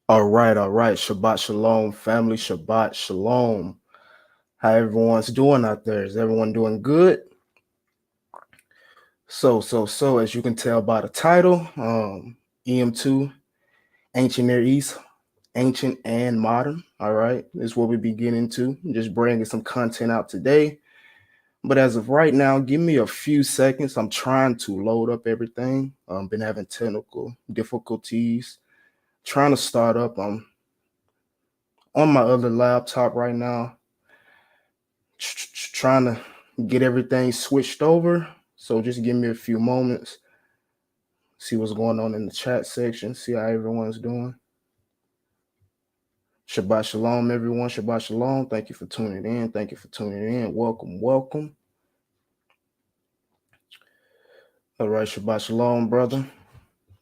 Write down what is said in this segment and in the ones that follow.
All right. Shabbat shalom, family. Shabbat shalom. How everyone's doing out there? Is everyone doing good? So, as you can tell by the title, E-M2, Ancient Near East, Ancient and Modern. All right, this is what we be getting into. Just bringing some content out today. But as of right now, give me a few seconds. I'm trying to load up everything. Been having technical difficulties. Trying to start up. On my other laptop right now. Trying to get everything switched over. So just give me a few moments. See what's going on in the chat section. See how everyone's doing. Shabbat shalom, everyone. Shabbat shalom. Thank you for tuning in. Thank you for tuning in. Welcome, welcome. All right, Shabbat shalom, brother.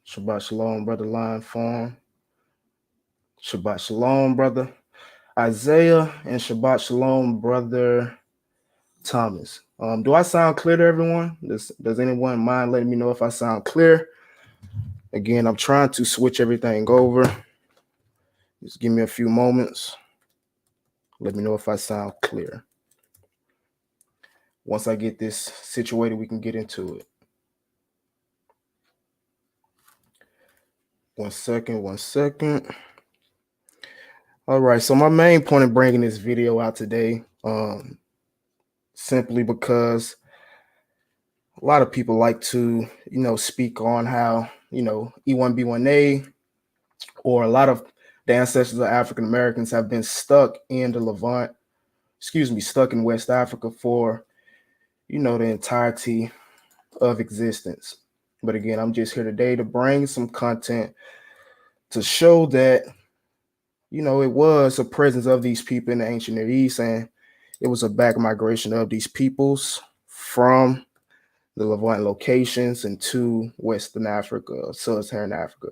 Shabbat shalom, brother Lion Farm. Shabbat shalom, brother Isaiah, and Shabbat shalom, brother Thomas. Do I sound clear to everyone? Does anyone mind letting me know if I sound clear? Again, I'm trying to switch everything over. Just give me a few moments. Let me know if I sound clear. Once I get this situated, we can get into it. One second. All right, so my main point in bringing this video out today, simply because a lot of people like to, speak on how, E1B1A or a lot of the ancestors of African Americans have been stuck in the Levant, stuck in West Africa for, the entirety of existence. But again, I'm just here today to bring some content to show that, it was a presence of these people in the ancient Near East, and it was a back migration of these peoples from the Levant locations into Western Africa, Sub-Saharan Africa.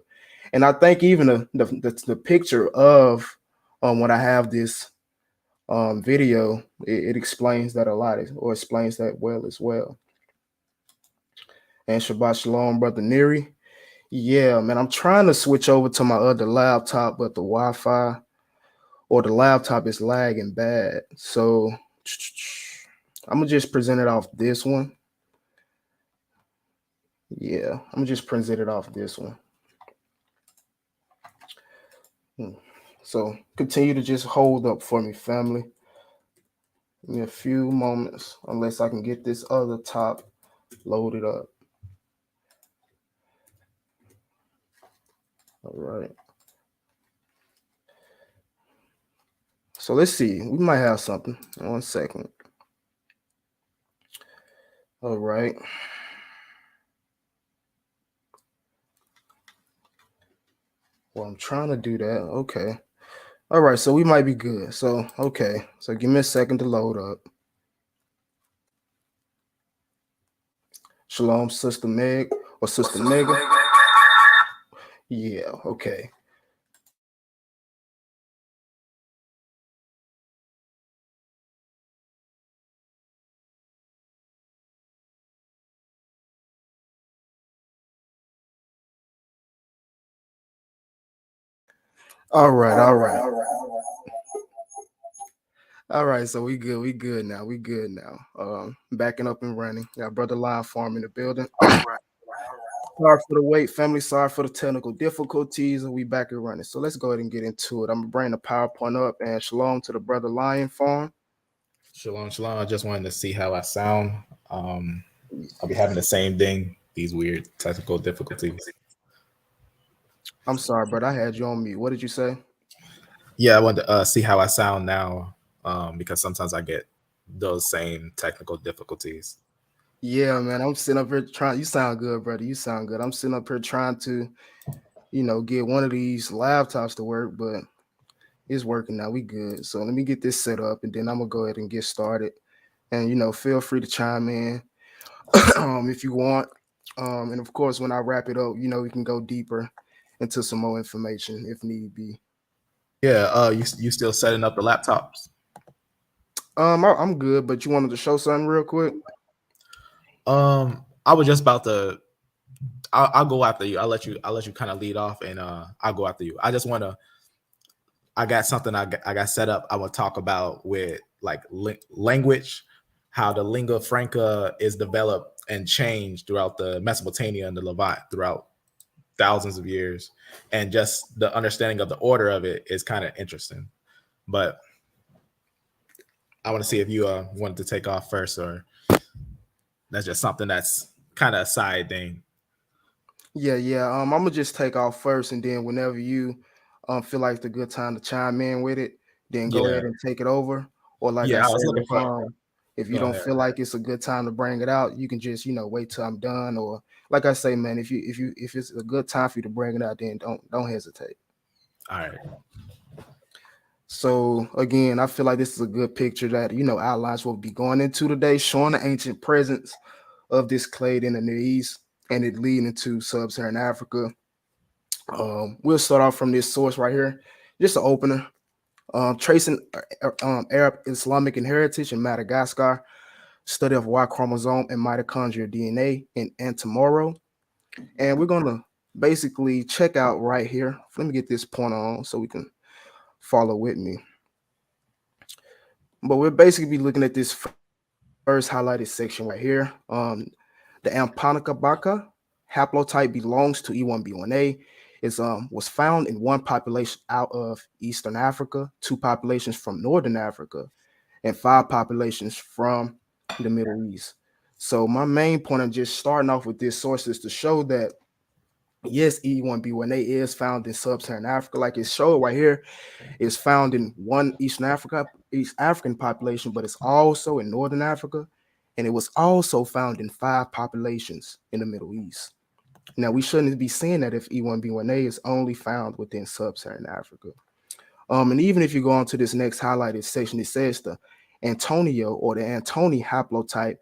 And I think even the picture of when I have this video, it explains that a lot, or explains that well as well. And Shabbat Shalom, brother Neri. Yeah, man, I'm trying to switch over to my other laptop, but the Wi-Fi or the laptop is lagging bad. So I'm gonna just present it off this one. Yeah, I'm gonna just present it off this one. So continue to just hold up for me, family. Give me a few moments, unless I can get this other top loaded up. All right. So let's see. We might have something. 1 second. All right. Well, I'm trying to do that. Okay. All right. So we might be good. So, okay. So give me a second to load up. Shalom, Sister Meg or Sister Mega. Yeah. Okay. All right. All right, so we good. We good now. Backing up and running. Got brother Live Farm in the building. Sorry for the wait, family. Sorry for the technical difficulties. We back and running. So let's go ahead and get into it. I'm gonna bring the PowerPoint up, and shalom to the brother Lion Farm. Shalom. I just wanted to see how I sound. I'll be having the same thing. These weird technical difficulties. I'm sorry, brother. I had you on mute. What did you say? Yeah, I wanted to see how I sound now, because sometimes I get those same technical difficulties. Yeah, man. I'm sitting up here trying. You sound good, brother. You sound good. I'm sitting up here trying to, get one of these laptops to work, but it's working now. We good. So let me get this set up, and then I'm gonna go ahead and get started. And feel free to chime in if you want. And of course, when I wrap it up, we can go deeper into some more information if need be. Yeah. You still setting up the laptops? I'm good, but you wanted to show something real quick? I was just about to. I'll go after you. I'll let you kind of lead off, and I'll go after you. I just want to I got something I got set up. I will talk about with like language, how the lingua franca is developed and changed throughout the Mesopotamia and the Levant throughout thousands of years, and just the understanding of the order of it is kind of interesting. But I want to see if you wanted to take off first, or that's just something that's kind of a side thing. Yeah. I'm gonna just take off first, and then whenever you feel like it's a good time to chime in with it, then go Yeah, ahead and take it over. Or like I yeah. I said, was looking for. if you Go don't ahead. feel like it's a good time to bring it out, you can just wait till I'm done. Or like I say, man, if it's a good time for you to bring it out, then don't hesitate. All right. So again, I feel like this is a good picture that outlines what we'll be going into today, showing the ancient presence of this clade in the Near East and it leading into Sub-Saharan Africa. We'll start off from this source right here, just an opener. Tracing Arab Islamic heritage in Madagascar, study of Y chromosome and mitochondrial DNA in Antomoro. And we're going to basically check out right here. Let me get this pointer on so we can follow with me. But we'll basically be looking at this first highlighted section right here. The Ampanicabaka haplotype belongs to E1B1A. It was found in one population out of Eastern Africa, 2 populations from Northern Africa, and 5 populations from the Middle East. So my main point of just starting off with this source is to show that yes, E1B1A is found in Sub-Saharan Africa, like it showed right here. It's found in one East African population, but it's also in Northern Africa, and it was also found in 5 populations in the Middle East. Now, we shouldn't be saying that if E1B1A is only found within Sub-Saharan Africa. And even if you go on to this next highlighted section, it says the Antonio or the Antoni haplotype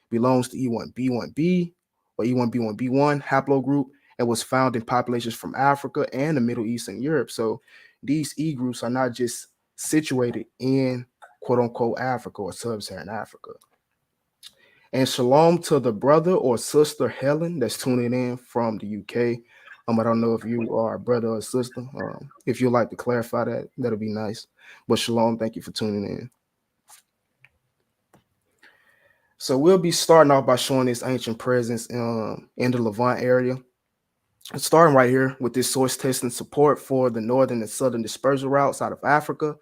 belongs to E1B1B or E1B1B1 haplogroup and was found in populations from Africa and the Middle East and Europe. So these E groups are not just situated in quote unquote Africa or Sub-Saharan Africa. And shalom to the brother or sister Helen that's tuning in from the UK. I don't know if you are a brother or sister. If you'd like to clarify that, that'll be nice. But shalom, thank you for tuning in. So we'll be starting off by showing this ancient presence in the Levant area. Starting right here with this source testing support for the northern and southern dispersal routes out of Africa,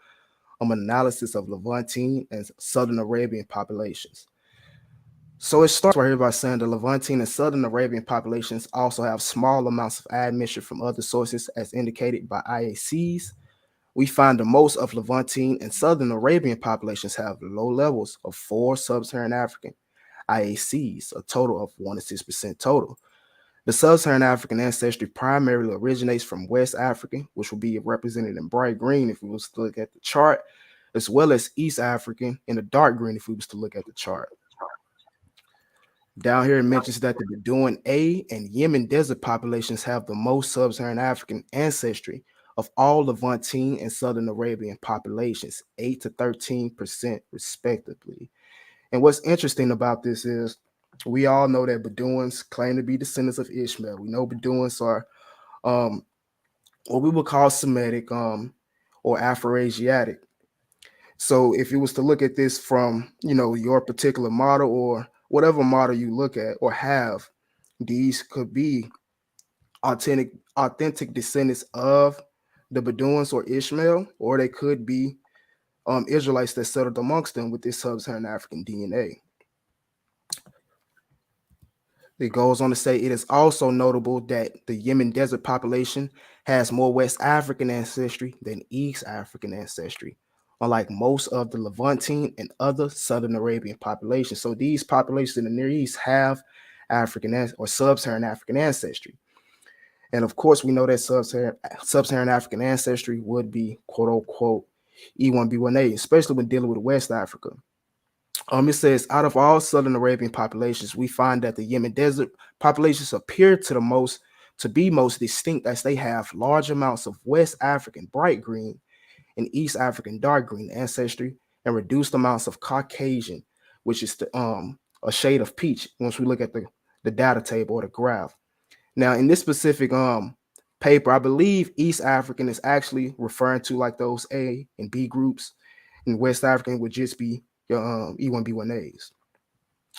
an analysis of Levantine and Southern Arabian populations. So it starts right here by saying the Levantine and Southern Arabian populations also have small amounts of admixture from other sources as indicated by IACs. We find the most of Levantine and Southern Arabian populations have low levels of 4 Sub-Saharan African IACs, a total of 1 to 6% total. The Sub-Saharan African ancestry primarily originates from West African, which will be represented in bright green if we was to look at the chart, as well as East African in the dark green if we was to look at the chart. Down here, it mentions that the Bedouin A and Yemen desert populations have the most Sub-Saharan African ancestry of all Levantine and Southern Arabian populations, 8 to 13% respectively. And what's interesting about this is we all know that Bedouins claim to be descendants of Ishmael. We know Bedouins are what we would call Semitic or Afro-Asiatic. So if you was to look at this from, your particular model or whatever model you look at or have, these could be authentic descendants of the Bedouins or Ishmael, or they could be Israelites that settled amongst them with this Sub-Saharan African DNA. It goes on to say it is also notable that the Yemen desert population has more West African ancestry than East African ancestry, unlike most of the Levantine and other Southern Arabian populations. So these populations in the Near East have African or Sub-Saharan African ancestry. And of course, we know that Sub-Saharan African ancestry would be quote unquote E1B1A, especially when dealing with West Africa. It says, out of all Southern Arabian populations, we find that the Yemen desert populations appear to be most distinct as they have large amounts of West African bright green and East African dark green ancestry and reduced amounts of Caucasian, which is a shade of peach once we look at the data table or the graph. Now, in this specific paper, I believe East African is actually referring to like those A and B groups, and West African would just be your E1B1As.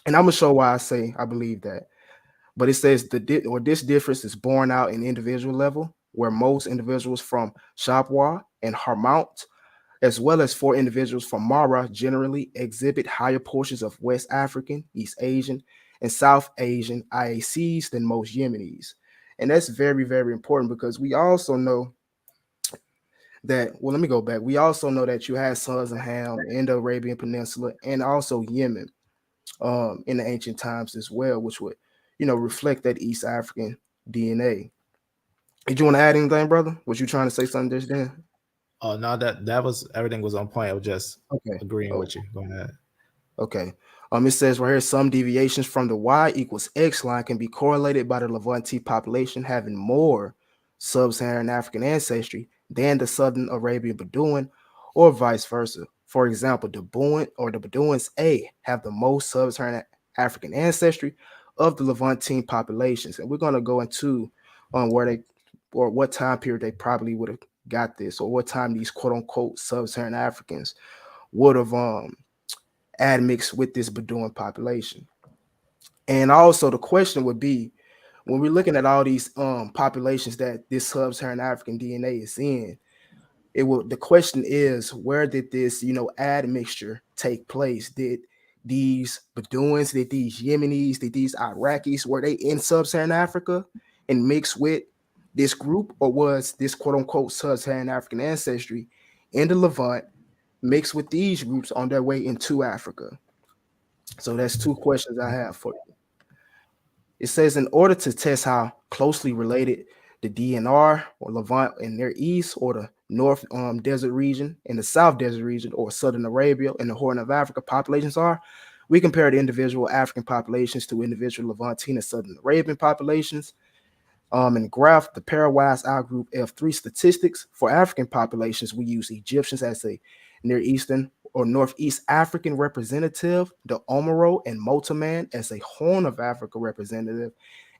And I'm gonna show why I say I believe that. But it says this difference is borne out in individual level, where most individuals from Shabwa and Harmount, as well as 4 individuals from Mara, generally exhibit higher portions of West African, East Asian, and South Asian IACs than most Yemenis. And that's very, very important because we also know that, well, let me go back. We also know that you had sons of Ham in the Arabian Peninsula and also Yemen in the ancient times as well, which would, reflect that East African DNA. Did you want to add anything, brother? Was you trying to say something just then? Oh no, that was everything was on point. I was just Okay. agreeing Oh, with you. Go ahead. okay. It says right here some deviations from the Y equals X line can be correlated by the Levantine population having more sub-Saharan African ancestry than the Southern Arabian Bedouin, or vice versa. For example, the Bedouins A have the most sub-Saharan African ancestry of the Levantine populations, and we're going to go into where they or what time period they probably would have got this, or what time these quote unquote sub-Saharan Africans would have admixed with this Bedouin population. And also the question would be, when we're looking at all these populations that this sub-Saharan African DNA is in, the question is, where did this admixture take place? Did these Bedouins, did these Yemenis, did these Iraqis, were they in sub-Saharan Africa and mixed with this group, or was this quote unquote sub-Saharan African ancestry in the Levant mixed with these groups on their way into Africa? So that's 2 questions I have for you. It says, in order to test how closely related the DNR or Levant in their east, or the North Desert region and the South Desert region, or Southern Arabia and the Horn of Africa populations are, we compare the individual African populations to individual Levantine and Southern Arabian populations. In the graph, the pairwise outgroup F3 statistics for African populations, we use Egyptians as a Near Eastern or Northeast African representative, the Omaro and Motaman as a Horn of Africa representative,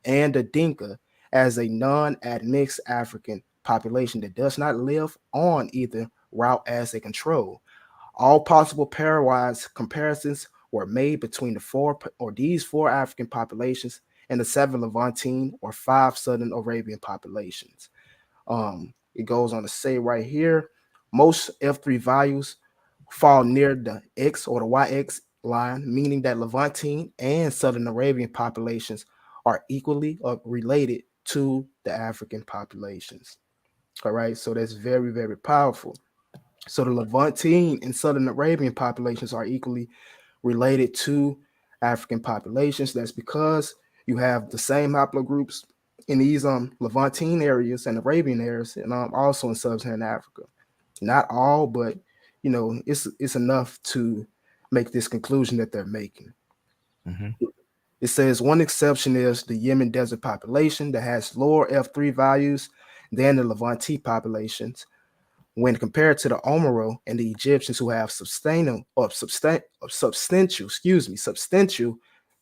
and the Dinka as a non-admixed African population that does not live on either route as a control. All possible pairwise comparisons were made between these four African populations and the 7 Levantine or 5 Southern Arabian populations. It goes on to say right here, most F3 values fall near the X or the YX line, meaning that Levantine and Southern Arabian populations are equally related to the African populations. All right, so that's very, very powerful. So the Levantine and Southern Arabian populations are equally related to African populations. That's because you have the same haplogroups in these Levantine areas and Arabian areas, and also in sub-Saharan Africa. Not all, but it's enough to make this conclusion that they're making. Mm-hmm. It says one exception is the Yemen desert population that has lower F3 values than the Levantine populations when compared to the Omaro and the Egyptians, who have substantial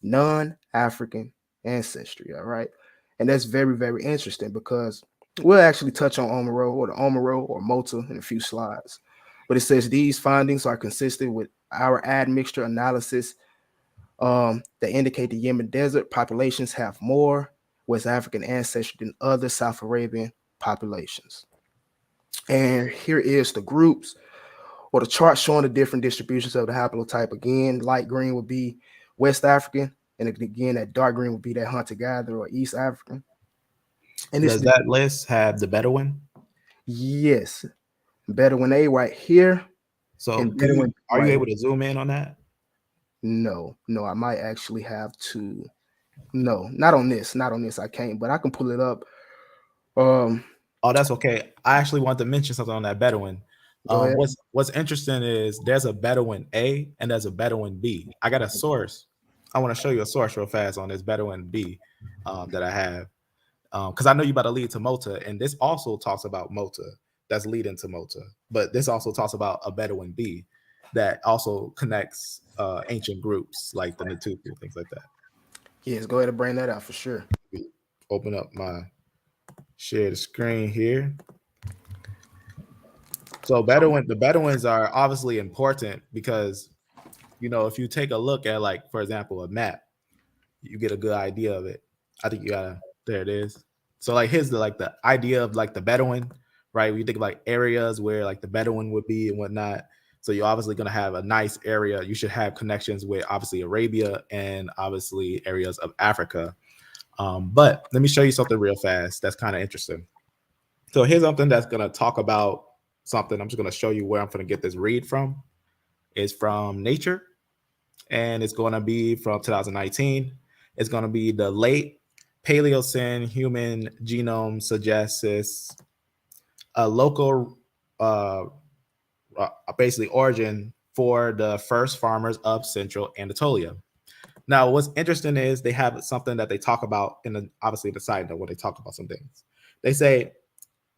non-African ancestry. All right. And that's very, very interesting because we'll actually touch on Omaro or Mota in a few slides. But it says these findings are consistent with our admixture analysis that indicate the Yemen desert populations have more West African ancestry than other South Arabian populations. And here is the groups or the chart showing the different distributions of the haplotype. Again, light green would be West African, and again, that dark green would be that hunter-gatherer or East African. And Does that list have the Bedouin? Yes, Bedouin A right here. So And Bedouin are you right able here. to zoom in on that? No, I might actually have to. No, not on this. Not on this. I can't, but I can pull it up. Oh, that's okay. I actually want to mention something on that Bedouin. Go ahead. What's interesting is there's a Bedouin A and there's a Bedouin B. I got a source. I want to show you a source real fast on this Bedouin B that I have. Because I know you about to lead to Mota, and this also talks about Mota that's leading to Mota. But this also talks about a Bedouin B that also connects ancient groups like the Natuku, things like that. Yes, go ahead and bring that out for sure. Open up my share the screen here. So the Bedouins are obviously important because, if you take a look at, like, for example, a map, you get a good idea of it. I think there it is. So like here's the idea of like the Bedouin, right? We think of like areas where like the Bedouin would be and whatnot. So you're obviously going to have a nice area. You should have connections with obviously Arabia and obviously areas of Africa. But let me show you something real fast that's kind of interesting. So here's something that's going to talk about something. I'm just going to show you where I'm going to get this read from. It's from Nature, and it's going to be from 2019. It's going to be the late Paleocene human genome suggests a local, basically origin for the first farmers of Central Anatolia. Now, what's interesting is they have something that they talk about obviously the side note when they talk about some things. They say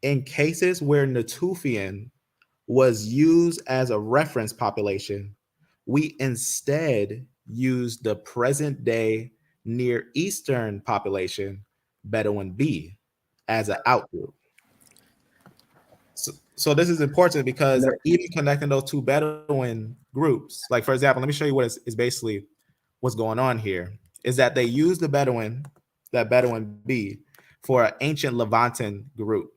in cases where Natufian was used as a reference population, we instead use the present day Near Eastern population, Bedouin B, as an outgroup. So this is important because even connecting those two Bedouin groups, like for example, let me show you what is basically what's going on here, is that they use that Bedouin B for an ancient Levantine group.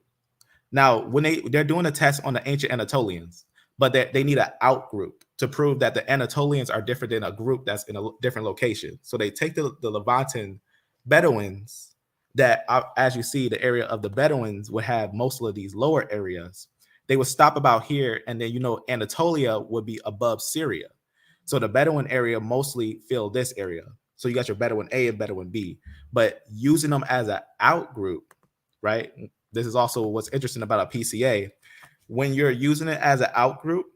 Now, when they're doing a test on the ancient Anatolians, but they need an out group to prove that the Anatolians are different than a group that's in a different location. So they take the Levantine Bedouins that, as you see, the area of the Bedouins would have most of these lower areas. They would stop about here, and then Anatolia would be above Syria. So the Bedouin area mostly fill this area. So you got your Bedouin A and Bedouin B, but using them as an out group, right? This is also what's interesting about a PCA. When you're using it as an out group,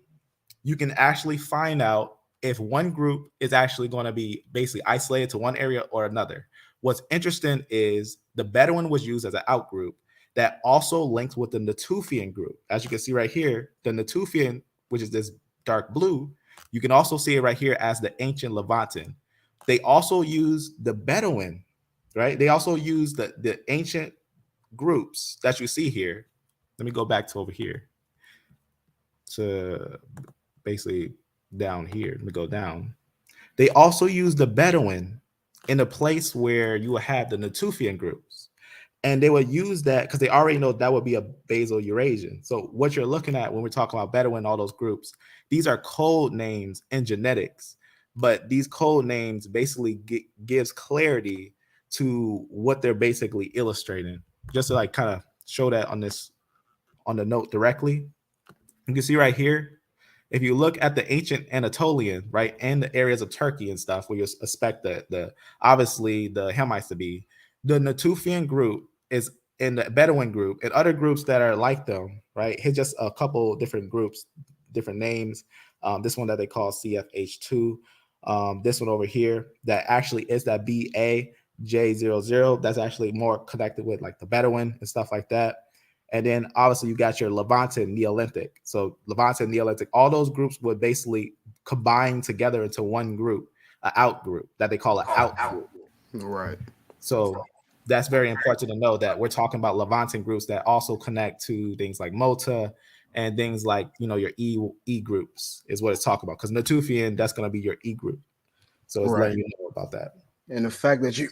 you can actually find out if one group is actually going to be basically isolated to one area or another. What's interesting is the Bedouin was used as an out group that also links with the Natufian group. As you can see right here, the Natufian, which is this dark blue, you can also see it right here as the ancient Levantine. They also use the Bedouin, right? They also use the ancient groups that you see here. Let me go back to over here to basically down here. Let me go down. They also use the Bedouin in a place where you will have the Natufian groups. And they would use that because they already know that would be a basal Eurasian. So what you're looking at when we're talking about Bedouin, all those groups, these are code names in genetics. But these code names basically gives clarity to what they're basically illustrating. Just to like kind of show that on the note directly. You can see right here, if you look at the ancient Anatolian, right, and the areas of Turkey and stuff where you expect the obviously the Hamites to be, the Natufian group is in the Bedouin group and other groups that are like them, right? Here's just a couple different groups, different names. This one that they call CFH2. This one over here that actually is that BAJ00. That's actually more connected with like the Bedouin and stuff like that. And then obviously you got your Levantine Neolithic. So Levantine Neolithic, all those groups would basically combine together into one group, an out group that they call an out group. Right. So that's very important to know that we're talking about Levantine groups that also connect to things like Mota and things like, your E groups is what it's talking about. Because Natufian, that's going to be your E group. So it's letting you know about that. And the fact that you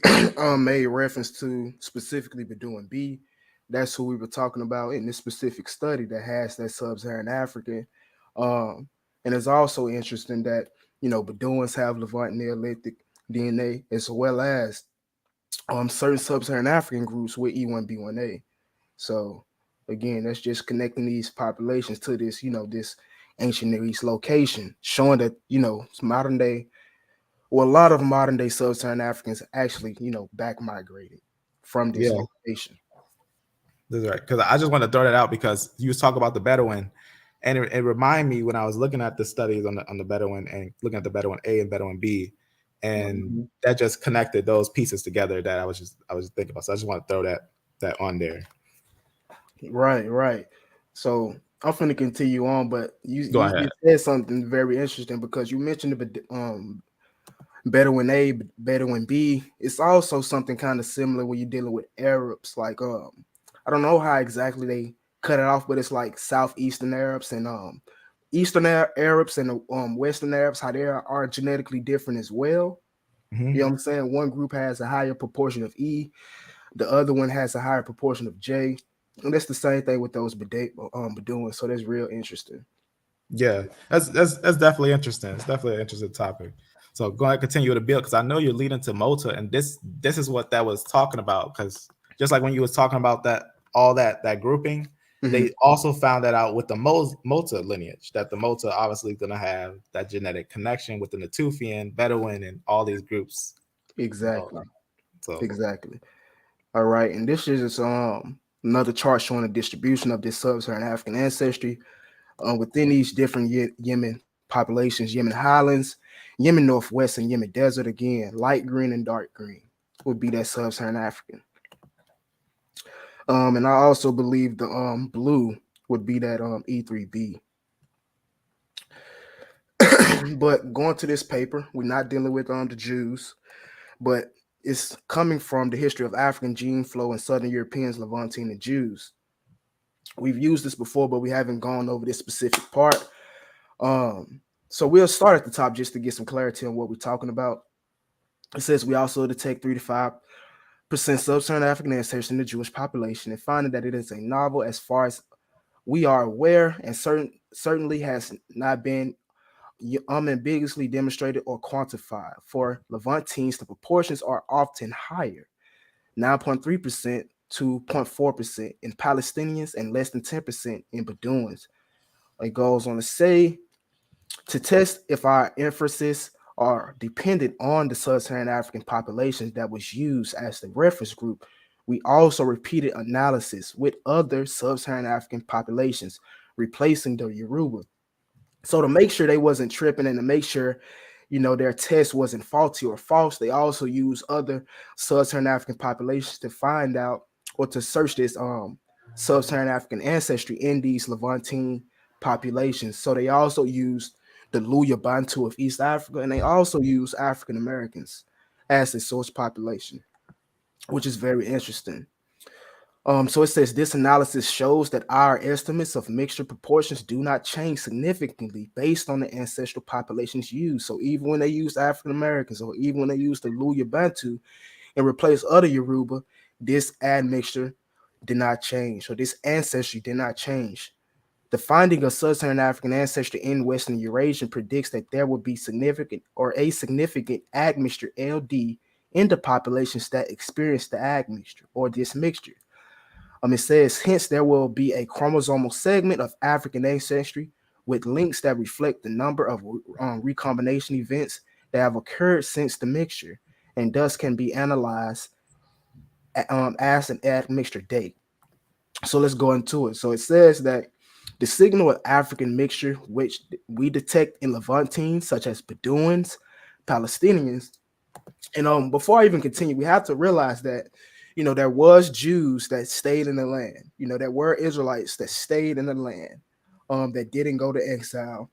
made reference to specifically Bedouin B, that's who we were talking about in this specific study that has that Sub-Saharan African. And it's also interesting that, Bedouins have Levant Neolithic DNA as well as certain Sub-Saharan African groups with E1B1A. So again, that's just connecting these populations to this, this ancient Near East location, showing that, it's modern day. Well, a lot of modern day Sub-Saharan Africans actually, back migrated from this location. That's right. Because I just want to throw that out because you was talking about the Bedouin, and it reminded me when I was looking at the studies on the Bedouin and looking at the Bedouin A and Bedouin B, and that just connected those pieces together that I was just thinking about. So I just want to throw that on there. Right. So I'm going to continue on, but you said something very interesting because you mentioned the Bedouin A, Bedouin B. It's also something kind of similar when you're dealing with Arabs. Like I don't know how exactly they cut it off, but it's like southeastern Arabs and Eastern Arabs and Western Arabs, how they are genetically different as well. You know Mhm. what I'm saying? One group has a higher proportion of E, the other one has a higher proportion of J. And that's the same thing with those Bedouins. So that's real interesting. Yeah, that's definitely interesting. It's definitely an interesting topic. So go ahead, continue with the bill because I know you're leading to Mota, and this is what that was talking about. Because just like when you was talking about that all that grouping, Mhm. they also found that out with the Mota lineage that the Mota obviously going to have that genetic connection with the Natufian, Bedouin, and all these groups. Exactly. So Exactly. All right. And this is just another chart showing the distribution of this sub-Saharan African ancestry within these different Yemen populations, Yemen highlands, Yemen northwest, and Yemen desert. Again, light green and dark green would be that sub-Saharan African. And I also believe the blue would be that E3B. But going to this paper, we're not dealing with the Jews, but it's coming from the history of African gene flow in Southern Europeans, Levantine, and Jews. We've used this before, but we haven't gone over this specific part. So we'll start at the top just to get some clarity on what we're talking about. It says we also detect 3 to 5% sub-Saharan African ancestry in the Jewish population, and finding that it is a novel as far as we are aware, and certainly has not been unambiguously demonstrated or quantified. For Levantines, the proportions are often higher, 9.3% to 0.4% in Palestinians and less than 10% in Bedouins. It goes on to say, to test if our inferences are dependent on the sub-Saharan African populations that was used as the reference group, we also repeated analysis with other sub-Saharan African populations, replacing the Yoruba. So to make sure they wasn't tripping and to make sure, their test wasn't faulty or false, they also use other sub-Saharan African populations to find out or to search this sub-Saharan African ancestry in these Levantine populations. So they also used the Luya Bantu of East Africa, and they also use African Americans as the source population, which is very interesting. So it says this analysis shows that our estimates of mixture proportions do not change significantly based on the ancestral populations used. So even when they use African Americans, or even when they use the Luya Bantu and replace other Yoruba, this admixture did not change. So this ancestry did not change. The finding of sub-Saharan African ancestry in Western Eurasia predicts that there will be significant or a significant admixture LD in the populations that experience the admixture or this mixture. It says, hence, there will be a chromosomal segment of African ancestry with links that reflect the number of recombination events that have occurred since the mixture, and thus can be analyzed as an admixture date. So let's go into it. So it says that the signal of African mixture, which we detect in Levantines, such as Bedouins, Palestinians, and before I even continue, we have to realize that there was Jews that stayed in the land. There were Israelites that stayed in the land, that didn't go to exile.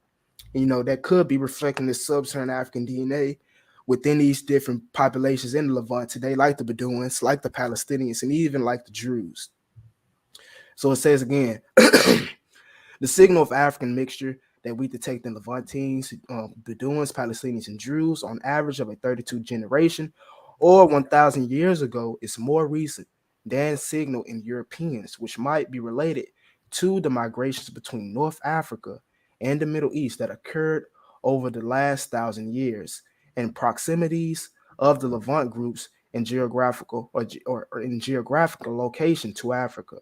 That could be reflecting the sub-Saharan African DNA within these different populations in the Levant today, like the Bedouins, like the Palestinians, and even like the Druze. So it says again, the signal of African mixture that we detect in Levantines, Bedouins, Palestinians, and Druze on average of a 32 generation or 1,000 years ago is more recent than signal in Europeans, which might be related to the migrations between North Africa and the Middle East that occurred over the last 1,000 years, and proximities of the Levant groups in geographical or in geographical location to Africa.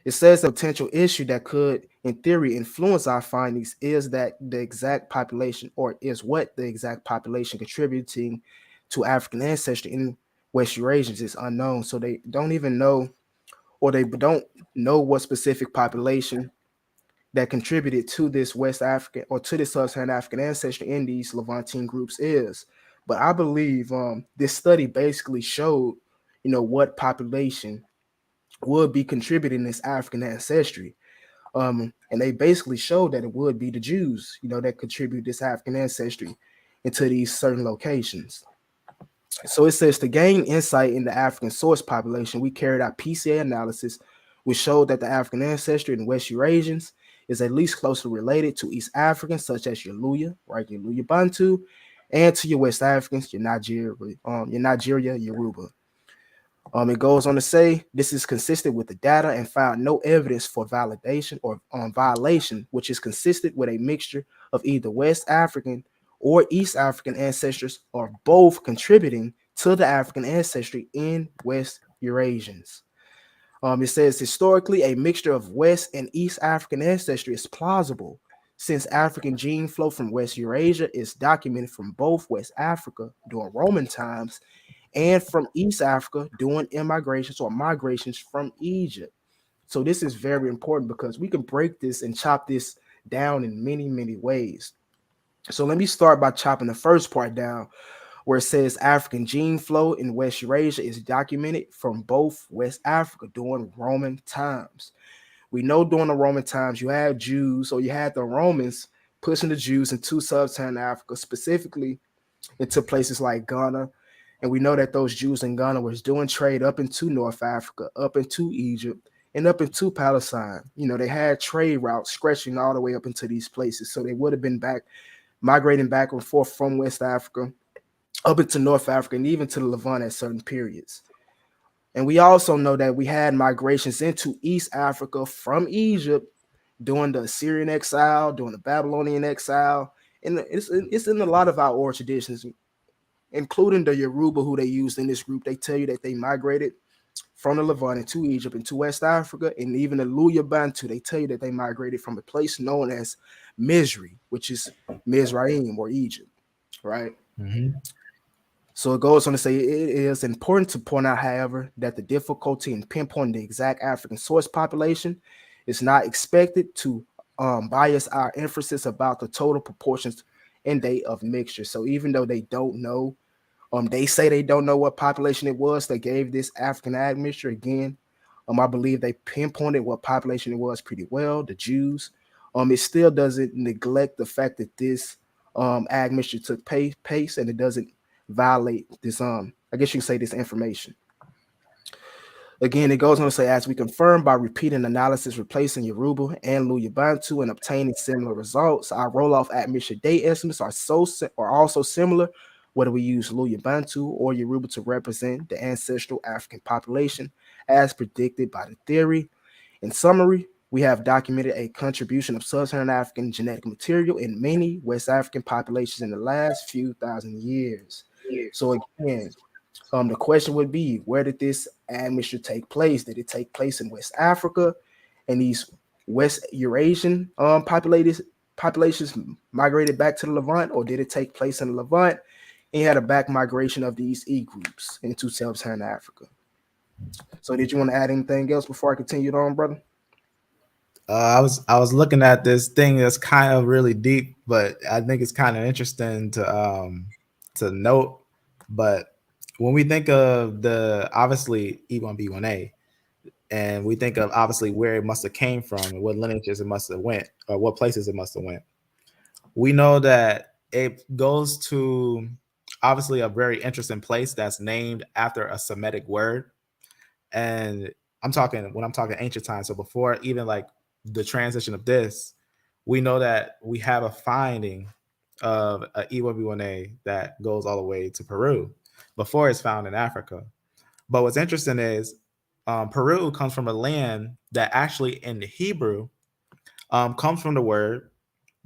It says the potential issue that could, in theory, influence our findings is that the exact population, or is what the exact population contributing to African ancestry in West Eurasians is unknown. So they don't even know, or they don't know what specific population that contributed to this West African or to this Sub-Saharan African ancestry in these Levantine groups is. But I believe this study basically showed, what population would be contributing this African ancestry. And they basically showed that it would be the Jews, that contribute this African ancestry into these certain locations. So it says to gain insight into African source population, we carried out PCA analysis, which showed that the African ancestry in West Eurasians is at least closely related to East Africans, such as your Luya, right, your Luya Bantu, and to your West Africans, your Nigeria, Yoruba. It goes on to say this is consistent with the data and found no evidence for validation or violation, which is consistent with a mixture of either West African or East African ancestors, or both contributing to the African ancestry in West Eurasians. It says historically, a mixture of West and East African ancestry is plausible since African gene flow from West Eurasia is documented from both West Africa during Roman times and from East Africa doing immigrations or migrations from Egypt. So this is very important because we can break this and chop this down in many, many ways. So let me start by chopping the first part down, where it says African gene flow in West Eurasia is documented from both West Africa during Roman times. We know during the Roman times you had Jews, or you had the Romans pushing the Jews into sub-Saharan Africa, specifically into places like Ghana. And we know that those Jews in Ghana was doing trade up into North Africa, up into Egypt, and up into Palestine. You know, they had trade routes stretching all the way up into these places. So they would have been migrating back and forth from West Africa up into North Africa and even to the Levant at certain periods. And we also know that we had migrations into East Africa from Egypt during the Assyrian exile, during the Babylonian exile. And it's in a lot of our oral traditions, including the Yoruba, who they used in this group. They tell you that they migrated from the Levant into Egypt, into West Africa, and even the Luya Bantu. They tell you that they migrated from a place known as Misri, which is Mizraim or Egypt, right? Mm-hmm. So it goes on to say it is important to point out, however, that the difficulty in pinpointing the exact African source population is not expected to bias our emphasis about the total proportions and date of mixture. So even though they don't know, they say they don't know what population it was that gave this African admixture. Again, I believe they pinpointed what population it was pretty well, the Jews. It still doesn't neglect the fact that this admixture took place, and it doesn't violate this I guess you can say this information. Again, it goes on to say, as we confirm by repeating analysis, replacing Yoruba and Luya Bantu and obtaining similar results, our roll-off admission date estimates are also similar, whether we use Luya Bantu or Yoruba to represent the ancestral African population, as predicted by the theory. In summary, we have documented a contribution of sub-Saharan African genetic material in many West African populations in the last few thousand years. So again, the question would be, where did this admixture take place? Did it take place in West Africa, and these West Eurasian populations migrated back to the Levant, or did it take place in the Levant and you had a back migration of these E groups into Sub-Saharan Africa? So did you want to add anything else before I continued on, brother? I was looking at this thing that's kind of really deep, but I think it's kind of interesting to note. But when we think of the obviously E1B1A, and we think of obviously where it must have came from and what lineages it must have went, or what places it must have went, we know that it goes to obviously a very interesting place that's named after a Semitic word. And when I'm talking ancient times, so before even like the transition of this, we know that we have a finding of a E1B1A that goes all the way to Peru before it's found in Africa. But what's interesting is Peru comes from a land that actually in Hebrew comes from the word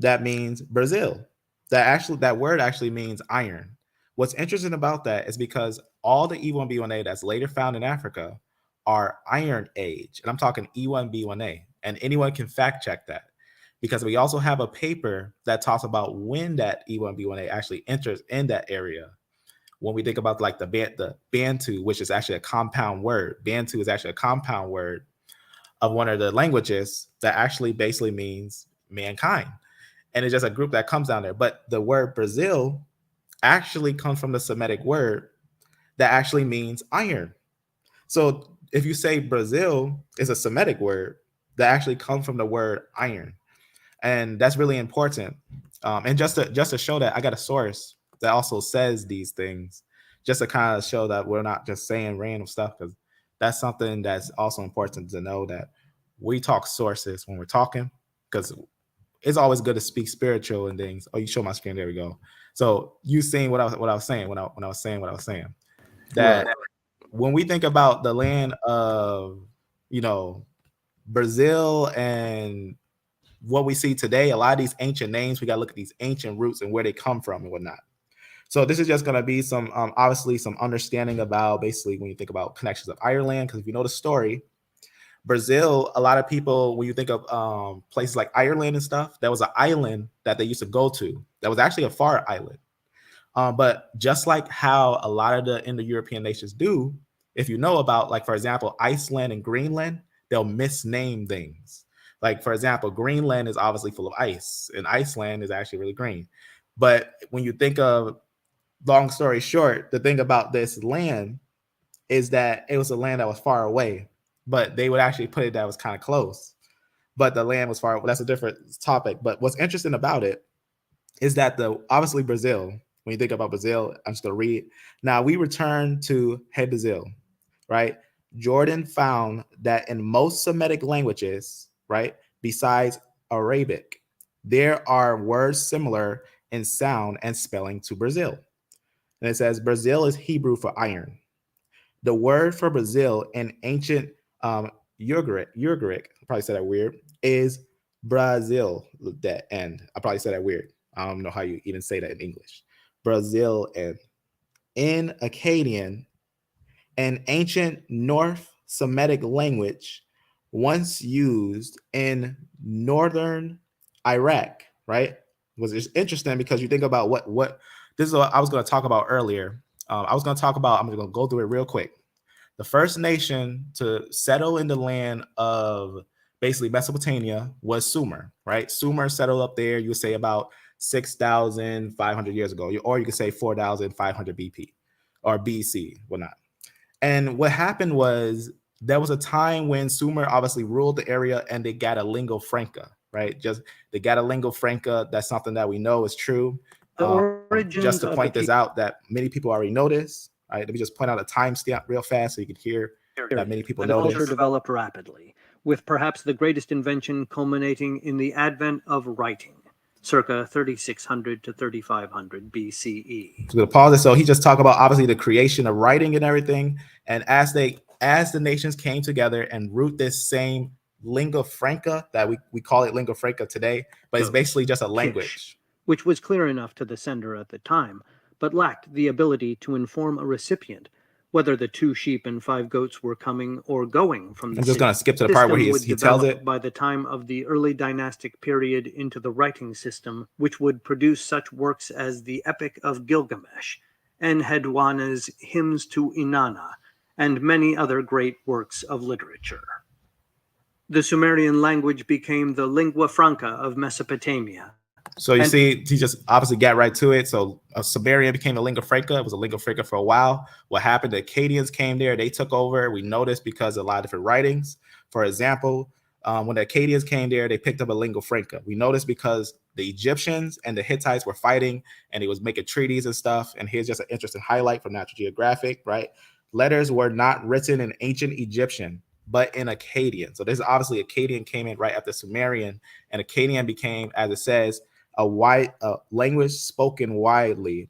that means Brazil. That word actually means iron. What's interesting about that is because all the E1B1A that's later found in Africa are Iron Age, and I'm talking E1B1A, and anyone can fact check that because we also have a paper that talks about when that E1B1A actually enters in that area. When we think about like the Bantu, which is actually a compound word, Bantu is actually a compound word of one of the languages that actually basically means mankind. And it's just a group that comes down there. But the word Brazil actually comes from the Semitic word that actually means iron. So if you say Brazil is a Semitic word that actually comes from the word iron, and that's really important. And just to show that, I got a source that also says these things just to kind of show that we're not just saying random stuff, because that's something that's also important to know, that we talk sources when we're talking, because it's always good to speak spiritual and things. Oh, you show my screen. There we go. So you seen what I was saying when I was saying what I was saying. That Right. when we think about the land of, you know, Brazil and what we see today, a lot of these ancient names, we got to look at these ancient roots and where they come from and whatnot. So this is just going to be some, obviously, some understanding about basically when you think about connections of Ireland, because if you know the story, Brazil, a lot of people, when you think of places like Ireland and stuff, there was an island that they used to go to that was actually a far island. But just like how a lot of the Indo-European nations do, if you know about, like, for example, Iceland and Greenland, they'll misname things. Like, for example, Greenland is obviously full of ice, and Iceland is actually really green. But when you think of, long story short, the thing about this land is that it was a land that was far away, but they would actually put it that was kind of close. But the land was far. Well, that's a different topic. But what's interesting about it is that obviously Brazil, when you think about Brazil, I'm just going to read. Now we return to Brazil, right? Jordan found that in most Semitic languages, right, besides Arabic, there are words similar in sound and spelling to Brazil. And it says Brazil is Hebrew for iron. The word for Brazil in ancient Ugaritic, I probably said that weird, is Brazil. That end. I probably said that weird. I don't know how you even say that in English. Brazil and in Akkadian, an ancient North Semitic language once used in northern Iraq, right? Was interesting because you think about what this is what I was going to talk about earlier. I was going to talk about, I'm going to go through it real quick. The first nation to settle in the land of basically Mesopotamia was Sumer, right? Sumer settled up there, you would say about 6,500 years ago, or you could say 4,500 BP or BC, whatnot. And what happened was there was a time when Sumer obviously ruled the area and they got a lingua franca, right? Just they got a lingua franca. That's something that we know is true. Just to point this out, that many people already know this. Right? Let me just point out a timestamp real fast so you can hear that many people know this. Culture developed rapidly, with perhaps the greatest invention culminating in the advent of writing, circa 3600 to 3500 BCE. So we're gonna pause it. So he just talked about obviously the creation of writing and everything, and as the nations came together and root this same lingua franca that we call it lingua franca today, but it's basically just a language, which was clear enough to the sender at the time, but lacked the ability to inform a recipient whether the 2 sheep and 5 goats were coming or going from the I'm just going to skip to the part where he tells it. By the time of the early dynastic period into the writing system, which would produce such works as the Epic of Gilgamesh, Enheduanna's Hymns to Inanna, and many other great works of literature. The Sumerian language became the lingua franca of Mesopotamia. So you see, he just obviously got right to it. So Sumerian became a lingua franca. It was a lingua franca for a while. What happened? The Akkadians came there. They took over. We know this because of a lot of different writings. For example, when the Akkadians came there, they picked up a lingua franca. We know this because the Egyptians and the Hittites were fighting, and they was making treaties and stuff. And here's just an interesting highlight from Natural Geographic, right? Letters were not written in ancient Egyptian, but in Akkadian. So this is obviously Akkadian came in right after Sumerian, and Akkadian became, as it says, a language spoken widely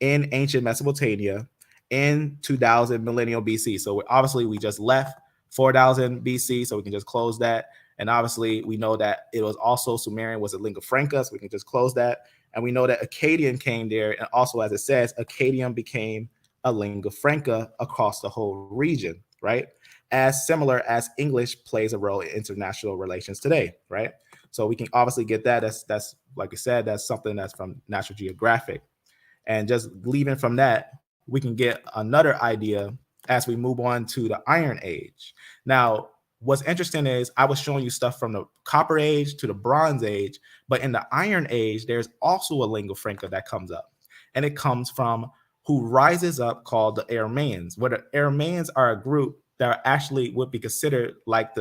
in ancient Mesopotamia in 2000 millennial BC. So we just left 4000 BC, so we can just close that. And obviously we know that it was also Sumerian was a lingua franca, so we can just close that. And we know that Akkadian came there, and also, as it says, Akkadian became a lingua franca across the whole region, right? As similar as English plays a role in international relations today, right? So we can obviously get that. That's like I said, that's something that's from Natural Geographic. And just leaving from that, we can get another idea as we move on to the Iron Age. Now, what's interesting is I was showing you stuff from the Copper Age to the Bronze Age, but in the Iron Age, there's also a lingua franca that comes up. And it comes from who rises up called the Aramaeans, where the Aramaeans are a group that actually would be considered like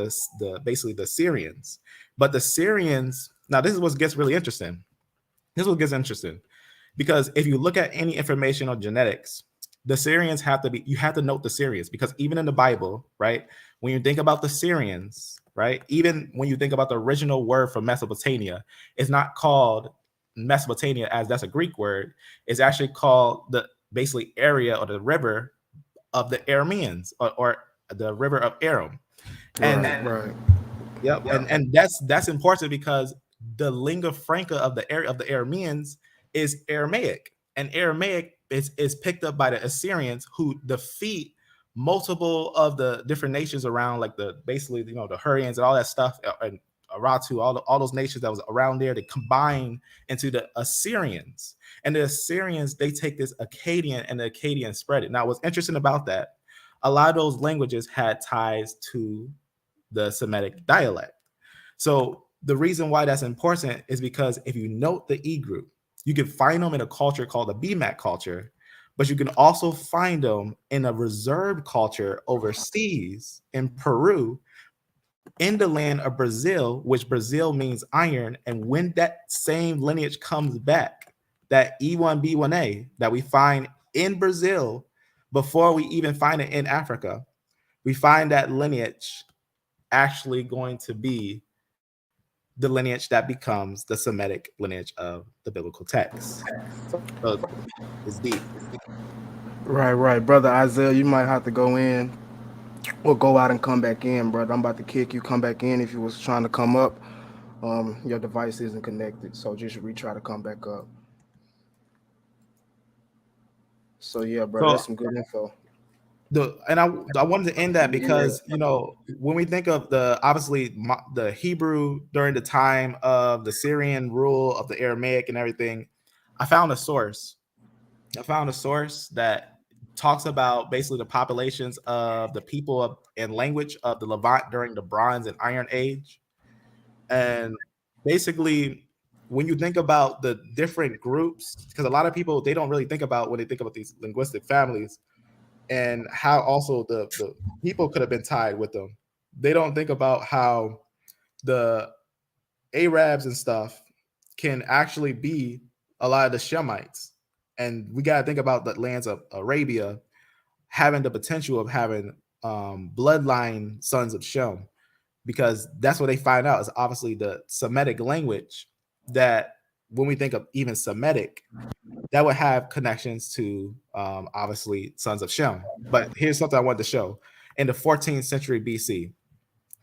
basically the Syrians. But the Syrians, now this is what gets really interesting. This is what gets interesting. Because if you look at any information on genetics, the Syrians you have to note the Syrians, because even in the Bible, right, when you think about the Syrians, right, even when you think about the original word for Mesopotamia, it's not called Mesopotamia as that's a Greek word. It's actually called the basically area or the river of the Arameans, or the river of Aram. And Right. yep, and that's important because the lingua franca of the area of the Arameans is Aramaic, and Aramaic is picked up by the Assyrians, who defeat multiple of the different nations around, like the basically the Hurrians and all that stuff, and Aratu, all those nations that was around there. They combine into the Assyrians, and the Assyrians, they take this Akkadian, and the Akkadian spread it. Now, what's interesting about that, a lot of those languages had ties to the Semitic dialect. So the reason why that's important is because if you note the E group, you can find them in a culture called the BMAC culture, but you can also find them in a reserved culture overseas in Peru, in the land of Brazil, which Brazil means iron. And when that same lineage comes back, that E1B1A that we find in Brazil, before we even find it in Africa, we find that lineage actually going to be the lineage that becomes the Semitic lineage of the biblical text. So it's deep. Right. Brother Isaiah, you might have to go in or go out and come back in, brother. I'm about to kick you. Come back in if you was trying to come up. Your device isn't connected, so just retry to come back up. So yeah, brother, that's some good info. I wanted to end that because when we think of the Hebrew during the time of the Syrian rule of the Aramaic and everything, I found a source that talks about basically the populations of the people and language of the Levant during the Bronze and Iron Age. And basically, when you think about the different groups, because a lot of people, they don't really think about when they think about these linguistic families and how also the people could have been tied with them. They don't think about how the Arabs and stuff can actually be a lot of the Shemites. And we got to think about the lands of Arabia having the potential of having bloodline sons of Shem, because that's what they find out is obviously the Semitic language, that when we think of even Semitic, that would have connections to obviously sons of Shem. But here's something I wanted to show. In the 14th century BC,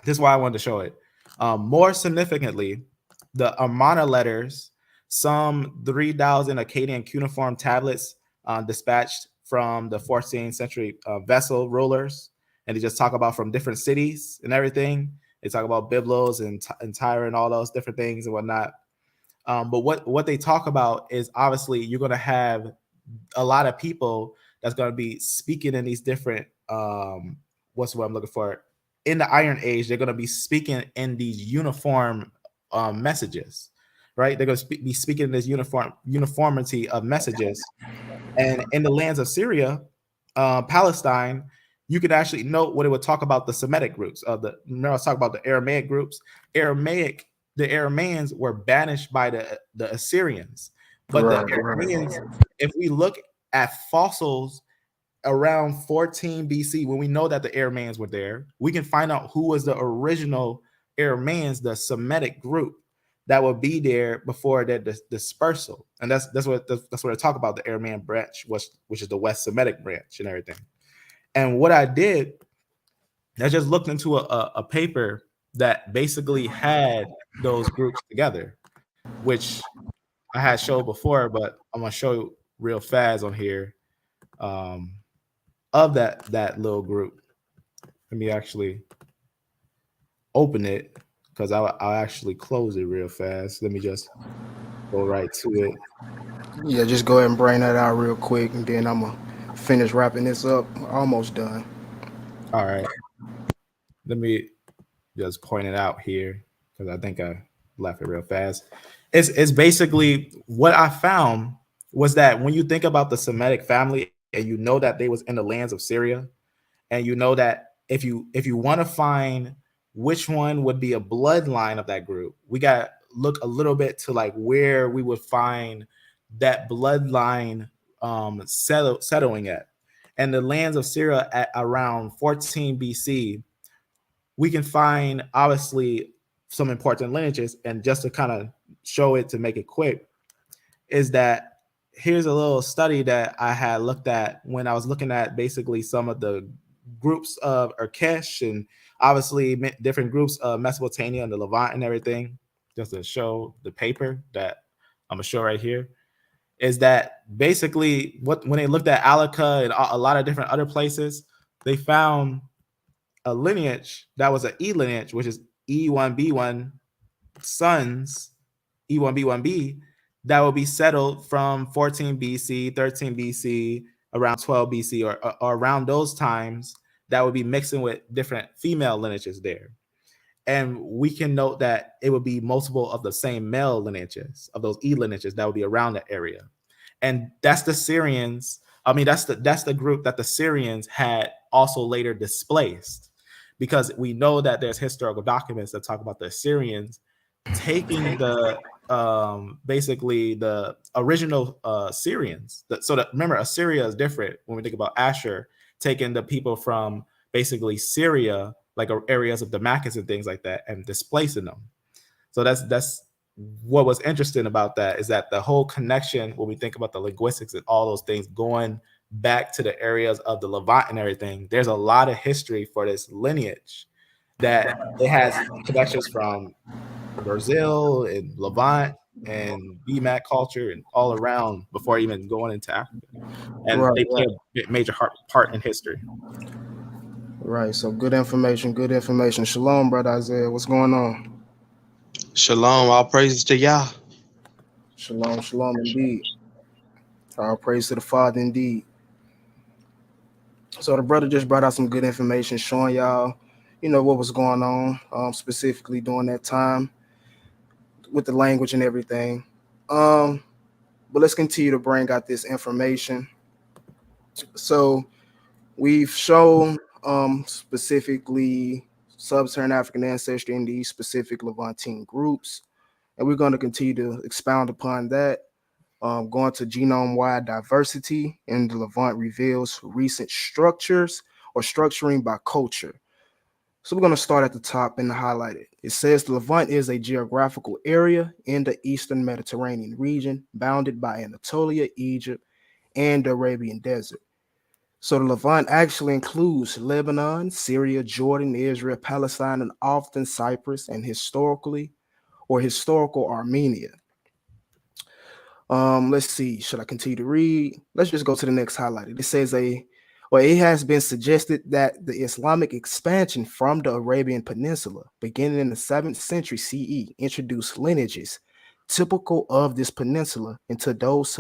this is why I wanted to show it. More significantly, the Amana letters, some 3,000 Akkadian cuneiform tablets dispatched from the 14th century vessel rulers, and they just talk about from different cities and everything. They talk about Byblos and Tyre and all those different things and whatnot. But what they talk about is obviously you're going to have a lot of people that's going to be speaking in these different what's what I'm looking for in the Iron Age. They're going to be speaking in these uniform messages, right? They're going to be speaking in this uniformity of messages. And in the lands of Syria, Palestine, you could actually note what it would talk about the Semitic groups. Remember I was talking about the Aramaic groups. The Arameans were banished by the Assyrians. But the Arameans, if we look at fossils around 14 BC, when we know that the Arameans were there, we can find out who was the original Arameans, the Semitic group that would be there before their dispersal. And that's what I talk about, the Aramean branch, which is the West Semitic branch and everything. And what I did, I just looked into a paper that basically had those groups together, which I had showed before, but I'm gonna show you real fast on here of that little group. Let me actually open it because I'll actually close it real fast. Let me just go right to it. Yeah, just go ahead and bring that out real quick, and then I'm gonna finish wrapping this up. Almost done. All right. Let me just point it out here because I think I left it real fast. It's basically what I found was that when you think about the Semitic family and you know that they was in the lands of Syria, and you know that if you want to find which one would be a bloodline of that group, we got to look a little bit to like where we would find that bloodline settling at. And the lands of Syria at around 14 BC, we can find obviously some important lineages. And just to kind of show it, to make it quick, is that here's a little study that I had looked at when I was looking at basically some of the groups of Urkesh and obviously different groups of Mesopotamia and the Levant and everything, just to show the paper that I'm gonna show right here, is that basically when they looked at Alaka and a lot of different other places, they found a lineage that was an E lineage, which is E1B1 sons, E1B1B, that will be settled from 14 BC, 13 BC, around 12 BC, or around those times, that would be mixing with different female lineages there. And we can note that it would be multiple of the same male lineages, of those E lineages that would be around that area. And that's the Syrians. I mean, that's the group that the Syrians had also later displaced, because we know that there's historical documents that talk about the Assyrians taking the basically the original Syrians. So that, remember, Assyria is different when we think about Asher, taking the people from basically Syria, like areas of Damascus and things like that, and displacing them. So that's what was interesting about that, is that the whole connection, when we think about the linguistics and all those things going back to the areas of the Levant and everything, there's a lot of history for this lineage, that it has connections from Brazil and Levant and BMAC culture and all around before even going into Africa. And they play a major part in history. Right. So good information. Good information. Shalom, brother Isaiah. What's going on? Shalom, all praises to Yah. Shalom, shalom indeed. All praise to the Father indeed. So the brother just brought out some good information showing y'all, what was going on, specifically during that time with the language and everything. But let's continue to bring out this information. So we've shown specifically Sub-Saharan African ancestry in these specific Levantine groups, and we're going to continue to expound upon that. Going to genome-wide diversity, and the Levant reveals recent structures or structuring by culture. So we're going to start at the top and highlight it. It says the Levant is a geographical area in the Eastern Mediterranean region, bounded by Anatolia, Egypt, and the Arabian Desert. So the Levant actually includes Lebanon, Syria, Jordan, Israel, Palestine, and often Cyprus, and historical Armenia. Let's see. Should I continue to read? Let's just go to the next highlighted. It says it has been suggested that the Islamic expansion from the Arabian Peninsula, beginning in the 7th century CE, introduced lineages typical of this peninsula into those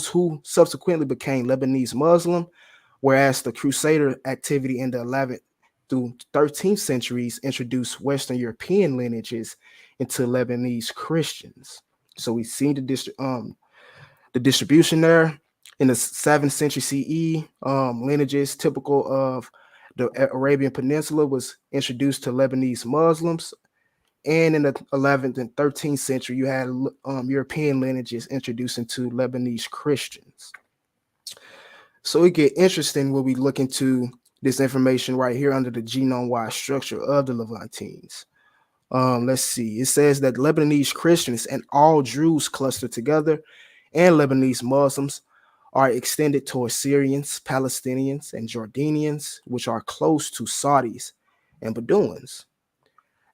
who subsequently became Lebanese Muslim, whereas the Crusader activity in the 11th through 13th centuries introduced Western European lineages into Lebanese Christians. So we've seen the distribution there. In the 7th century CE, lineages typical of the Arabian Peninsula was introduced to Lebanese Muslims. And in the 11th and 13th century, you had European lineages introduced into Lebanese Christians. So it get interesting when we look into this information right here under the genome-wide structure of the Levantines. Let's see. It says that Lebanese Christians and all Druze cluster together, and Lebanese Muslims are extended towards Syrians, Palestinians, and Jordanians, which are close to Saudis and Bedouins.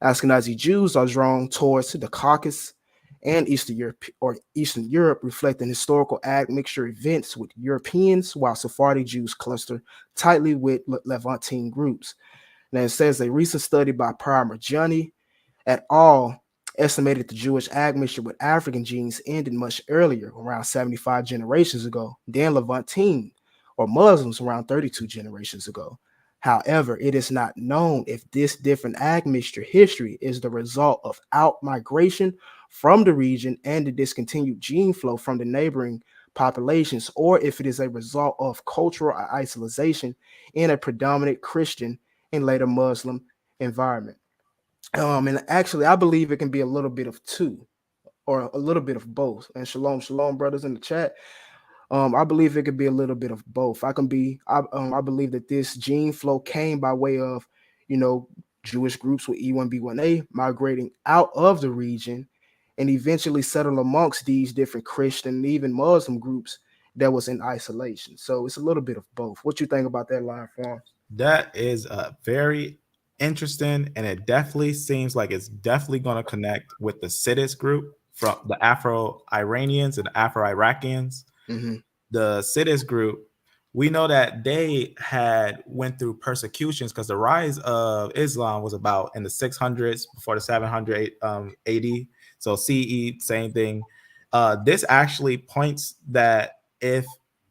Ashkenazi Jews are drawn towards the Caucasus and Eastern Europe, reflecting historical admixture events with Europeans, while Sephardi Jews cluster tightly with Levantine groups. Now it says a recent study by Parmigiani et al. Estimated the Jewish admixture with African genes ended much earlier, around 75 generations ago, than Levantine or Muslims around 32 generations ago. However, it is not known if this different admixture history is the result of out-migration from the region and the discontinued gene flow from the neighboring populations, or if it is a result of cultural isolation in a predominant Christian and later Muslim environment. And actually, I believe it can be a little bit of two, or a little bit of both. And shalom, brothers in the chat. I believe it could be a little bit of both. I believe that this gene flow came by way of, you know, Jewish groups with E1B1A migrating out of the region and eventually settle amongst these different Christian and even Muslim groups that was in isolation. So it's a little bit of both. What you think about that line form? That is very interesting, and it definitely seems like it's definitely going to connect with the Sidis group from the Afro-Iranians and Afro-Iraqians. Mm-hmm. The Sidis group, we know that they had went through persecutions because the rise of Islam was about in the 600s before the 700 AD. So CE, same thing. This actually points that if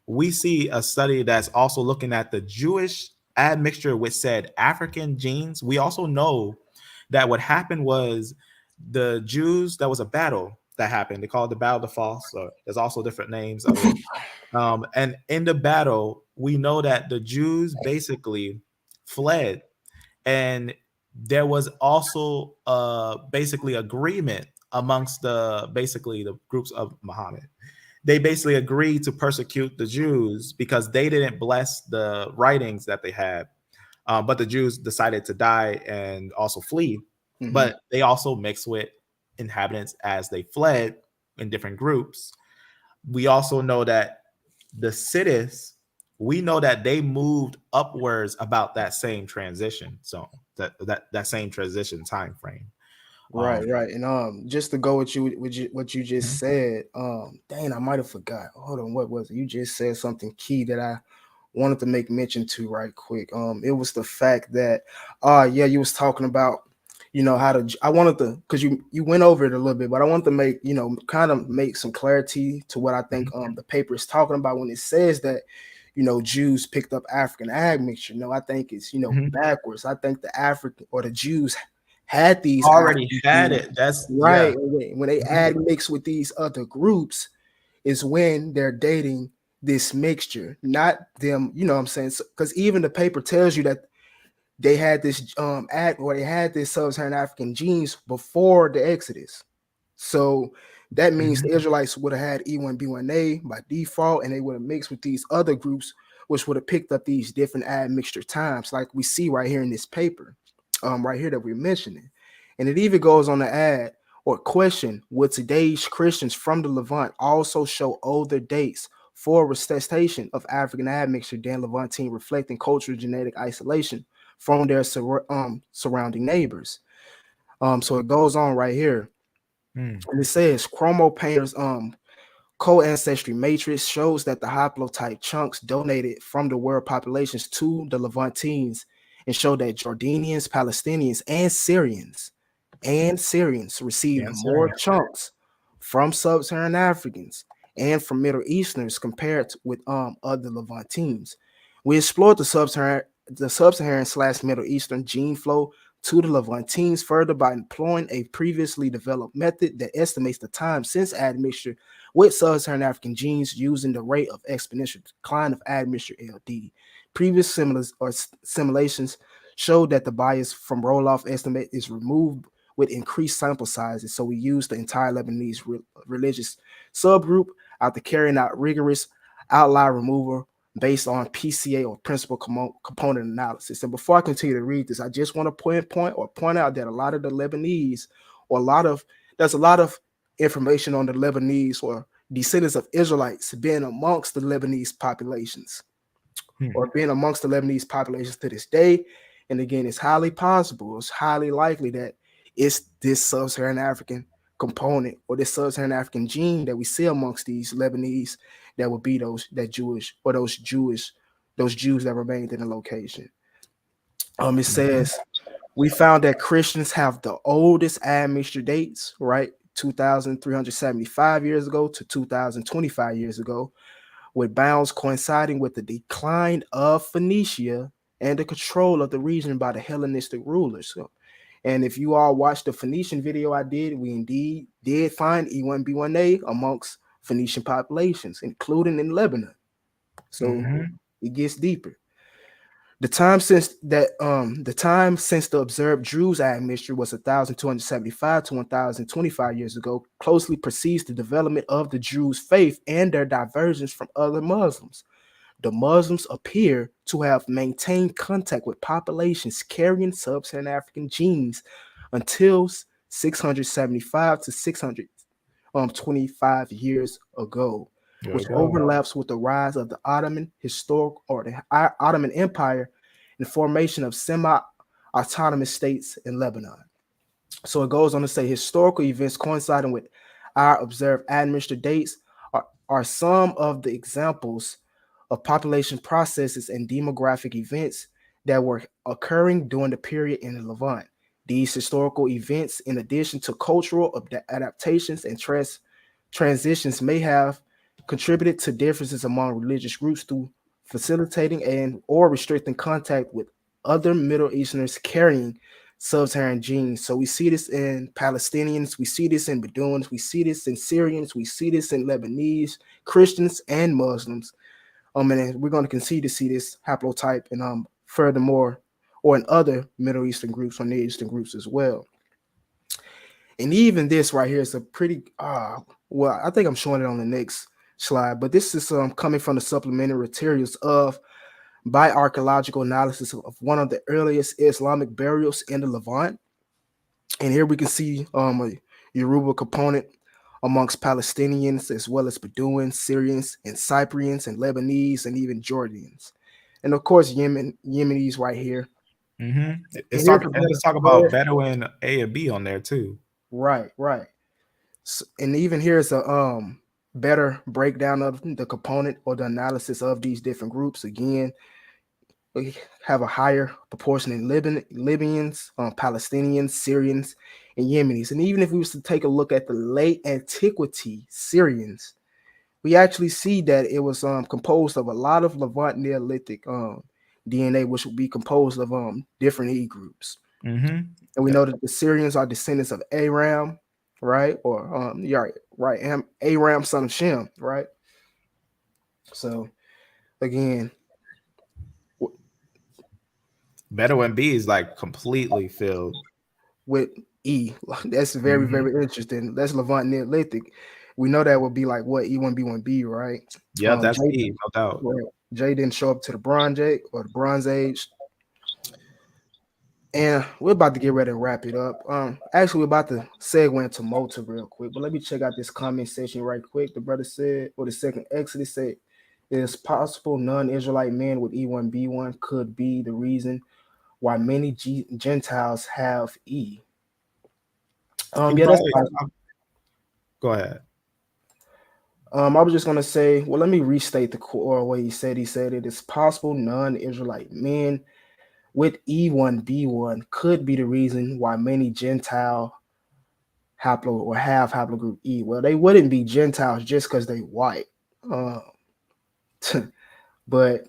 we see a study that's also looking at the Jewish admixture with said African genes, we also know that what happened was the Jews, there was a battle that happened. They call it the Battle of the Foss, or there's also different names of it. And in the battle, we know that the Jews basically fled, and there was also basically agreement amongst the groups of Muhammad. They basically agreed to persecute the Jews because they didn't bless the writings that they had. But the Jews decided to die and also flee. Mm-hmm. But they also mixed with inhabitants as they fled in different groups. We also know that the Sidis, we know that they moved upwards about that same transition. So that same transition time frame. Right, right. And just to go with what you just Mhm. said, dang, I might have forgot. Hold on, what was it? You just said something key that I wanted to make mention to right quick. It was the fact that yeah, you was talking about, you know, how to I wanted to, because you went over it a little bit, but I want to make, you know, kind of make some clarity to what I think the paper is talking about when it says that, you know, Jews picked up African admixture. No, I think it's, you know, Mhm. backwards. I think the African or the Jews had these Already African had genes, it. That's yeah. right? When they add mix with these other groups, is when they're dating this mixture, not them. You know what I'm saying? Because even the paper tells you that they had this they had this sub-Saharan African genes before the Exodus. So that means Mhm. the Israelites would have had E1B1A by default, and they would have mixed with these other groups, which would have picked up these different admixture times, like we see right here in this paper, right here that we're mentioning. And it even goes on to add or question, would today's Christians from the Levant also show older dates for attestation of African admixture than Levantine, reflecting cultural genetic isolation from their surrounding neighbors? So it goes on right here. Mm. And it says Chromo Painter's co-ancestry matrix shows that the haplotype chunks donated from the world populations to the Levantines and show that Jordanians, Palestinians, and Syrians received more Answer. chunks from sub-Saharan Africans and from Middle Easterners compared with other Levantines. We explored the sub-Saharan slash Middle Eastern gene flow to the Levantines further by employing a previously developed method that estimates the time since admixture with sub-Saharan African genes using the rate of exponential decline of admixture LD. Previous simulations showed that the bias from roll-off estimate is removed with increased sample sizes. So we used the entire Lebanese religious subgroup after carrying out rigorous outlier removal based on PCA or principal component analysis. And before I continue to read this, I just want to point out that a lot of the Lebanese, or there's a lot of information on the Lebanese or descendants of Israelites being amongst the Lebanese populations or being amongst the Lebanese populations to this day. And again, it's highly possible, it's highly likely that it's this sub-Saharan African component or this sub-Saharan African gene that we see amongst these Lebanese that would be those Jews that remained in the location. It says we found that Christians have the oldest admixture dates, right? 2,375 years ago to 2,025 years ago, with bounds coinciding with the decline of Phoenicia and the control of the region by the Hellenistic rulers. So, and if you all watched the Phoenician video I did, we indeed did find E1B1A amongst Phoenician populations, including in Lebanon. So it gets deeper. The time since the observed Druze admixture was 1,275 to 1,025 years ago, closely precedes the development of the Druze faith and their divergence from other Muslims. The Muslims appear to have maintained contact with populations carrying sub-Saharan African genes until 675 to 625 years ago, which overlaps with the rise of the Ottoman Empire and formation of semi-autonomous states in Lebanon. So it goes on to say historical events coinciding with our observed administrative dates are some of the examples of population processes and demographic events that were occurring during the period in the Levant. These historical events, in addition to cultural adaptations and transitions, may have contributed to differences among religious groups through facilitating and or restricting contact with other Middle Easterners carrying Sub-Saharan genes. So we see this in Palestinians, we see this in Bedouins, we see this in Syrians, we see this in Lebanese, Christians, and Muslims. And we're going to continue to see this haplotype and furthermore, or in other Middle Eastern groups or Near Eastern groups as well. And even this right here is a pretty, well, I think I'm showing it on the next slide, but this is coming from the supplementary materials of bioarchaeological analysis of one of the earliest Islamic burials in the Levant. And here we can see a Yoruba component amongst Palestinians, as well as Bedouins, Syrians, and Cyprians, and Lebanese, and even Jordanians. And of course, Yemenis right here. Mm-hmm. Let's talk about Bedouin A and B on there too. Right. So, and even here's a better breakdown of the component or the analysis of these different groups. Again, we have a higher proportion in Libyans, Palestinians, Syrians, and Yemenis. And even if we was to take a look at the late antiquity Syrians, we actually see that it was composed of a lot of Levant Neolithic DNA, which would be composed of different E groups. Mm-hmm. And we know that the Syrians are descendants of Aram, right? Or Aram, son of Shem, right? So again, Bedouin B is like completely filled with E. That's very, very interesting. That's Levant Neolithic. We know that would be like what E1B1B, right? Yeah, that's E, no doubt. Jay didn't show up to the Bronze Age or the Bronze Age. And we're about to get ready to wrap it up. Actually, we're about to segue into Mota real quick, but let me check out this comment section right quick. The brother said, or the second Exodus said, it is possible non-Israelite men with E1B1 could be the reason why many Gentiles have E. That's go ahead. I was just gonna say, well, let me restate the core way he said. He said it is possible non-Israelite men with E1B1 could be the reason why many Gentile have haplogroup E. Well, they wouldn't be Gentiles just because they white, but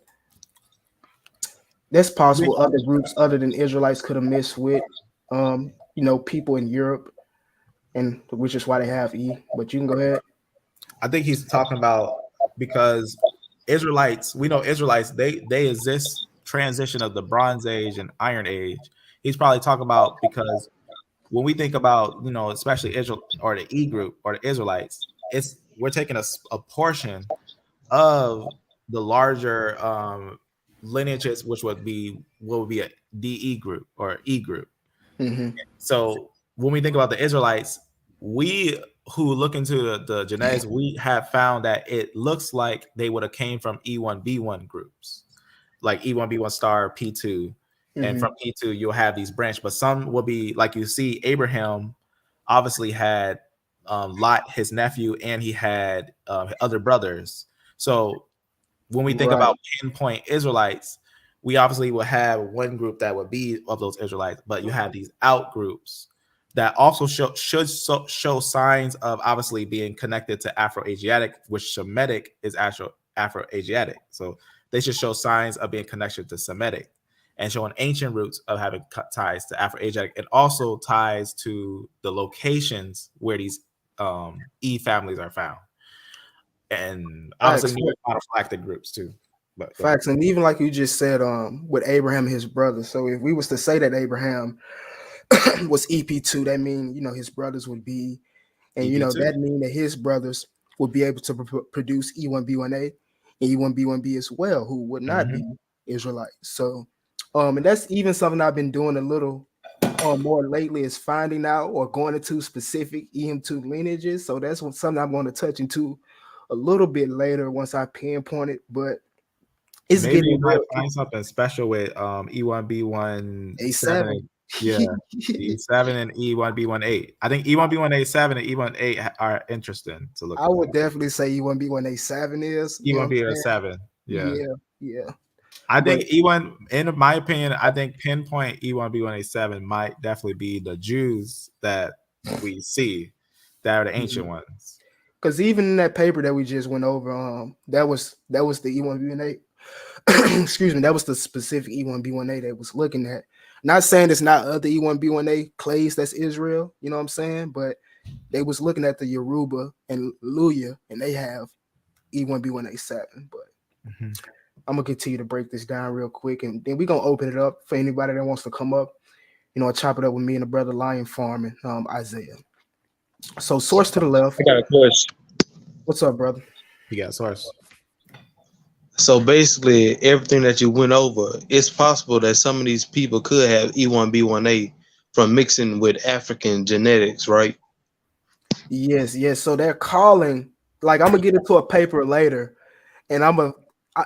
that's possible. Other groups other than Israelites could have mixed with, people in Europe, and which is why they have E. But you can go ahead. I think he's talking about because Israelites, we know Israelites, they exist transition of the Bronze Age and Iron Age. He's probably talking about because when we think about, especially Israel or the E group or the Israelites, we're taking a portion of the larger lineages, which would be a DE group or E group. Mm-hmm. So when we think about the Israelites, we who look into the genetics, we have found that it looks like they would have came from E1B1 groups, like E1B1 star P2. And from P2, you'll have these branch, but some will be like you see Abraham obviously had Lot, his nephew, and he had other brothers. So when we think about pinpoint Israelites, we obviously will have one group that would be of those Israelites, but you have these out groups that also should show signs of obviously being connected to Afro-Asiatic, which Semitic is Afro-Asiatic. So they should show signs of being connected to Semitic and showing ancient roots of having ties to Afro-Asiatic, and also ties to the locations where these E families are found. And obviously monophylactic groups too. But go ahead. Facts, and even like you just said, with Abraham and his brothers. So if we was to say that Abraham was EP2, that means his brothers would be, and EP2. that mean that his brothers would be able to produce E1B1A and E1B1B as well, who would not be Israelites. So, and that's even something I've been doing a little more lately, is finding out or going into specific EM2 lineages. So that's something I'm going to touch into a little bit later once I pinpoint it. But it's Maybe getting you might real. find something special with E1B17. A7. Yeah, E7 and E1B18. I think E1B1A7 and E1A are interesting to look I at. would definitely say E1B1A7 is. E1B7. Yeah. Yeah. I think E1, in my opinion, I think pinpoint E1B1A7 might definitely be the Jews that we see that are the ancient ones. Because even in that paper that we just went over, that was the E1B1A. Excuse me, that was the specific E1B1A they was looking at. Not saying it's not other E1B1A clades that's Israel, you know what I'm saying? But they was looking at the Yoruba and Luya, and they have E1B1A7. But I'm gonna continue to break this down real quick, and then we're gonna open it up for anybody that wants to come up, chop it up with me and the brother Lion Farming, Isaiah. So source to the left. I got a question. What's up, brother? You got source. So basically, everything that you went over, it's possible that some of these people could have E1B1A from mixing with African genetics, right? Yes. So they're calling, like, I'm gonna get into a paper later, and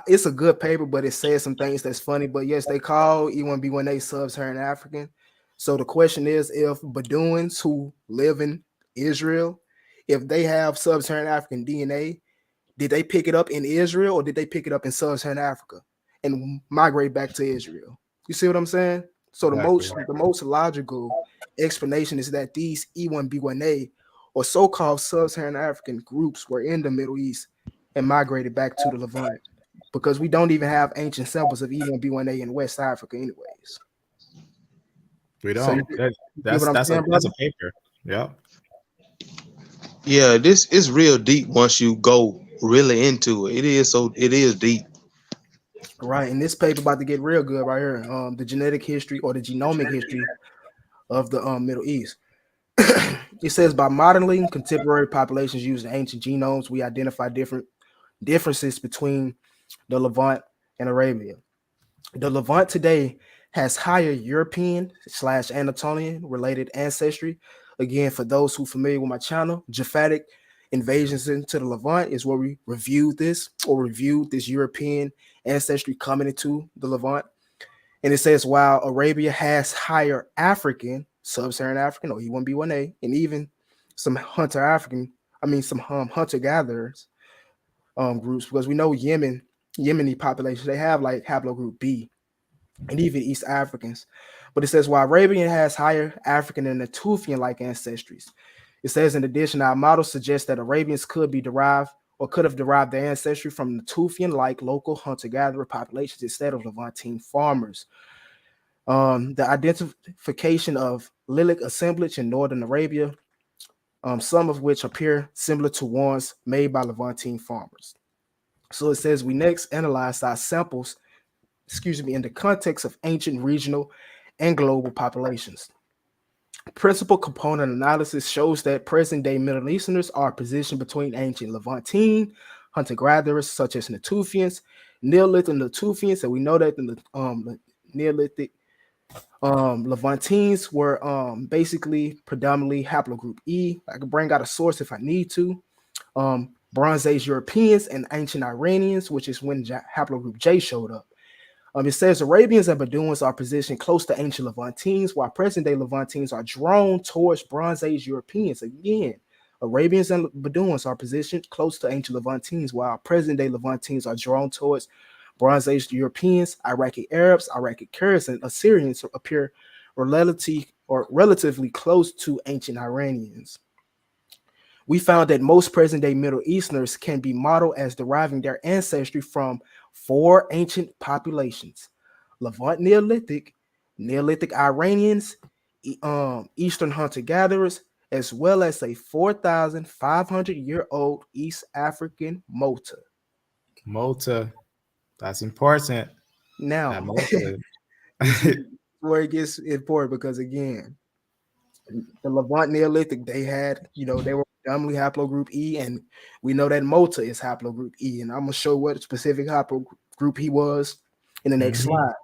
it's a good paper, but it says some things that's funny. But yes, they call E1B1A Sub-Saharan African. So the question is, if Bedouins who live in Israel, if they have Sub-Saharan African DNA, did they pick it up in Israel or did they pick it up in Sub-Saharan Africa and migrate back to Israel? You see what I'm saying? So Exactly. the most logical explanation is that these E1B1A or so-called Sub-Saharan African groups were in the Middle East and migrated back to the Levant, because we don't even have ancient samples of E1B1A in West Africa anyways. We So don't. that's That's a paper. Yeah. Yeah, this is real deep once you go really into it. It is deep. right. And this paper about to get real good right here. The genetic history or the genomic history of the Middle East. It says, by modeling contemporary populations using ancient genomes, we identify differences between the Levant and Arabia. The Levant today has higher European/Anatolian related ancestry. Again, for those who are familiar with my channel, Japhetic invasions into the Levant is where we reviewed this European ancestry coming into the Levant. And it says, while Arabia has higher African, Sub-Saharan African, or E1B1A, and even some some hunter-gatherers groups, because we know Yemeni population, they have like haplogroup B, and even East Africans. But it says, while Arabian has higher African and Natufian-like ancestries, it says, in addition, our model suggests that Arabians could have derived their ancestry from Natufian-like local hunter-gatherer populations instead of Levantine farmers. The identification of Lilac assemblage in northern Arabia, some of which appear similar to ones made by Levantine farmers. So it says, we next analyzed our samples, in the context of ancient regional and global populations. Principal component analysis shows that present-day Middle Easterners are positioned between ancient Levantine hunter-gatherers such as Natufians, Neolithic Natufians, and we know that the Neolithic Levantines were basically predominantly haplogroup E. I can bring out a source if I need to. Bronze Age Europeans and ancient Iranians, which is when haplogroup J showed up. It says Arabians and Bedouins are positioned close to ancient Levantines, while present-day Levantines are drawn towards Bronze Age Europeans. Again, Arabians and Bedouins are positioned close to ancient Levantines, while present-day Levantines are drawn towards Bronze Age Europeans. Iraqi Arabs, Iraqi Kurds, and Assyrians appear relatively close to ancient Iranians. We found that most present-day Middle Easterners can be modeled as deriving their ancestry from 4 ancient populations: Levant Neolithic, Neolithic Iranians, Eastern hunter-gatherers, as well as a 4,500-year-old East African Mota. Mota. That's important. Now, That Malta. this is where it gets important because again, the Levant Neolithic, they had, they were predominantly haplogroup E, and we know that Malta is haplogroup E, and I'm gonna show what specific haplogroup he was in the next slide.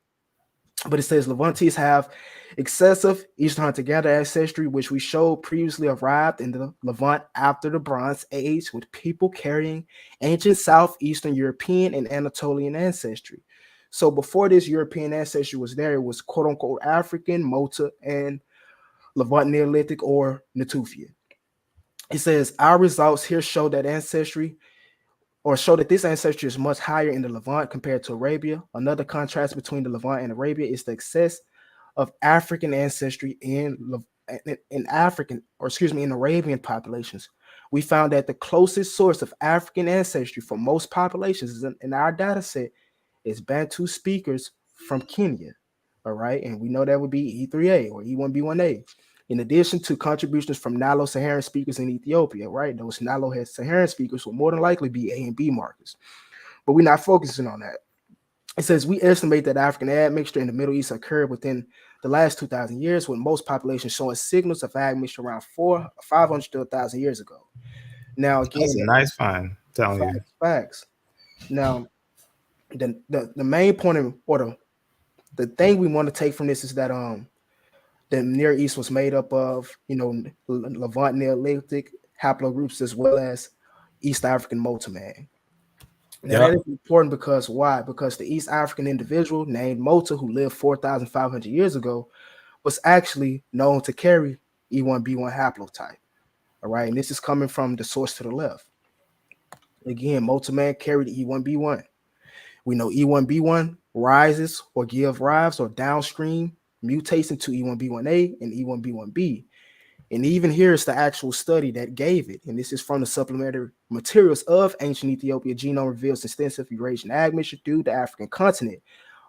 But it says Levantes have excessive Eastern hunter-gatherer ancestry, which we showed previously arrived in the Levant after the Bronze Age, with people carrying ancient Southeastern European and Anatolian ancestry. So before this European ancestry was there, it was quote-unquote African, Malta, and Levant Neolithic or Natufian. It says our results here show that this ancestry is much higher in the Levant compared to Arabia. Another contrast between the Levant and Arabia is the excess of African ancestry in Arabian populations. We found that the closest source of African ancestry for most populations in our data set is Bantu speakers from Kenya. All right, and we know that would be E3A or E1B1A. In addition to contributions from Nilo-Saharan speakers in Ethiopia, right? Those Nilo-Saharan speakers will more than likely be A and B markers, but we're not focusing on that. It says we estimate that African admixture in the Middle East occurred within the last 2,000 years, with most populations showing signals of admixture around 500 to 1,000 years ago. Now, again, that's a nice find. Telling you facts. Now, the main point or the thing we want to take from this is that the Near East was made up of, Levant Neolithic haplogroups as well as East African Motaman. Now that is important because why? Because the East African individual named Mota, who lived 4,500 years ago, was actually known to carry E1B1 haplotype. All right, and this is coming from the source to the left. Again, Motaman carried E1B1. We know E1B1 rises or give rise or downstream mutates into E1B1A and E1B1B. And even here's the actual study that gave it. And this is from the supplementary materials of Ancient Ethiopia. Genome reveals extensive Eurasian admixture through the African continent.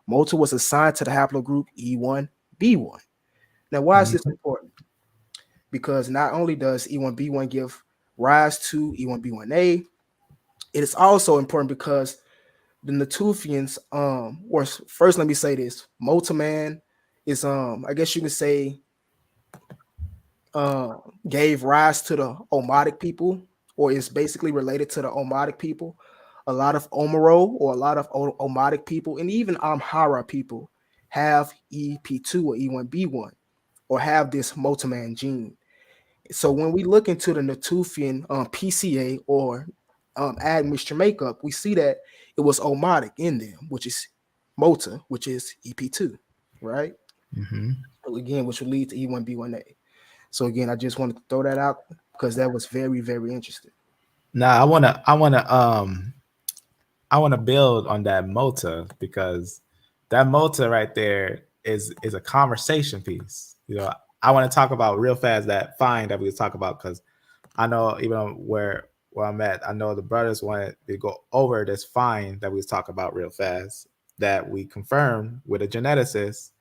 Malta was assigned to the haplogroup E1B1. Now, why is this important? Because not only does E1B1 give rise to E1B1A, it is also important because the Natufians, or first let me say this, Motaman is I guess you can say gave rise to the Omotic people, or is basically related to the Omotic people. A lot of Omoro or a lot of Omotic people and even Amhara people have EP2 or E1B1 or have this Motaman gene. So when we look into the Natufian PCA or admixture makeup, we see that it was Omotic in them, which is Mota, which is EP2, right? Again, which will lead to E1B1A. So again, I just wanted to throw that out because that was very, very interesting. Now I wanna build on that Mota, because that Mota right there is a conversation piece. I want to talk about real fast that find that we was talking about, because I know even where I'm at, I know the brothers wanted to go over this find that we was talking about real fast that we confirmed with a geneticist.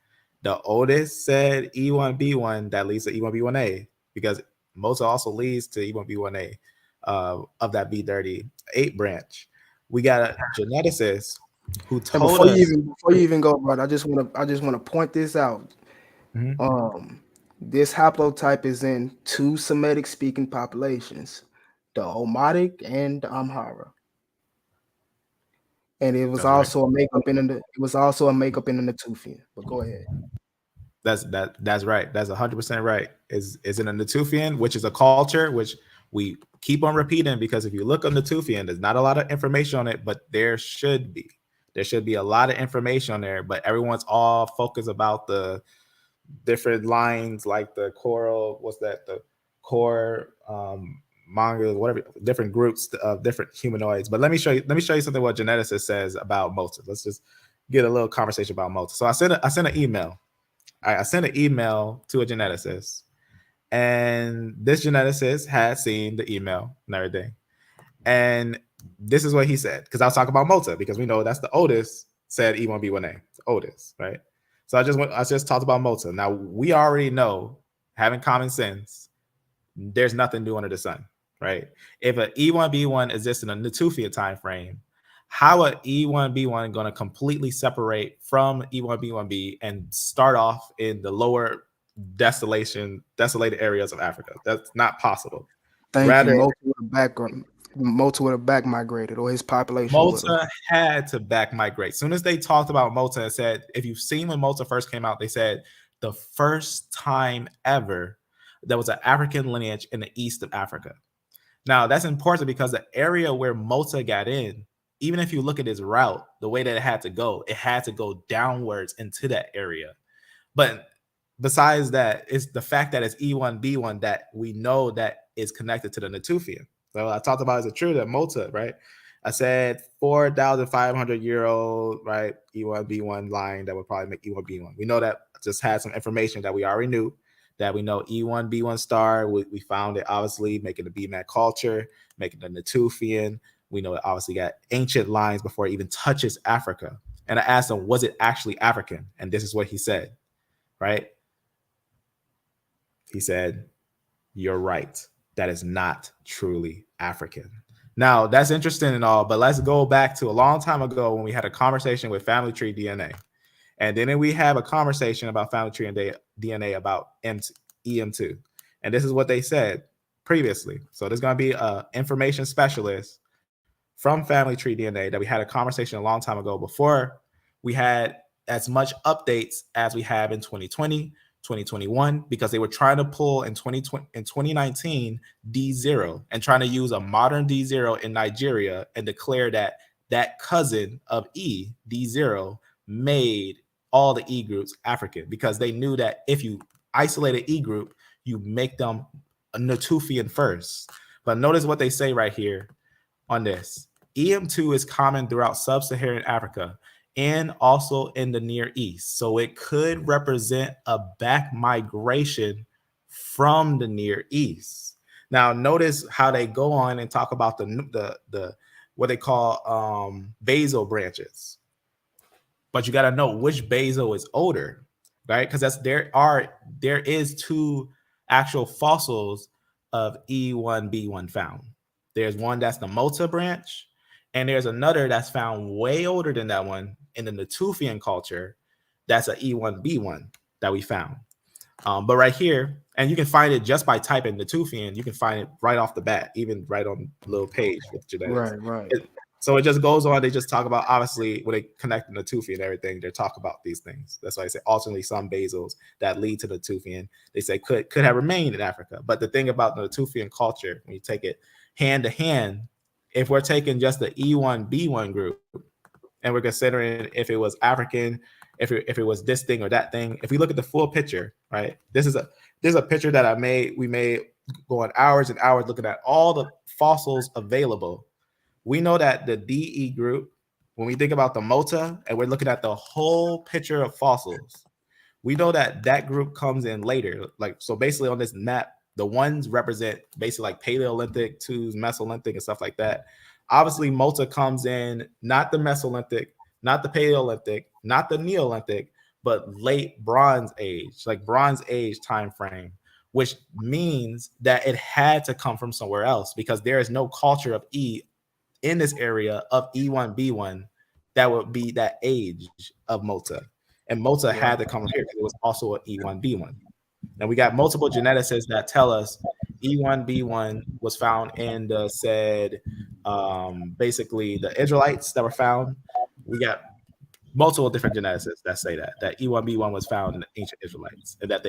The oldest said E1B1 that leads to E1B1A, because Mota also leads to E1B1A of that B38 branch. We got a geneticist who told us. Before you even go, brother, I just want to point this out. This haplotype is in two Semitic speaking populations, the Omotic and the Amhara. And it was also a makeup in the Natufian. But go ahead. That's right. That's 100% right. Is in a Natufian, which is a culture which we keep on repeating, because if you look on Natufian, there's not a lot of information on it, but there should be a lot of information on there. But everyone's all focused about the different lines, like the coral, the core manga, whatever, different groups of different humanoids. But let me show you something what geneticist says about Mota. Let's just get a little conversation about Mota. So I sent an email. I sent an email to a geneticist, and this geneticist had seen the email and everything. And this is what he said, because I was talking about Mota, because we know that's the oldest said E1B1A, the oldest, right? So I just talked about Mota. Now we already know, having common sense, there's nothing new under the sun, right? If an E1B1 exists in a Natufian time frame, How are E1B1 going to completely separate from E1B1B and start off in the lower desolated areas of Africa? That's not possible. Thank you. Mota would have back migrated, or his population would have. Mota had to back migrate. As soon as they talked about Mota and said, if you've seen when Mota first came out, they said the first time ever there was an African lineage in the east of Africa. Now, that's important because the area where Mota got in, even if you look at his route, the way that it had to go downwards into that area. But besides that, it's the fact that it's E1B1 that we know that is connected to the Natufian. So I talked about, is it true that Mota, right? I said 4,500-year-old, right, E1B1 line that would probably make E1B1. We know that. Just had some information that we already knew, that we know E1B1 star. We found it, obviously, making the BMAC culture, making the Natufian. We know it obviously got ancient lines before it even touches Africa. And I asked him, was it actually African? And this is what he said, right? He said, you're right. That is not truly African. Now, that's interesting and all, but let's go back to a long time ago when we had a conversation with family tree DNA. And then we have a conversation about family tree and DNA about E-M2. And this is what they said previously. So there's going to be an information specialist from family tree DNA that we had a conversation a long time ago before we had as much updates as we have in 2020, 2021, because they were trying to pull in 2019 D0 and trying to use a modern D0 in Nigeria and declare that that cousin of E, D0, made all the E groups African, because they knew that if you isolate an E group, you make them a Natufian first. But notice what they say right here on this. E-M2 is common throughout Sub-Saharan Africa and also in the Near East. So it could represent a back migration from the Near East. Now, notice how they go on and talk about the what they call basal branches. But you got to know which basal is older, right? Because there is two actual fossils of E1B1 found. There's one that's the Mota branch, and there's another that's found way older than that one in the Natufian culture. That's an E1B1 that we found. But right here, and you can find it just by typing Natufian, you can find it right off the bat, even right on the little page with genetics. Right. So it just goes on. They just talk about, obviously, when they connect the Natufian and everything, they talk about these things. That's why I say alternately some basals that lead to the Natufian, they say could have remained in Africa. But the thing about the Natufian culture, when you take it hand to hand, if we're taking just the E1B1 group and we're considering if it was African, if it was this thing or that thing, if we look at the full picture, right? This is a picture that we made going hours and hours looking at all the fossils available. We know that the DE group, when we think about the Mota and we're looking at the whole picture of fossils, we know that that group comes in later. Like, so basically on this map, the ones represent basically like Paleolithic, twos, Mesolithic, and stuff like that. Obviously, Mota comes in not the Mesolithic, not the Paleolithic, not the Neolithic, but late Bronze Age, like Bronze Age time frame, which means that it had to come from somewhere else because there is no culture of E in this area of E1B1 that would be that age of Mota. And Mota had to come from here because it was also an E1B1. Now we got multiple geneticists that tell us E1B1 was found in the said, basically the Israelites that were found. We got multiple different geneticists that say that E1B1 was found in the ancient Israelites, and that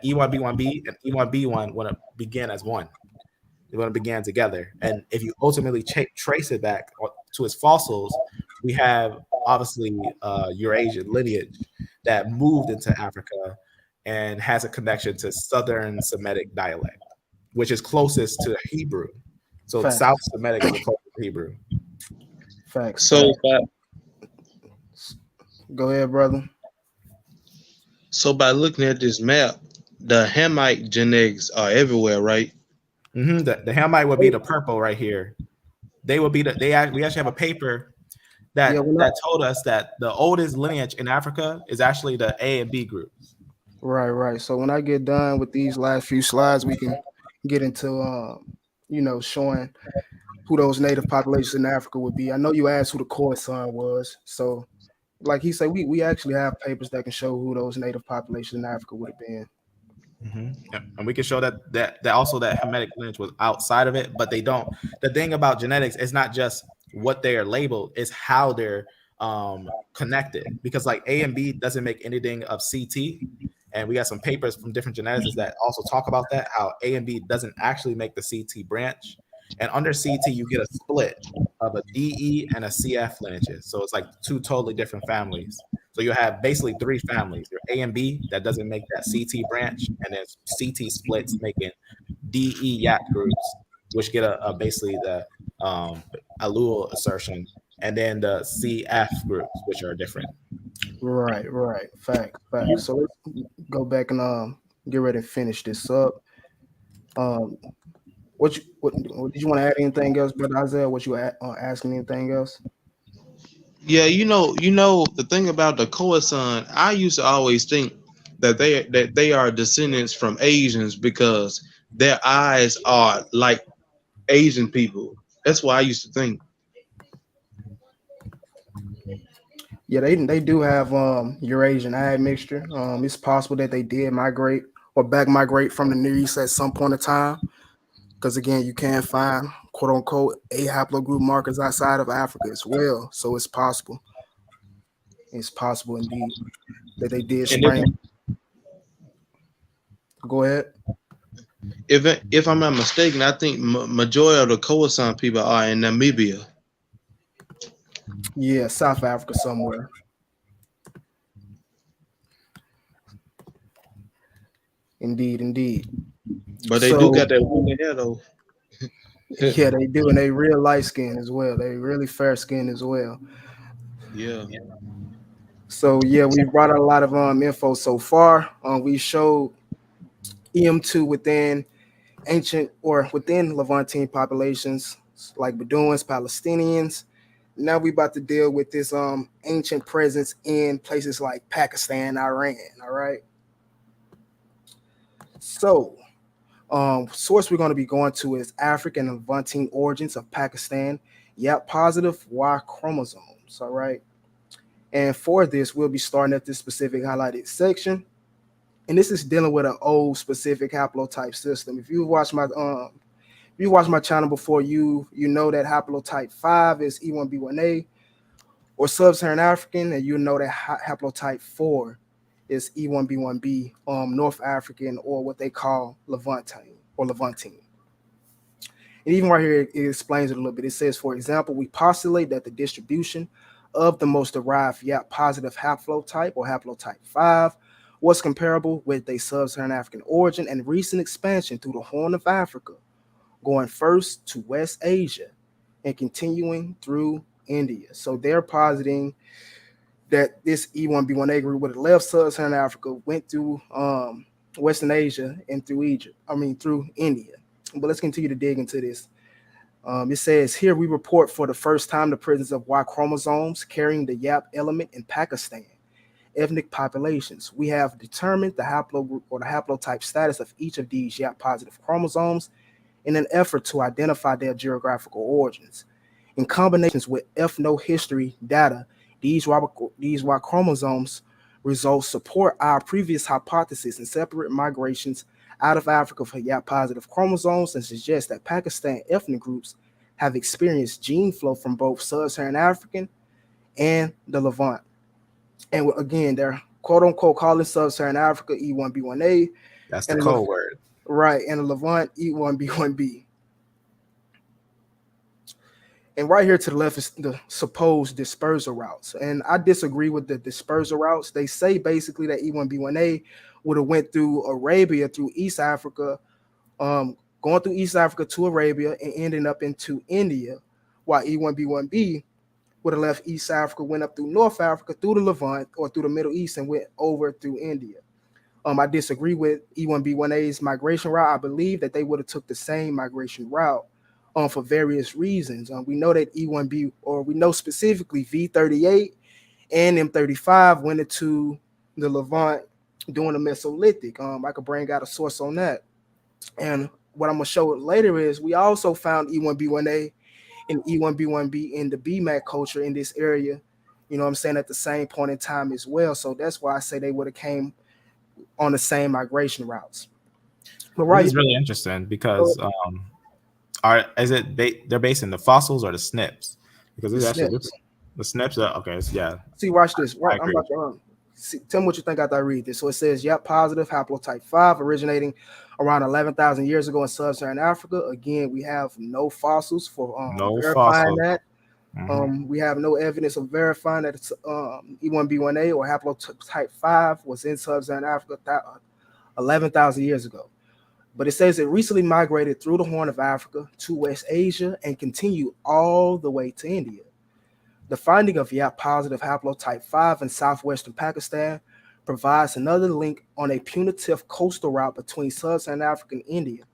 E1B1B and E1B1 want to begin as one. They want to begin together. And if you ultimately trace it back to its fossils, we have obviously Eurasian lineage that moved into Africa and has a connection to Southern Semitic dialect, which is closest to Hebrew. So Facts. South Semitic is closest to Hebrew. Facts. So, Go ahead, brother. So by looking at this map, the Hamite genetics are everywhere, right? Mm-hmm. The Hamite would be the purple right here. They would be we actually have a paper that told us that the oldest lineage in Africa is actually the A and B groups. Right. So when I get done with these last few slides, we can get into showing who those native populations in Africa would be. I know you asked who the Khoisan was. So, like he said, we actually have papers that can show who those native populations in Africa would have been. Yeah. And we can show that also that Hamitic lineage was outside of it, but they don't. The thing about genetics is not just what they are labeled, it's how they're connected. Because like A and B doesn't make anything of CT, and we got some papers from different geneticists that also talk about that, how A and B doesn't actually make the CT branch. And under CT, you get a split of a DE and a CF lineages. So it's like two totally different families. So you have basically three families: your A and B that doesn't make that CT branch, and then CT splits making DE YAP groups, which get a basically the allele assertion, and then the CF groups, which are different. Right. Fact. So let's go back and get ready to finish this up. What did you want to add anything else, brother Isaiah? What you asking anything else? Yeah, the thing about the Khoisan, I used to always think that they are descendants from Asians because their eyes are like Asian people. That's what I used to think. Yeah, they do have Eurasian ag mixture. It's possible that they did migrate or back migrate from the Near East at some point in time. Because again, you can find quote unquote a haplogroup markers outside of Africa as well. So it's possible. It's possible indeed that they did And spring. Go ahead. if I'm not mistaken, I think majority of the Khoisan people are in Namibia. Yeah, South Africa somewhere. Indeed. But they do got that woolly hair though. Yeah, they do, and they real light skin as well. They really fair skin as well. Yeah. So yeah, we brought out a lot of info so far. We showed E-M2 within ancient or within Levantine populations like Bedouins, Palestinians. Now we about to deal with this ancient presence in places like Pakistan, Iran. All right. So source we're going to be going to is African and Levantine origins of Pakistan. Yep, positive Y chromosomes. All right. And for this, we'll be starting at this specific highlighted section. And this is dealing with an old specific haplotype system. If you watch my channel before, you know that haplotype 5 is E1B1A or Sub-Saharan African, and you know that haplotype 4 is E1B1B, North African, or what they call Levantine or Levantine. And even right here, it explains it a little bit. It says, for example, we postulate that the distribution of the most derived YAP positive haplotype or haplotype 5 was comparable with a Sub-Saharan African origin and recent expansion through the Horn of Africa, going first to West Asia and continuing through India. So they're positing that this E1B1A group would have left Sub-Saharan Africa, went through Western Asia and through through India. But let's continue to dig into this. It says here we report for the first time the presence of Y chromosomes carrying the YAP element in Pakistan ethnic populations. We have determined the haplogroup or the haplotype status of each of these YAP positive chromosomes in an effort to identify their geographical origins. In combinations with ethnohistory data, these Y chromosomes results support our previous hypothesis in separate migrations out of Africa for YAP positive chromosomes and suggest that Pakistan ethnic groups have experienced gene flow from both Sub-Saharan African and the Levant. And again, they're quote unquote calling Sub-Saharan Africa E1B1A. That's the code word. Right, and the Levant E1B1B. And right here to the left is the supposed dispersal routes. And I disagree with the dispersal routes. They say basically that E1B1A would have went through Arabia, through East Africa, going through East Africa to Arabia and ending up into India, while E1B1B would have left East Africa, went up through North Africa, through the Levant or through the Middle East and went over through India. I disagree with E1B1A's migration route. I believe that they would have took the same migration route for various reasons. We know that E1B, or we know specifically V38 and M35 went into the Levant during the Mesolithic. I could bring out a source on that. And what I'm going to show it later is we also found E1B1A in E1B1B in the BMAC culture in this area, you know what I'm saying, at the same point in time as well. So that's why I say they would have came on the same migration routes. But This right, is really interesting because they're based in the fossils or the SNPs? Because the it's actually SNPs. the SNPs are okay. So yeah, See, watch this. I Right, I'm agree. about to see, tell me what you think after I read this. So it says, yep, positive haplotype 5 originating around 11,000 years ago in sub-Saharan Africa. Again, we have no fossils for No verifying fossils. that. Mhm. We have no evidence of verifying that it's E1B1A or haplotype 5 was in sub-Saharan Africa 11,000 years ago. But it says it recently migrated through the Horn of Africa to West Asia and continued all the way to India. The finding of YAP positive haplotype 5 in southwestern Pakistan provides another link on a punitive coastal route between sub-Saharan Africa and India.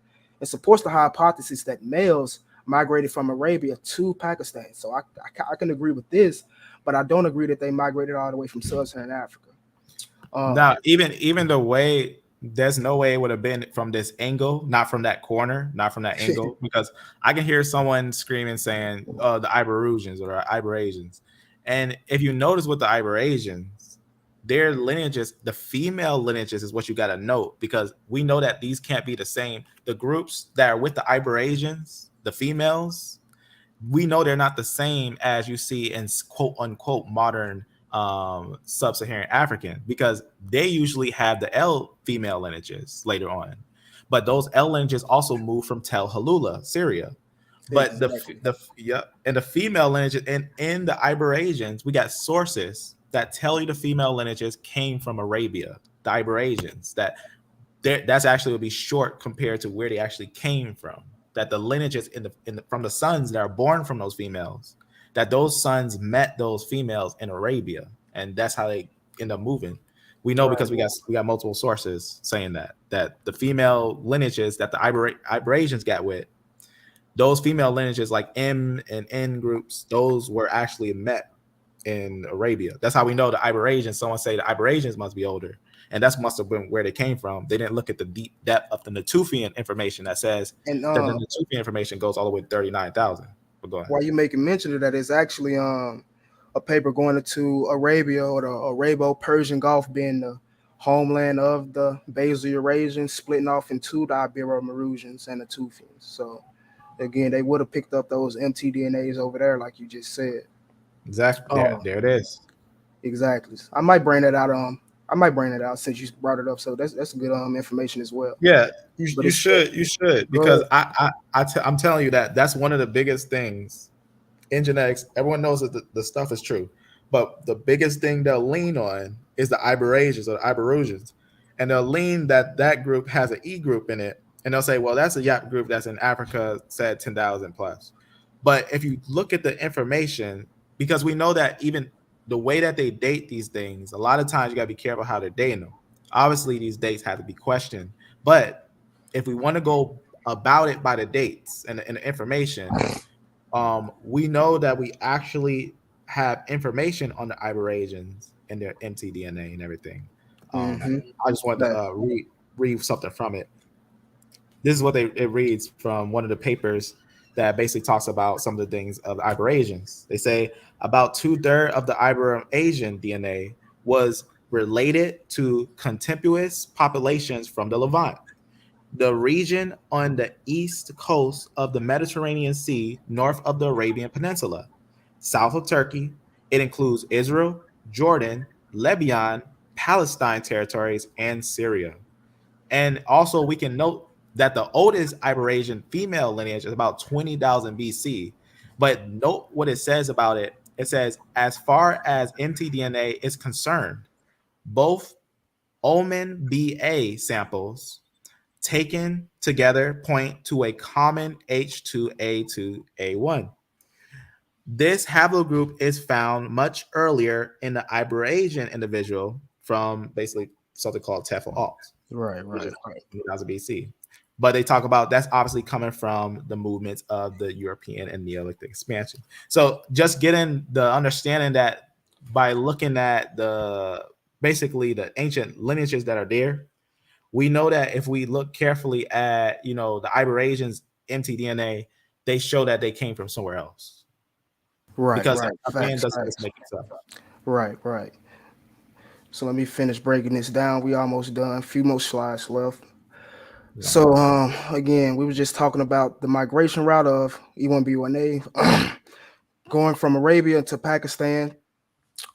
It supports the hypothesis that males migrated from Arabia to Pakistan. So I can agree with this, but I don't agree that they migrated all the way from sub-Saharan Africa. Now, even the way, there's no way it would have been from this angle, not from that corner, not from that angle, because I can hear someone screaming saying, "Oh, the Iberasians or Iberasians," and if you notice with the Iberasians, their lineages, the female lineages, is what you got to note, because we know that these can't be the same. The groups that are with the Iberasians, the females, we know they're not the same as you see in quote unquote modern sub-Saharan African, because they usually have the L female lineages later on, but those L lineages also move from Tel Halula, Syria. But Exactly. and the female lineages in the Iberasians, we got sources that tell you the female lineages came from Arabia, the Iberasians, that's actually would be short compared to where they actually came from. That the lineages from the sons that are born from those females, that those sons met those females in Arabia, and that's how they end up moving. We know Right. because we got multiple sources saying that the female lineages that the Iberasians got with, those female lineages like M and N groups, those were actually met in Arabia. That's how we know the Iberasians. Someone say the Iberasians must be older, and that must have been where they came from. They didn't look at the deep depth of the Natufian information that says And that the Natufian information goes all the way to 39,000. But go ahead. while you making mention of that, it's actually a paper going into Arabia or the Arabo-Persian Gulf being the homeland of the Basal-Eurasians, splitting off into the Ibero-Marusians and the Tufians. So again, they would have picked up those mtDNAs over there, like you just said. Exactly. There it is. Exactly. I might bring that out. I might bring that out since you brought it up. So that's good information as well. Yeah, But you should because I'm telling you that's one of the biggest things in genetics. Everyone knows that the stuff is true, but the biggest thing they'll lean on is the Iberasians or the Iberusians, and they'll lean that group has an E group in it, and they'll say, well, that's a Yap group that's in Africa, said 10,000 plus. But if you look at the information, because we know that even the way that they date these things, a lot of times you got to be careful how they're dating them. Obviously, these dates have to be questioned, but if we want to go about it by the dates and the information, we know that we actually have information on the Iberasians and their mtDNA and everything. I just wanted to read something from it. This is what it reads from one of the papers that basically talks about some of the things of the Iberasians. They say about 2/3 of the Iberasian DNA was related to contiguous populations from the Levant, the region on the east coast of the Mediterranean Sea, north of the Arabian Peninsula, south of Turkey. It includes Israel, Jordan, Lebanon, Palestine territories, and Syria. And also, we can note that the oldest Iberasian female lineage is about 20,000 BC. But note what it says about it. It says, as far as mtDNA is concerned, both Omen BA samples taken together point to a common H2A2A1. This haplogroup is found much earlier in the Iberasian individual from basically something called Tefl Alt, right. 2000 BC. But they talk about that's obviously coming from the movements of the European and Neolithic expansion. So just getting the understanding that by looking at basically the ancient lineages that are there, we know that if we look carefully at the Iberasians mtDNA, they show that they came from somewhere else. Right, Because right. a man Facts, doesn't just facts. make itself. Right, right. So let me finish breaking this down. We almost done. A few more slides left. Yeah. So again, we were just talking about the migration route of E1B1A going from Arabia to Pakistan.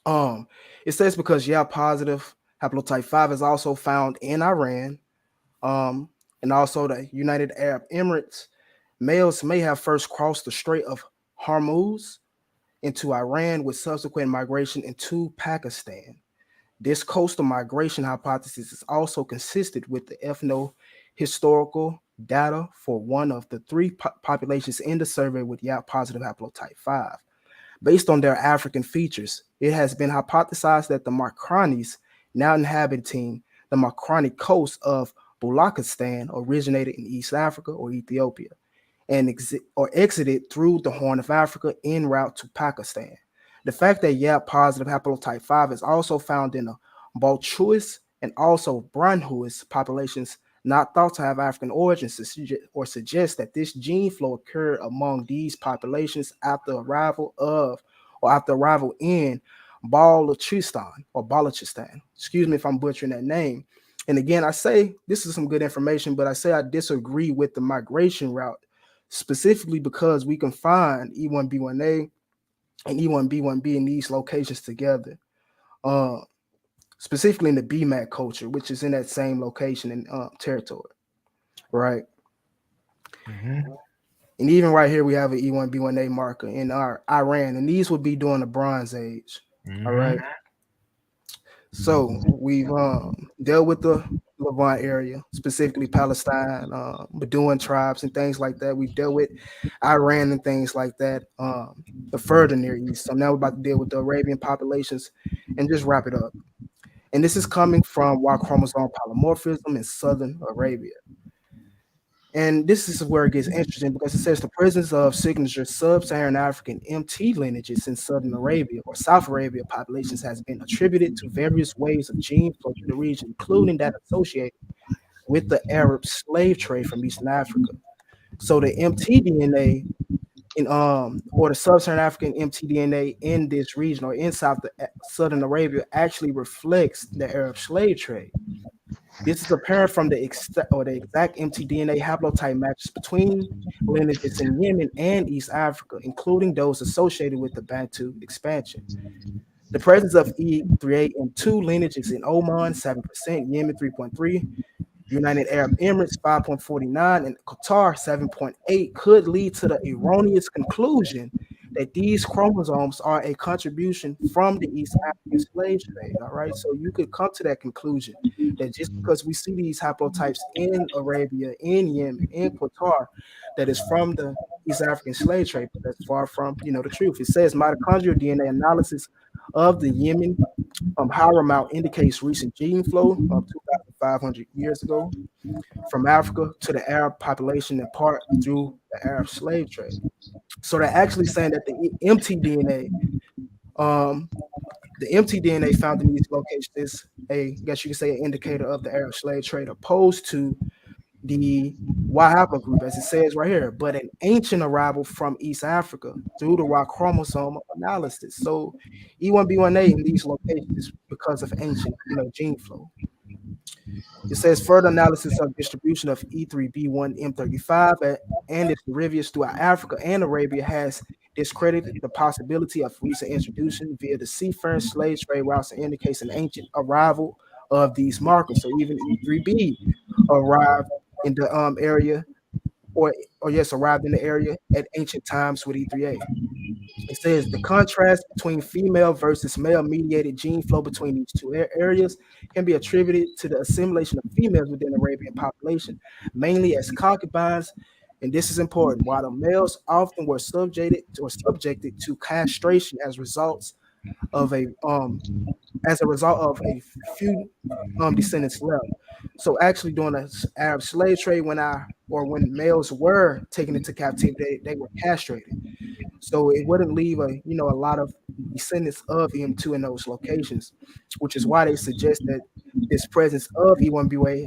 It says because positive haplotype 5 is also found in Iran, and also the United Arab Emirates. Males may have first crossed the Strait of Hormuz into Iran with subsequent migration into Pakistan. This coastal migration hypothesis is also consistent with the ethno-historical data for one of the three populations in the survey with positive haplotype 5. Based on their African features, it has been hypothesized that the Makranis, now inhabiting the Makrani coast of Balochistan, originated in East Africa or Ethiopia and exited through the Horn of Africa en route to Pakistan. The fact that positive haplotype 5 is also found in the Balchuis and also Brahhuis populations not thought to have African origins or suggest that this gene flow occurred among these populations after arrival in Balochistan. Excuse me if I'm butchering that name. And again, I say this is some good information, but I say I disagree with the migration route, specifically because we can find E1B1A and E1B1B in these locations together. Specifically in the BMAC culture, which is in that same location and territory, right? Mm-hmm. And even right here, we have an E1B1A marker in our Iran, and these would be during the Bronze Age, all right? So we've dealt with the Levant area, specifically Palestine, Bedouin tribes and things like that. We've dealt with Iran and things like that, the further Near East. So now we're about to deal with the Arabian populations and just wrap it up. And this is coming from Y chromosome polymorphism in Southern Arabia. And this is where it gets interesting because it says the presence of signature Sub-Saharan African MT lineages in Southern Arabia or South Arabia populations has been attributed to various waves of gene flow to the region, including that associated with the Arab slave trade from Eastern Africa. So the mtDNA or the Sub-Saharan African mtDNA in this region or in Southern Arabia actually reflects the Arab slave trade. This is apparent from the exact mtDNA haplotype matches between lineages in Yemen and East Africa, including those associated with the Bantu expansion. The presence of E3A-M2 lineages in Oman, 7%, Yemen, 3.3%, United Arab Emirates 5.49 and Qatar 7.8 could lead to the erroneous conclusion that these chromosomes are a contribution from the East African slave trade. All right, so you could come to that conclusion that just because we see these haplotypes in Arabia, in Yemen, in Qatar, that is from the East African slave trade, but that's far from the truth. It says mitochondrial DNA analysis of the Yemen Haramount indicates recent gene flow of 2,500 years ago from Africa to the Arab population in part through the Arab slave trade. So they're actually saying that the mtDNA found in these locations is I guess you could say, an indicator of the Arab slave trade, opposed to the Y haplogroup, as it says right here, but an ancient arrival from East Africa through the Y chromosome analysis. So E1B1A in these locations is because of ancient, gene flow. It says further analysis of distribution of E3B1M35 and its derivatives throughout Africa and Arabia has discredited the possibility of recent introduction via the seafaring slave trade routes and indicates an ancient arrival of these markers. So even E3B arrived in the area, arrived in the area at ancient times with E3A. It says the contrast between female versus male mediated gene flow between these two areas can be attributed to the assimilation of females within the Arabian population, mainly as concubines. And this is important. While the males often were subjected to castration as a result of a few descendants left. So actually during the Arab slave trade, when males were taken into captivity, they were castrated. So it wouldn't leave a lot of descendants of E-M2 in those locations, which is why they suggest that this presence of E1B1A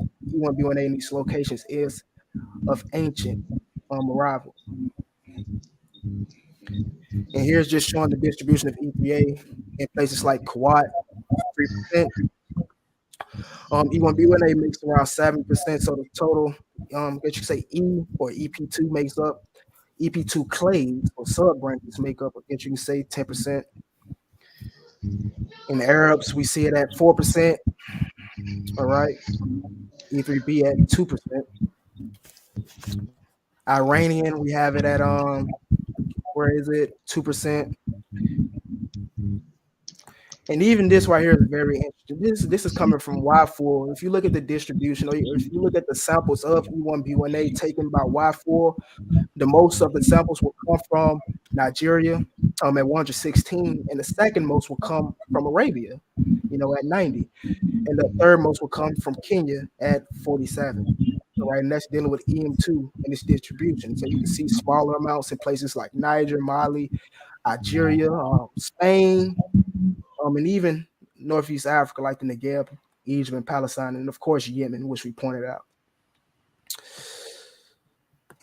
in these locations is of ancient arrival. And here's just showing the distribution of E3A in places like Kuwait, 3%. E1B1A makes around 7%. So the total, I guess you say E or EP2 makes up. EP2 clades or sub-branches make up, I guess you can say 10%. In the Arabs, we see it at 4%. All right. E3B at 2%. Iranian, we have it at where is it? 2%. And even this right here is very interesting. This is coming from Y4. If you look at the distribution, or if you look at the samples of E1B1A taken by Y4, the most of the samples will come from Nigeria at 116, and the second most will come from Arabia, at 90, and the third most will come from Kenya at 47. So, right, and that's dealing with E-M2 and its distribution. So you can see smaller amounts in places like Niger, Mali, Algeria, Spain, and even Northeast Africa, like the Negev, Egypt, and Palestine, and of course Yemen, which we pointed out.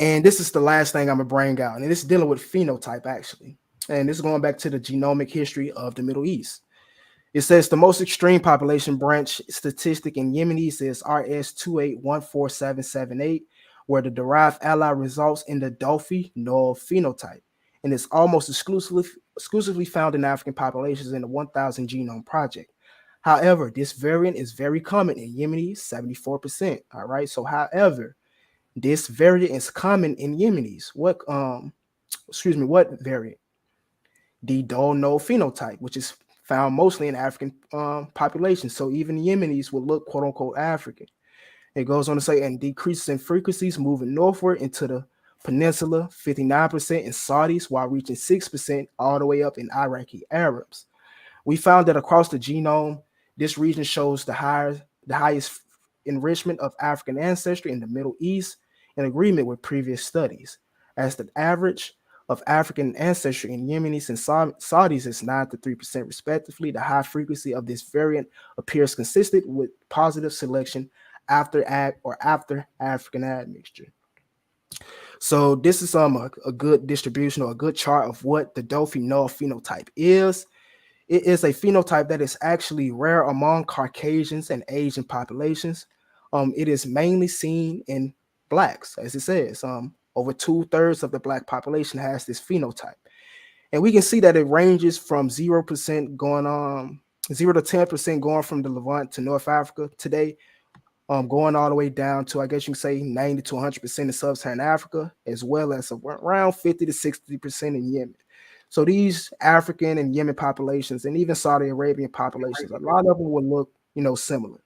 And this is the last thing I'm gonna bring out, and this is dealing with phenotype actually. And this is going back to the genomic history of the Middle East. It says the most extreme population branch statistic in Yemenis is RS2814778, where the derived ally results in the Dolphi null phenotype, and it's almost exclusively found in African populations in the 1000 Genome Project. However, this variant is very common in Yemenis, 74%. All right. So, however, this variant is common in Yemenis. What variant? The dull null phenotype, which is found mostly in African populations. So even Yemenis will look quote unquote African. It goes on to say, and decreases in frequencies moving northward into the peninsula, 59% in Saudis, while reaching 6% all the way up in Iraqi Arabs. We found that across the genome, this region shows the highest enrichment of African ancestry in the Middle East, in agreement with previous studies, as the average of African ancestry in Yemenis and Saudis is 9 to 3% respectively. The high frequency of this variant appears consistent with positive selection after African admixture. So this is a good distribution or a good chart of what the Dolphi null phenotype is. It is a phenotype that is actually rare among Caucasians and Asian populations. It is mainly seen in Blacks, as it says. Over 2/3 of the Black population has this phenotype. And we can see that it ranges from 0% going on, 0 to 10% going from the Levant to North Africa today, going all the way down to, I guess you can say, 90 to 100% in Sub-Saharan Africa, as well as around 50 to 60% in Yemen. So these African and Yemen populations, and even Saudi Arabian populations, a lot of them will look, similar.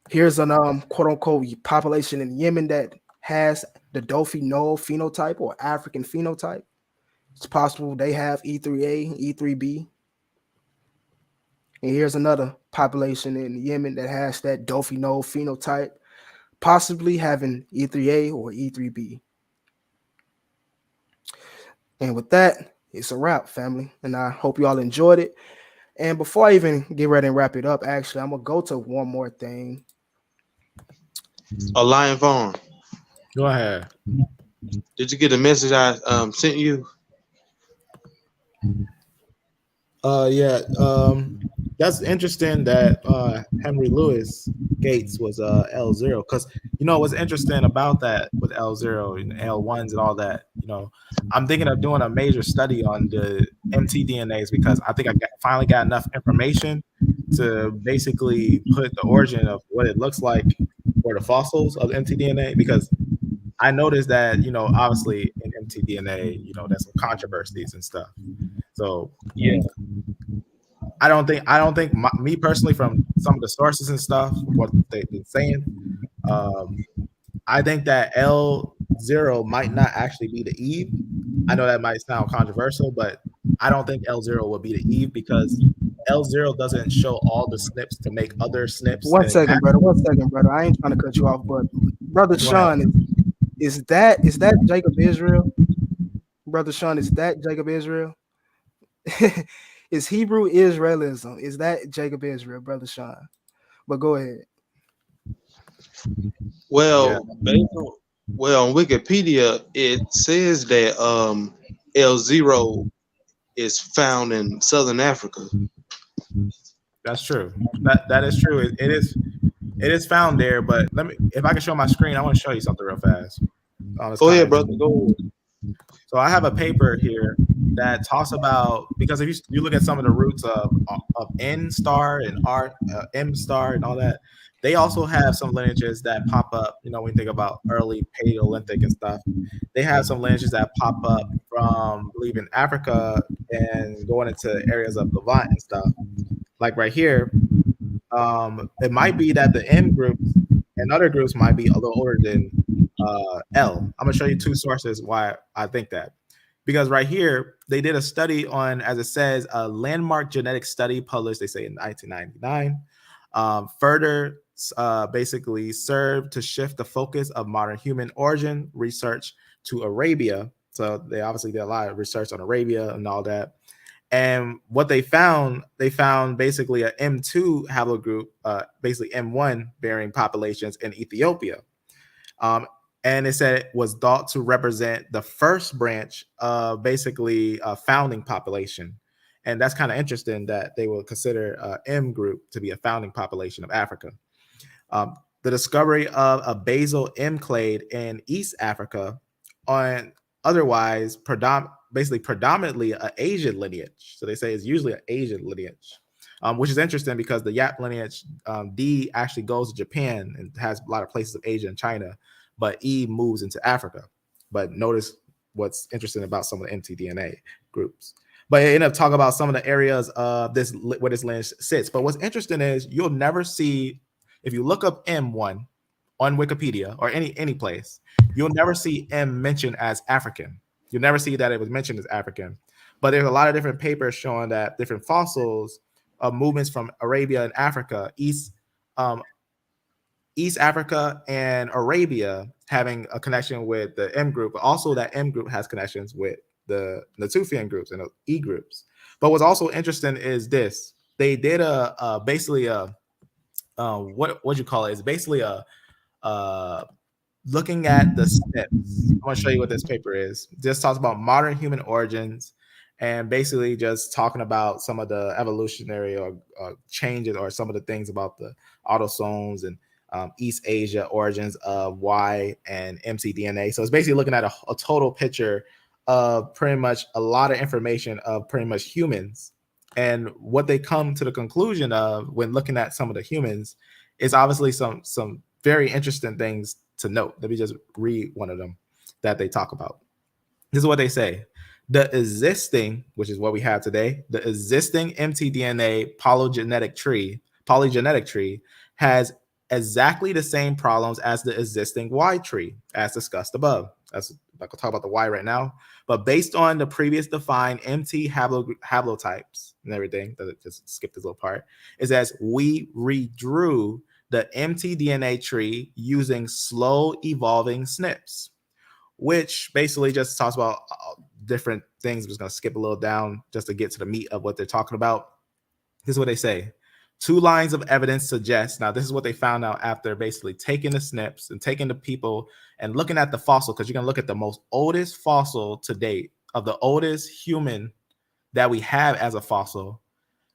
Here's an quote unquote population in Yemen that has the Dolphi null phenotype or African phenotype. It's possible they have E3A, E3B. And here's another population in Yemen that has that Dolphi null phenotype, possibly having E3A or E3B. And with that, it's a wrap, family. And I hope you all enjoyed it. And before I even get ready and wrap it up, actually, I'm going to go to one more thing. A Lion Farm. Go ahead. Did you get a message I sent you? Yeah. That's interesting that Henry Louis Gates was L0, because what's interesting about that with L0 and L1s and all that, I'm thinking of doing a major study on the mtDNAs, because I think I finally got enough information to basically put the origin of what it looks like for the fossils of mtDNA, because I noticed that, obviously in mtDNA, there's some controversies and stuff. So yeah, I don't think me personally, from some of the sources and stuff, what they've been saying, I think that L0 might not actually be the Eve. I know that might sound controversial, but I don't think L0 will be the Eve, because L0 doesn't show all the SNPs to make other SNPs. One second, brother. I ain't trying to cut you off, but Brother Sean, is that Jacob Israel? Brother Sean, is that Jacob Israel? Is Hebrew Israelism? Is that Jacob Israel, Brother Sean? But go ahead. Well, Well, on Wikipedia, it says that L0 is found in Southern Africa. That's true. That is true. It is found there, but let me, if I can show my screen, I want to show you something real fast. It's Go kind of ahead, brother. interesting. Go ahead. So I have a paper here that talks about, because if you look at some of the roots of N star and R M star and all that, they also have some lineages that pop up. You know, when you think about early Paleolithic and stuff, they have some lineages that pop up from, I believe, in Africa and going into areas of Levant and stuff. Like right here, it might be that the M groups and other groups might be a little older than L. I'm gonna show you two sources why I think that. Because right here, they did a study on, as it says, a landmark genetic study published, they say, in 1999. Further, basically served to shift the focus of modern human origin research to Arabia. So they obviously did a lot of research on Arabia and all that. And what they found basically a M2 haplogroup, basically M1 bearing populations in Ethiopia. And it said it was thought to represent the first branch of basically a founding population. And that's kind of interesting that they will consider M group to be a founding population of Africa. The discovery of a basal M clade in East Africa on otherwise basically predominantly an Asian lineage. So they say it's usually an Asian lineage, which is interesting because the Yap lineage, D actually goes to Japan and has a lot of places of Asia and China, but E moves into Africa. But notice what's interesting about some of the mtDNA groups. But it ended up talking about some of the areas of this where this lineage sits. But what's interesting is you'll never see, if you look up M1 on Wikipedia or any place, you'll never see M mentioned as African. You'll never see that it was mentioned as African. But there's a lot of different papers showing that different fossils of movements from Arabia and Africa, East Africa and Arabia having a connection with the M group, but also that M group has connections with the Natufian groups and the E groups. But what's also interesting is this: they did basically a what you call it? It's basically a looking at the SNPs. I want to show you what this paper is. Just talks about modern human origins and basically just talking about some of the evolutionary or changes or some of the things about the autosomes and East Asia origins of Y and mtDNA. So it's basically looking at a total picture of pretty much a lot of information of pretty much humans. And what they come to the conclusion of when looking at some of the humans is obviously some very interesting things to note. Let me just read one of them that they talk about. This is what they say. The existing, which is what we have today, the existing mtDNA polygenetic tree has exactly the same problems as the existing Y tree, as discussed above. That's I'm gonna talk about the Y right now. But based on the previous defined MT haplotypes and everything, just skip this little part, is as we redrew the mtDNA tree using slow evolving SNPs, which basically just talks about different things. I'm just gonna skip a little down just to get to the meat of what they're talking about. This is what they say. 2 lines of evidence suggest, now this is what they found out after basically taking the SNPs and taking the people and looking at the fossil, because you're going to look at the most oldest fossil to date of the oldest human that we have as a fossil,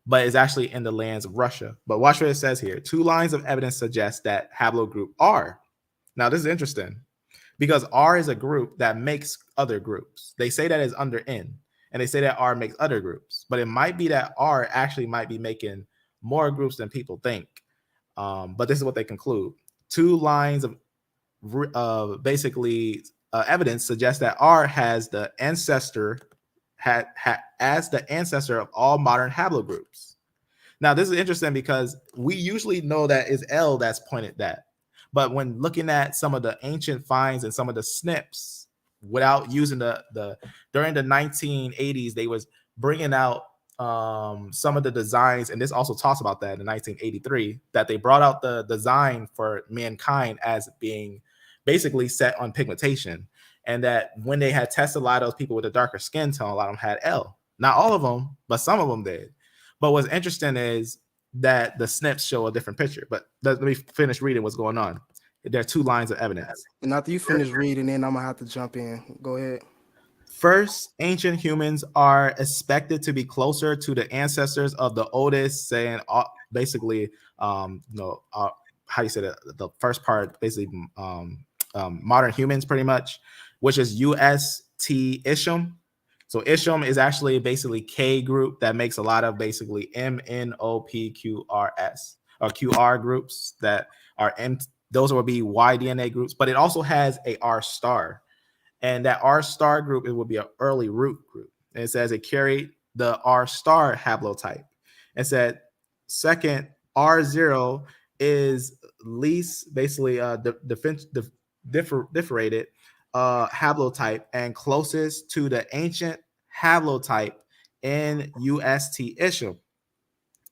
but it's actually in the lands of Russia. But watch what it says here. 2 lines of evidence suggest that haplogroup R. Now this is interesting because R is a group that makes other groups. They say that is under N, and they say that R makes other groups, but it might be that R actually might be making more groups than people think. But this is what they conclude. 2 lines of basically evidence suggest that R has the ancestor as the ancestor of all modern haplogroups. Now, this is interesting because we usually know that it's L that's pointed that. But when looking at some of the ancient finds and some of the SNPs, without using the during the 1980s, they was bringing out some of the designs, and this also talks about that in 1983, that they brought out the design for mankind as being basically set on pigmentation, and that when they had tested a lot of those people with a darker skin tone, a lot of them had L. Not all of them, but some of them did. But what's interesting is that the SNPs show a different picture. But let me finish reading what's going on. There are two lines of evidence. And after you finish reading, then I'm gonna have to jump in. Go ahead. First, ancient humans are expected to be closer to the ancestors of the oldest, saying basically, how you say that? The first part, basically, modern humans, pretty much, which is UST Isham. So Isham is actually basically K group that makes a lot of basically MNOPQRS or QR groups that are M. Those will be Y DNA groups, but it also has a R star. And that R star group, it would be an early root group. And it says it carried the R star haplotype. It said second, R0 is least basically differentiated haplotype and closest to the ancient haplotype in UST Isham.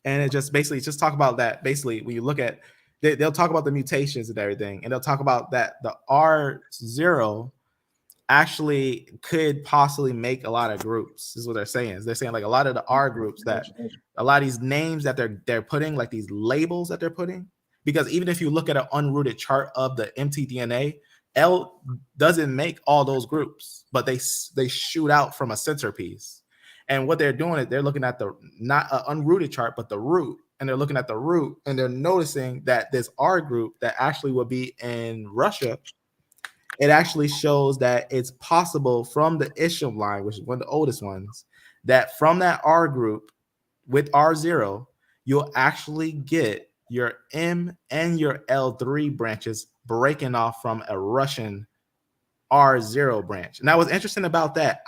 And it just basically just talk about that. Basically, when you look at, they'll talk about the mutations and everything, and they'll talk about that the R0 actually could possibly make a lot of groups. This is what they're saying. They're saying like a lot of the R groups, that a lot of these names that they're putting, like these labels that they're putting, because even if you look at an unrooted chart of the mtDNA, L doesn't make all those groups, but they shoot out from a centerpiece. And what they're doing is they're looking at the not an unrooted chart, but the root, and they're looking at the root, and they're noticing that this R group that actually would be in Russia, it actually shows that it's possible from the Isham line, which is one of the oldest ones, that from that R group with R0, you'll actually get your M and your L3 branches breaking off from a Russian R0 branch. And that was interesting about that.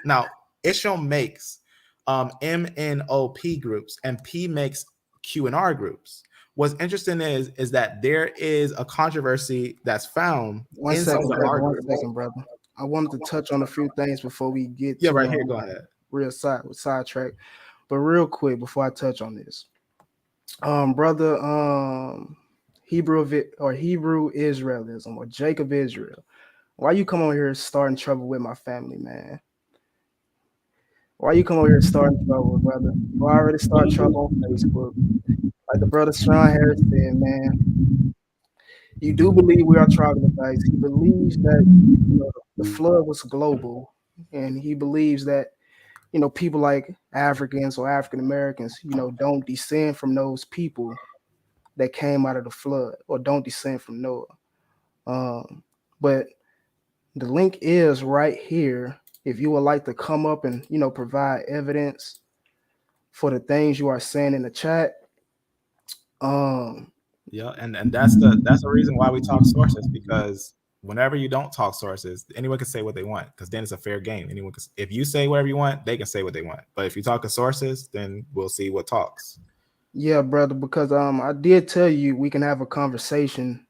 Now Isham makes MNOP groups, and P makes Q and R groups. What's interesting is that there is a controversy that's found One second, brother. I wanted to touch on a few things before we get to right here. Go ahead. Real sidetrack, but real quick before I touch on this, brother, Hebrew Israelism or Jacob Israel. Why you come over here starting trouble with my family, man? Why you come over here starting trouble, brother? You already started trouble on Facebook. Like the brother Sean Harris said, man, you do believe we are troglodytes. He believes that the flood was global, and he believes that people like Africans or African Americans, don't descend from those people that came out of the flood or don't descend from Noah. But the link is right here. If you would like to come up and provide evidence for the things you are saying in the chat. Yeah, and that's the reason why we talk sources, because whenever you don't talk sources, anyone can say what they want, because then it's a fair game. Anyone can, if you say whatever you want, they can say what they want. But if you talk to sources, then we'll see what talks. Yeah, brother, because I did tell you we can have a conversation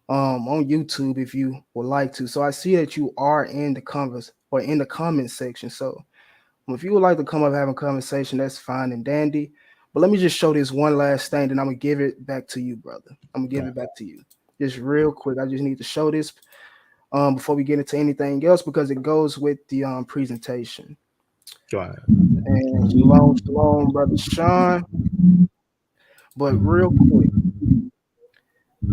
on YouTube if you would like to. So I see that you are in the comment section. So if you would like to come up and have a conversation, that's fine and dandy. But let me just show this one last thing, then I'm gonna give it back to you, brother. I'm gonna give it back to you just real quick. I just need to show this before we get into anything else, because it goes with the presentation. Go ahead. And shalom, brother Sean. But real quick,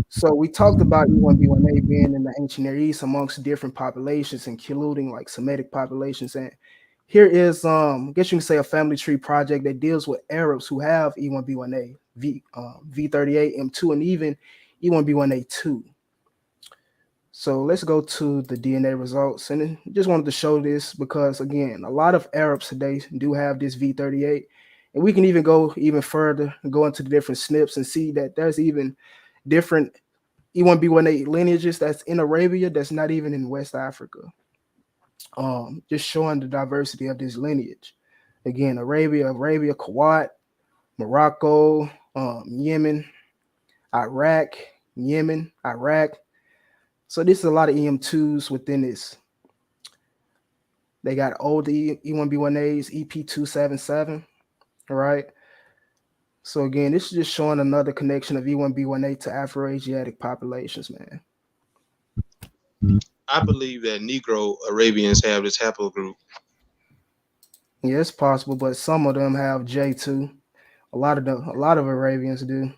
so we talked about E1B1A being in the ancient Near East amongst different populations, including like Semitic populations. And here is, I guess you can say, a family tree project that deals with Arabs who have E1B1A, V38, M2, and even E1B1A2. So let's go to the DNA results. And I just wanted to show this because, again, a lot of Arabs today do have this V38. And we can even go even further and go into the different SNPs and see that there's even different E1B1A lineages that's in Arabia that's not even in West Africa. Just showing the diversity of this lineage. Again, Arabia, Kuwait, Morocco, Yemen, Iraq. So this is a lot of EM2s within this. They got old E1B1As, EP277, right? So again, this is just showing another connection of E1B1A to Afro-Asiatic populations, man. I believe that Negro Arabians have this haplogroup. Yeah, it's possible, but some of them have J2. A lot of Arabians do.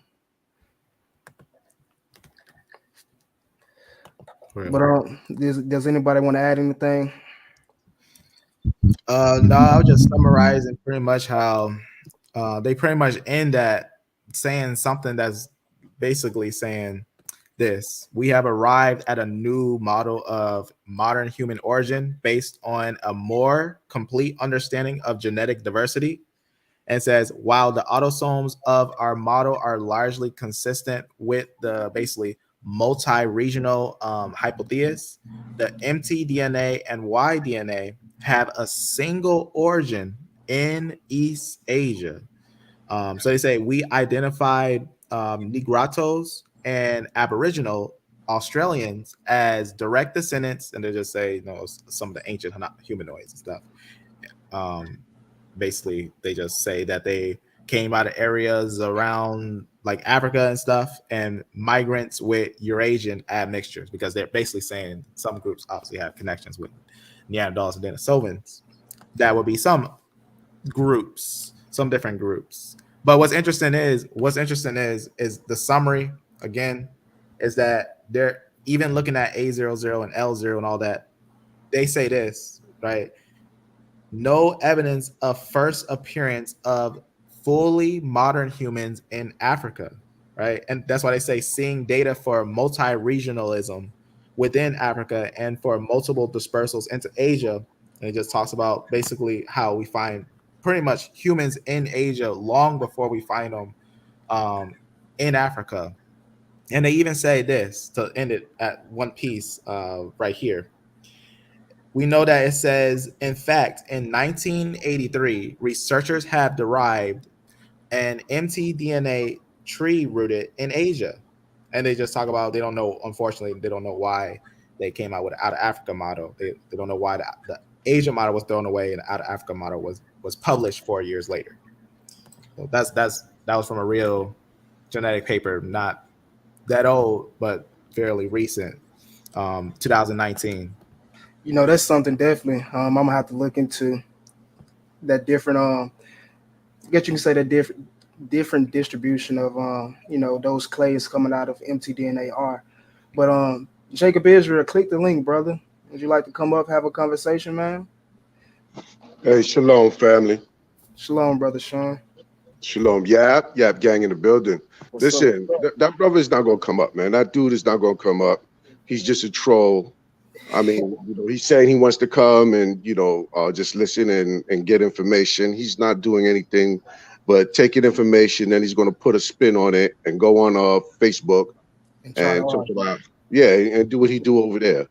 But does anybody want to add anything? No, I was just summarizing pretty much how they pretty much end at saying something that's basically saying this: we have arrived at a new model of modern human origin based on a more complete understanding of genetic diversity. And says, while the autosomes of our model are largely consistent with the basically multi-regional hypothesis, the mtDNA and Y-DNA have a single origin in East Asia. So they say we identified Negratos and Aboriginal Australians as direct descendants, and they just say, some of the ancient humanoids and stuff. Basically, they just say that they came out of areas around like Africa and stuff, and migrants with Eurasian admixtures, because they're basically saying some groups obviously have connections with Neanderthals and Denisovans. That would be some groups, some different groups. But what's interesting is the summary again is that they're even looking at A00 and L0 and all that. They say this, right? No evidence of first appearance of fully modern humans in Africa, right? And that's why they say seeing data for multi-regionalism within Africa and for multiple dispersals into Asia. And it just talks about basically how we find pretty much humans in Asia long before we find them in Africa. And they even say this to end it at one piece right here. We know that it says, in fact, in 1983, researchers have derived an mtDNA tree rooted in Asia. And they just talk about, they don't know, unfortunately, they don't know why they came out with an out of Africa model. They don't know why the Asia model was thrown away and the out of Africa model was published 4 years later. So that was from a real genetic paper, not that old, but fairly recent, 2019. That's something definitely I'm gonna have to look into. That different I guess you can say that different distribution of those clays coming out of mtDNA are. But Jacob Israel, click the link, brother. Would you like to come up, have a conversation, man? Hey, shalom, family. Shalom, brother Sean. Shalom. Yap gang in the building. What's Listen, up? that brother is not gonna come up, man. That dude is not gonna come up. He's just a troll. I mean, he's saying he wants to come and just listen and get information. He's not doing anything but taking information, and he's going to put a spin on it and go on Facebook and talk about and do what he do over there.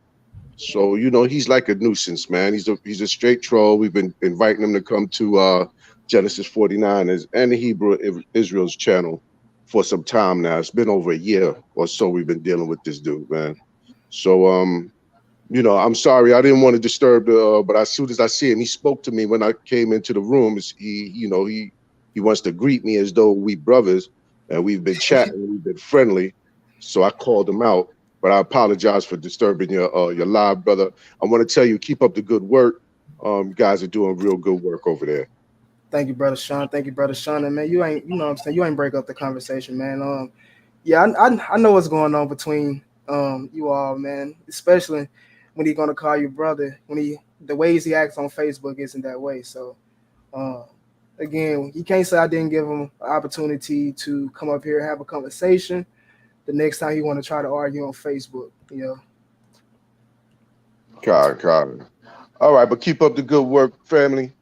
So he's like a nuisance, man. He's a straight troll. We've been inviting him to come to Genesis 49 and the Hebrew Israel's channel for some time now. It's been over a year or so we've been dealing with this dude, man. So I'm sorry, I didn't want to disturb but as soon as I see him, he spoke to me when I came into the room. He wants to greet me as though we brothers, and we've been chatting, we've been friendly. So I called him out, but I apologize for disturbing your live, brother. I want to tell you, keep up the good work. You guys are doing real good work over there. Thank you, brother Sean. And man, you ain't, what I'm saying, you ain't break up the conversation, man. Yeah, I know what's going on between you all, man, especially when he's gonna call you brother, the ways he acts on Facebook isn't that way. So again, you can't say I didn't give him an opportunity to come up here and have a conversation the next time you want to try to argue on Facebook, God. All right, but keep up the good work, family.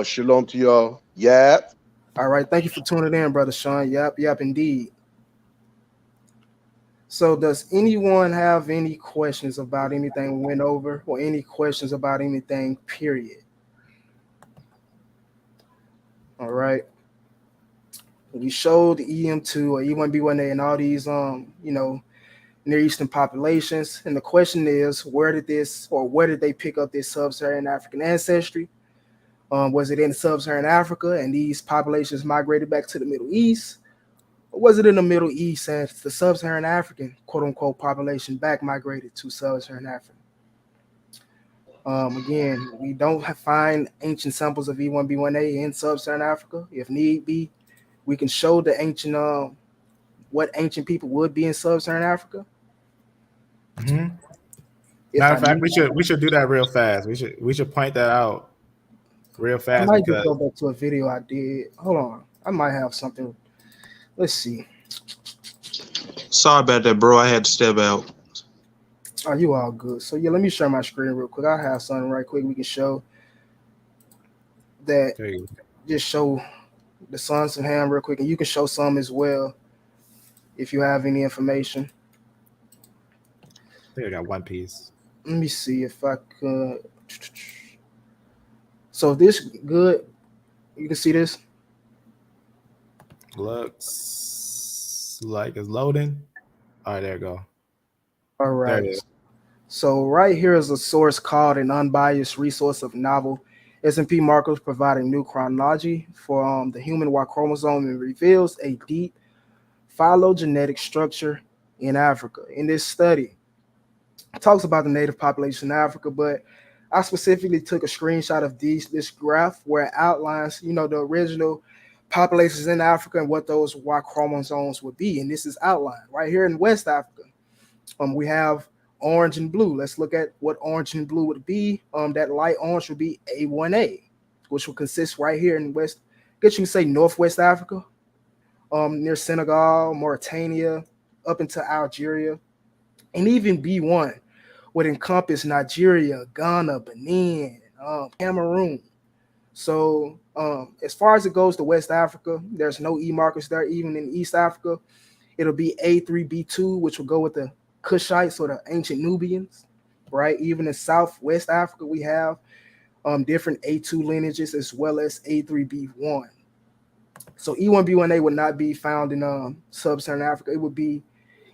Shalom to y'all. Yap. All right, thank you for tuning in, brother Sean. Yap, indeed. So does anyone have any questions about anything we went over, or any questions about anything, period? All right. We showed the E-M2 or E1B1A and all these, Near Eastern populations. And the question is, where did they pick up this Sub-Saharan African ancestry? Was it in Sub-Saharan Africa and these populations migrated back to the Middle East? Or was it in the Middle East and the Sub-Saharan African, quote unquote, population back migrated to Sub-Saharan Africa? Again, we don't find ancient samples of E1B1A in Sub-Saharan Africa. If need be, we can show the ancient, what ancient people would be in Sub-Saharan Africa. Mm-hmm. Matter of fact, we should do that real fast. We should point that out real I fast might just because go back to a video I did. Hold on. I might have something. Let's see. Sorry about that, bro. I had to step out. Oh, you all good. So yeah, let me share my screen real quick. I have something right quick we can show that there you go. just show the Sons of Ham real quick, and you can show some as well if you have any information. I think I got one piece. Let me see if I could. So this good. You can see this. Looks like it's loading. All right, there you go. All There right. it is. So right here is a source called an unbiased resource of novel S&P markers providing new chronology for the human Y chromosome and reveals a deep phylogenetic structure in Africa. In this study, it talks about the native population in Africa, but I specifically took a screenshot of this graph where it outlines, the original populations in Africa and what those Y chromosomes would be. And this is outlined right here in West Africa. We have orange and blue. Let's look at what orange and blue would be. That light orange would be A1A, which will consist right here in West, I guess you can say Northwest Africa, near Senegal, Mauritania, up into Algeria, and even B1 would encompass Nigeria, Ghana, Benin, Cameroon. So as far as it goes to West Africa, there's no E markers there. Even in East Africa, it'll be A3B2, which will go with the Kushites or the ancient Nubians, right? Even in Southwest Africa, we have different A2 lineages as well as A3B1. So E1B1A would not be found in Sub-Saharan Africa. It would be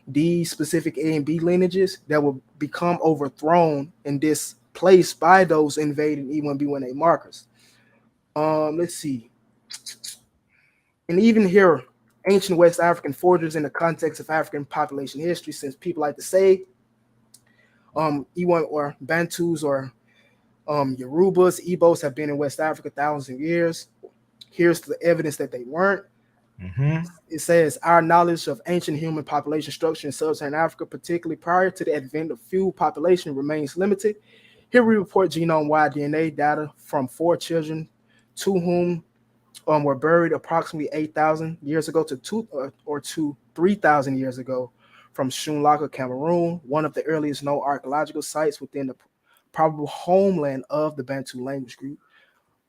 these specific A and B lineages that will become overthrown and displaced by those invading E1B1A markers. Let's see. And even here, ancient West African foragers in the context of African population history, since people like to say E1 or Bantus or Yorubas, Igbos have been in West Africa thousands of years. Here's the evidence that they weren't. Mm-hmm. It says our knowledge of ancient human population structure in Sub-Saharan Africa, particularly prior to the advent of few population, remains limited. Here we report genome-wide DNA data from 4 children to whom were buried approximately 8,000 years ago to 3,000 years ago from Shunlaka, Cameroon, one of the earliest known archaeological sites within the probable homeland of the Bantu language group.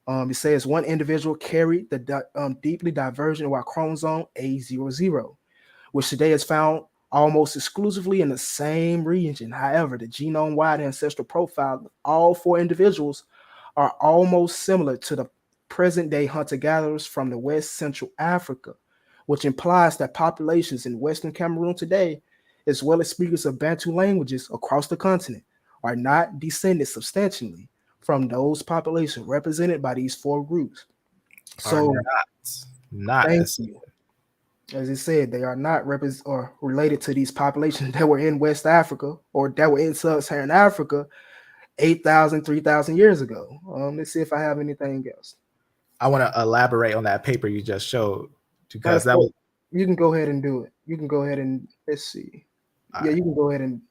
It says one individual carried the deeply divergent Y chromosome A00, which today is found almost exclusively in the same region. However, the genome-wide ancestral profile of all 4 individuals are almost similar to the present-day hunter-gatherers from the West Central Africa, which implies that populations in Western Cameroon today, as well as speakers of Bantu languages across the continent, are not descended substantially from those populations represented by these 4 groups. So, not thank you. As it said, they are not related to these populations that were in West Africa or that were in Sub-Saharan Africa 8,000, 3,000 years ago. Let's see if I have anything else. I want to elaborate on that paper you just showed because that was. You can go ahead and do it. You can go ahead and let's see. Yeah, you can go ahead and.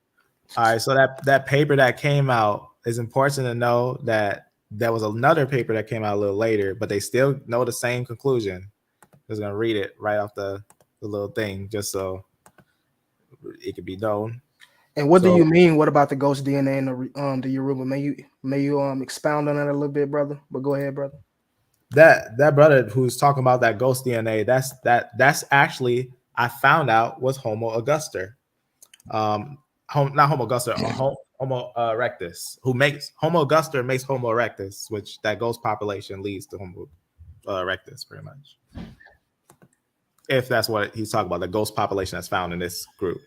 All right, so that paper that came out is important to know that there was another paper that came out a little later, but they still know the same conclusion. I'm just gonna read it right off the little thing just so it could be known. And what do you mean? What about the ghost DNA and the Yoruba? May you expound on that a little bit, brother? But go ahead, brother. That brother who's talking about that ghost DNA, that's actually I found out was Homo auguster. Not Homo auguster, Homo erectus, who makes Homo auguster makes Homo erectus, which that ghost population leads to Homo erectus, pretty much. If that's what he's talking about, the ghost population that's found in this group.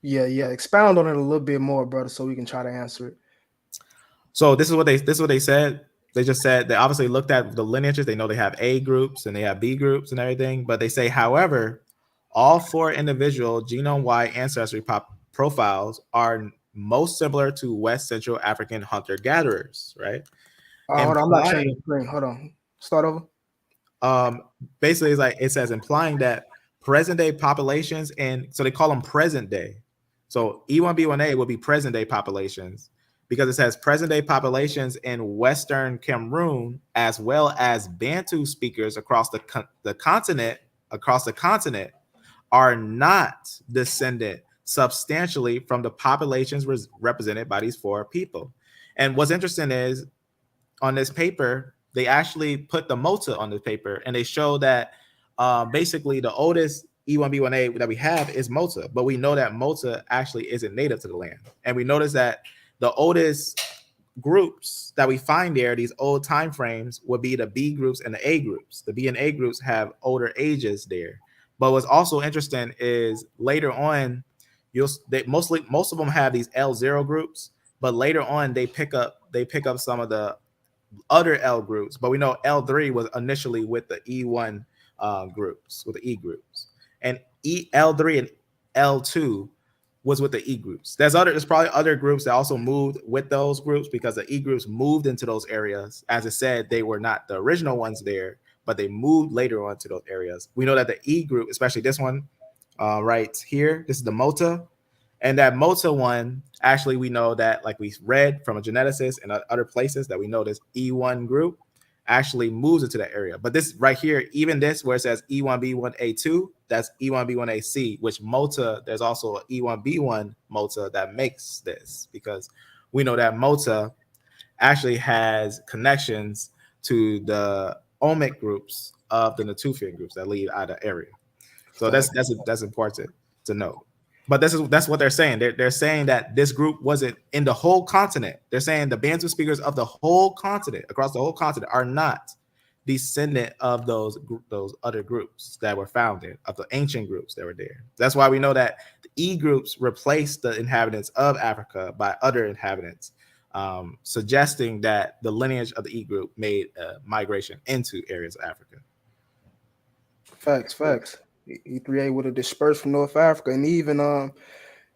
Yeah. Expound on it a little bit more, brother, so we can try to answer it. So this is what they said. They just said they obviously looked at the lineages. They know they have A groups and they have B groups and everything, but they say, however, all 4 individual genome-wide ancestry profiles are most similar to West Central African hunter-gatherers, right? Hold on, I'm not showing the screen. Hold on. Start over. Basically, it's like it says implying that present-day populations, and so they call them present-day. So E1B1A will be present-day populations. because it says present day populations in Western Cameroon, as well as Bantu speakers across the continent, are not descended substantially from the populations represented by these four people. And what's interesting is on this paper, they actually put the Mota on the paper, and they show that basically the oldest E1B1A that we have is Mota, but we know that Mota actually isn't native to the land. And we notice that the oldest groups that we find there, these old time frames, would be the B groups and the A groups. The B and A groups have older ages there. But what's also interesting is later on, most of them have these L0 groups, but later on they pick up some of the other L groups. But we know L3 was initially with the E1 groups, with the E groups, and L3 and L2 was with the E groups. There's probably other groups that also moved with those groups, because the E groups moved into those areas. As I said, they were not the original ones there, but they moved later on to those areas. We know that the E group, especially this one right here, this is the Mota. And that Mota one, actually, we know that, like we read from a geneticist and other places, that we know this E1 group actually moves into that area. But this right here, even this where it says E1B1A2, that's E1B1AC, which Mota, there's also an E1B1 Mota that makes this, because we know that Mota actually has connections to the omic groups of the Natufian groups that lead out of the area. So that's important to know. But that's what they're saying. They're saying that this group wasn't in the whole continent. They're saying the Bantu speakers of the whole continent, across the whole continent, are not descendant of those other groups that were founded, of the ancient groups that were there. That's why we know that the E groups replaced the inhabitants of Africa by other inhabitants, suggesting that the lineage of the E group made a migration into areas of Africa. Facts. E3A would have dispersed from North Africa, and even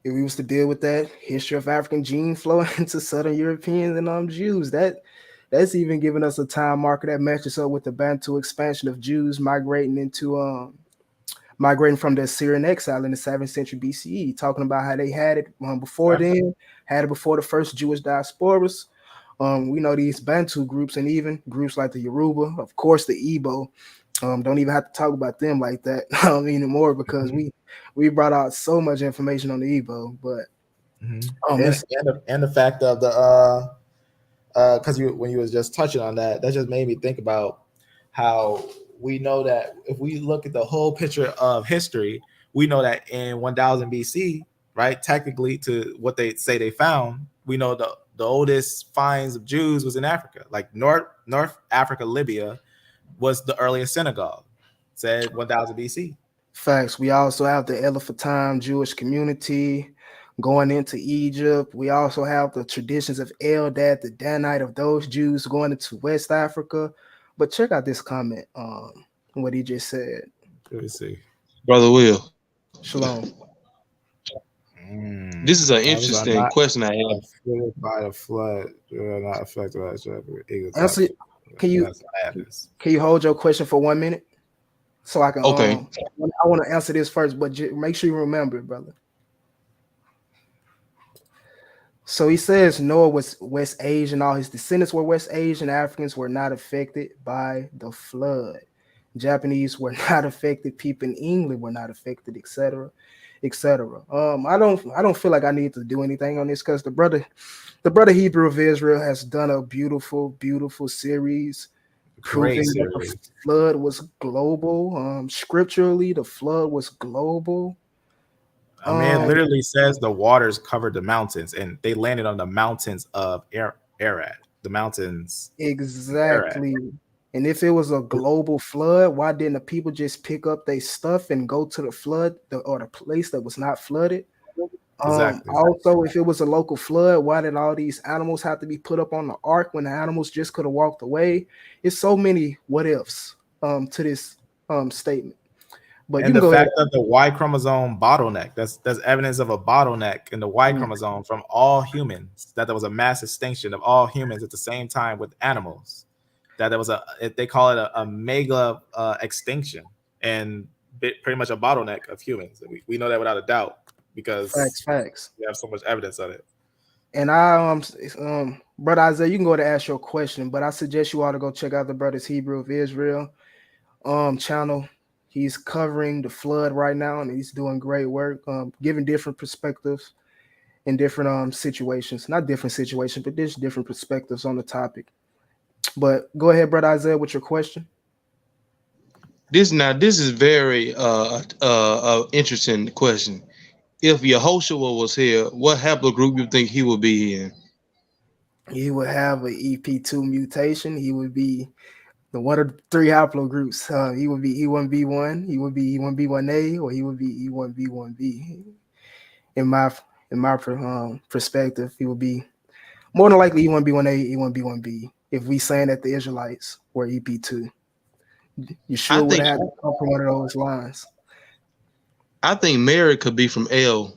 if we was to deal with that history of African gene flow into Southern Europeans and Jews, that's even giving us a time marker that matches up with the Bantu expansion of Jews migrating from the Assyrian exile in the 7th century BCE, talking about how they had it before then, had it before the first Jewish diasporas. We know these Bantu groups, and even groups like the Yoruba, of course, the Igbo. Don't even have to talk about them like that anymore, because we brought out so much information on the Igbo. But and the fact of the because when you was just touching on that just made me think about how we know that if we look at the whole picture of history, we know that in 1000 BC, right, technically to what they say they found, we know the oldest finds of Jews was in Africa, like North Africa, Libya was the earliest synagogue, said 1000 BC. Facts. We also have the Elephantine Jewish community going into Egypt. We also have the traditions of Eldad, the Danite of those Jews going into West Africa. But check out this comment, what he just said. Let me see. Brother Will. Shalom. This is an interesting question I have. By the flood, not affected by Honestly, can you hold your question for 1 minute so I can? Okay. I want to answer this first, but make sure you remember it, brother. So he says Noah was West Asian. All his descendants were West Asian. Africans were not affected by the flood. Japanese were not affected. People in England were not affected, etc., etc. I don't feel like I need to do anything on this, because the brother Hebrew of Israel has done a beautiful series proving that the flood was global. Scripturally, the flood was global. I mean, it literally says the waters covered the mountains, and they landed on the mountains of Arad, the mountains. Exactly. Arad. And if it was a global flood, why didn't the people just pick up their stuff and go to the flood or the place that was not flooded? Exactly. Also, if it was a local flood, why did all these animals have to be put up on the ark when the animals just could have walked away? It's so many what ifs to this statement. But and the fact of the Y chromosome bottleneck, that's evidence of a bottleneck in the Y chromosome from all humans, that there was a mass extinction of all humans at the same time with animals, that there was they call it a mega extinction, and pretty much a bottleneck of humans. We know that without a doubt, because facts. we have so much evidence of it. And I brother Isaiah, you can go to ask your question, but I suggest you ought to go check out the Brothers Hebrew of Israel channel. He's covering the flood right now, and he's doing great work, giving different perspectives in different situations. Not different situations, but there's different perspectives on the topic. But go ahead, brother Isaiah, with your question. This is very interesting question. If Yehoshua was here, what haplogroup you think he would be in? He would have an EP2 mutation. He would be the one of the three haplogroups. He would be E1B1, he would be E1B1A, or he would be E1B1B. In my perspective, he would be more than likely E1B1A, E1B1B. If we saying that the Israelites were EP2, you sure would have to come from one of those lines. I think Mary could be from L.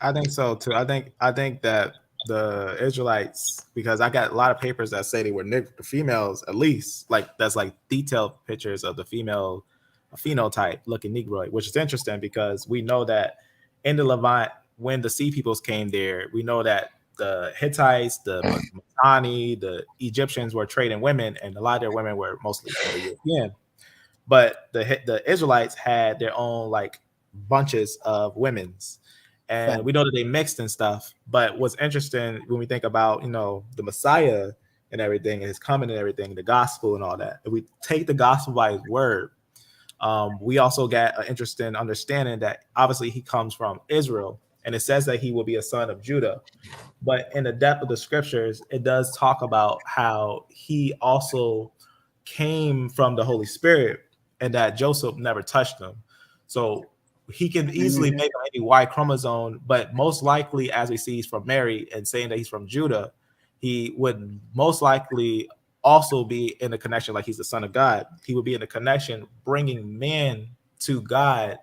I think so too. I think that the Israelites, because I got a lot of papers that say they were the females, at least like that's like detailed pictures of the female phenotype looking Negroid, which is interesting because we know that in the Levant, when the Sea Peoples came there, we know that the Hittites, the Mitanni, the Egyptians were trading women, and a lot of their women were mostly European. But the Israelites had their own like bunches of women's. And we know that they mixed and stuff. But what's interesting when we think about, the Messiah and everything, and his coming and everything, the gospel and all that, if we take the gospel by his word, we also get an interesting understanding that obviously he comes from Israel. And it says that he will be a son of Judah. But in the depth of the scriptures, it does talk about how he also came from the Holy Spirit and that Joseph never touched him. So he can easily make any Y chromosome, but most likely, as we see, he's from Mary and saying that he's from Judah, he would most likely also be in a connection like he's the son of God. He would be in a connection bringing men to God,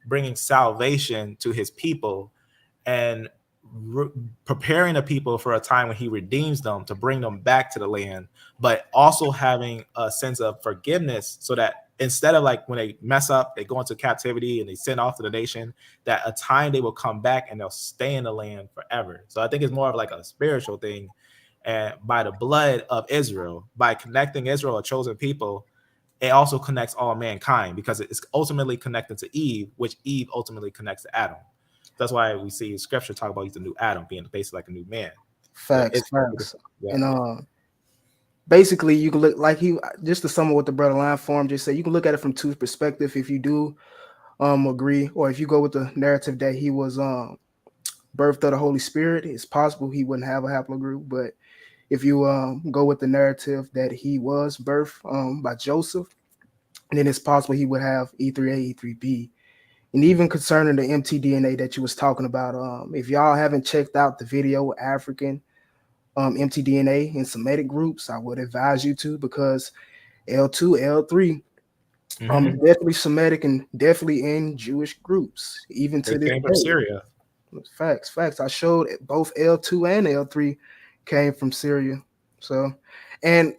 bringing salvation to his people, and preparing the people for a time when he redeems them to bring them back to the land, but also having a sense of forgiveness so that instead of like when they mess up, they go into captivity and they send off to the nation, that a time they will come back and they'll stay in the land forever. So I think it's more of like a spiritual thing. And by the blood of Israel, by connecting Israel, a chosen people, it also connects all mankind because it's ultimately connected to Eve, which Eve ultimately connects to Adam. That's why we see scripture talk about he's the new Adam, being basically like a new man. Facts. Yeah. And basically, you can look like just to sum up what the brother Line Form just said, you can look at it from two perspectives. If you do agree, or if you go with the narrative that he was birthed of the Holy Spirit, it's possible he wouldn't have a haplogroup. But if you go with the narrative that he was birthed by Joseph, then it's possible he would have E3A, E3B. And even concerning the mtDNA that you was talking about, if y'all haven't checked out the video African mtDNA in Semitic groups, I would advise you to, because L2, L3 is definitely Semitic and definitely in Jewish groups, even to this day. Syria. Facts. I showed both L2 and L3 came from Syria. So, and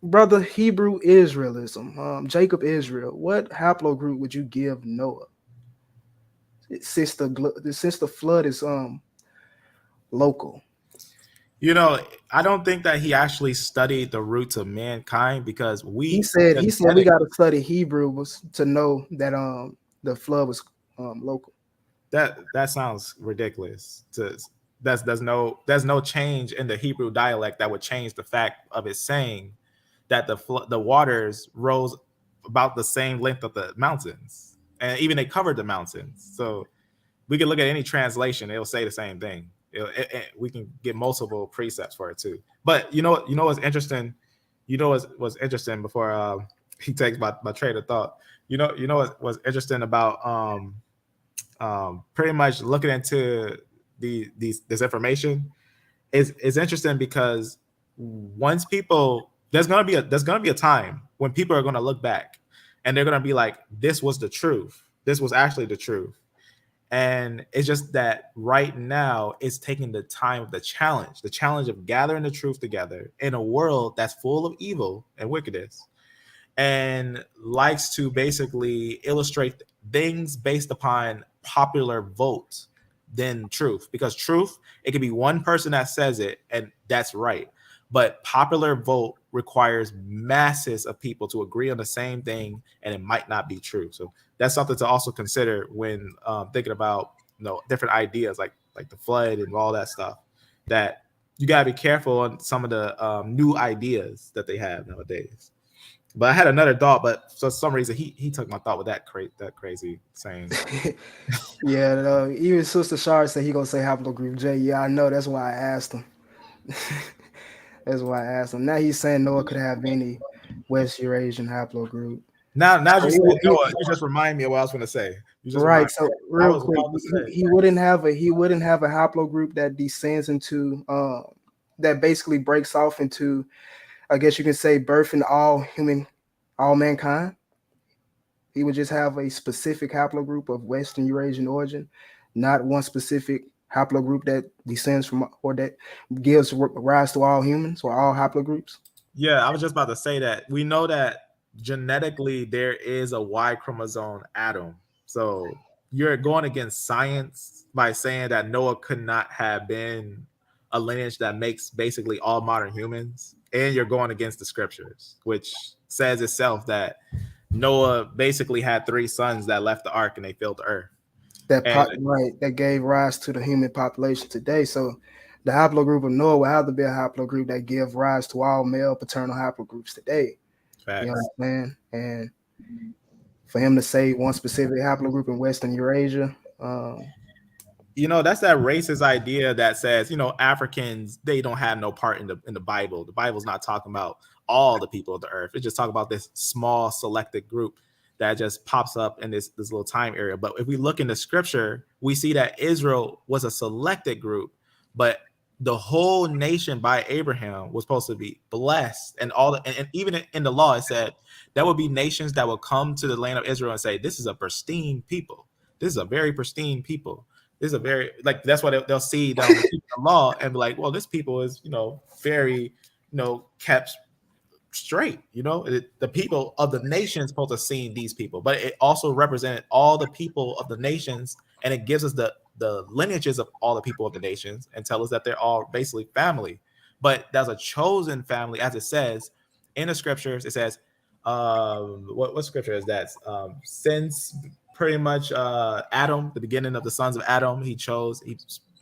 brother, Hebrew Israelism, Jacob Israel, what haplogroup would you give Noah? Since the flood is local. I don't think that he actually studied the roots of mankind, because he said we got to study Hebrew to know that the flood was local. That sounds ridiculous. There's no change in the Hebrew dialect that would change the fact of it saying that the waters rose about the same length of the mountains, and even they covered the mountains. So we can look at any translation; it'll say the same thing. We can get multiple precepts for it too. But you know what's interesting? What's interesting before he takes my train of thought. What's interesting about pretty much looking into this information is interesting, because once people there's gonna be a time when people are gonna look back and they're gonna be like, this was the truth. This was actually the truth. And it's just that right now it's taking the time of the challenge of gathering the truth together in a world that's full of evil and wickedness, and likes to basically illustrate things based upon popular vote than truth, because truth, it could be one person that says it and that's right. But popular vote requires masses of people to agree on the same thing, and it might not be true. So that's something to also consider when thinking about different ideas like the flood and all that stuff. That you gotta be careful on some of the new ideas that they have nowadays. But I had another thought, but for some reason he took my thought with that crazy saying. Yeah, even Sister Shard said he gonna say haplogroup J. Yeah, I know. That's why I asked him. That's why I asked him. Now he's saying Noah could have any West Eurasian haplogroup. Now you said He- Noah, you just remind me of what I was going to say. You just Right. remind So me. I real was quick, about to say. he wouldn't have a haplogroup that descends into that basically breaks off into, I guess you can say, birthing all mankind. He would just have a specific haplogroup of Western Eurasian origin, not one specific haplogroup that descends from or that gives rise to all humans or all haplogroups. Yeah, I was just about to say that. We know that genetically there is a Y chromosome atom. So you're going against science by saying that Noah could not have been a lineage that makes basically all modern humans. And you're going against the scriptures, which says itself that Noah basically had 3 sons that left the ark and they filled the earth. That gave rise to the human population today. So the haplogroup of Noah will have to be a haplogroup that give rise to all male paternal haplogroups today. Facts. You know what I'm saying? And for him to say one specific haplogroup in Western Eurasia, that's that racist idea that says, Africans, they don't have no part in the Bible. The Bible's not talking about all the people of the earth. It's just talking about this small selected group that just pops up in this little time area. But if we look in the scripture, we see that Israel was a selected group, but the whole nation by Abraham was supposed to be blessed. And even in the law, it said there would be nations that would come to the land of Israel and say, this is a pristine people. This is a very pristine people. This is a very, that's what they'll see down the law and be like, well, this people is, very, kept straight. The people of the nations supposed to see these people, but it also represented all the people of the nations, and it gives us the lineages of all the people of the nations and tell us that they're all basically family. But there's a chosen family, as it says in the scriptures. It says, what scripture is that? Since pretty much Adam, the beginning of the sons of Adam, he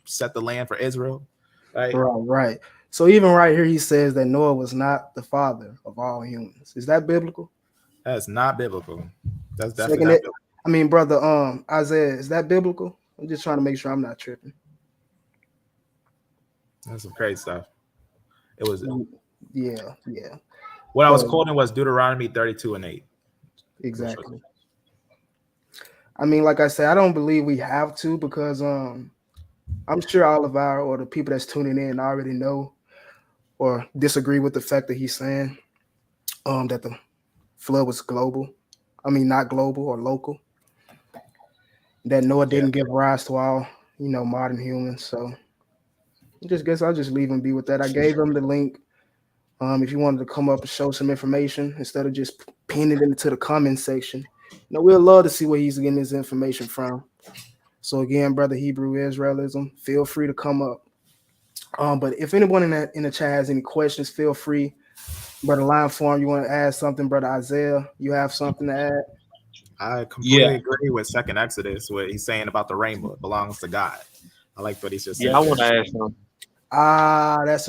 set the land for Israel. Right. So even right here, he says that Noah was not the father of all humans. Is that biblical? That's not biblical. That's definitely not biblical. I mean, brother, Isaiah, is that biblical? I'm just trying to make sure I'm not tripping. That's some crazy stuff. It was. Yeah. What I was quoting was Deuteronomy 32:8. Exactly. I mean, like I said, I don't believe we have to, because I'm sure all of the people that's tuning in already know or disagree with the fact that he's saying that the flood was global. I mean, not global or local. That Noah didn't give rise to all, modern humans. So I just guess I'll just leave him be with that. I gave him the link. If you wanted to come up and show some information instead of just pinning it into the comment section, we'd love to see where he's getting his information from. So again, brother Hebrew Israelism, feel free to come up. But if anyone in the chat has any questions, feel free. Brother Line Form, you want to add something? Brother Isaiah, you have something to add? I completely agree with Second Exodus, what he's saying about the rainbow. It belongs to God. I like what he's just saying. I want to ask something. That's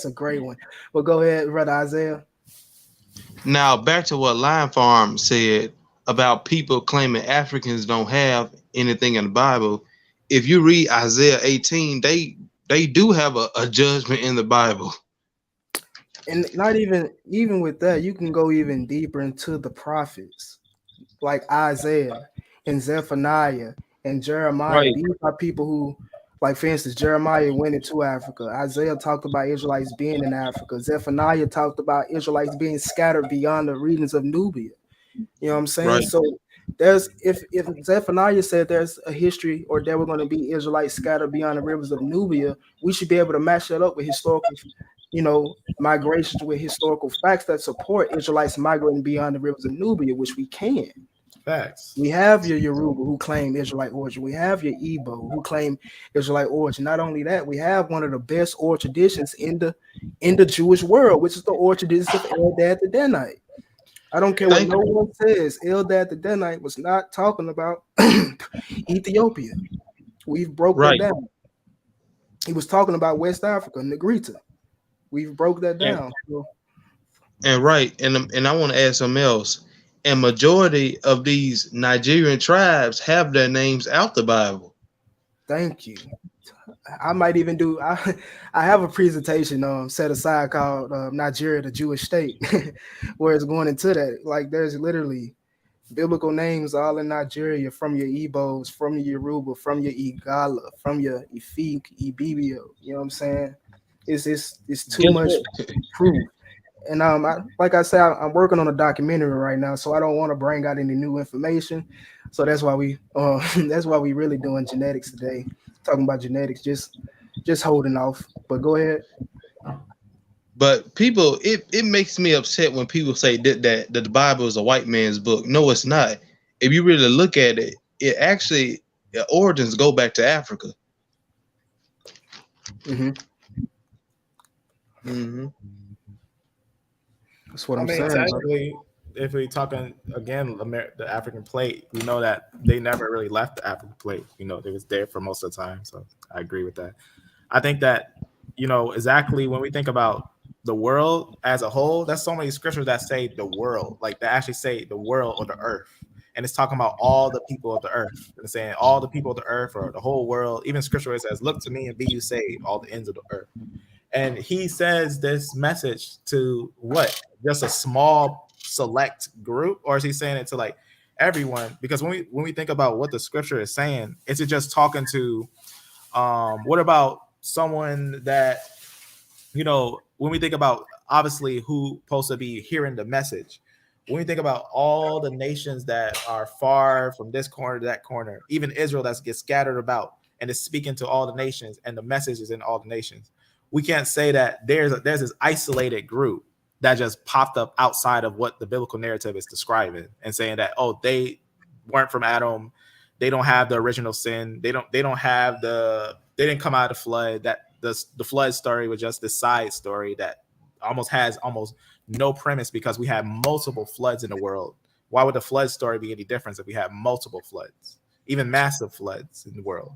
a great one. Well, go ahead, brother Isaiah. Now back to what Lion Farm said about people claiming Africans don't have anything in the Bible. If you read Isaiah 18, they do have a judgment in the Bible. And not even with that, you can go even deeper into the prophets, like Isaiah and Zephaniah and Jeremiah. Right. These are people who, like, for instance, Jeremiah went into Africa. Isaiah talked about Israelites being in Africa. Zephaniah talked about Israelites being scattered beyond the regions of Nubia. You know what I'm saying? Right. So there's if Zephaniah said there's a history or there were going to be Israelites scattered beyond the rivers of Nubia, we should be able to match that up with historical, migrations with historical facts that support Israelites migrating beyond the rivers of Nubia, which we can. Facts. We have your Yoruba who claim Israelite origin. We have your Igbo who claim Israelite origin. Not only that, we have one of the best oral traditions in the Jewish world, which is the oral traditions of Eldad the Danite. I don't care what Thank no you. one says. Eldad the Danite was not talking about Ethiopia. We've broke that Right. down. He was talking about West Africa, Negrita. We've broke that And, down. So, and right. And I want to add something else. And majority of these Nigerian tribes have their names out the Bible. thank you. I might even do. I have a presentation set aside called Nigeria, the Jewish State, where it's going into that. Like there's literally biblical names all in Nigeria, from your Igbos, from your Yoruba, from your Igala, from your Ifik, Ibibio. You know what I'm saying? It's too Guess much what? proof. And like I said, I'm working on a documentary right now, so I don't want to bring out any new information. So that's why we really doing genetics today, talking about genetics, just holding off. But go ahead. But people, it makes me upset when people say that the Bible is a white man's book. No, it's not. If you really look at it, it actually the origins go back to Africa. Mm-hmm. Mm-hmm. That's what I I'm mean, saying. technically, if we talking again, the African plate, we know that they never really left the African plate. You know, they was there for most of the time. So I agree with that. I think that, exactly when we think about the world as a whole, there's so many scriptures that say the world, like they actually say the world or the earth. And it's talking about all the people of the earth. And it's saying all the people of the earth or the whole world. Even scripture it says, look to me and be you saved, all the ends of the earth. And he says this message to what? Just a small select group, or is he saying it to like everyone? Because when we think about what the scripture is saying, is it just talking to what about someone that, when we think about obviously who supposed to be hearing the message, when we think about all the nations that are far from this corner to that corner, even Israel that gets scattered about and is speaking to all the nations, and the message is in all the nations, we can't say that there's this isolated group that just popped up outside of what the biblical narrative is describing and saying that, oh, they weren't from Adam, they don't have the original sin, they didn't come out of the flood, that the flood story was just the side story that has almost no premise, because we have multiple floods in the world. Why would the flood story be any different if we have multiple floods, even massive floods in the world?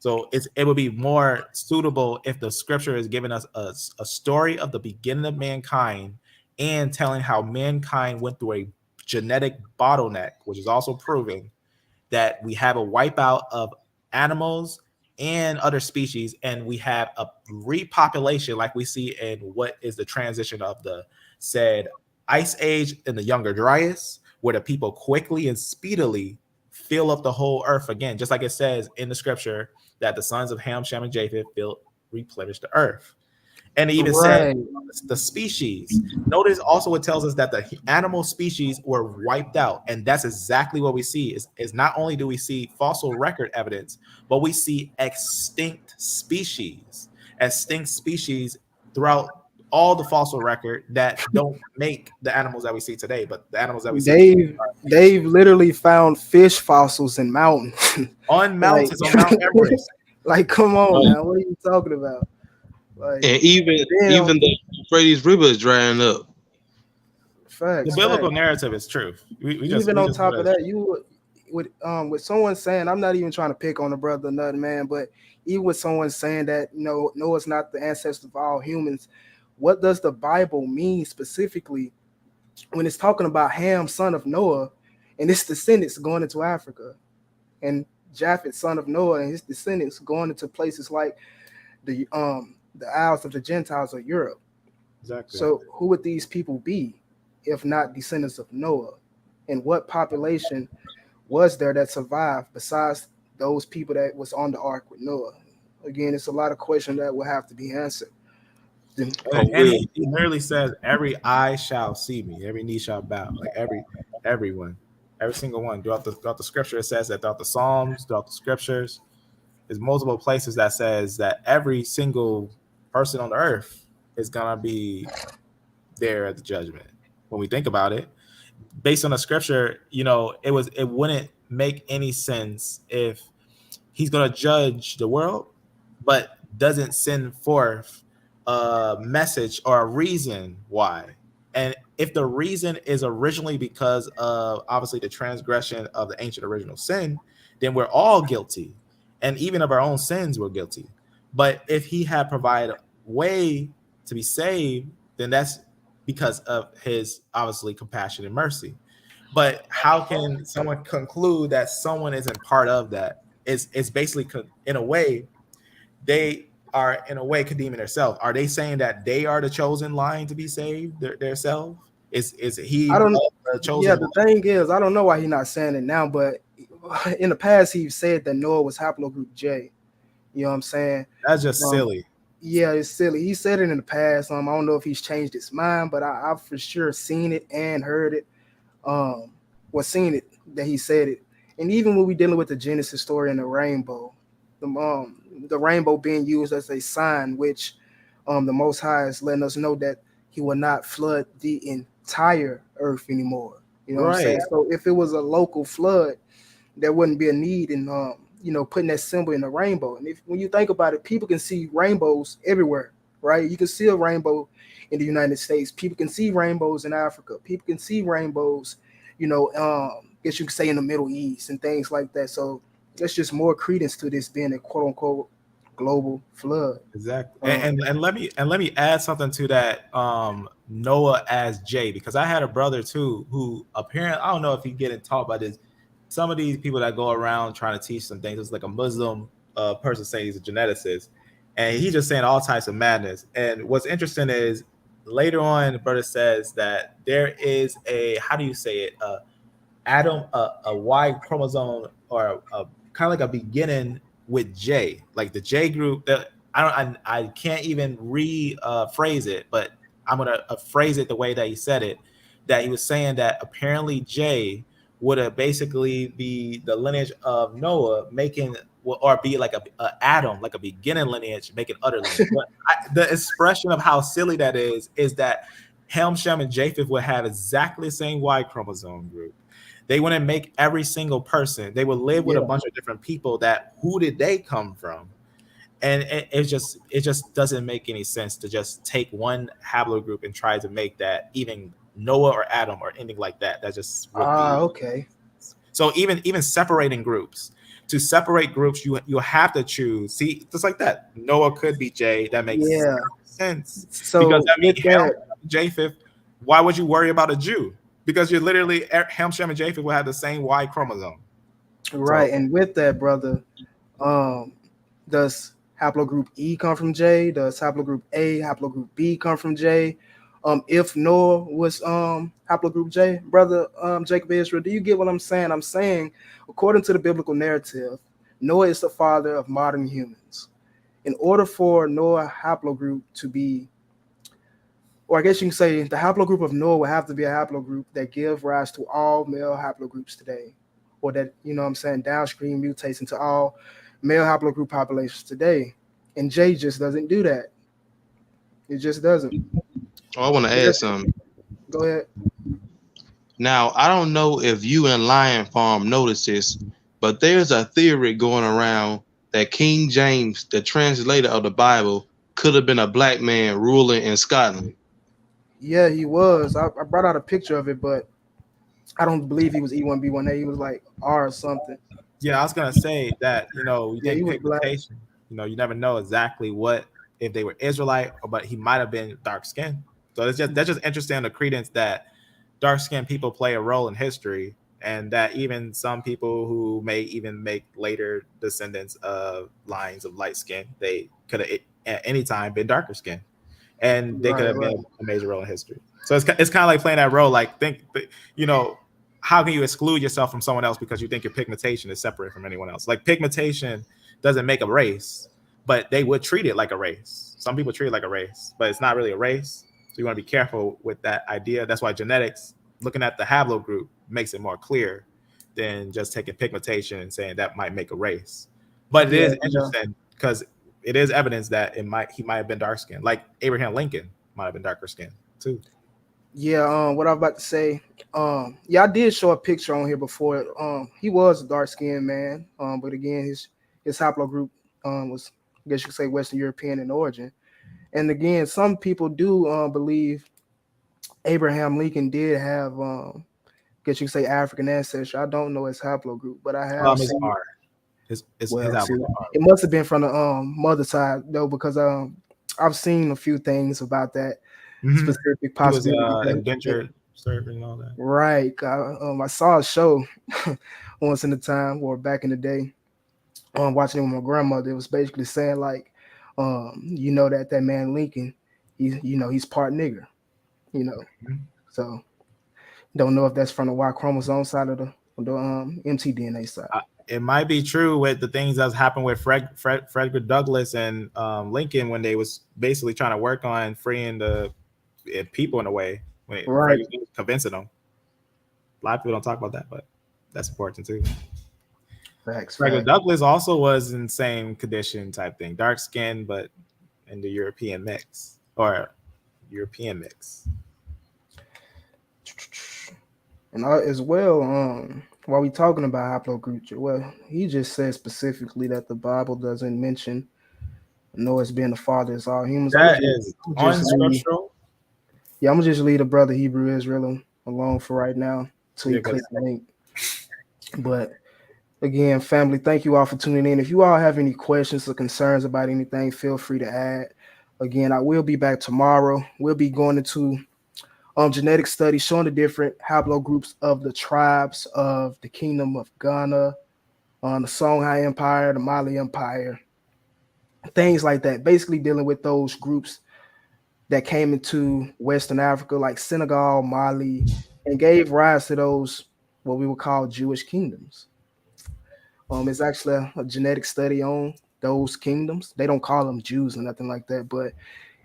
So it would be more suitable if the scripture is giving us a story of the beginning of mankind and telling how mankind went through a genetic bottleneck, which is also proving that we have a wipeout of animals and other species, and we have a repopulation like we see in what is the transition of the said ice age in the Younger Dryas, where the people quickly and speedily fill up the whole earth again, just like it says in the scripture that the sons of Ham, Shem, and Japheth replenished the earth. And it even said the species. Notice also it tells us that the animal species were wiped out. And that's exactly what we see is not only do we see fossil record evidence, but we see extinct species throughout all the fossil record that don't make the animals that we see today. But the animals that we see today They've literally found fish fossils in mountains. on mountains, on Mount Everest. Like, come on now, what are you talking about? Like, And even the Euphrates River is drying up. Facts. The biblical narrative is true. Even on top of that, you with someone saying, I'm not even trying to pick on the brother, nothing, man, but even with someone saying that Noah's not the ancestor of all humans, what does the Bible mean specifically when it's talking about Ham, son of Noah, and his descendants going into Africa, and Japheth, son of Noah, and his descendants going into places like the Isles of the Gentiles or Europe? Exactly. So who would these people be if not descendants of Noah? And what population was there that survived besides those people that was on the ark with Noah? Again, it's a lot of questions that will have to be answered. And he literally says, every eye shall see me, every knee shall bow. Like everyone, every single one. Throughout the scripture, it says that throughout the Psalms, throughout the scriptures, there's multiple places that says that every single person on the earth is gonna be there at the judgment. When we think about it, based on the scripture, it wouldn't make any sense if he's going to judge the world, but doesn't send forth a message or a reason why. And if the reason is originally because of obviously the transgression of the ancient original sin, then we're all guilty. And even of our own sins, we're guilty. But if he had provided a way to be saved, then that's because of his obviously compassion and mercy. But how can someone conclude that someone isn't part of that? It's basically, in a way, they are in a way condemning themselves. Are they saying that they are the chosen line to be saved themselves? Is he I don't. the chosen Yeah, line? the thing is, I don't know why he's not saying it now, but in the past he said that Noah was haplogroup J. You know what I'm saying? That's just silly. Yeah, it's silly. He said it in the past. I don't know if he's changed his mind, but I've for sure seen it and heard it. Seen it that he said it. And even when we dealing with the Genesis story and the rainbow, the rainbow being used as a sign, which the Most High is letting us know that he will not flood the entire earth anymore. You know what I'm saying? So if it was a local flood, there wouldn't be a need in putting that symbol in the rainbow. And when you think about it, people can see rainbows everywhere, right? You can see a rainbow in the United States. People can see rainbows in Africa. People can see rainbows, guess you could say in the Middle East and things like that. So there's just more credence to this being a quote unquote global flood. Exactly. And let me add something to that. Noah as J, because I had a brother too who apparently, I don't know if he getting taught by this. Some of these people that go around trying to teach some things, it's like a Muslim person saying he's a geneticist, and he's just saying all types of madness. And what's interesting is later on, the brother says that there is a, how do you say it, a Y chromosome, or a kind of like a beginning with J, like the J group. That I can't even rephrase it, but I'm gonna phrase it the way that he said it. That he was saying that apparently J would have basically be the lineage of Noah, making, or be like a Adam, like a beginning lineage, making other lineage. But the expression of how silly that is that Ham, Shem, and Japheth would have exactly the same Y chromosome group. They wouldn't make every single person. They would live with a bunch of different people. That who did they come from? And it just doesn't make any sense to just take one haplogroup and try to make that even Noah or Adam or anything like that. That just would be okay. So even separating groups, to separate groups, you have to choose. See, just like that, Noah could be J. That makes sense. So because that means Japheth. Why would you worry about a Jew? Because you're literally Ham, Shem, and Japheth will have the same Y chromosome. Right, so, and with that, brother, does haplogroup E come from J? Does haplogroup A, haplogroup B come from J? If Noah was haplogroup J, brother Jacob Israel, do you get what I'm saying? I'm saying, according to the biblical narrative, Noah is the father of modern humans. In order for Noah haplogroup to be, or I guess you can say the haplogroup of Noah would have to be a haplogroup that gives rise to all male haplogroups today, or that, downstream mutates into all male haplogroup populations today. And J just doesn't do that. It just doesn't. Oh, I want to add something. Go ahead. Now, I don't know if you and Lion Farm noticed this, but there's a theory going around that King James, the translator of the Bible, could have been a black man ruling in Scotland. Yeah, he was. I brought out a picture of it, but I don't believe he was E1B1A. He was like R or something. Yeah, I was gonna say that, we think pigmentation. You never know exactly what, if they were Israelite, but he might have been dark skinned. So that's just interesting, the credence that dark skinned people play a role in history, and that even some people who may even make later descendants of lines of light skin, they could have at any time been darker skinned. And they could have been a major role in history. So it's kind of like playing that role. Like, how can you exclude yourself from someone else because you think your pigmentation is separate from anyone else? Like, pigmentation doesn't make a race, but they would treat it like a race. Some people treat it like a race, but it's not really a race. So you want to be careful with that idea. That's why genetics, looking at the haplogroup, makes it more clear than just taking pigmentation and saying that might make a race. But it is interesting because it is evidence that he might have been dark skinned, like Abraham Lincoln might have been darker skinned too. Yeah, what I was about to say. Yeah, I did show a picture on here before. He was a dark skinned man. But again, his haplogroup was, I guess you could say, Western European in origin. And again, some people do believe Abraham Lincoln did have, I guess you could say, African ancestry. I don't know his haplogroup, but I have His seen. R. His Well, see, album. it must have been from the mother side though, because I've seen a few things about that Mm-hmm. specific He was possibility. indentured servant and all that. Right. I saw a show once in a time or back in the day. Watching it with my grandmother. It was basically saying like, that man Lincoln, he's part nigger. Mm-hmm. So don't know if that's from the Y chromosome side of the mtDNA side. It might be true with the things that's happened with Frederick Douglass and Lincoln when they was basically trying to work on freeing the people in a way. When Right. convincing them. A lot of people don't talk about that, but that's important too. Facts. Frederick Douglass also was in the same condition type thing, dark skin, but in the European mix. And as well, while we talking about haplogroups, well, he just said specifically that the Bible doesn't mention Noah's being the father of all humans. That is unscriptural. Yeah, I'm gonna just leave the brother Hebrew Israel alone for right now until you click the link. But again, family, thank you all for tuning in. If you all have any questions or concerns about anything, feel free to add. Again, I will be back tomorrow. We'll be going into genetic studies showing the different haplogroups of the tribes of the Kingdom of Ghana, the Songhai Empire, the Mali Empire, things like that. Basically dealing with those groups that came into Western Africa, like Senegal, Mali, and gave rise to those what we would call Jewish kingdoms. It's actually a genetic study on those kingdoms. They don't call them Jews or nothing like that, but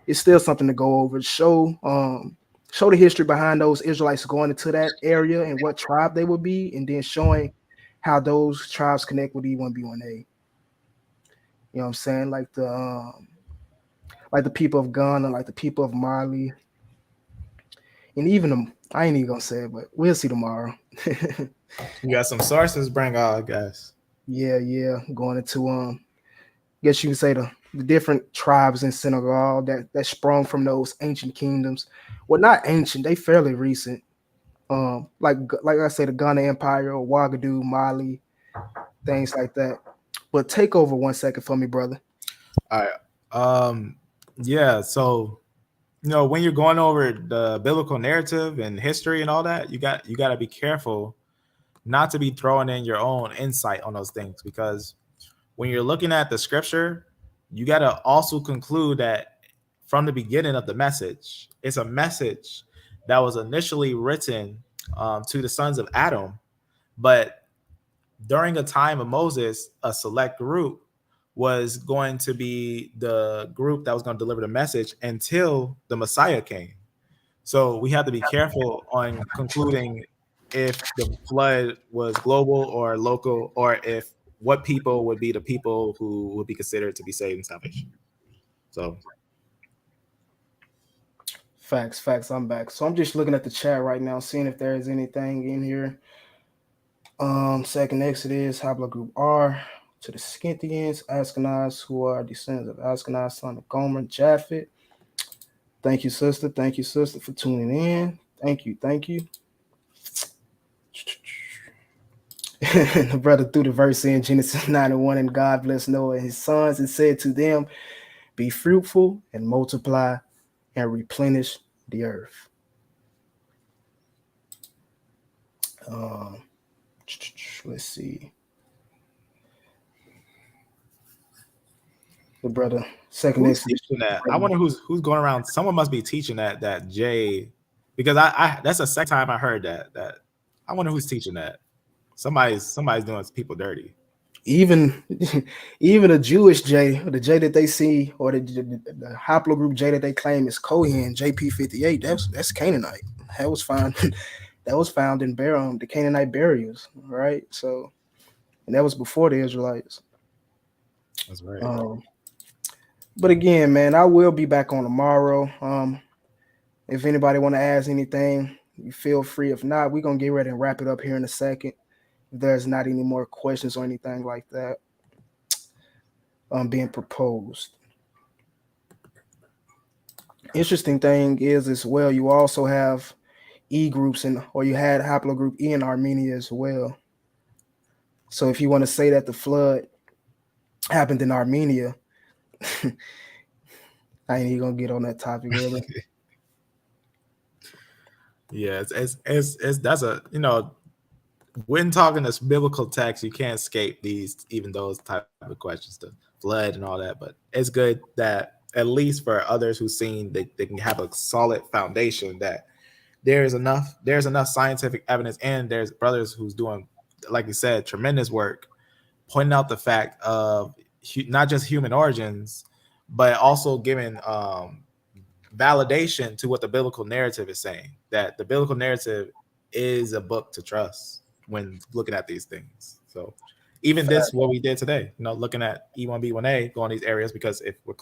it's still something to go over. Show the history behind those Israelites going into that area and what tribe they would be, and then showing how those tribes connect with E1B1A. You know what I'm saying? Like the people of Ghana, like the people of Mali, and even I ain't even gonna say it, but we'll see tomorrow. You got some sources, bring all, guys. Yeah, going into guess you could say the different tribes in Senegal that sprung from those ancient kingdoms. Well, not ancient, they fairly recent. Like I said, the Ghana Empire or Ouagadougou, Mali, things like that. But take over 1 second for me, brother. All right. Yeah, so when you're going over the biblical narrative and history and all that, you got to be careful not to be throwing in your own insight on those things, because when you're looking at the scripture, you got to also conclude that from the beginning of the message, it's a message that was initially written to the sons of Adam, but during a time of Moses, a select group was going to be the group that was going to deliver the message until the Messiah came. So we have to be careful on concluding if the flood was global or local, or if what people would be the people who would be considered to be saved in salvation. So facts. I'm back. So I'm just looking at the chat right now, seeing if there is anything in here. Second Exodus, haplogroup R to the Scythians, Ashkenaz, who are descendants of Ashkenaz, son of Gomer, Japhet. Thank you, sister. Thank you, sister, for tuning in. Thank you. The brother threw the verse in Genesis 9:1, and God blessed Noah and his sons and said to them, be fruitful and multiply and replenish the earth. Let's see. The brother, second Exodus. That? I wonder who's going around. Someone must be teaching that Jay, because I that's the second time I heard that. I wonder who's teaching that. Somebody's doing people dirty. Even a Jewish J, the J that they see, or the haplogroup J that they claim is Cohen, JP58. That's Canaanite. That was found. That was found in the Canaanite burials, right? So, and that was before the Israelites. That's right. But again, man, I will be back on tomorrow. If anybody want to ask anything, you feel free. If not, we're gonna get ready and wrap it up here in a second. If there's not any more questions or anything like that being proposed. Interesting thing is as well, you also have E groups or you had haplogroup E in Armenia as well. So if you want to say that the flood happened in Armenia, I ain't even gonna get on that topic really. Yeah, it's that's a, you know, when talking this biblical text, you can't escape these, even those type of questions, the flood and all that. But it's good that at least for others who've seen, they can have a solid foundation that there's enough scientific evidence, and there's brothers who's doing, like you said, tremendous work pointing out the fact of not just human origins, but also giving validation to what the biblical narrative is saying, that the biblical narrative is a book to trust when looking at these things. So even this, what we did today, you know, looking at E1B1A, going these areas, because if we're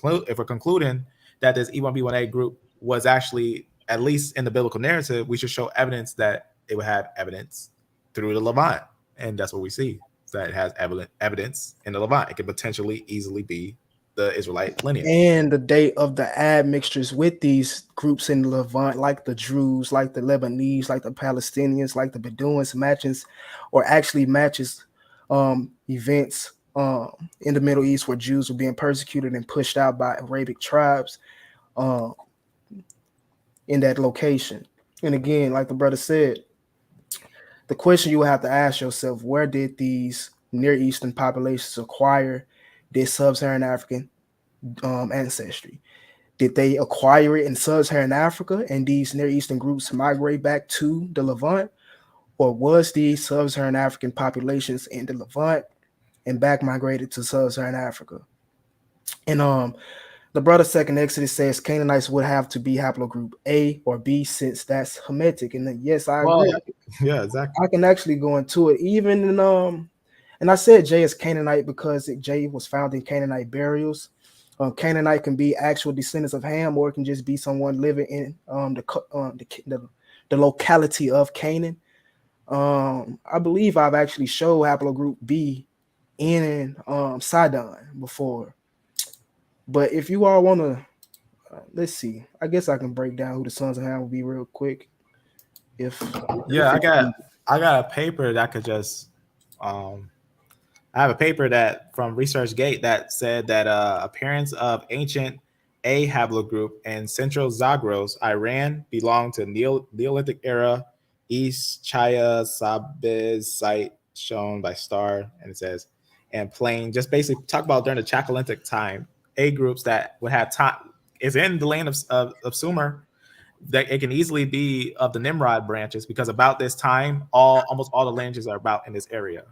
concluding that this E1B1A group was actually, at least in the biblical narrative, we should show evidence that it would have evidence through the Levant. And that's what we see, that it has evidence in the Levant. It could potentially easily be the Israelite lineage. And the date of the admixtures with these groups in the Levant, like the Druze, like the Lebanese, like the Palestinians, like the Bedouins, matches events in the Middle East where Jews were being persecuted and pushed out by Arabic tribes in that location. And again, like the brother said, the question you will have to ask yourself, where did these Near Eastern populations acquire this Sub-Saharan African ancestry? Did they acquire it in Sub-Saharan Africa and these Near Eastern groups migrate back to the Levant? Or was these Sub-Saharan African populations in the Levant and back migrated to Sub-Saharan Africa? And the brother second Exodus says Canaanites would have to be haplogroup A or B since that's Semitic. And then, yes, I agree. Yeah, exactly. I can actually go into it. Even in and I said J is Canaanite because J was found in Canaanite burials. Canaanite can be actual descendants of Ham, or it can just be someone living in the locality of Canaan. I believe I've actually showed haplogroup B in Sidon before. But if you all want to, let's see. I guess I can break down who the sons of Ham will be real quick. I got a paper that could just I have a paper that from ResearchGate that said that appearance of ancient A haplogroup in Central Zagros, Iran, belonged to Neolithic era East Chaya Sabes site shown by star, and it says, and plain, just basically talk about during the Chalcolithic time, A groups that would have time is in the land of Sumer, that it can easily be of the Nimrod branches, because about this time, almost all the lineages are about in this area.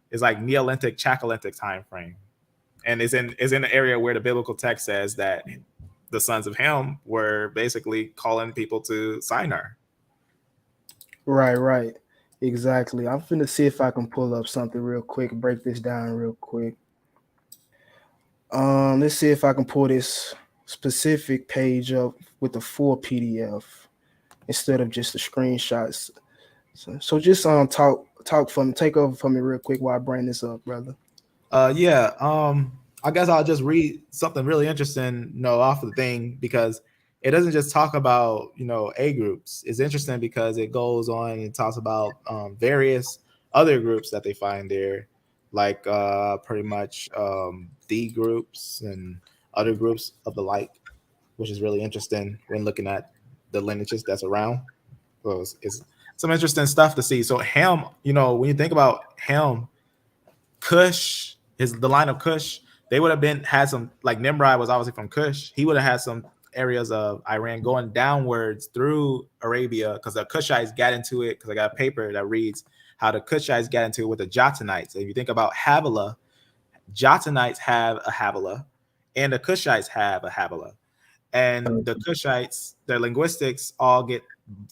It's like Neolithic, Chalcolithic time frame, and is in the area where the biblical text says that the sons of Ham were basically calling people to Shinar. Right, exactly. I'm finna see if I can pull up something real quick, break this down real quick. Let's see if I can pull this specific page up with the full PDF instead of just the screenshots. So just talk for me, take over for me real quick while I bring this up, brother. I guess I'll just read something really interesting, off of the thing, because it doesn't just talk about, A groups. It's interesting because it goes on and talks about various other groups that they find there, like pretty much D groups and other groups of the like, which is really interesting when looking at the lineages that's around. So it's some interesting stuff to see. So Ham, when you think about Ham, Cush, the line of Cush, they would have had some, like Nimrod was obviously from Cush. He would have had some areas of Iran going downwards through Arabia, because the Cushites got into it, because I got a paper that reads how the Cushites got into it with the Jotanites. So if you think about Havilah, Jotanites have a Havilah, and the Cushites have a Havilah. And the Cushites, their linguistics all get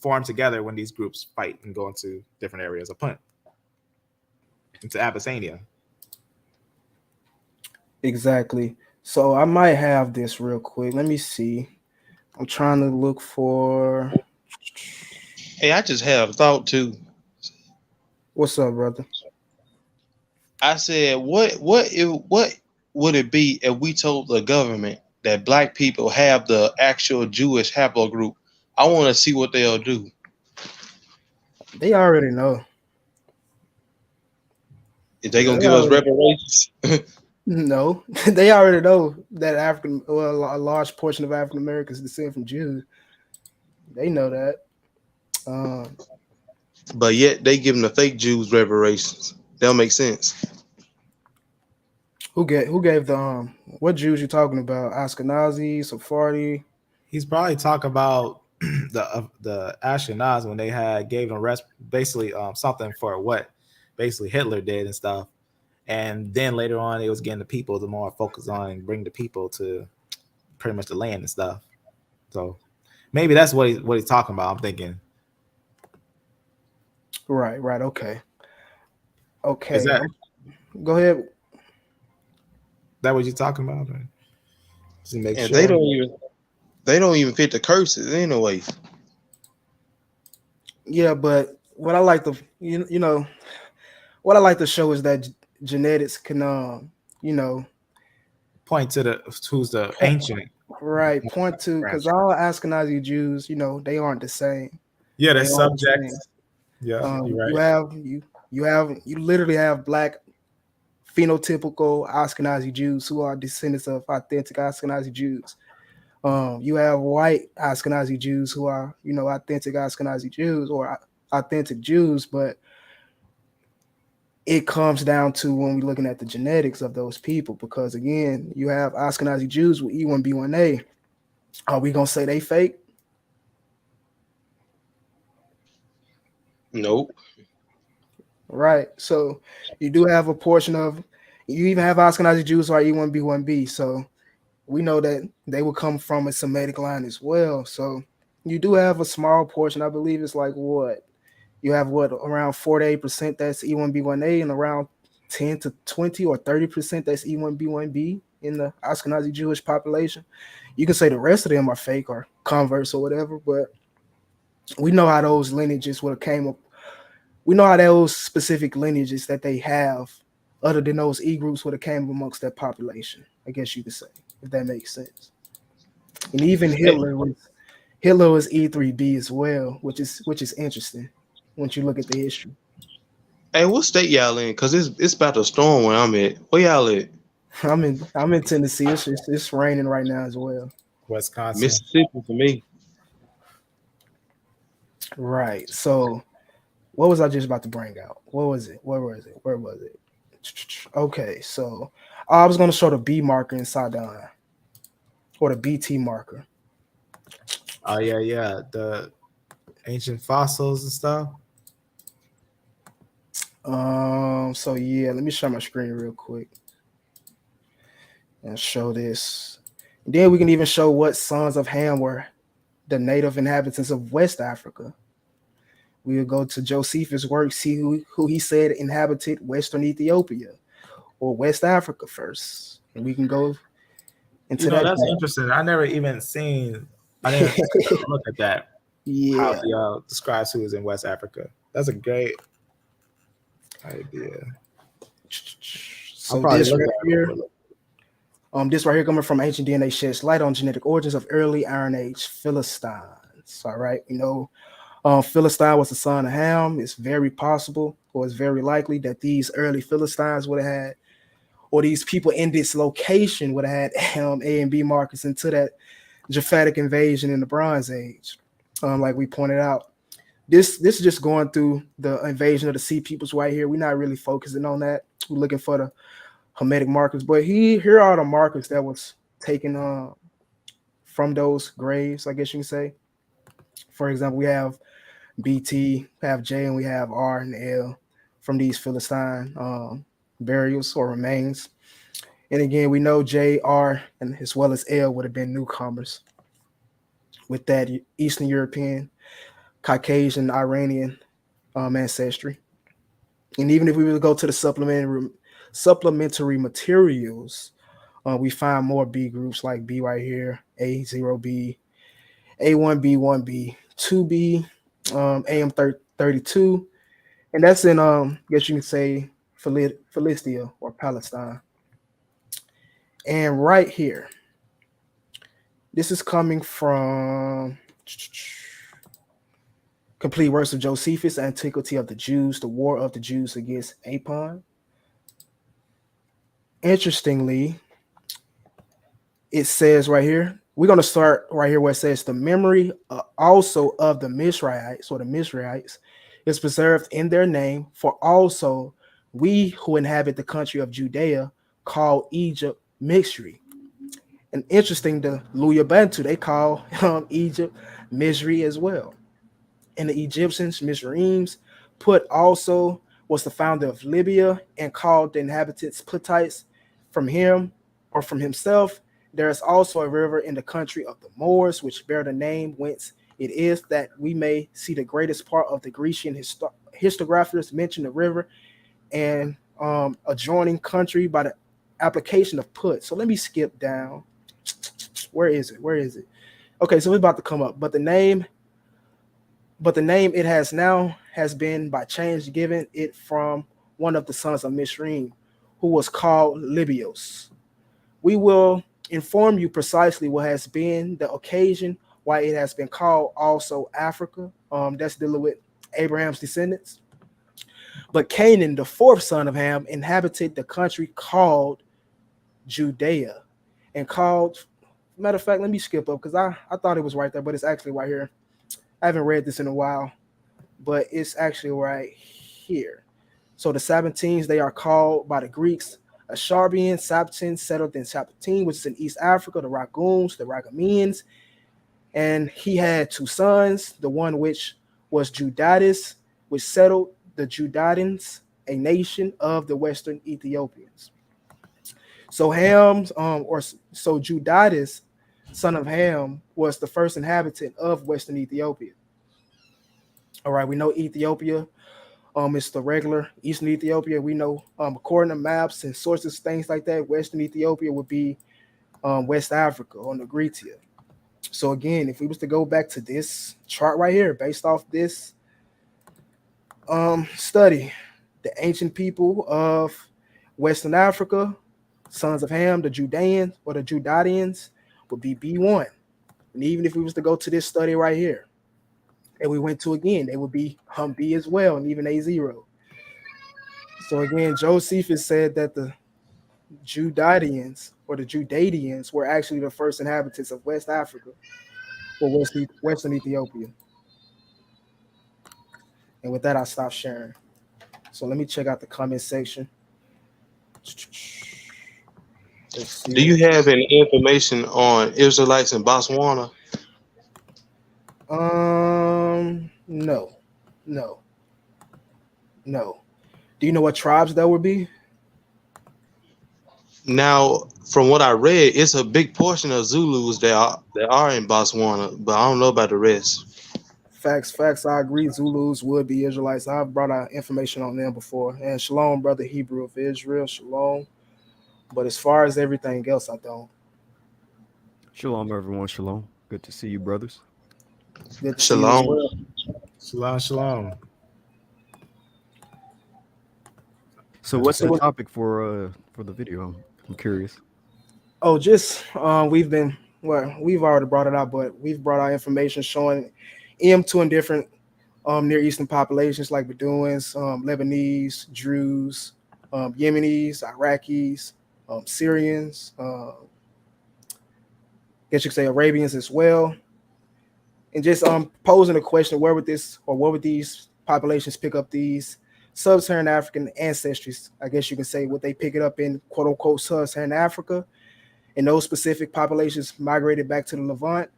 formed together when these groups fight and go into different areas of Punt, into Abyssinia. Exactly. So I might have this real quick. Let me see. I'm trying to look for. Hey, I just had a thought too. What's up, brother? I said, what would it be if we told the government that black people have the actual Jewish haplogroup? I want to see what they'll do. They already know. If they gonna They give us already reparations. no. They already know that a large portion of African Americans descend from Jews. They know that. Um, But yet they giving the fake Jews reparations. That don't make sense. who gave the what Jews you talking about? Ashkenazi, Sephardi. He's probably talking about the Ashkenaz when they gave them basically something for what basically Hitler did and stuff. And then later on, it was getting the people to more focus on bring the people to pretty much the land and stuff. So maybe that's what he's talking about. I'm thinking. Right, okay. Is that Go ahead. what you're talking about? Or just to make And sure. they don't even fit the curses anyway. Yeah, but what I like to you know what I like to show is that genetics can Point to who's the ancient. right point to because all Ashkenazi Jews, they aren't the same. Yeah, They that's aren't the subject. same. Yeah, you're right. You literally have black phenotypical Ashkenazi Jews who are descendants of authentic Ashkenazi Jews. You have white Ashkenazi Jews who are, authentic Ashkenazi Jews or authentic Jews, but it comes down to when we're looking at the genetics of those people, because again, you have Ashkenazi Jews with E1B1A. Are we gonna say they fake? Nope. Right. So you do have a portion of, you even have Ashkenazi Jews who are E1B1B. So we know that they will come from a Semitic line as well. So you do have a small portion. I believe it's like what? You have around 48% that's E1B1A and around 10 to 20 or 30% that's E1B1B in the Ashkenazi Jewish population. You can say the rest of them are fake or converts or whatever, but we know how those lineages would have came up. We know how those specific lineages that they have, other than those E groups, would have came amongst that population. I guess you could say, if that makes sense. And even Hitler was E3B as well, which is interesting once you look at the history. Hey, what state y'all in? Cause it's about to storm where I'm at. Where y'all at? I'm in Tennessee. It's raining right now as well. Wisconsin. Mississippi for me. Right. So what was I just about to bring out? What was it? Where was it? Okay, so I was going to show the B marker inside the eye, or the BT marker. Oh yeah, the ancient fossils and stuff. So yeah, let me share my screen real quick and show this. Then we can even show what sons of Ham were the native inhabitants of West Africa. We'll go to Josephus' work, see who he said inhabited Western Ethiopia or West Africa first. And we can go into that. That's interesting. I never even I didn't look at that. Yeah. How he describes who is in West Africa. That's a great idea. So this right here coming from Ancient DNA sheds light on genetic origins of early Iron Age Philistines. All right, Philistine was the son of Ham. It's very possible, or it's very likely, that these early Philistines would have had, or these people in this location would have had Ham A and B markers into that Japhetic invasion in the Bronze Age. Like we pointed out, this is just going through the invasion of the Sea Peoples right here. We're not really focusing on that. We're looking for the Hamitic markers, but here are the markers that was taken from those graves, I guess you can say. For example, we have BT, we have J, and we have R and L from these Philistine burials or remains. And again, we know J, R, and as well as L would have been newcomers with that Eastern European, Caucasian, Iranian ancestry. And even if we were to go to the supplementary materials, we find more B groups like B right here, A0B, A1B1B 2B, AM32, and that's in I guess you can say Philistia or Palestine. And right here, this is coming from Complete Works of Josephus, Antiquity of the Jews, the War of the Jews against Apon. Interestingly, it says right here, we're going to start right here where it says the memory also of the Mizrahites or the Mizrahites is preserved in their name, for also we who inhabit the country of Judea call Egypt Mizri. And interesting, the Luya Bantu, they call Egypt Mizri as well. And the Egyptians, Mizraim, Put also was the founder of Libya and called the inhabitants Putites from him or from himself. There is also a river in the country of the Moors, which bear the name whence it is that we may see the greatest part of the Grecian historiographers mention the river and adjoining country by the application of put. So let me skip down. Where is it? Where is it? Okay, so it's about to come up. But the name it has now has been by change given it from one of the sons of Mishrim, who was called Libios. We will inform you precisely what has been the occasion why it has been called also Africa. That's dealing with Abraham's descendants. But Canaan, the fourth son of Ham, inhabited the country called Judea, and called. Matter of fact, let me skip up because I thought it was right there, but it's actually right here. I haven't read this in a while, but it's actually right here. So the Sabbatines, they are called by the Greeks Asharbians, Sabbatins settled in Sabbatine, which is in East Africa, the Raguns, the Ragameans. And he had two sons, the one which was Judatis, which settled the Judadins, a nation of the Western Ethiopians. So Judatis, son of Ham, was the first inhabitant of Western Ethiopia. All right, we know Ethiopia. It's the regular Eastern Ethiopia. We know, according to maps and sources, things like that, Western Ethiopia would be West Africa on the Greetia. So again, if we was to go back to this chart right here, based off this study, the ancient people of Western Africa, sons of Ham, the Judeans or the Judadians, would be B1. And even if we was to go to this study right here, and we went to again, they would be B as well, and even A0. So again, Josephus said that the Judadians or the Judadians were actually the first inhabitants of West Africa or Western Ethiopia. And with that, I'll stop sharing. So let me check out the comment section. Do you have any information on Israelites in Botswana? No. Do you know what tribes that would be? Now, from what I read, it's a big portion of Zulus that are in Botswana, but I don't know about the rest. Facts. I agree. Zulus would be Israelites. I've brought out information on them before. And shalom, brother Hebrew of Israel. Shalom. But as far as everything else, I don't. Shalom, everyone. Shalom. Good to see you, brothers. Good to Shalom. see you as well. Shalom. So what's the topic for the video? I'm curious. Oh, just we've already brought it out, but we've brought out information showing E-M2 in different Near Eastern populations like Bedouins, Lebanese, Druze, Yemenis, Iraqis, Syrians, guess you could say Arabians as well. And just posing a question, what would these populations pick up these Sub-Saharan African ancestries? I guess you can say, would they pick it up in quote unquote Sub-Saharan Africa, and those specific populations migrated back to the Levant,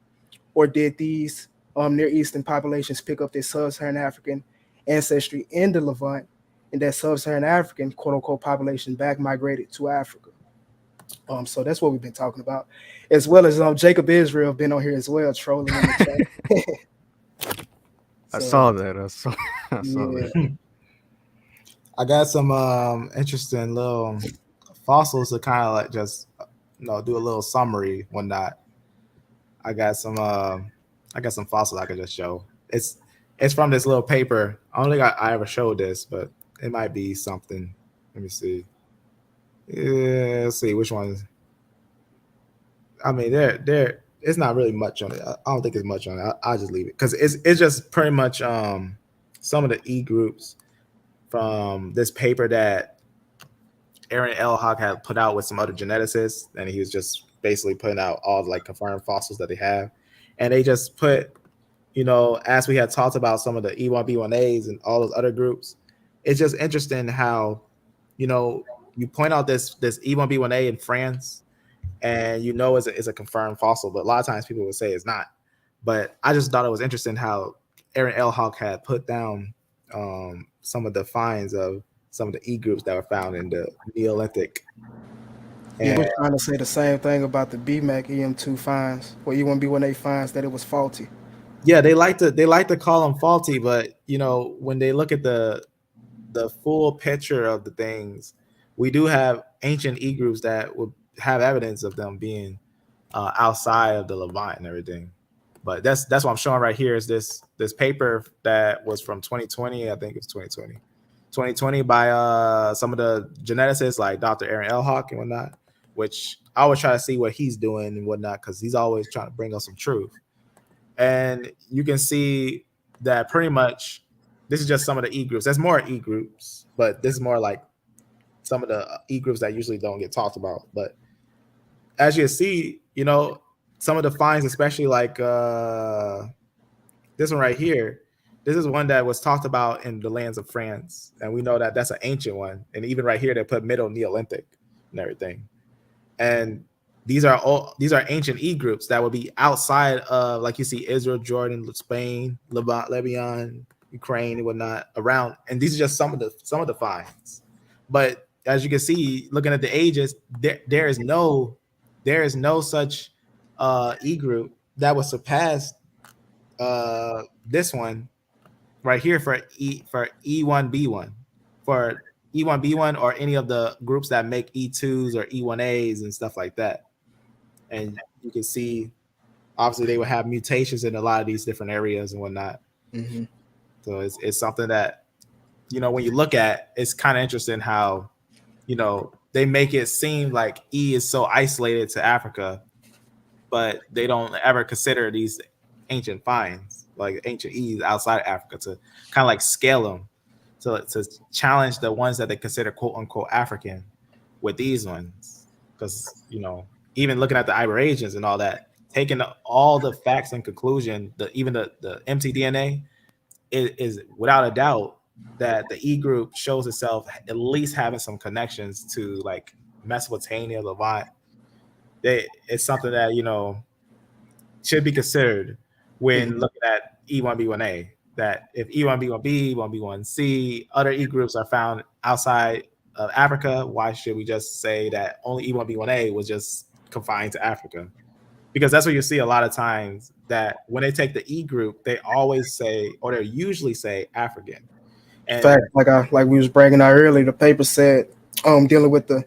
or did these Near Eastern populations pick up their Sub-Saharan African ancestry in the Levant, and that Sub-Saharan African quote unquote population back migrated to Africa? So that's what we've been talking about, as well as Jacob Israel been on here as well, trolling in the chat. I saw that. I saw Yeah. that. I got some interesting little fossils to kind of like just do a little summary, whatnot. I got some I got some fossils I could just show. It's from this little paper. I don't think I ever showed this, but it might be something. Let me see. Yeah, let's see which ones. I mean, there. It's not really much on it. I don't think it's much on it. I'll just leave it because it's just pretty much some of the E groups from this paper that Aaron L. Hawk had put out with some other geneticists, and he was just basically putting out all the like confirmed fossils that they have, and they just put, as we had talked about some of the E1B1As and all those other groups, it's just interesting how, you point out this E1B1A in France, and it's a confirmed fossil, but a lot of times people would say it's not. But I just thought it was interesting how Aaron L. Hawk had put down some of the finds of some of the E groups that were found in the Neolithic. Yeah, we're trying to say the same thing about the BMAC E-M2 finds or E1B1A finds, that it was faulty. Yeah, they like to call them faulty, but when they look at the full picture of the things, we do have ancient E groups that would have evidence of them being outside of the Levant and everything. But that's what I'm showing right here is this paper that was from 2020. I think it's 2020 by some of the geneticists like Dr. Aaron L. Hawk and whatnot, which I always try to see what he's doing and whatnot because he's always trying to bring us some truth. And you can see that pretty much this is just some of the E groups. There's more E groups, but this is more like some of the E groups that usually don't get talked about. But as you see, some of the finds, especially like this one right here, this is one that was talked about in the lands of France. And we know that that's an ancient one. And even right here, they put Middle Neolithic and everything. And these are ancient E groups that would be outside of, like you see, Israel, Jordan, Spain, Lebanon, Ukraine, and whatnot around. And these are just some of the finds. But as you can see, looking at the ages, there is no such E group that would surpass this one right here for E1B1, for E1B1 or any of the groups that make E2s or E1As and stuff like that. And you can see, obviously, they would have mutations in a lot of these different areas and whatnot. Mm-hmm. So it's something that, when you look at, it's kind of interesting how, they make it seem like E is so isolated to Africa, but they don't ever consider these ancient finds, like ancient E's outside Africa, to kind of like scale them, to challenge the ones that they consider quote unquote African with these ones. Because, even looking at the Iberasians and all that, taking all the facts and conclusion, even the mtDNA is without a doubt that the E group shows itself at least having some connections to like Mesopotamia, Levant. It's something that, should be considered when looking at E1B1A, that if E1B1B, E1B1C, other E groups are found outside of Africa, why should we just say that only E1B1A was just confined to Africa? Because that's what you see a lot of times, that when they take the E group, they always say, or they usually say African. In fact, like we was bragging out earlier, the paper said dealing with the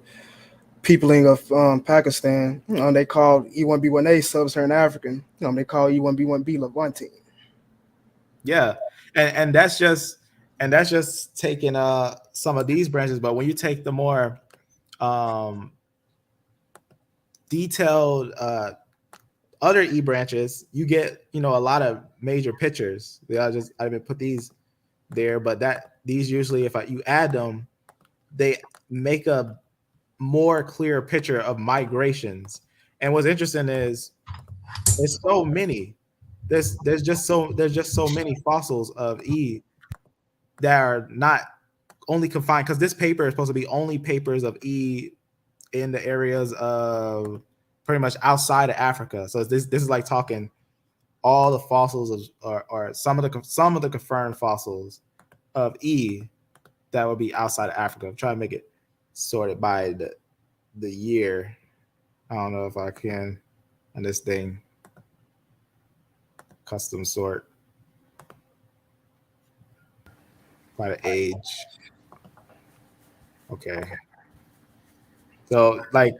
peopling of Pakistan, they called E1B1A Sub-Saharan African. They call E1B1B Levantine. Yeah, and that's just taking some of these branches, but when you take the more detailed other E branches, you get a lot of major pictures. I didn't put these there, but these usually, if you add them, they make a more clear picture of migrations. And what's interesting is there's so many. There's just so many fossils of E that are not only confined, because this paper is supposed to be only papers of E in the areas of pretty much outside of Africa. So this is like talking all the fossils or some of the confirmed fossils of E that would be outside of Africa. I'm trying to make it sorted by the year. I don't know if I can on this thing. Custom sort by the age. Okay. So like,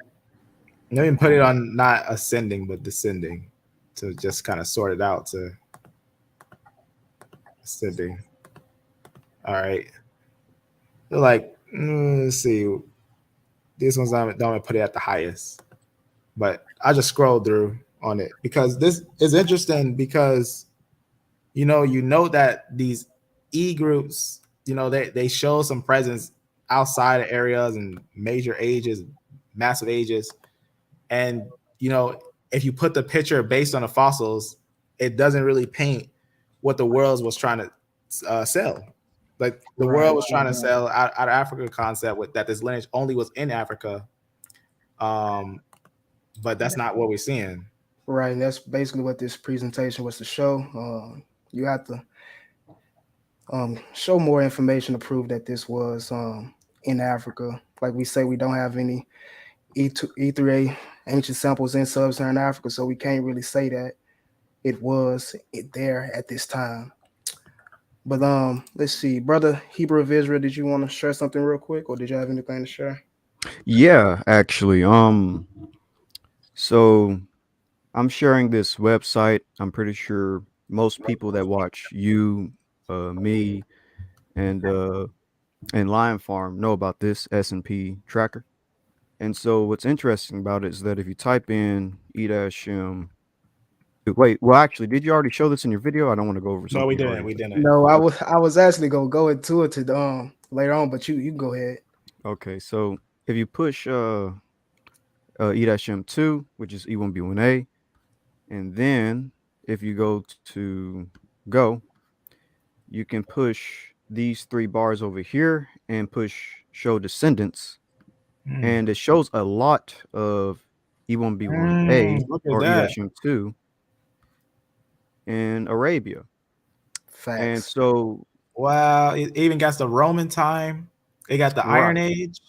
let me put it on not ascending but descending. to just kind of sort it out to Sydney. All right. They're like, let's see. These ones I'm gonna put it at the highest. But I just scrolled through on it because this is interesting because you know that these E groups, they show some presence outside of areas and major ages, massive ages. And if you put the picture based on the fossils, it doesn't really paint what the world was trying to sell. Like the world was trying to sell out of Africa concept with that this lineage only was in Africa. But that's not what we're seeing. Right, and that's basically what this presentation was to show. You have to show more information to prove that this was in Africa. Like we say, we don't have any E3A ancient samples in Sub-Saharan Africa, so we can't really say that it was there at this time. But let's see, Brother Hebrew of Israel, did you want to share something real quick, or did you have anything to share? Yeah, actually. So I'm sharing this website. I'm pretty sure most people that watch you, me, and Lion Farm know about this S&P tracker. And so what's interesting about it is that if you type in E-M, wait, well, actually, did you already show this in your video? I don't want to go over something. No, we didn't. We didn't. No, I was actually gonna go into it to later on, but you can go ahead. Okay, so if you push E-M2, which is E1B1A, and then if you go to go, you can push these 3 bars over here and push show descendants, and it shows a lot of E1B1A or E-M2 in Arabia. Facts. And so, wow, it even got the Roman time. They got the Iron Age.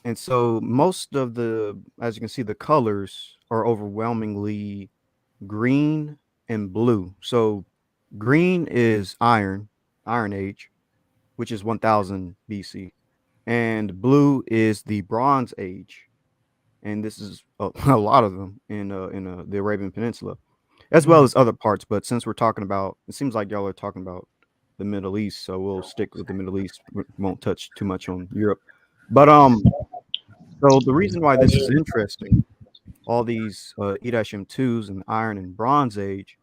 And so most of the, as you can see, the colors are overwhelmingly green and blue. So green is Iron Age, which is 1000 BC. And blue is the Bronze Age. And this is a lot of them in the Arabian Peninsula, as well as other parts. But since we're talking about, it seems like y'all are talking about the Middle East, so we'll stick with the Middle East. We won't touch too much on Europe. But so the reason why this is interesting, all these E-M2s and Iron and Bronze Age,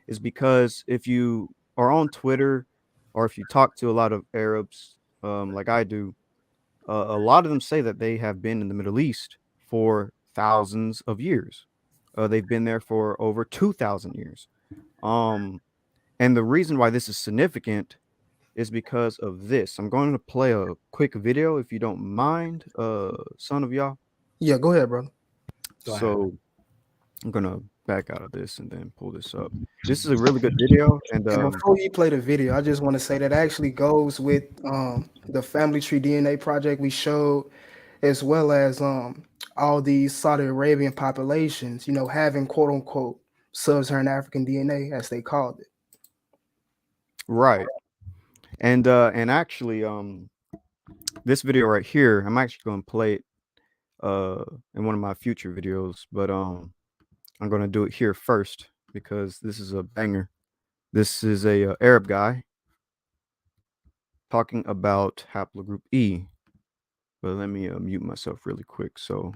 is because if you are on Twitter or if you talk to a lot of Arabs, like I do, a lot of them say that they have been in the Middle East for thousands of years. They've been there for over 2,000 years. And the reason why this is significant is because of this. I'm going to play a quick video, if you don't mind, son of Yah. Yeah, go ahead, brother. So I'm gonna back out of this and then pull this up. This is a really good video. And before you play the video, I just want to say that actually goes with the family tree DNA project we showed, as well as all these Saudi Arabian populations, having quote unquote Sub-Saharan African DNA, as they called it. Right. And actually, this video right here, I'm actually going to play it in one of my future videos, but I'm going to do it here first because this is a banger. This is a Arab guy talking about haplogroup E. But let me mute myself really quick. So,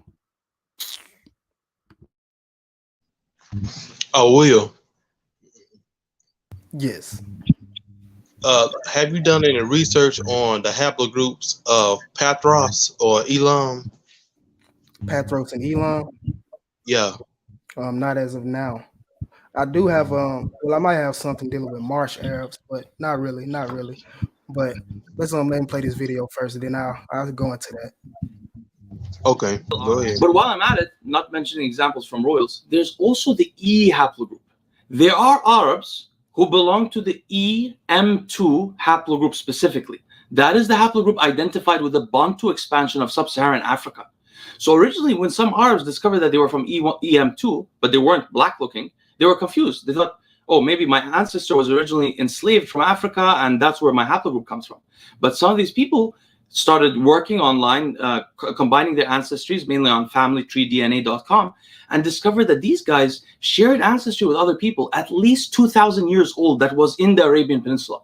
Will. Yes. Have you done any research on the haplogroups of Pathros or Elam? Pathros and Elam? Yeah. Not as of now. I do have well, I might have something dealing with Marsh Arabs, but not really. But let's maybe play this video first, and then I'll go into that. Okay, go ahead. But while I'm at it, not mentioning examples from royals, there's also the E haplogroup. There are Arabs who belong to the E-M2 haplogroup specifically. That is the haplogroup identified with the Bantu expansion of sub-Saharan Africa. So originally, when some Arabs discovered that they were from E-M2, but they weren't black-looking, they were confused. They thought, oh, maybe my ancestor was originally enslaved from Africa, and that's where my haplogroup comes from. But some of these people started working online, combining their ancestries, mainly on familytreedna.com, and discovered that these guys shared ancestry with other people at least 2,000 years old that was in the Arabian Peninsula.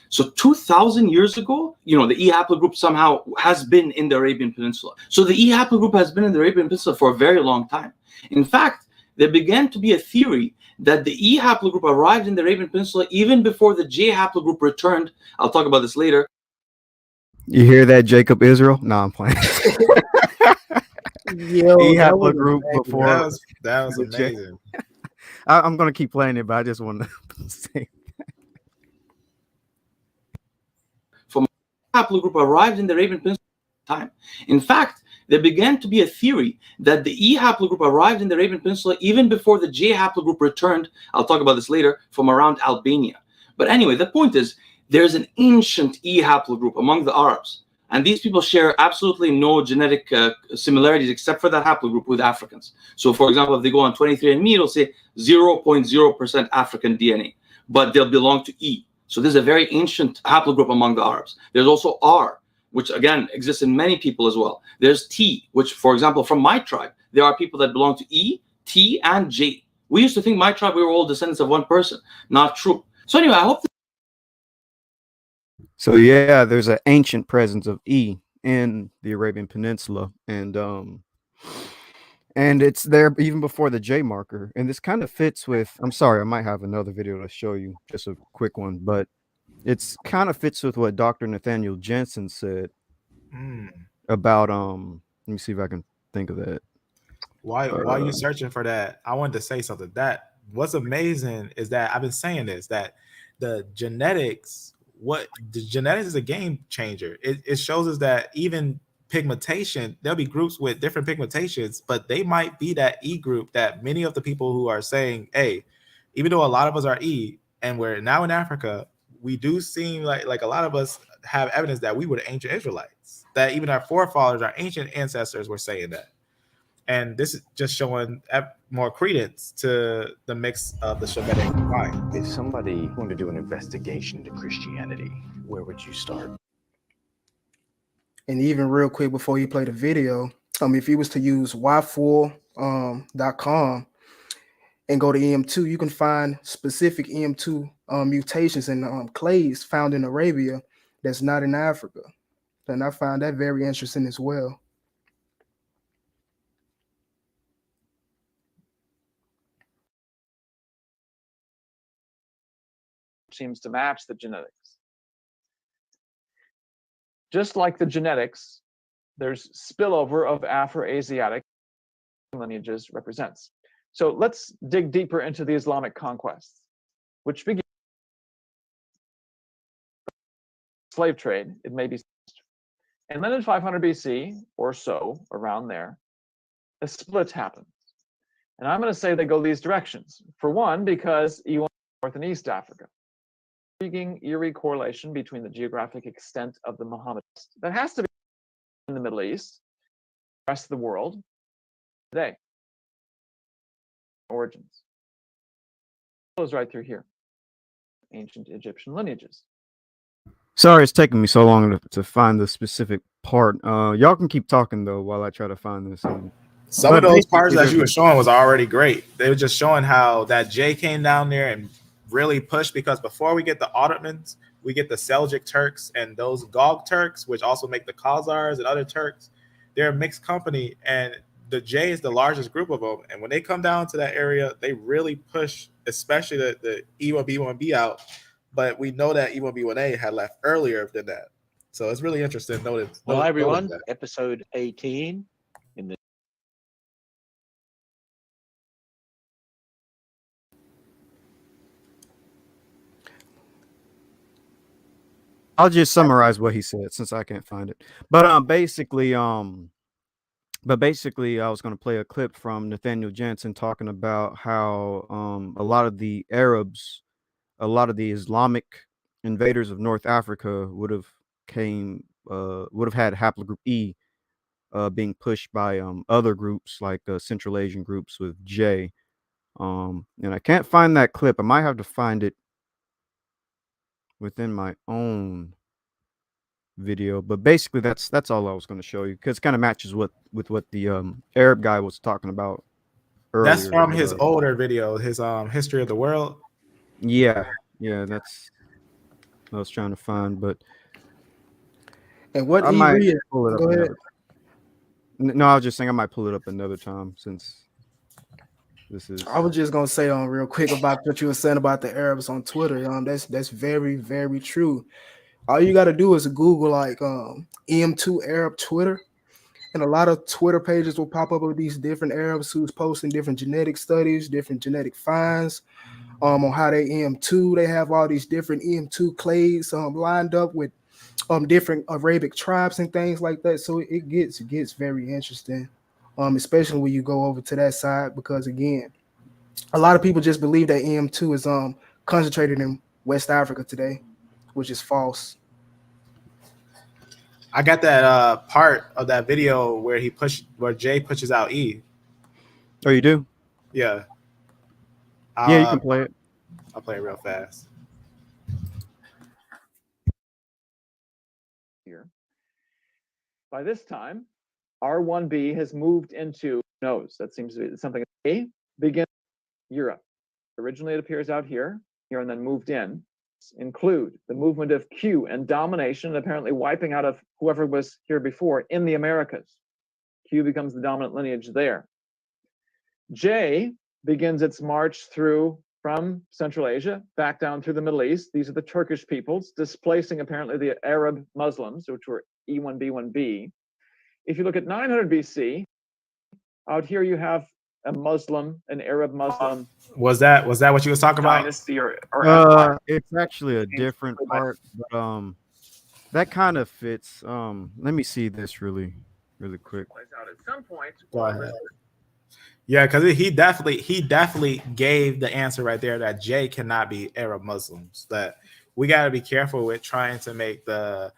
So 2,000 years ago, the E haplogroup somehow has been in the Arabian Peninsula. So the E haplogroup has been in the Arabian Peninsula for a very long time. In fact, there began to be a theory that the E haplogroup arrived in the Arabian Peninsula even before the J haplogroup returned. I'll talk about this later. You hear that, Jacob Israel? No, I'm playing. Yo, E that was haplogroup amazing. before. That was the J. amazing. I'm gonna keep playing it, but I just want to say. From haplogroup arrived in the Arabian Peninsula time. In fact, there began to be a theory that the E haplogroup arrived in the Arabian Peninsula even before the J haplogroup returned. I'll talk about this later, from around Albania. But anyway, the point is, there's an ancient E haplogroup among the Arabs, and these people share absolutely no genetic similarities except for that haplogroup with Africans. So, for example, if they go on 23andMe, it'll say 0.0% African DNA, but they'll belong to E. So this is a very ancient haplogroup among the Arabs. There's also R, which again exists in many people as well. There's T, which, for example, from my tribe, there are people that belong to E, T, and J. We used to think my tribe, we were all descendants of one person. Not true. So anyway, I hope. So yeah, there's an ancient presence of E in the Arabian Peninsula, and it's there even before the J marker. And this kind of fits with. I'm sorry, I might have another video to show you, just a quick one, but it's kind of fits with what Dr. Nathaniel Jensen said about Let me see if I can think of that. While you're searching for that, I wanted to say something. That what's amazing is that I've been saying this, that the genetics is a game changer. It shows us that even pigmentation, there'll be groups with different pigmentations, but they might be that E group that many of the people who are saying, hey, even though a lot of us are E and we're now in Africa, we do seem like a lot of us have evidence that we were the ancient Israelites, that even our forefathers, our ancient ancestors were saying that. And this is just showing more credence to the mix of the Semitic line. If somebody wanted to do an investigation into Christianity, where would you start? And even real quick before you play the video, if you was to use y4.com and go to E-M2, you can find specific E-M2 mutations and clades found in Arabia that's not in Africa. And I find that very interesting as well. Seems to match the genetics. Just like the genetics, there's spillover of Afro-Asiatic lineages represents. So let's dig deeper into the Islamic conquests, which begin slave trade. It may be, and then in 500 BC or so, around there, a split happens. And I'm going to say they go these directions. For one, because you want North and East Africa. Intriguing, eerie correlation between the geographic extent of the Mohammedans. That has to be in the Middle East, the rest of the world today. Origins. It goes right through here. Ancient Egyptian lineages. Sorry, it's taking me so long to find the specific part. Y'all can keep talking though while I try to find this. Some of those parts that you were showing was already great. They were just showing how that J came down there and really pushed, because before we get the Ottomans, we get the Seljuk Turks and those Gog Turks, which also make the Khazars and other Turks. They're a mixed company, and the J is the largest group of them. And when they come down to that area, they really push, especially the E1B1B out. But we know that E1B1A had left earlier than that. So it's really interesting. Well, everyone, episode 18 in the I'll just summarize what he said since I can't find it. But basically, I was going to play a clip from Nathaniel Jensen talking about how a lot of the Arabs, a lot of the Islamic invaders of North Africa would have had haplogroup E being pushed by other groups like Central Asian groups with J. And I can't find that clip. I might have to find it within my own video. But basically, that's all I was going to show you because it kind of matches with what the Arab guy was talking about earlier. That's from his older video, his history of the world. Yeah, that's what I was trying to find, but And what I might pull it up go ahead. another. No, I was just saying I might pull it up another time since this is. I was just gonna say real quick about what you were saying about the Arabs on Twitter. That's very, very true. All you got to do is Google like E-M2 Arab Twitter, and a lot of Twitter pages will pop up with these different Arabs who's posting different genetic studies, different genetic finds on how they E-M2. They have all these different E-M2 clades lined up with different Arabic tribes and things like that. So it gets very interesting, especially when you go over to that side, because again, a lot of people just believe that E-M2 is concentrated in West Africa today, which is false. I got that part of that video where Jay pushes out E. Oh, you do? Yeah. Yeah, you can play it. I'll play it real fast. Here. By this time, R1b has moved into nose. That seems to be something. A begins Europe. Originally, it appears out here, and then moved in. Include the movement of Q and domination, apparently wiping out of whoever was here before in the Americas. Q becomes the dominant lineage there. J begins its march from Central Asia back down through the Middle East. These are the Turkish peoples, displacing apparently the Arab Muslims, which were E1B1B. If you look at 900 BC, out here you have a Muslim, an Arab Muslim. Was that what you was talking about? Dynasty or empire. It's actually a different part, but that kind of fits. Let me see this really quick. Out at some point. Go ahead. Yeah, because he definitely gave the answer right there that J cannot be Arab Muslims. That we got to be careful with trying to make the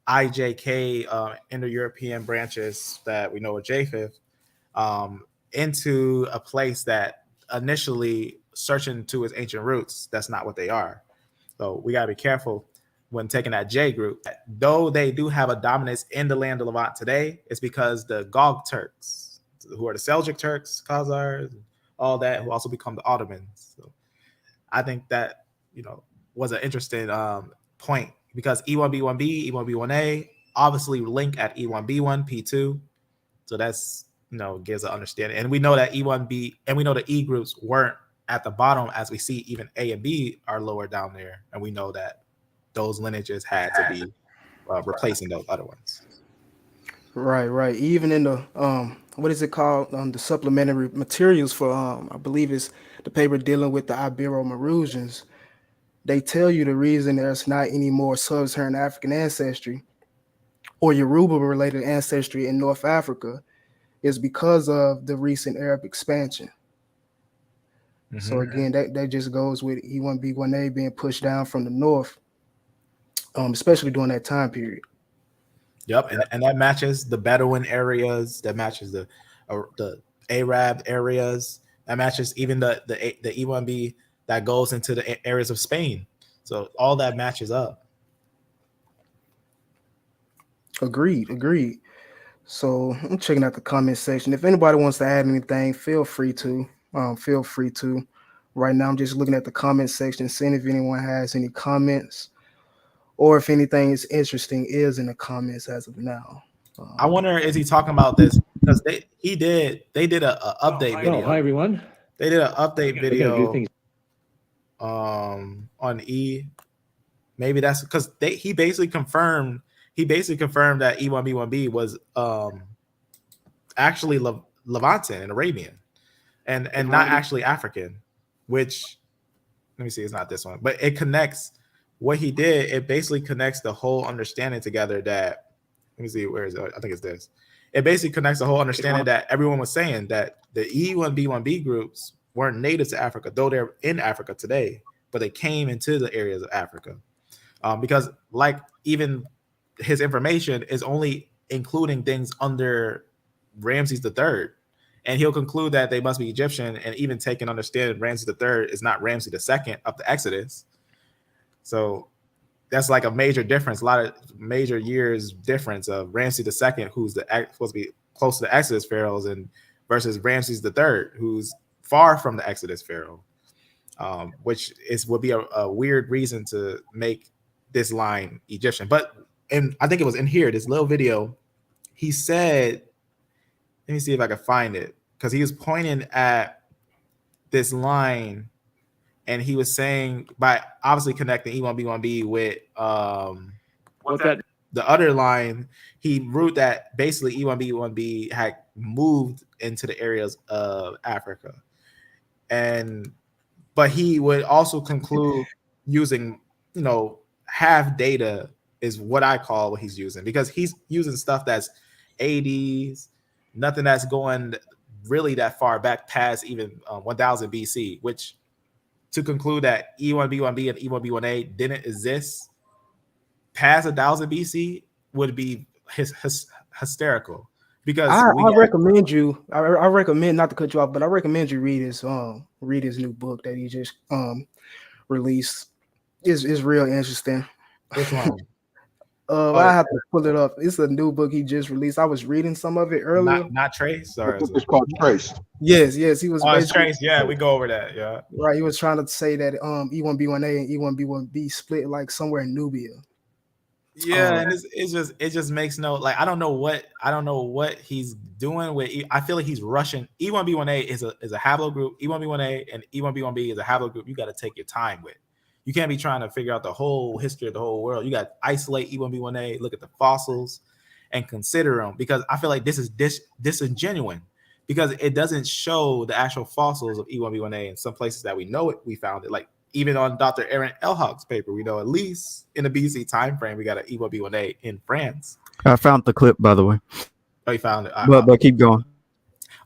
IJK Indo-European branches that we know are Japheth into a place that initially searching to its ancient roots. That's not what they are. So we got to be careful when taking that J group. Though they do have a dominance in the land of Levant today, it's because the Gog Turks, who are the Seljuk Turks, Khazars, all that, who also become the Ottomans. So I think that, was an interesting point, because E1B1B, E1B1A obviously link at E1B1, P2. So that's, gives an understanding. And we know that E1B, and we know the E groups weren't at the bottom, as we see even A and B are lower down there. And we know that those lineages had to be replacing those other ones. Right. Even in the what is it called? The supplementary materials for I believe it's the paper dealing with the Ibero-Mauritians. They tell you the reason there's not any more Sub-Saharan African ancestry or Yoruba-related ancestry in North Africa is because of the recent Arab expansion. Mm-hmm. So again, that just goes with E1B1A being pushed down from the north, especially during that time period. Yep, and that matches the Bedouin areas, that matches the Arab areas, that matches even the E1B that goes into the areas of Spain. So all that matches up. Agreed. So I'm checking out the comment section. If anybody wants to add anything, feel free to. Right now, I'm just looking at the comment section, seeing if anyone has any comments, or if anything is interesting is in the comments as of now. I wonder, is he talking about this because they did an update video. Hi everyone. They did an update video on E. Maybe that's because he basically confirmed that E1B1B was actually Levantine and Arabian and not actually African, which, let me see, it's not this one, but it connects what he did. It basically connects the whole understanding together that, let me see, where is it? I think it's this. It basically connects the whole understanding that everyone was saying that the E1B1B groups weren't native to Africa, though they're in Africa today, but they came into the areas of Africa. Because like even his information is only including things under Ramses III, and he'll conclude that they must be Egyptian, and even take and understand Ramses III is not Ramses II of the Exodus. So that's like a major difference, a lot of major years difference of Ramses II, who's supposed to be close to the Exodus pharaohs, and versus Ramses III, who's far from the Exodus pharaoh, which would be a weird reason to make this line Egyptian. But I think it was in here, this little video, he said, let me see if I can find it, because he was pointing at this line, and he was saying, by obviously connecting E1B1B with the other line, he wrote that basically E1B1B had moved into the areas of Africa. But he would also conclude using, half data is what I call what he's using, because he's using stuff that's 80s, nothing that's going really that far back past even 1000 BC, which to conclude that E1B1B and E1B1A didn't exist past 1000 BC would be hysterical. Because I recommend you. I recommend, not to cut you off, but I recommend you read his new book that he just released. Is real interesting. Which one? I have to pull it up. It's a new book he just released. I was reading some of it earlier. Not Trace, or it's called Trace. Yes, he was. Trace. Yeah, we go over that. Yeah, right. He was trying to say that E1B1A and E1B1B split like somewhere in Nubia. Yeah, and it just makes no, like, I don't know what he's doing with. I feel like he's rushing. E1B1A is a haplogroup. E1B1A and E1B1B is a haplogroup. You got to take your time with. You can't be trying to figure out the whole history of the whole world. You got to isolate E1B1A, look at the fossils, and consider them, because I feel like this is disingenuous, because it doesn't show the actual fossils of E1B1A in some places that we know it. We found it, like even on Dr. Aaron Elhag's paper, we know at least in the BC time frame we got an E1B1A in France. I found the clip, by the way. Oh, you found it. But keep going.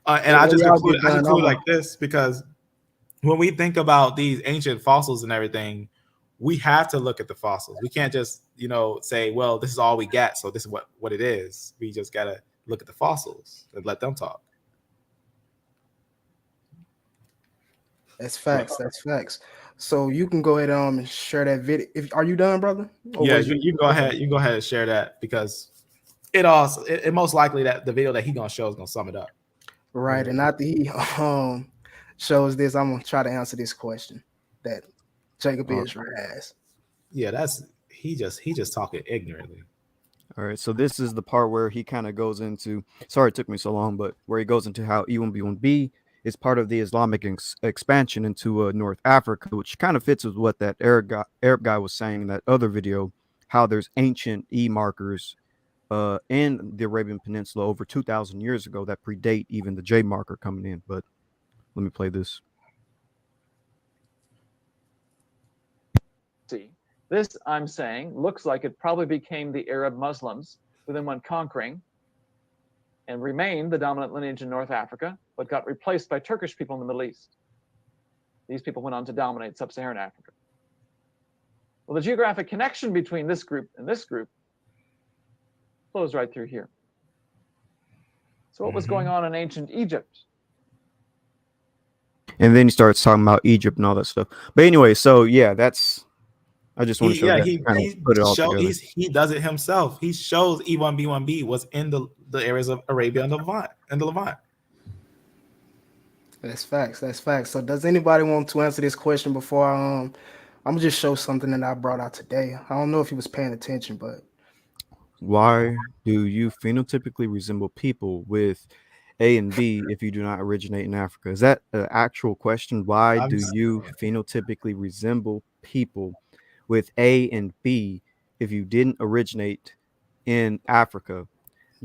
And I just conclude like this, because when we think about these ancient fossils and everything, we have to look at the fossils. We can't just, say, well, this is all we got, so this is what it is. We just got to look at the fossils and let them talk. That's facts. That's facts. So you can go ahead and share that video. Are you done, brother? Yeah, you can go ahead. You can go ahead and share that, because it most likely that the video that he's gonna show is gonna sum it up. Right, and after he shows this, I'm gonna try to answer this question that Jacob Israel has. Yeah, he just talking ignorantly. All right, so this is the part where he kind of goes into. Sorry it took me so long, but where he goes into how E1B1B is part of the Islamic expansion into North Africa, which kind of fits with what that Arab guy was saying in that other video, how there's ancient E markers in the Arabian Peninsula over 2,000 years ago that predate even the J marker coming in. But let me play this. See, this, I'm saying, looks like it probably became the Arab Muslims who then went conquering and remained the dominant lineage in North Africa, but got replaced by Turkish people in the Middle East. These people went on to dominate Sub-Saharan Africa. Well, the geographic connection between this group and this group flows right through here. So what was going on in ancient Egypt? And then he starts talking about Egypt and all that stuff. But anyway, so yeah, I just want to show that. He put it all together. He does it himself. He shows E1B1B was in the areas of Arabia and the Levant. That's facts. That's facts. So does anybody want to answer this question before I'm gonna just show something that I brought out today? I don't know if he was paying attention, but why do you phenotypically resemble people with A and B if you do not originate in Africa? Is that an actual question? Why do you phenotypically resemble people with A and B if you didn't originate in Africa?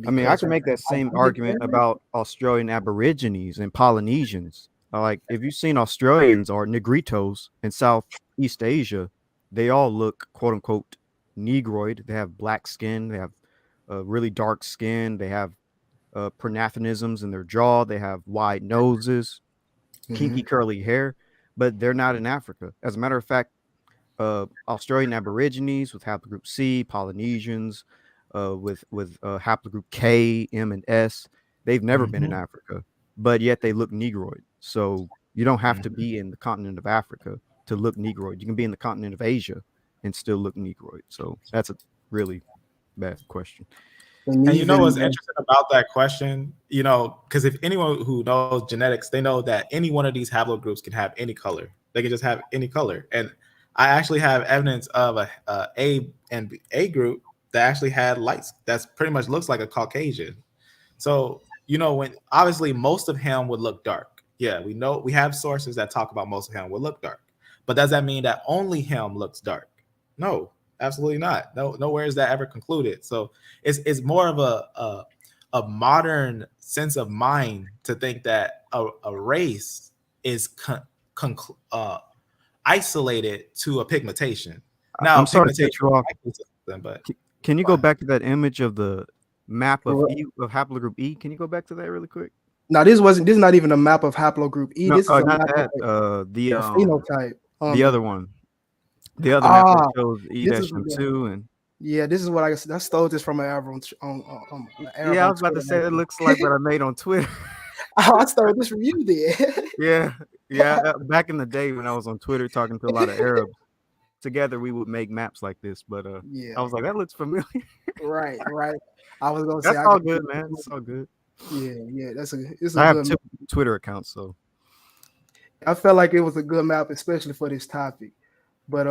I mean, I can make that same argument about Australian Aborigines and Polynesians. Like, if you've seen Australians or Negritos in Southeast Asia, they all look, quote unquote, Negroid. They have black skin. They have really dark skin. They have panafricanisms in their jaw. They have wide noses, kinky curly hair, but they're not in Africa. As a matter of fact, Australian Aborigines with haplogroup C, Polynesians with haplogroup K, M, and S, they've never been in Africa, but yet they look Negroid. So you don't have to be in the continent of Africa to look Negroid. You can be in the continent of Asia and still look Negroid? So that's a really bad question. And And you know what's even interesting about that question? You know, because if anyone who knows genetics, they know that any one of these haplogroups can have any color. They can just have any color. And I actually have evidence of a and A group that actually had lights that's pretty much looks like a Caucasian. So, you know, when obviously most of him would look dark. Yeah, we know we have sources that talk about most of him would look dark. But does that mean that only him looks dark? No, absolutely not. No, nowhere is that ever concluded. So it's more of a modern sense of mind to think that a race is isolated to a pigmentation. Now, I'm sorry to cut pigmentation you off. is something, but Can you go back to that image of the map of Well, E of haplogroup E? Can you go back to that really quick? now this is not even a map of haplogroup E. No, This is a not map that. of the phenotype. The other one, the other map that shows this is E-M2 and yeah, this is what I stole this from an Arab Arab yeah, I on was about to Twitter. say it looks like what I made on Twitter. Oh, I stole this from you then. Yeah. Back in the day when I was on Twitter talking to a lot of Arabs, together we would make maps like this. But I Yeah, was like, that looks familiar. right. I was gonna say That's I all got good, man. It's all good. yeah. It's I a have good 2 Twitter accounts, so I felt like it was a good map, especially for this topic. But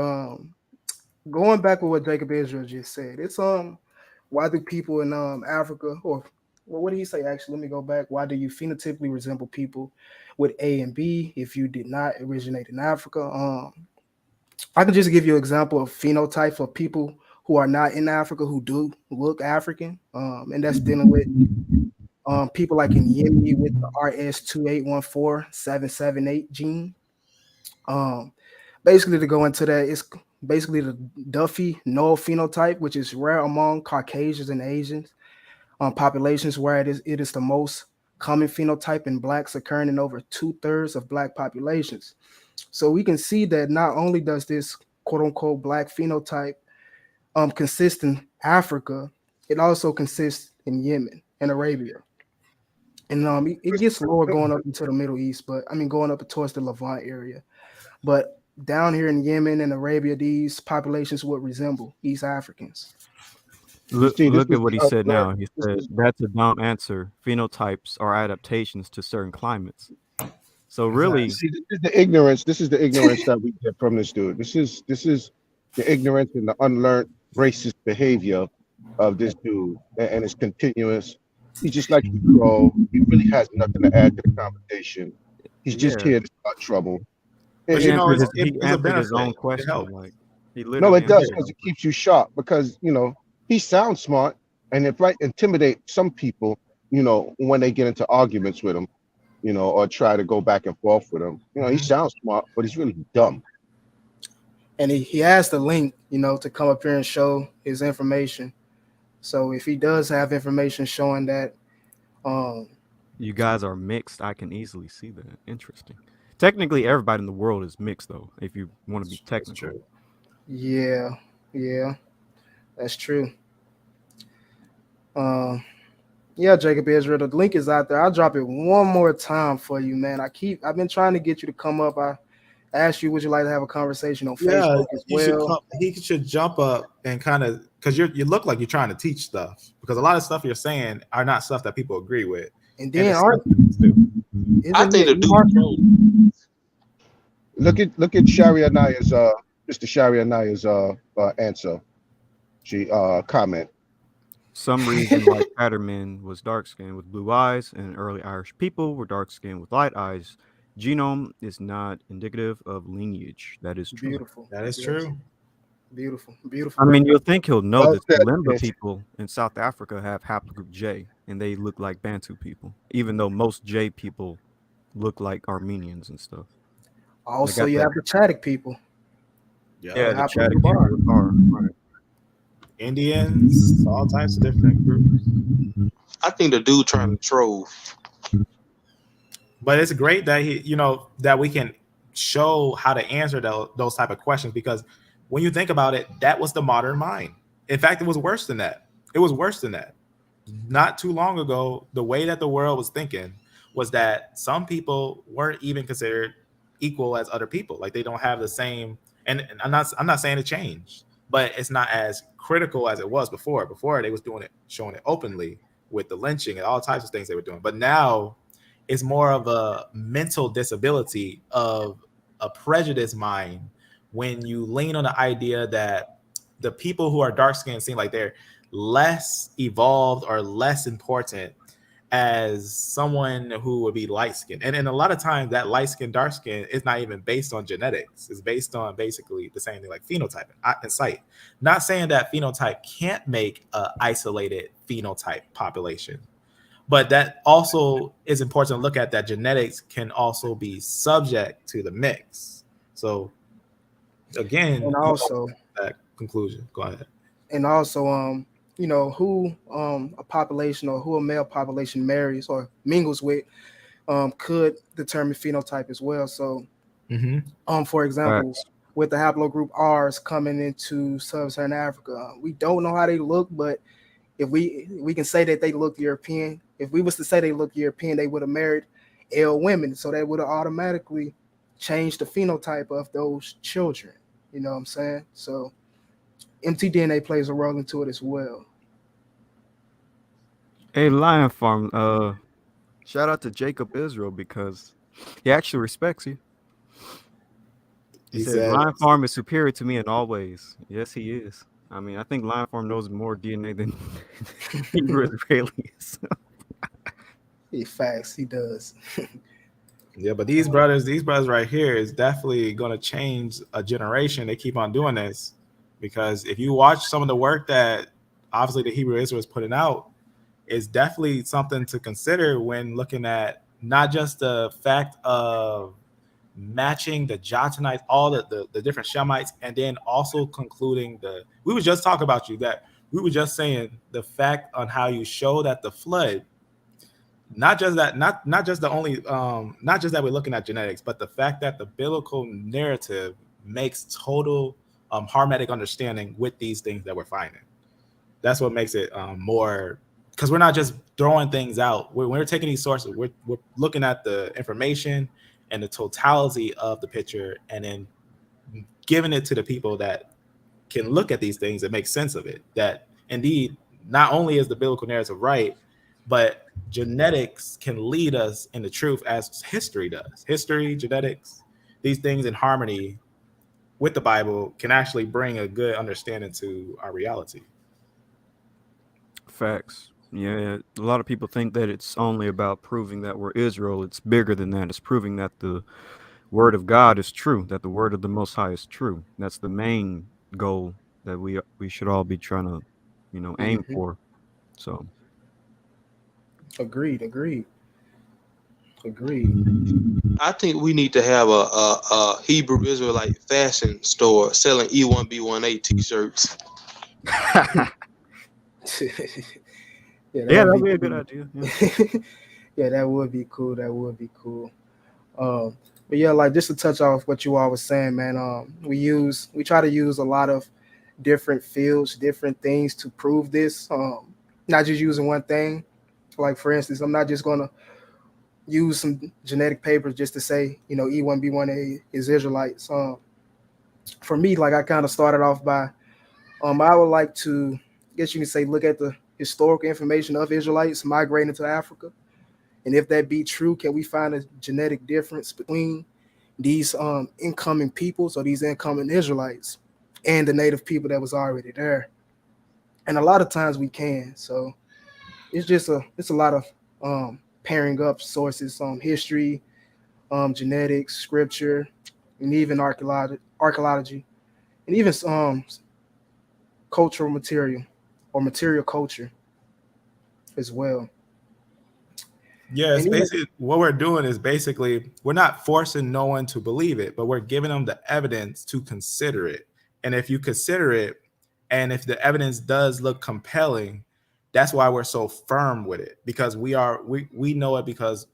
going back with what Jacob Israel just said, it's why do people in Africa, or well, what did he say actually? Let me go back. Why do you phenotypically resemble people with A and B if you did not originate in Africa? I can just give you an example of phenotype for people who are not in Africa who do look African, and that's dealing with people like in Yemen with the RS2814778 gene. Basically, to go into that, it's basically the Duffy null phenotype, which is rare among Caucasians and Asians populations, where it is the most common phenotype in blacks, occurring in over 2/3 of black populations. So we can see that not only does this quote unquote black phenotype consist in Africa, it also consists in Yemen and Arabia. And it gets lower going up into the Middle East, but I mean going up towards the Levant area. But down here in Yemen and Arabia, these populations would resemble East Africans. look at what he said now. He This said is that's a dumb answer. Phenotypes are adaptations to certain climates. So really, see, this is the ignorance. This is the ignorance that we get from this dude. This is the ignorance and the unlearned racist behavior of this dude, and it's continuous. He's just like the crow. He really has nothing to add to the conversation. He's just yeah, here to start trouble. but he you know, answered it's he a answered his benefit. own It question. helps. Like he No, literally it does answered because it. it keeps you sharp. Because he sounds smart, and it might intimidate some people. When they get into arguments with him, or try to go back and forth with him. He sounds smart, but he's really dumb. And he has the link, to come up here and show his information. So if he does have information showing that, You guys are mixed. I can easily see that. Interesting. Technically, everybody in the world is mixed, though. If you want to be That's technical, true. yeah, that's true. Yeah, Jacob Israel, the link is out there. I'll drop it one more time for you, man. I've been trying to get you to come up. I asked you, would you like to have a conversation on Yeah, Facebook as you should well? come. He should jump up and kind of because you look like you're trying to teach stuff because a lot of stuff you're saying are not stuff that people agree with. And And then it's stuff that you do. I isn't think he the an dude ER? trolled. Look at Sharia Naya's Mr. Sharia Naya's answer. She comment. some reason like Patterman was dark skinned with blue eyes, and early Irish people were dark skinned with light eyes. Genome is not indicative of lineage. That is true. Beautiful. That is Beautiful. true. Beautiful. Beautiful. I mean, you'll think he'll know Well this. said, The Limba Fish. people in South Africa have haplogroup J, and they look like Bantu people, even though most J people look like Armenians and stuff. Also, got you that. have the Chadic people. Yeah, the haplogroup Chadic R. people are right. Indians, all types of different groups. I think the dude trying to troll. But it's great that that we can show how to answer those type of questions because when you think about it, that was the modern mind. In fact, it was worse than that. It was worse than that. Not too long ago, the way that the world was thinking was that some people weren't even considered equal as other people. Like they don't have the same. And I'm not saying it changed, but it's not as critical as it was before. Before they was doing it, showing it openly with the lynching and all types of things they were doing. But now it's more of a mental disability of a prejudiced mind when you lean on the idea that the people who are dark skinned seem like they're less evolved or less important as someone who would be light skinned. And a lot of times that light skin, dark skin is not even based on genetics. It's based on basically the same thing like phenotype and sight. Not saying that phenotype can't make an isolated phenotype population, but that also is important to look at, that genetics can also be subject to the mix. So again, And also, that conclusion. Go ahead. and also, you know, who a population or who a male population marries or mingles with could determine phenotype as well. So, for example, Facts. with the haplogroup R's coming into Sub-Saharan Africa, we don't know how they look, but if we can say that they look European, if we was to say they look European, they would have married L women, so that would have automatically changed the phenotype of those children. You know what I'm saying? So mtDNA plays a role into it as well. Hey, Lion Farm. Shout out to Jacob Israel because he actually respects you. He He said said, Lion Farm is superior to me in all ways. Yes, he is. I mean, I think Lion Farm knows more DNA than Hebrew Israelis. Facts, he does. yeah, but these brothers right here is definitely going to change a generation. They keep on doing this because if you watch some of the work that obviously the Hebrew Israel is putting out, it's definitely something to consider when looking at not just the fact of matching the Jotanites, all the different Shemites, and then also concluding we were just talking about that we were just saying the fact on how you show that the flood, not just that we're looking at genetics, but the fact that the biblical narrative makes total harmonic understanding with these things that we're finding. That's what makes it more, because we're not just throwing things out. When we're taking these sources, we're looking at the information and the totality of the picture, and then giving it to the people that can look at these things and make sense of it. That indeed, not only is the biblical narrative right, but genetics can lead us in the truth as history does. History, genetics, these things in harmony with the Bible can actually bring a good understanding to our reality. Facts. Yeah, a lot of people think that it's only about proving that we're Israel. It's bigger than that. It's proving that the word of God is true, that the word of the Most High is true. That's the main goal that we should all be trying to, aim for. So, Agreed. I think we need to have a Hebrew Israelite fashion store selling E1B1A t-shirts. yeah, that'd be a good idea. Yeah. Yeah, that would be cool. But yeah, like just to touch off what you all was saying, man. We try to use a lot of different fields, different things to prove this. Not just using one thing. Like for instance, I'm not just gonna use some genetic papers just to say, E1B1A is Israelites. For me, like I kind of started off by, I would like to, I guess you can say, look at the historical information of Israelites migrating to Africa. And if that be true, can we find a genetic difference between these incoming peoples or these incoming Israelites and the native people that was already there? And a lot of times we can. So it's a lot of pairing up sources on history, genetics, scripture, and even archaeology, and even cultural material or material culture as well. Yeah, it's And even, basically what we're doing is basically we're not forcing no one to believe it, but we're giving them the evidence to consider it. And if you consider it, and if the evidence does look compelling, that's why we're so firm with it, because we know it, because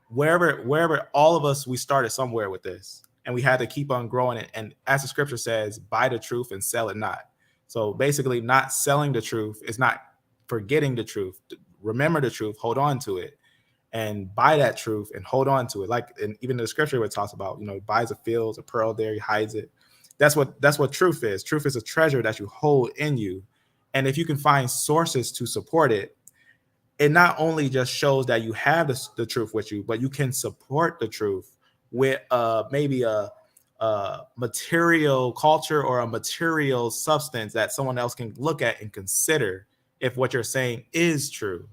wherever all of us, we started somewhere with this, and we had to keep on growing it. And as the scripture says, buy the truth and sell it not. So basically, not selling the truth is not forgetting the truth. Remember the truth, hold on to it, and buy that truth and hold on to it. Like, and even the scripture where it talks about, he buys a field, a pearl there, he hides it. That's what truth is. Truth is a treasure that you hold in you. And if you can find sources to support it, it not only just shows that you have the truth with you, but you can support the truth with maybe a material culture or a material substance that someone else can look at and consider if what you're saying is true.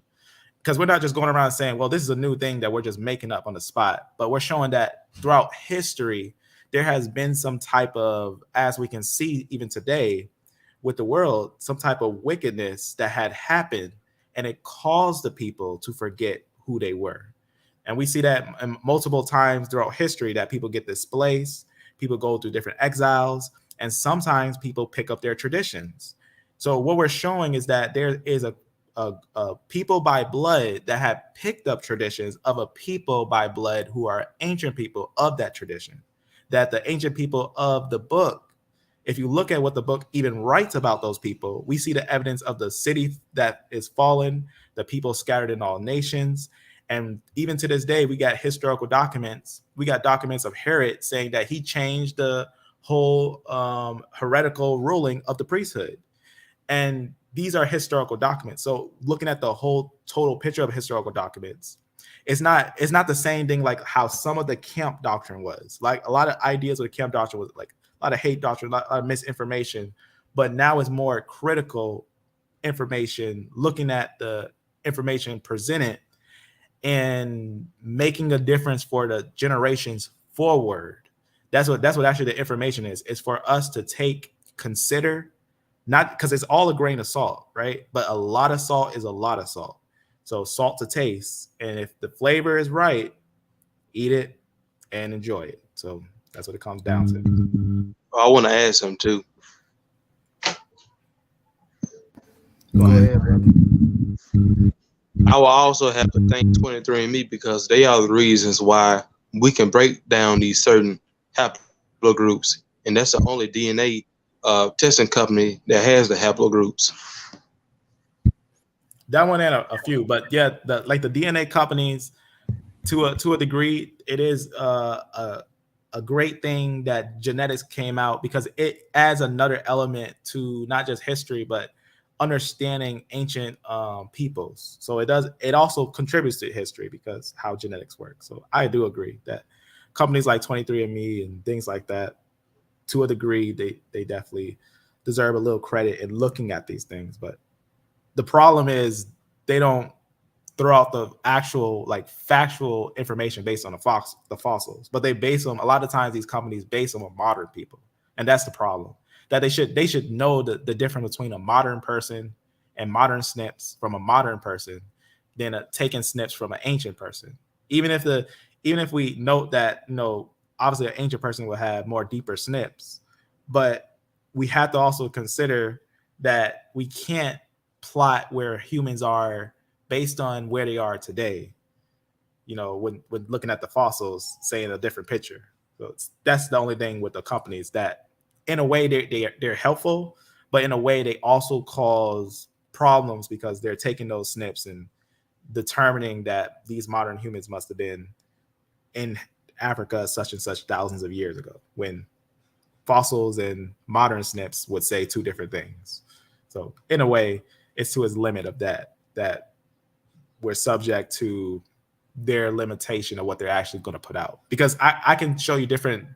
Because we're not just going around saying, well, this is a new thing that we're just making up on the spot, but we're showing that throughout history, there has been some type of, as we can see even today with the world, some type of wickedness that had happened, and it caused the people to forget who they were. And we see that multiple times throughout history, that people get displaced, people go through different exiles, and sometimes people pick up their traditions. So what we're showing is that there is a people by blood that have picked up traditions of a people by blood who are ancient people of that tradition. That the ancient people of the book, if you look at what the book even writes about those people, we see the evidence of the city that is fallen, the people scattered in all nations. And even to this day, we got historical documents. We got documents of Herod saying that he changed the whole heretical ruling of the priesthood. And these are historical documents. So looking at the whole total picture of historical documents, it's not the same thing like how some of the camp doctrine was. Like a lot of ideas of the camp doctrine was like a lot of hate doctrine, a lot of misinformation. But now it's more critical information, looking at the information presented and making a difference for the generations forward. That's what actually the information is. It's for us to take, consider, not because it's all a grain of salt, right? But a lot of salt is a lot of salt. So salt to taste. And if the flavor is right, eat it and enjoy it. So that's what it comes down to. I want to add something too. Go ahead, brother. I will also have to thank 23andMe because they are the reasons why we can break down these certain haplogroups. And that's the only DNA testing company that has the haplogroups. That one and a few, but yeah, the DNA companies, to a degree, it is a great thing that genetics came out, because it adds another element to not just history but understanding ancient peoples. So it also contributes to history because how genetics work. So I do agree that companies like 23andMe and things like that, to a degree, they definitely deserve a little credit in looking at these things. But the problem is they don't throw out the actual factual information based on the fossils, but they base them. A lot of times these companies base them on modern people, and that's the problem. That they should know the difference between a modern person and modern SNPs from a modern person than taking SNPs from an ancient person. Even if we note that obviously an ancient person will have more deeper SNPs, but we have to also consider that we can't plot where humans are based on where they are today. When looking at the fossils, saying a different picture. So that's the only thing with the companies, that in a way they're helpful, but in a way they also cause problems because they're taking those SNPs and determining that these modern humans must have been in Africa such and such thousands of years ago, when fossils and modern SNPs would say two different things. So in a way, it's to its limit of that we're subject to their limitation of what they're actually going to put out. Because I can show you different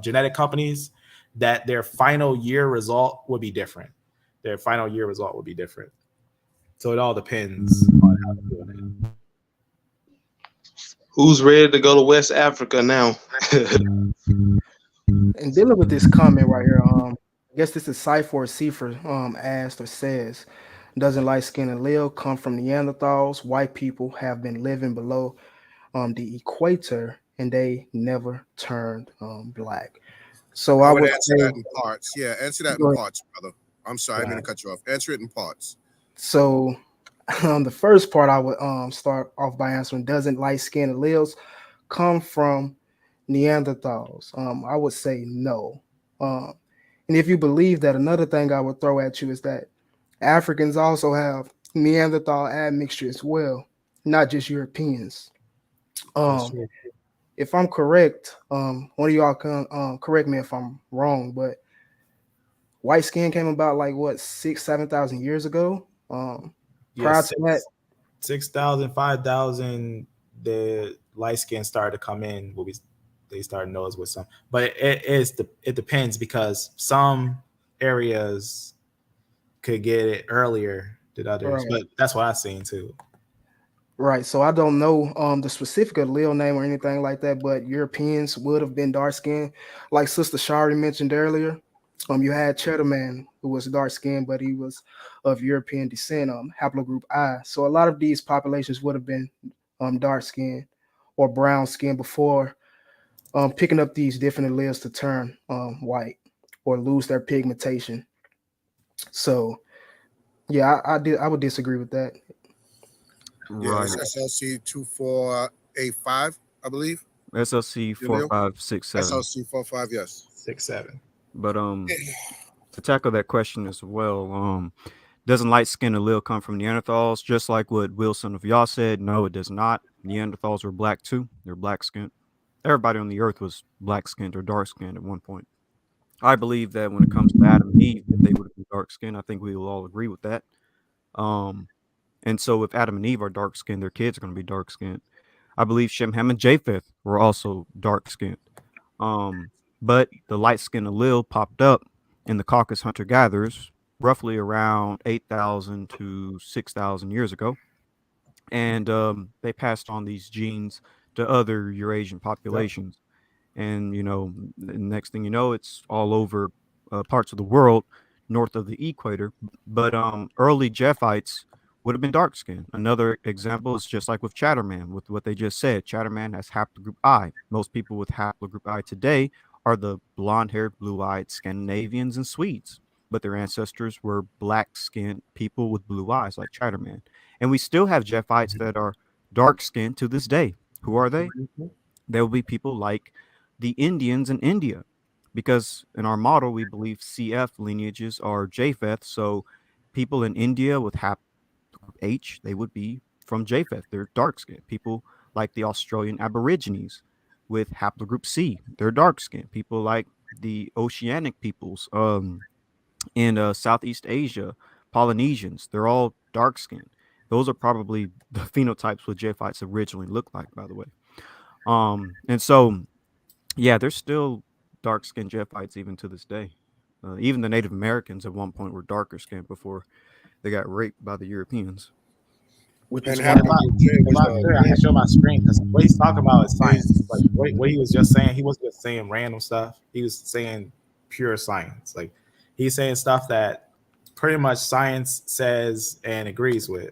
genetic companies that their final year result would be different. Their final year result would be different. So it all depends on how they're doing it. Who's ready to go to West Africa now? And dealing with this comment right here, I guess this is Cypher Cipher asked or says, doesn't light skin and allele come from Neanderthals? White people have been living below the equator and they never turned black. So I would answer say, that in parts. Yeah, answer that in parts, brother. I'm sorry, I didn't mean to cut you off. Answer it in parts. So the first part I would start off by answering, doesn't light skin alleles come from Neanderthals? I would say no. And if you believe that, another thing I would throw at you is that Africans also have Neanderthal admixture as well. not just Europeans. That's Um, true. if I'm correct, one of y'all can correct me if I'm wrong, but white skin came about like what 6,000-7,000 years ago. Yeah, Prior to that, 6,000, 5,000, the light skin started to come in. They started to notice with some, but it depends because some areas could get it earlier than others. right, But that's what I've seen too. right. So I don't know the specific allele name or anything like that, but Europeans would have been dark skinned, like Sister Shari mentioned earlier. You had Cheddar Man who was dark skinned, but he was of European descent, haplogroup I. So a lot of these populations would have been dark skinned or brown skinned before picking up these different alleles to turn white or lose their pigmentation. So yeah, I would disagree with that. Yeah, Right. it's SLC 2485, I believe. SLC You know? 4567. SLC 45, yes. 6, 7. But to tackle that question as well, doesn't light skin allele come from Neanderthals? Just like what Wilson of y'all said, no, it does not. Neanderthals were black too. They're black skinned. Everybody on the earth was black skinned or dark skinned at one point. I believe that when it comes to Adam and Eve, that they would have been dark skinned. I think we will all agree with that. And so if Adam and Eve are dark skinned, their kids are going to be dark skinned. I believe Shem, Ham, and Japheth were also dark skinned. But the light skin allele popped up in the Caucasus hunter gatherers roughly around 8,000 to 6,000 years ago. And they passed on these genes to other Eurasian populations. And, the next thing you know, it's all over parts of the world north of the equator. But early Japhites would have been dark skinned. Another example is just like with Chatterman, with what they just said. Chatterman has haplogroup I. Most people with haplogroup I today are the blonde haired, blue eyed Scandinavians and Swedes. But their ancestors were black skinned people with blue eyes, like Chatterman. And we still have Japhites that are dark skinned to this day. Who are they? There will be people like the Indians in India, because in our model, we believe CF lineages are Japheth. So people in India with haplogroup H, they would be from Japheth. They're dark skinned. People like the Australian Aborigines with haplogroup C, they're dark skinned. People like the Oceanic peoples in Southeast Asia, Polynesians, they're all dark skinned. Those are probably the phenotypes what Japhites originally looked like, by the way. And so, yeah, there's still dark skinned Japhites even to this day. Even the Native Americans at one point were darker skinned before they got raped by the Europeans. Which And is half why of the J was I can show my screen because what he's talking about is science. Like what he was just saying, he wasn't just saying random stuff. He was saying pure science. Like he's saying stuff that pretty much science says and agrees with.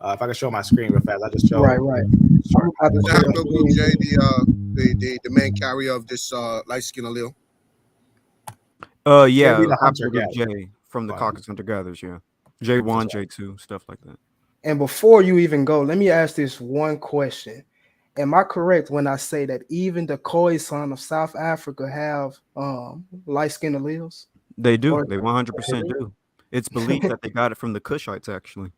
If I can show my screen real fast, I just show. right. Sure. Does the haplogroup J the main carrier of this light skin allele? Yeah, Maybe the haplogroup hunter-gatherer. J from the Fine. Caucasus hunter gatherers. Yeah, J1, J2, stuff like that. And before you even go, let me ask this one question. Am I correct when I say that even the Khoisan of South Africa have light-skinned alleles? They do. Or They 100% do. It's believed that they got it from the Kushites, actually.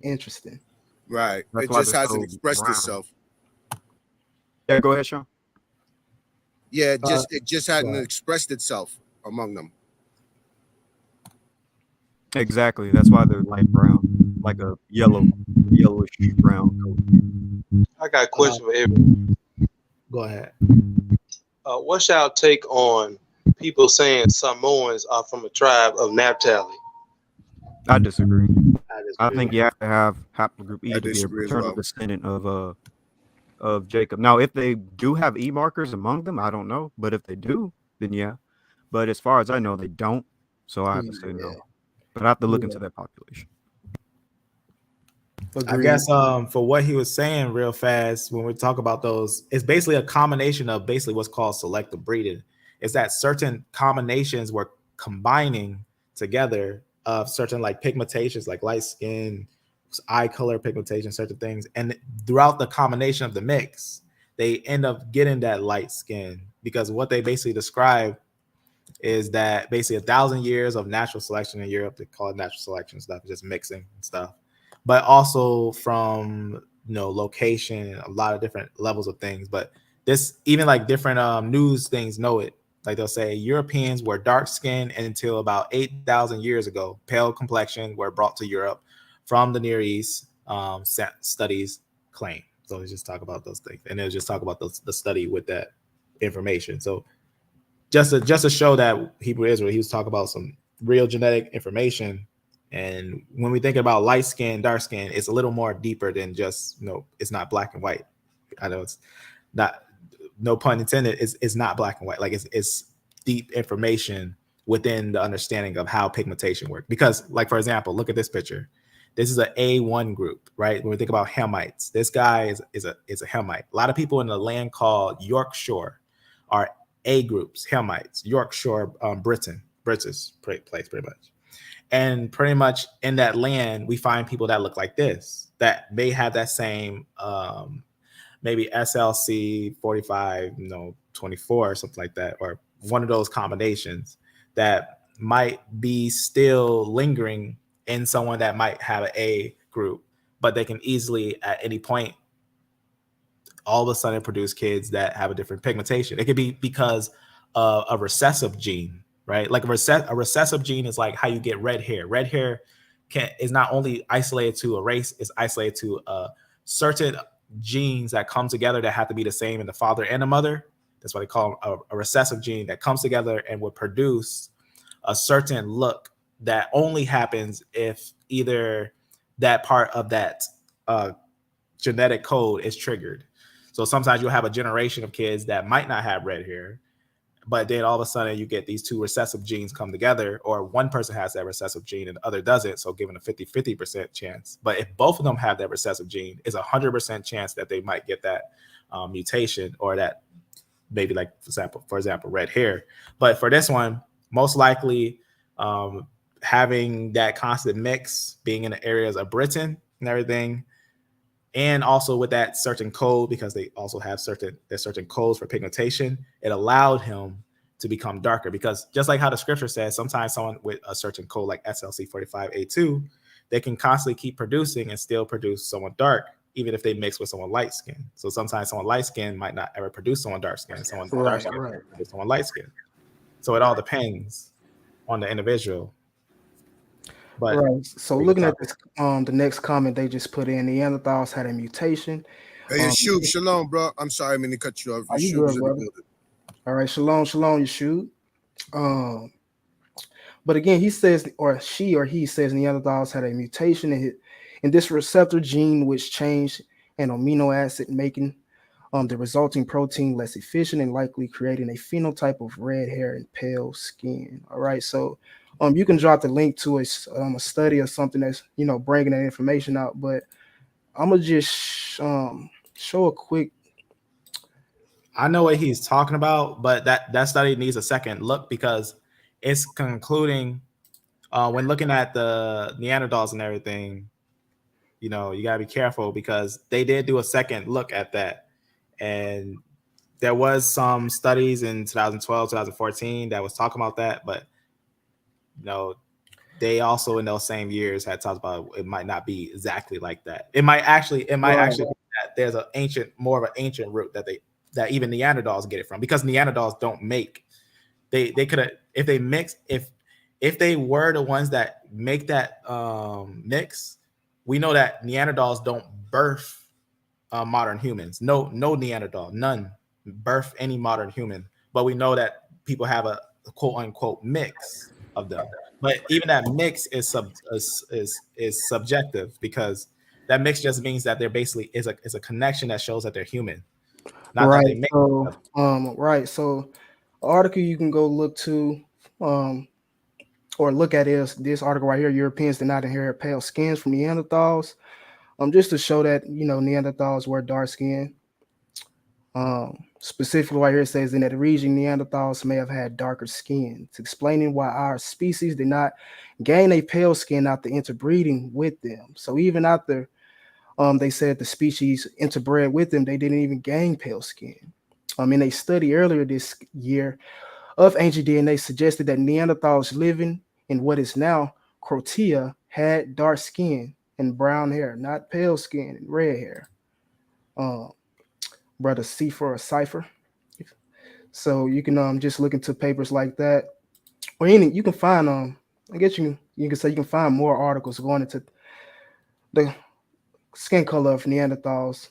interesting. Right. That's It why just they're hasn't so expressed brown. itself. Yeah, go ahead, Sean. Yeah, it just hadn't ahead. expressed itself among them. Exactly. That's why they're light brown, like a yellowish brown color. I got a question for everyone. Go ahead. What's y'all take on people saying Samoans are from a tribe of Naphtali? I disagree. I think you have to have haplogroup E I to be a disagree as paternal well. descendant of Jacob. Now, if they do have E markers among them, I don't know. But if they do, then yeah. But as far as I know, they don't. So I have to say no. But I have to look into that population. I guess for what he was saying real fast when we talk about those, it's basically a combination of basically what's called selective breeding. It's that certain combinations were combining together of certain like pigmentations, like light skin, eye color pigmentation, certain things. And throughout the combination of the mix, they end up getting that light skin because what they basically describe is that basically 1,000 years of natural selection in Europe, they call it natural selection stuff, just mixing and stuff. But also from location, a lot of different levels of things. But this, even like different news things know it. Like they'll say Europeans were dark skinned until about 8,000 years ago. Pale complexion were brought to Europe from the Near East. Studies claim. So let's just talk about those things, and they'll just talk about the study with that information. So just to show that Hebrew Israel, he was talking about some real genetic information. And when we think about light skin, dark skin, it's a little more deeper than just, it's not black and white. I know it's not, no pun intended, it's not black and white. Like it's deep information within the understanding of how pigmentation works. Because, like, for example, look at this picture. This is an A1 group, right? When we think about Hamites, this guy is a Hamite. A lot of people in the land called Yorkshire are A groups, Hamites, Yorkshire, British place, pretty much. And pretty much in that land, we find people that look like this, that may have that same maybe SLC 45, 24 or something like that, or one of those combinations that might be still lingering in someone that might have an A group, but they can easily at any point all of a sudden produce kids that have a different pigmentation. It could be because of a recessive gene, right? Like a recessive gene is like how you get red hair. Red hair is not only isolated to a race, it's isolated to certain genes that come together that have to be the same in the father and the mother. That's what they call a recessive gene that comes together and would produce a certain look that only happens if either that part of that genetic code is triggered. So sometimes you'll have a generation of kids that might not have red hair, but then all of a sudden you get these two recessive genes come together, or one person has that recessive gene and the other doesn't. So given a 50% chance. But if both of them have that recessive gene, it's 100% chance that they might get that mutation, or that maybe, like, for example, red hair. But for this one, most likely having that constant mix, being in the areas of Britain and everything, and also with that certain code, because they also have certain codes for pigmentation, it allowed him to become darker. Because just like how the scripture says, sometimes someone with a certain code like SLC 45A2, they can constantly keep producing and still produce someone dark, even if they mix with someone light skin. So sometimes someone light skin might not ever produce someone dark skin, someone dark skin produce someone light skin. So it all depends on the individual. But right. So looking at this, the next comment they just put in, Neanderthals had a mutation. Hey, Yeshub, shalom, bro. I'm sorry, I mean to cut you off. Are you Yeshub's good, in the brother? building. All right, shalom, Yeshub. But again, he says, or she or he says, Neanderthals had a mutation in this receptor gene, which changed an amino acid, making the resulting protein less efficient and likely creating a phenotype of red hair and pale skin. All right, so you can drop the link to a study or something that's bringing that information out. But I'm gonna just show a quick. I know what he's talking about, but that study needs a second look, because it's concluding when looking at the Neanderthals and everything. You gotta be careful, because they did do a second look at that, and there was some studies in 2012, 2014 that was talking about that, but they also in those same years had talked about it might not be exactly like that. It might actually be that there's more of an ancient root that even Neanderthals get it from, because Neanderthals don't make. They could have, if they mix, if they were the ones that make that mix, we know that Neanderthals don't birth modern humans. No Neanderthal, none birth any modern human. But we know that people have a quote unquote mix of them. But even that mix is subjective, because that mix just means that they're basically is a connection that shows that they're human, not that they make. So right. So article you can go look to or look at is this article right here. Europeans did not inherit pale skins from Neanderthals. Just to show that Neanderthals were dark skinned. Specifically right here it says in that region Neanderthals may have had darker skin. It's explaining why our species did not gain a pale skin after interbreeding with them. So even after they said the species interbred with them, they didn't even gain pale skin. In a study earlier this year of ancient DNA suggested that Neanderthals living in what is now Croatia had dark skin and brown hair, not pale skin and red hair. brother Cipher. So you can just look into papers like that, or any you can find I guess you can say you can find more articles going into the skin color of Neanderthals.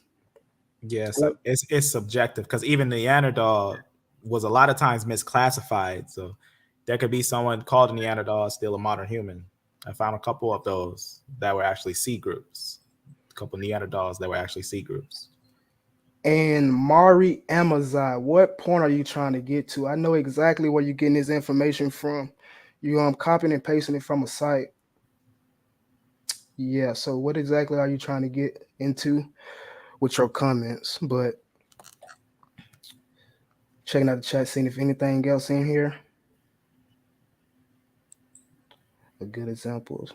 Yeah, so it's subjective because even Neanderthal was a lot of times misclassified. So there could be someone called a Neanderthal still a modern human. I found a couple of those that were actually C groups. A couple of Neanderthals that were actually C groups. And Mari Amazai, what point are you trying to get to? I know exactly where you're getting this information from. You copying and pasting it from a site. Yeah, so what exactly are you trying to get into with your comments? But checking out the chat, seeing if anything else in here. A good example.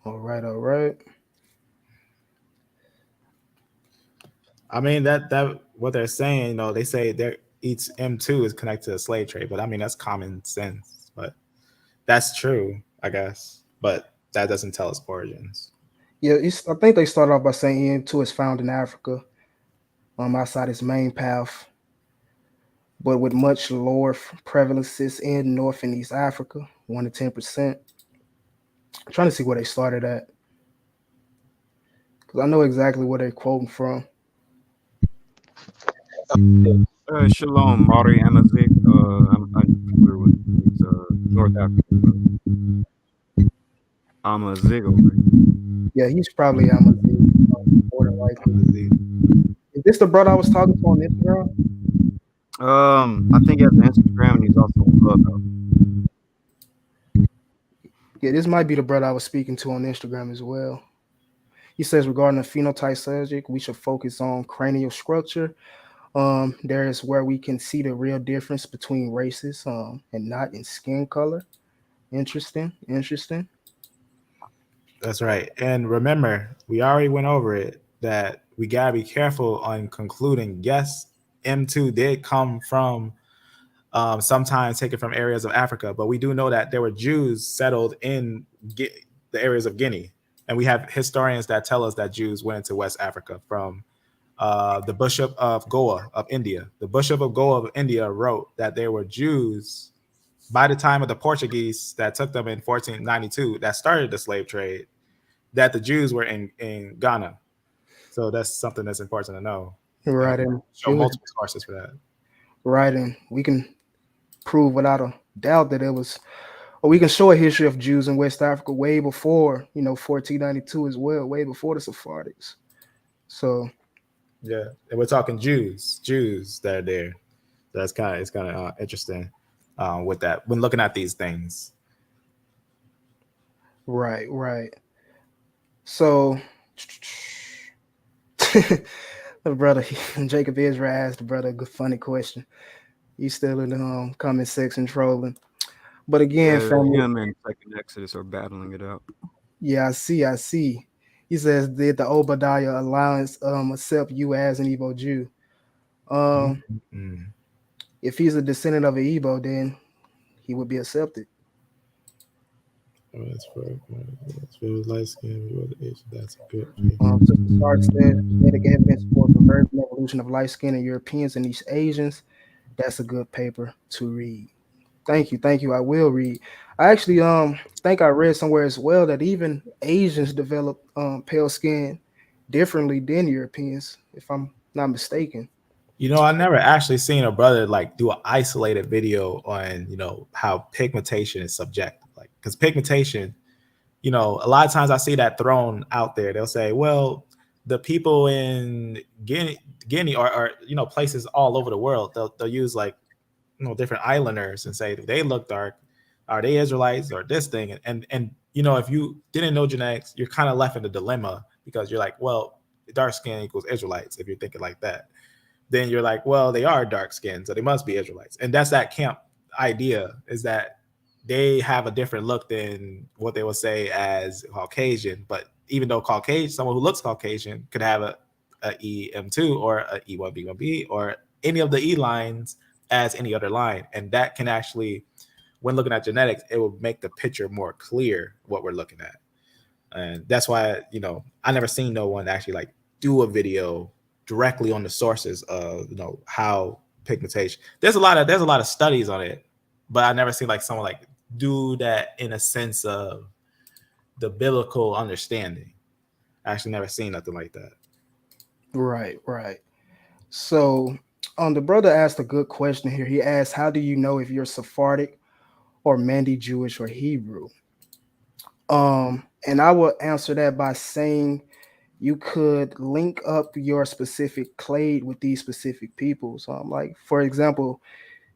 All right. I mean that what they're saying, they say E-M2 is connected to the slave trade, but I mean that's common sense. But that's true, I guess. But that doesn't tell us origins. Yeah, I think they started off by saying E-M2 is found in Africa, outside its main path, but with much lower prevalences in North and East Africa, 1 to 10%. I'm trying to see where they started at, because I know exactly where they're quoting from. Shalom, Mari Amazik. I'm familiar with these North African. Amazig over here. Yeah, he's probably Amazig. More than likely. Is this the brother I was talking to on Instagram? I think he has Instagram and he's also on Clubhouse. Yeah, this might be the brother I was speaking to on Instagram as well. He says regarding the phenotype subject, we should focus on cranial structure. There is where we can see the real difference between races, and not in skin color. Interesting. That's right. And remember, we already went over it, that we gotta be careful on concluding. Yes, M2 did come from sometimes taken from areas of Africa, but we do know that there were Jews settled in the areas of Guinea. And we have historians that tell us that Jews went into West Africa from the Bishop of Goa of India. The Bishop of Goa of India wrote that there were Jews by the time of the Portuguese that took them in 1492 that started the slave trade, that the Jews were in Ghana. So that's something that's important to know. Right, and show multiple sources for that. Right, and we can prove without a doubt that it was, or we can show a history of Jews in West Africa way before, 1492 as well, way before the Sephardics. So, yeah, and we're talking Jews that are there. So it's kind of interesting with that when looking at these things. Right. So, the brother Jacob Israel asked the brother a good funny question. He's still in the comment section trolling. But again, family, him and Second Exodus are battling it out. Yeah, I see. He says, did the Obadiah Alliance accept you as an Igbo Jew? If he's a descendant of an Igbo, then he would be accepted. That's light skin. That's good. Sister Sark said genetic evidence for convergent evolution of light skin in Europeans and East Asians. That's a good paper to read. Thank you. I will read. I actually think I read somewhere as well that even Asians develop pale skin differently than Europeans, if I'm not mistaken. I never actually seen a brother like do an isolated video on how pigmentation is subjective. Like, because pigmentation, a lot of times I see that thrown out there. They'll say, well, the people in Guinea or places all over the world, they'll use like different islanders and say they look dark, are they Israelites or this thing? And if you didn't know genetics, you're kind of left in a dilemma, because you're like, well, dark skin equals Israelites. If you're thinking like that, then you're like, well, they are dark skinned, so they must be Israelites. And that's that camp idea, is that they have a different look than what they would say as Caucasian. But even though Caucasian, someone who looks Caucasian could have a E-M2 or a E1B1B or any of the E lines as any other line. And that can actually, when looking at genetics, it will make the picture more clear what we're looking at. And that's why, I never seen no one actually like do a video directly on the sources of how pigmentation. There's a lot of studies on it, but I never seen like someone like do that in a sense of the biblical understanding. I actually never seen nothing like that. Right, right. So, the brother asked a good question here. He asked, "How do you know if you're Sephardic or Mandi Jewish or Hebrew?" And I will answer that by saying you could link up your specific clade with these specific people. So, like for example,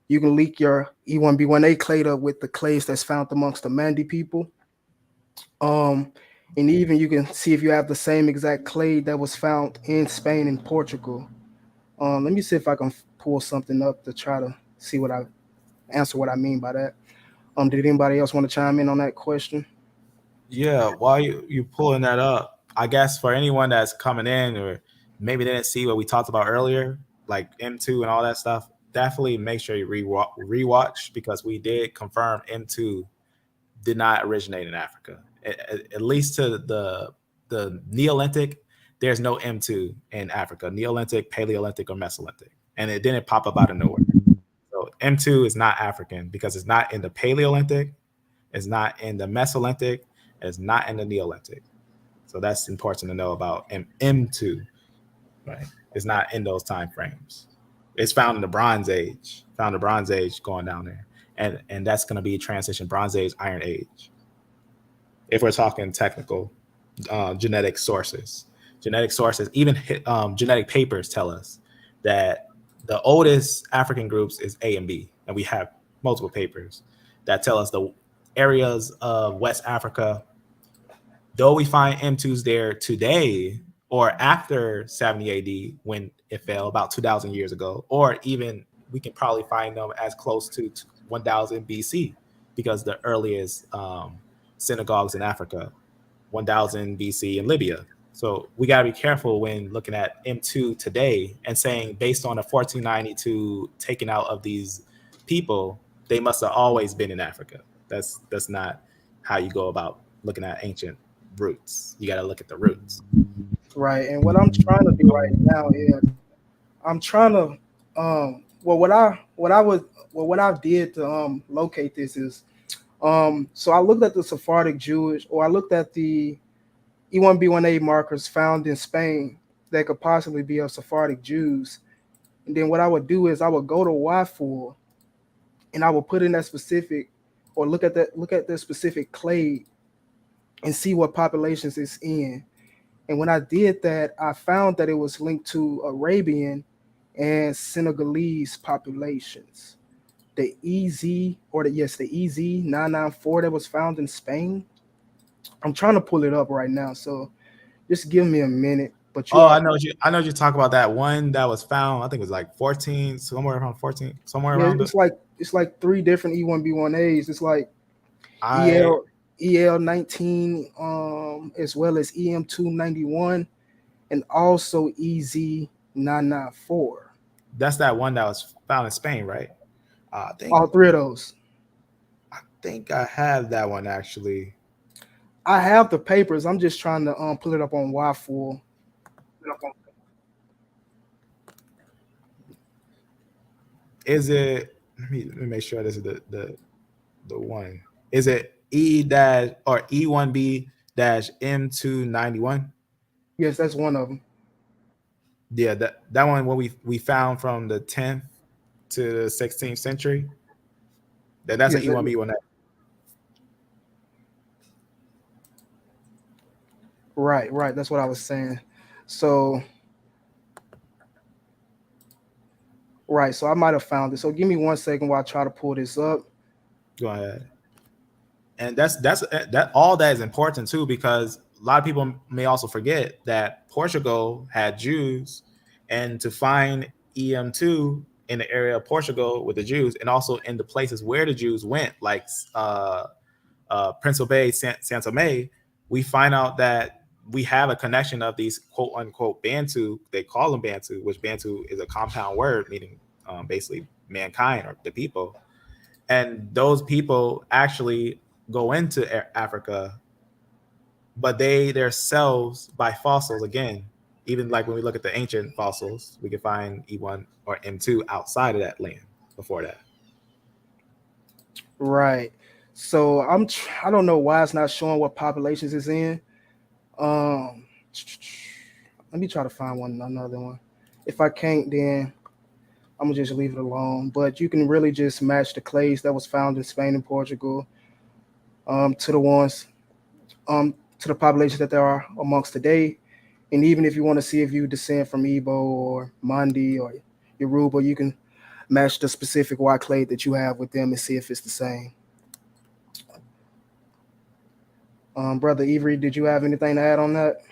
you can link your E1B1A clade up with the clades that's found amongst the Mandi people. And even you can see if you have the same exact clade that was found in Spain and Portugal. Let me see if I can pull something up to try to see what I answer what I mean by that. Did anybody else want to chime in on that question? Yeah, while you pulling that up, I guess for anyone that's coming in or maybe didn't see what we talked about earlier, like M2 and all that stuff, definitely make sure you rewatch because we did confirm M2 did not originate in Africa. At least to the Neolithic, there's no M2 in Africa, Neolithic, Paleolithic, or Mesolithic, and it didn't pop up out of nowhere. So M2 is not African because it's not in the Paleolithic, it's not in the Mesolithic, it's not in the Neolithic. So that's important to know about M2, right? It's not in those time frames. It's found in the Bronze Age, going down there. And that's going to be transition Bronze Age, Iron Age. If we're talking technical genetic sources, even genetic papers tell us that the oldest African groups is A and B. And we have multiple papers that tell us the areas of West Africa, though we find M2s there today or after 70 AD when it fell about 2,000 years ago, or even we can probably find them as close to 1000 BC because the earliest synagogues in Africa, 1000 BC in Libya. So we got to be careful when looking at M2 today and saying based on the 1492 taken out of these people, they must have always been in Africa. That's not how you go about looking at ancient roots. You got to look at the roots. Right. And what I'm trying to do right now is I'm trying to what I did to locate this is so I looked at the Sephardic Jewish, or I looked at the E1B1A markers found in Spain that could possibly be of Sephardic Jews. And then what I would do is I would go to Y4 and I would put in that specific, or look at that specific clade and see what populations it's in. And when I did that, I found that it was linked to Arabian and Senegalese populations. The EZ, or the EZ994 that was found in Spain. I'm trying to pull it up right now, so just give me a minute. But I know you talk about that one that was found. I think it was like 14, somewhere around 14, somewhere around. It's like 3 different E1B1As. It's like EL19, as well as E-M291, and also EZ994. That's that one that was found in Spain, right? I think all 3 of those. I think I have that one actually. I have the papers. I'm just trying to pull it up on Y4. Is it? Let me make sure this is the one. Is it E1B-M291? Yes, that's one of them. Yeah, that one what we found from the 10th to the 16th century. That's an E1B1. Right. That's what I was saying. So, right. So I might have found it. So give me 1 second while I try to pull this up. Go ahead. And that all that is important too, because a lot of people may also forget that Portugal had Jews, and to find EM2 in the area of Portugal with the Jews, and also in the places where the Jews went, like Principal Bay, Santa May, we find out that we have a connection of these quote unquote Bantu. They call them Bantu, which Bantu is a compound word meaning basically mankind or the people. And those people actually go into Africa, but they themselves, by fossils again, Even like when we look at the ancient fossils, we can find E1 or M2 outside of that land before that. Right. So I don't know why it's not showing what populations it's in. Um, let me try to find another one. If I can't, then I'm gonna just leave it alone. But you can really just match the clays that was found in Spain and Portugal to the ones to the populations that there are amongst today. And even if you want to see if you descend from Igbo or Mandi or Yoruba, you can match the specific white clay that you have with them and see if it's the same. Brother Avery, did you have anything to add on that?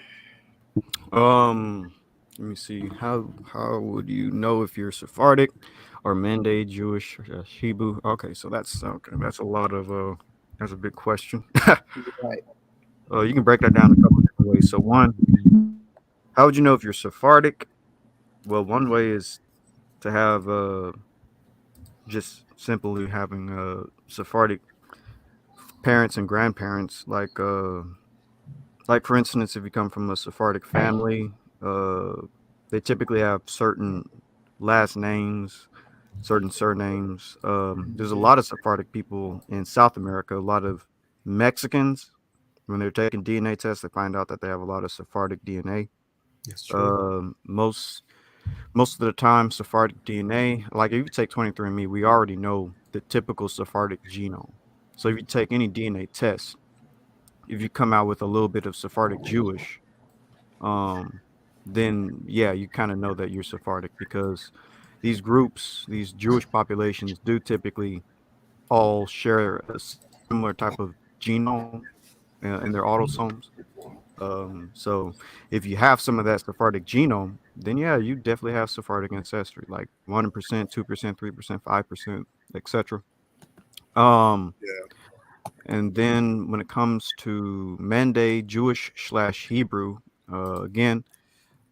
Let me see. How would you know if you're Sephardic or Mende, Jewish, Hebrew? Okay, so that's okay. That's a lot of that's a big question. Right. You can break that down a couple different ways. So one, how would you know if you're Sephardic? Well, one way is to have just simply having Sephardic parents and grandparents, like for instance, if you come from a Sephardic family, they typically have certain last names, certain surnames. There's a lot of Sephardic people in South America, a lot of Mexicans. When they're taking DNA tests, they find out that they have a lot of Sephardic DNA. That's true. Most of the time, Sephardic DNA, like if you take 23andMe, we already know the typical Sephardic genome. So if you take any DNA test, if you come out with a little bit of Sephardic Jewish, um, then yeah, you kind of know that you're Sephardic because these groups, these Jewish populations, do typically all share a similar type of genome in their autosomes. So if you have some of that Sephardic genome, then yeah, you definitely have Sephardic ancestry, like 1%, 2%, 3%, 5%, etc. Um, Yeah. and then when it comes to Mende, Jewish slash Hebrew, again,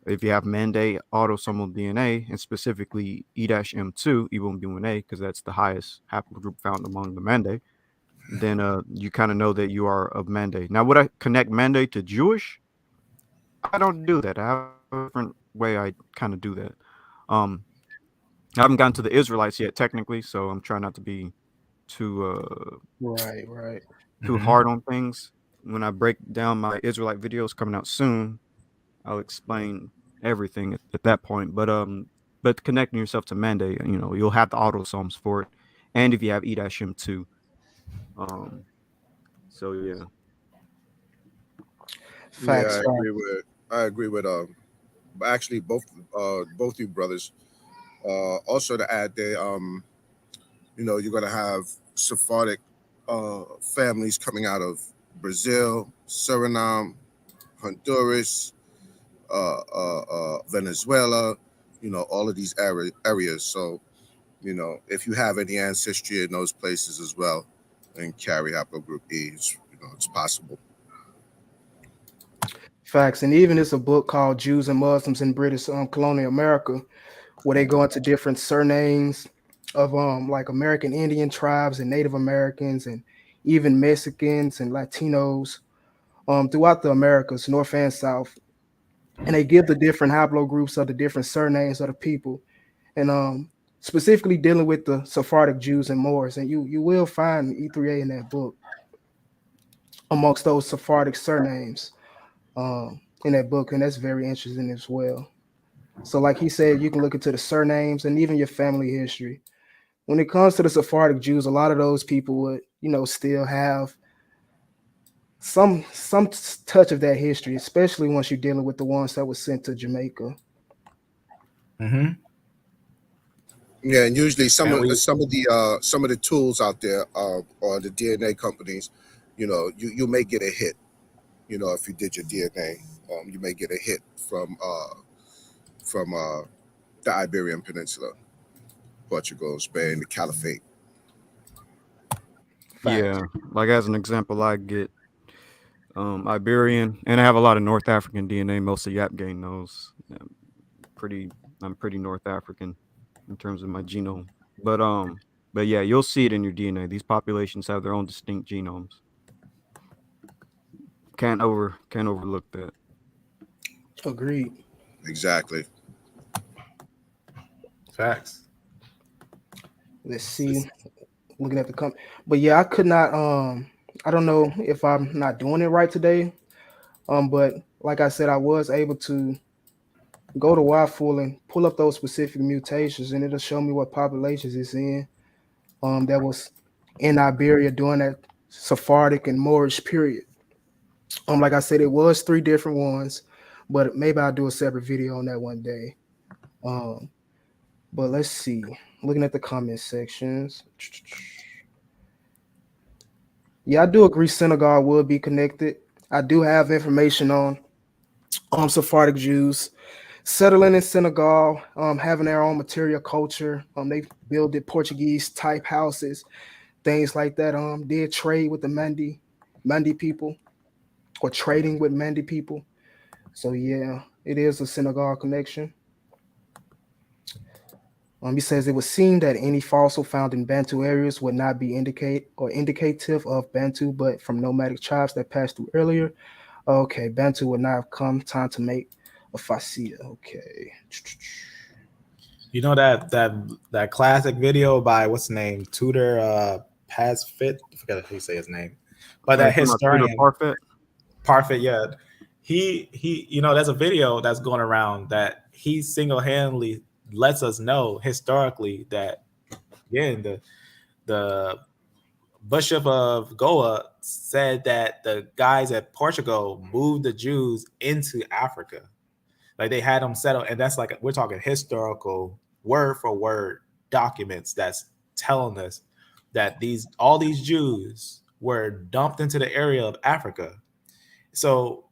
if you have Mende autosomal DNA and specifically E-M2, E1B1A, because that's the highest haplogroup found among the Mende, then you kind of know that you are of Mende. Now, would I connect Mende to Jewish? I don't do that. I have a different way I kind of do that. Um, I haven't gotten to the Israelites yet, technically, so I'm trying not to be too Right. too Mhm. hard on things. When I break down my Israelite videos coming out soon, I'll explain everything at that point. But connecting yourself to Mande, you'll have the autosomes for it, and if you have E-M2, so yeah. Yeah, Facts. I agree with actually both you brothers. Also to add there, you're gonna have Sephardic families coming out of Brazil, Suriname, Honduras, Venezuela, all of these areas. So, if you have any ancestry in those places as well, and carry haplogroup E, it's possible. Facts. And even it's a book called Jews and Muslims in British colonial America, where they go into different surnames of like American Indian tribes and Native Americans and even Mexicans and Latinos throughout the Americas, North and South. And they give the different haplogroups of the different surnames of the people. And specifically dealing with the Sephardic Jews and Moors. And you will find E3A in that book amongst those Sephardic surnames in that book. And that's very interesting as well. So like he said, you can look into the surnames and even your family history. When it comes to the Sephardic Jews, a lot of those people would, still have some touch of that history, especially once you're dealing with the ones that were sent to Jamaica. Mm-hmm. Yeah, and usually some And of we some of the tools out there or the DNA companies, you may get a hit. If you did your DNA, you may get a hit from the Iberian Peninsula, Portugal, Spain, the Caliphate. Facts. Yeah, like as an example, I get Iberian, and I have a lot of North African DNA. Most of Yap gang knows. I'm pretty North African in terms of my genome. But but yeah, you'll see it in your DNA. These populations have their own distinct genomes. Can't overlook that. Agreed. Exactly. Facts. Let's see. Looking at the but yeah, I could not. I don't know if I'm not doing it right today. But like I said, I was able to go to YFull and pull up those specific mutations, and it'll show me what populations it's in. That was in Iberia during that Sephardic and Moorish period. Like I said, it was 3 different ones, but maybe I'll do a separate video on that one day. But let's see. Looking at the comment sections. Yeah, I do agree Senegal will be connected. I do have information on Sephardic Jews settling in Senegal, having their own material culture. They built Portuguese type houses, things like that. Did trade with the Mandi people, or trading with Mandi people. So yeah, it is a Senegal connection. He says it would seem that any fossil found in Bantu areas would not be indicative of Bantu, but from nomadic tribes that passed through earlier. Okay, Bantu would not have come time to make a fossil. Okay. You know that classic video by what's the name? Tudor Pasfit. I forgot how you say his name. But that historian Parfit, yeah. He you know, there's a video that's going around that he single-handedly lets us know historically that again the Bishop of Goa said that the guys at Portugal moved the Jews into Africa. Like they had them settled, and that's like we're talking historical word for word documents that's telling us that all these Jews were dumped into the area of Africa. So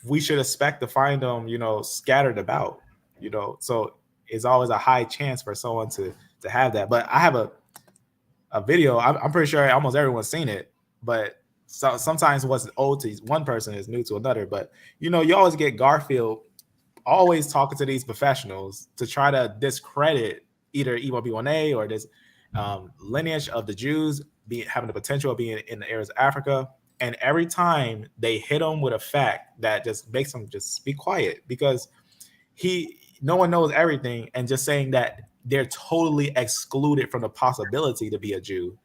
we should expect to find them, you know, scattered about, you know. So it's always a high chance for someone to have that. But I have a video. I'm pretty sure almost everyone's seen it, but sometimes what's old to one person is new to another. But you know, you always get Garfield always talking to these professionals to try to discredit either E1B1A or this lineage of the Jews having the potential of being in the areas of Africa. And every time they hit him with a fact that just makes him just be quiet, because no one knows everything, and just saying that they're totally excluded from the possibility to be a Jew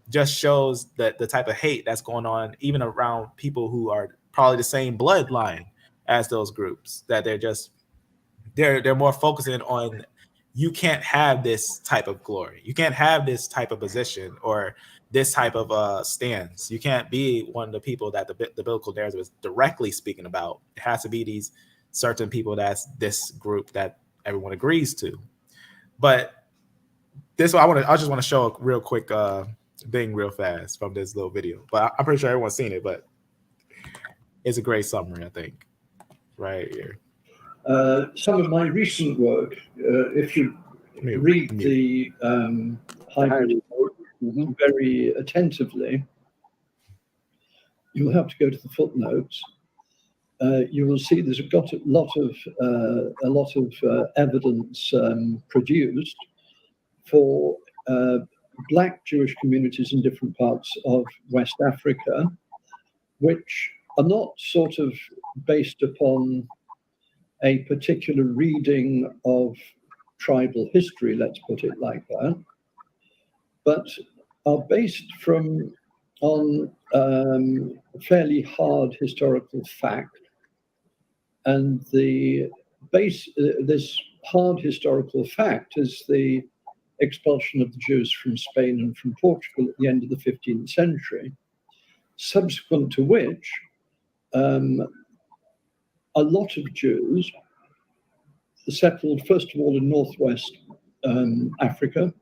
just shows that the type of hate that's going on even around people who are probably the same bloodline as those groups, that they're more focusing on, you can't have this type of glory, you can't have this type of position or this type of stance, you can't be one of the people that the biblical narrative is directly speaking about. It has to be these certain people, that's this group that everyone agrees to. But this one I just want to show a real quick thing real fast from this little video, but I'm pretty sure everyone's seen it, but it's a great summary, I think, right here. Some of my recent work, if you read the hybrid very attentively, you'll have to go to the footnotes. You will see there's got a lot of evidence produced for Black Jewish communities in different parts of West Africa, which are not sort of based upon a particular reading of tribal history, let's put it like that, but are based on fairly hard historical fact. And this hard historical fact is the expulsion of the Jews from Spain and from Portugal at the end of the 15th century, subsequent to which a lot of Jews settled, first of all, in northwest Africa,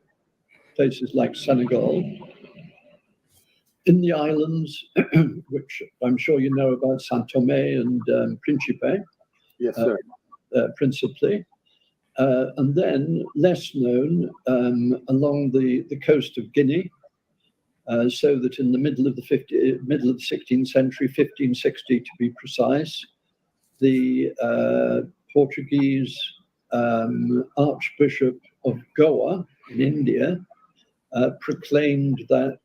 places like Senegal, in the islands, which I'm sure you know about, Saint Tomé and Principe, yes, sir. Principally. And then, less known, along the coast of Guinea, so that in the middle of the 16th century, 1560 to be precise, the Portuguese Archbishop of Goa in India proclaimed that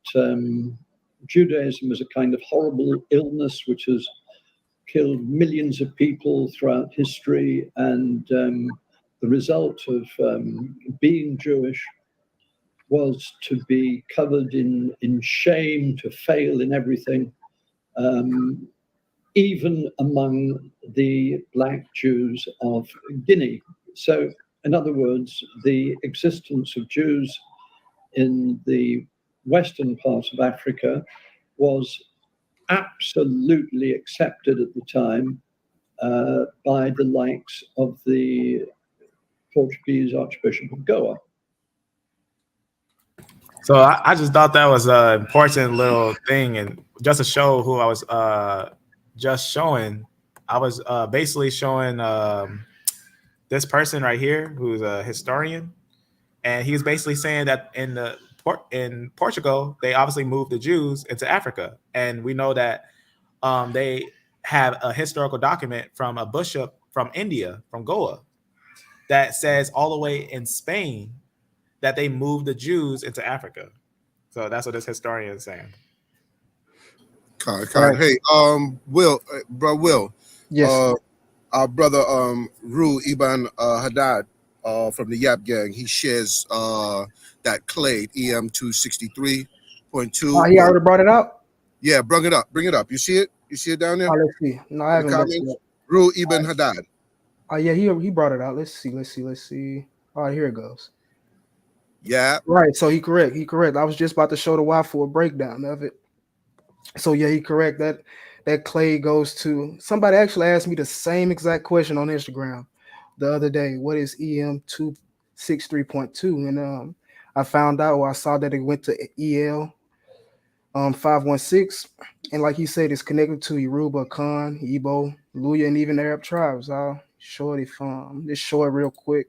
Judaism is a kind of horrible illness which has killed millions of people throughout history, and the result of being Jewish was to be covered in shame, to fail in everything, even among the Black Jews of Guinea. So, in other words, the existence of Jews in the western part of Africa was absolutely accepted at the time by the likes of the Portuguese Archbishop of Goa. So I just thought that was an important little thing, and just to show who I was just showing, I was basically showing this person right here who's a historian, and he was basically saying that in Portugal they obviously moved the Jews into Africa, and we know that they have a historical document from a bishop from India, from Goa, that says all the way in Spain that they moved the Jews into Africa. So that's what this historian is saying. Right. Hey, Will, bro, Will. Yes. Our brother, Ru Ibn Haddad, from the Yap Gang, he shares that clade E-M2 63.2. He already brought it up. Yeah, bring it up. Bring it up. You see it? You see it down there? Let's see. No, I haven't looked it up. Ru Ibn Haddad. Oh yeah, he brought it out. Let's see. All right, here it goes. Yeah. Right. So he correct. I was just about to show the Y for a breakdown of it. So yeah, he correct. That clade goes to somebody actually asked me the same exact question on Instagram the other day. What is EM2 63.2? And I found out, or I saw that it went to EL 516, and like he said, it's connected to Yoruba, Khan, Igbo, Luya, and even Arab tribes. I'll show it just show it real quick,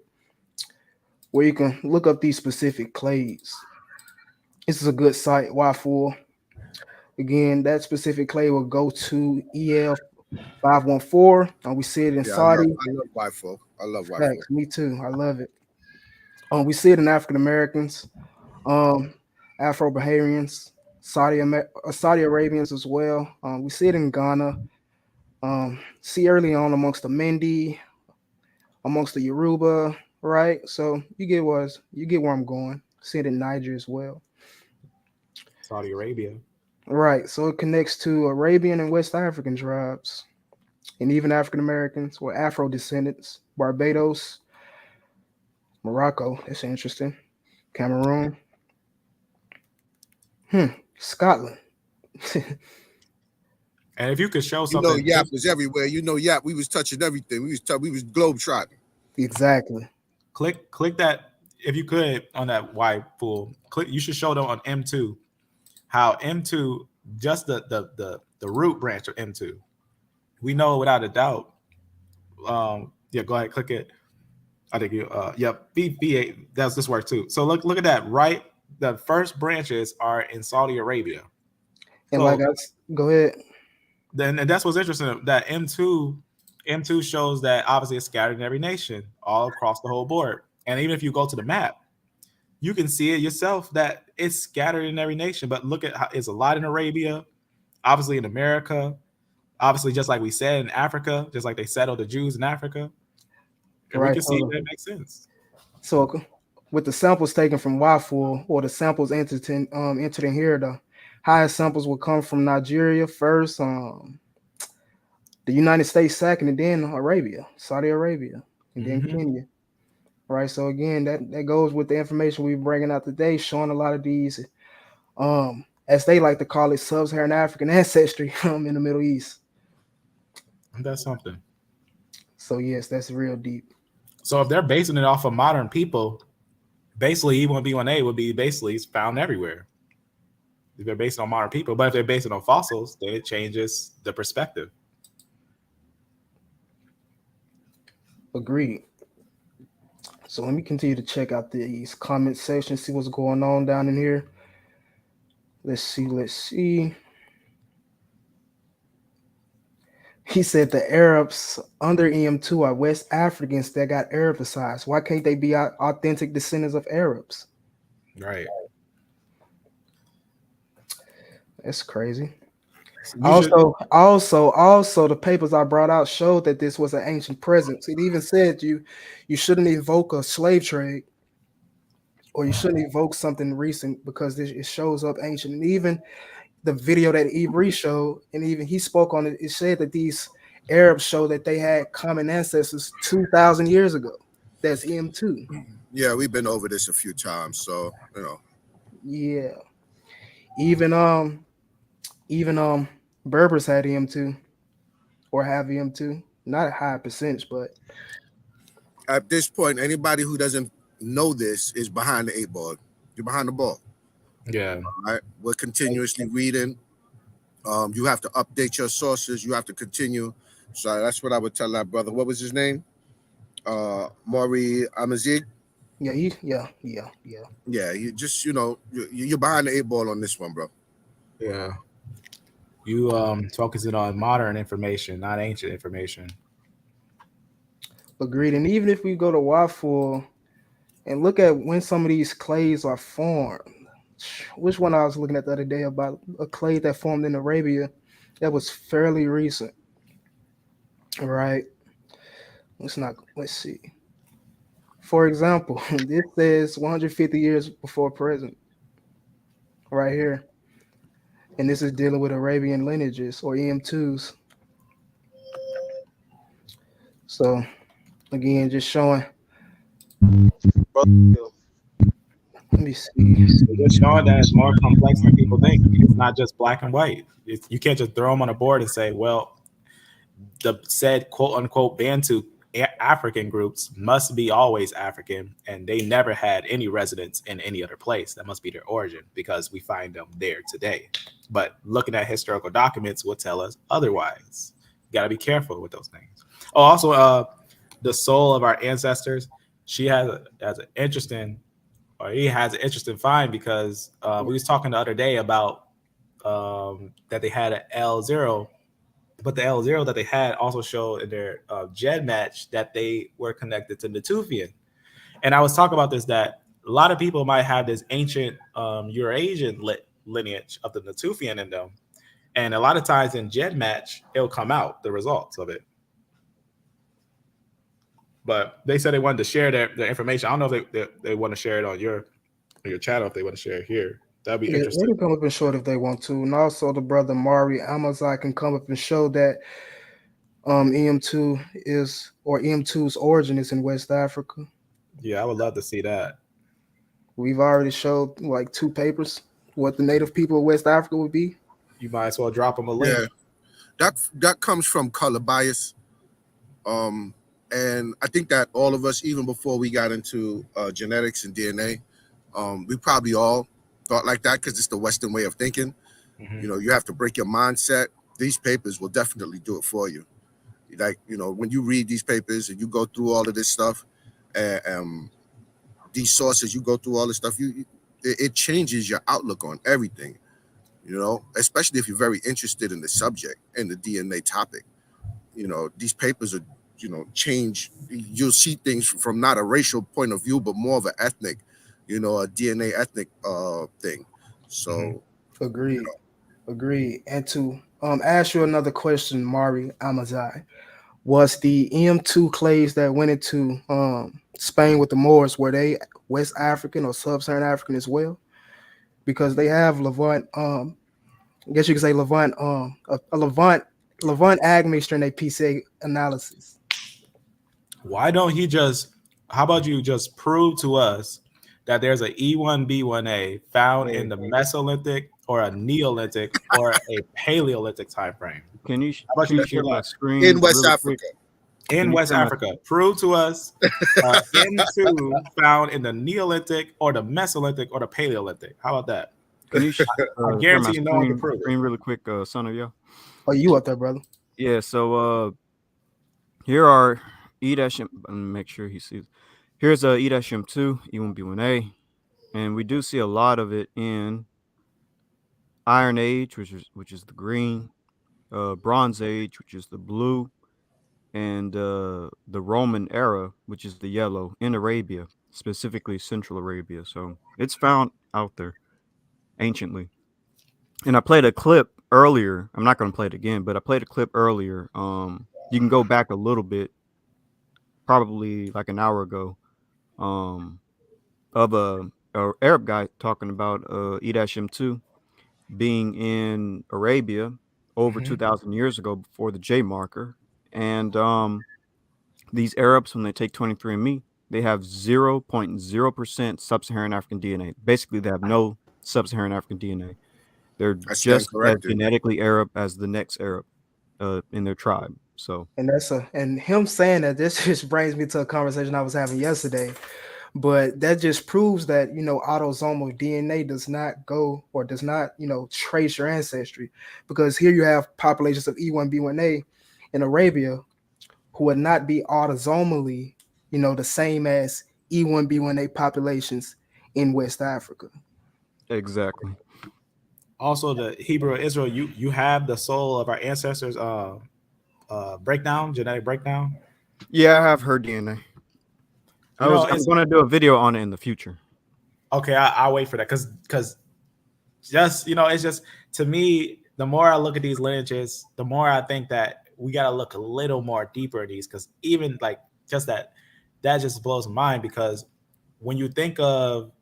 where you can look up these specific clades. This is a good site, Y4. Again, that specific clade will go to EL 514, and we see it in Saudi. I love Y4. I love Y4. Facts, me too. I love it. We see it in African Americans, Afro-Baharians, Saudi Arabians as well. We see it in Ghana. See early on amongst the Mendi, amongst the Yoruba, right? So you get where I'm going. See it in Niger as well. Saudi Arabia. Right. So it connects to Arabian and West African tribes, and even African Americans or Afro descendants. Barbados, Morocco. That's interesting. Cameroon. Scotland. And if you could show something, Yap was everywhere. Yap, we was touching everything. We was globetrotting. Exactly. Click that if you could on that Y pool. Click. You should show them on M2 how M2 just the root branch of M2. We know without a doubt. Yeah, go ahead, click it. I think you. B8 does this work too. So look at that. Right, the first branches are in Saudi Arabia. And so, go ahead. And that's what's interesting. That M2 shows that obviously it's scattered in every nation, all across the whole board. And even if you go to the map, you can see it yourself that it's scattered in every nation. But look at how it's a lot in Arabia, obviously in America, obviously just like we said in Africa, just like they settled the Jews in Africa. And we can see that makes sense. So with the samples taken from Y4 or the samples entered in here, the highest samples will come from Nigeria first, the United States second, and then Arabia, Saudi Arabia, and then Kenya. Right. So again, that goes with the information we're bringing out today, showing a lot of these, as they like to call it, Sub-Saharan African ancestry in the Middle East. That's something. So yes, that's real deep. So if they're basing it off of modern people, basically E1B1A would be basically found everywhere. If they're based on modern people, but if they're based on fossils, then it changes the perspective. Agreed. So let me continue to check out these comment sections, see what's going on down in here. Let's see. He said the Arabs under EM2 are West Africans that got Arabicized. Why can't they be authentic descendants of Arabs? Right. That's crazy. Also, the papers I brought out showed that this was an ancient presence. It even said you shouldn't evoke a slave trade, or you shouldn't evoke something recent because it shows up ancient. And even the video that Ibri showed, and even he spoke on it, it said that these Arabs show that they had common ancestors 2,000 years ago. That's E-M2. Yeah, we've been over this a few times, so you know. Yeah. Even Berbers had E-M2 or have E-M2. Not a high percentage, but At this point, anybody who doesn't know this is behind the 8 ball. You're behind the ball. Yeah. All right. We're continuously reading. You have to update your sources. You have to continue. So that's what I would tell that brother. What was his name? Maury Amazig. yeah, Yeah, you just you're behind the 8 ball on this one, bro. Yeah. You focusing on modern information, not ancient information. agreed. And even if we go to Waffle and look at when some of these clays are formed, which one I was looking at the other day about a clay that formed in Arabia that was fairly recent. Right. Let's see. For example, this says 150 years before present, right here. And this is dealing with Arabian lineages or EM2s. So again, just showing. Let me see. Just showing that it's more complex than people think. It's not just black and white. You can't just throw them on a board and say, well, the said quote unquote Bantu African groups must be always African, and they never had any residence in any other place. That must be their origin because we find them there today. But looking at historical documents will tell us otherwise. You got to be careful with those things. Oh, also, the soul of our ancestors, he has an interesting find because we was talking the other day about that they had an L0. But the L0 that they had also showed in their gen match that they were connected to Natufian. And I was talking about this, that a lot of people might have this ancient Eurasian lineage of the Natufian in them. And a lot of times in gen match, it'll come out, the results of it. But they said they wanted to share their information. I don't know if they want to share it on your channel, if they want to share it here. That'd be interesting. They can come up and show it if they want to. And also the brother Mari Amazai can come up and show that EM2 is, or EM2's origin is in West Africa. Yeah, I would love to see that. We've already showed like 2 papers what the native people of West Africa would be. You might as well drop them a link. Yeah, that comes from color bias. And I think that all of us, even before we got into genetics and DNA, we probably all thought like that because it's the Western way of thinking. Mm-hmm. You have to break your mindset. These papers will definitely do it for you. Like, when you read these papers and you go through all of this stuff, these sources, you go through all this stuff, it changes your outlook on everything, especially if you're very interested in the subject and the DNA topic. These papers are, change. You'll see things from not a racial point of view, but more of an ethnic, a DNA ethnic thing. So agreed. And to ask you another question, Mari Amazai, was the EM2 clays that went into Spain with the Moors, were they West African or Sub-Saharan African as well? Because they have Levant, I guess you could say Levant, a Levant admixture in their PCA analysis. Why don't how about you just prove to us that there's an E1B1A found in the Mesolithic or a Neolithic or a Paleolithic time frame? Can you share my screen in West Africa? Quick? In West Africa, prove to us M2 found in the Neolithic or the Mesolithic or the Paleolithic. How about that? Can you I guarantee you no one can prove it. Really quick, son of y'all. Oh, you up there, brother? Yeah. So here are E-M. Make sure he sees. Here's E-M2, E1B1A, and we do see a lot of it in Iron Age, which is the green, Bronze Age, which is the blue, and the Roman era, which is the yellow, in Arabia, specifically Central Arabia. So it's found out there anciently. And I played a clip earlier. I'm not going to play it again, but I played a clip earlier. You can go back a little bit, probably like an hour ago, of a Arab guy talking about E-M2 being in Arabia over 2,000 years ago before the J marker. And these Arabs, when they take 23andMe, they have 0.0% Sub-Saharan African DNA. Basically, they have no Sub-Saharan African DNA. They're I stand just as corrected. genetically Arab as the next Arab in their tribe. So, and him saying that, this just brings me to a conversation I was having yesterday. But that just proves that, autosomal DNA does not go or does not, trace your ancestry, because here you have populations of E1B1A in Arabia who would not be autosomally, the same as E1B1A populations in West Africa. exactly. Also, the Hebrew of Israel, you have the soul of our ancestors breakdown, genetic breakdown. Yeah, I have her DNA. I'm going to do a video on it in the future. Okay, I'll wait for that because just, it's just, to me, the more I look at these lineages, the more I think that we got to look a little more deeper at these, because even like just that just blows my mind, because when you think of,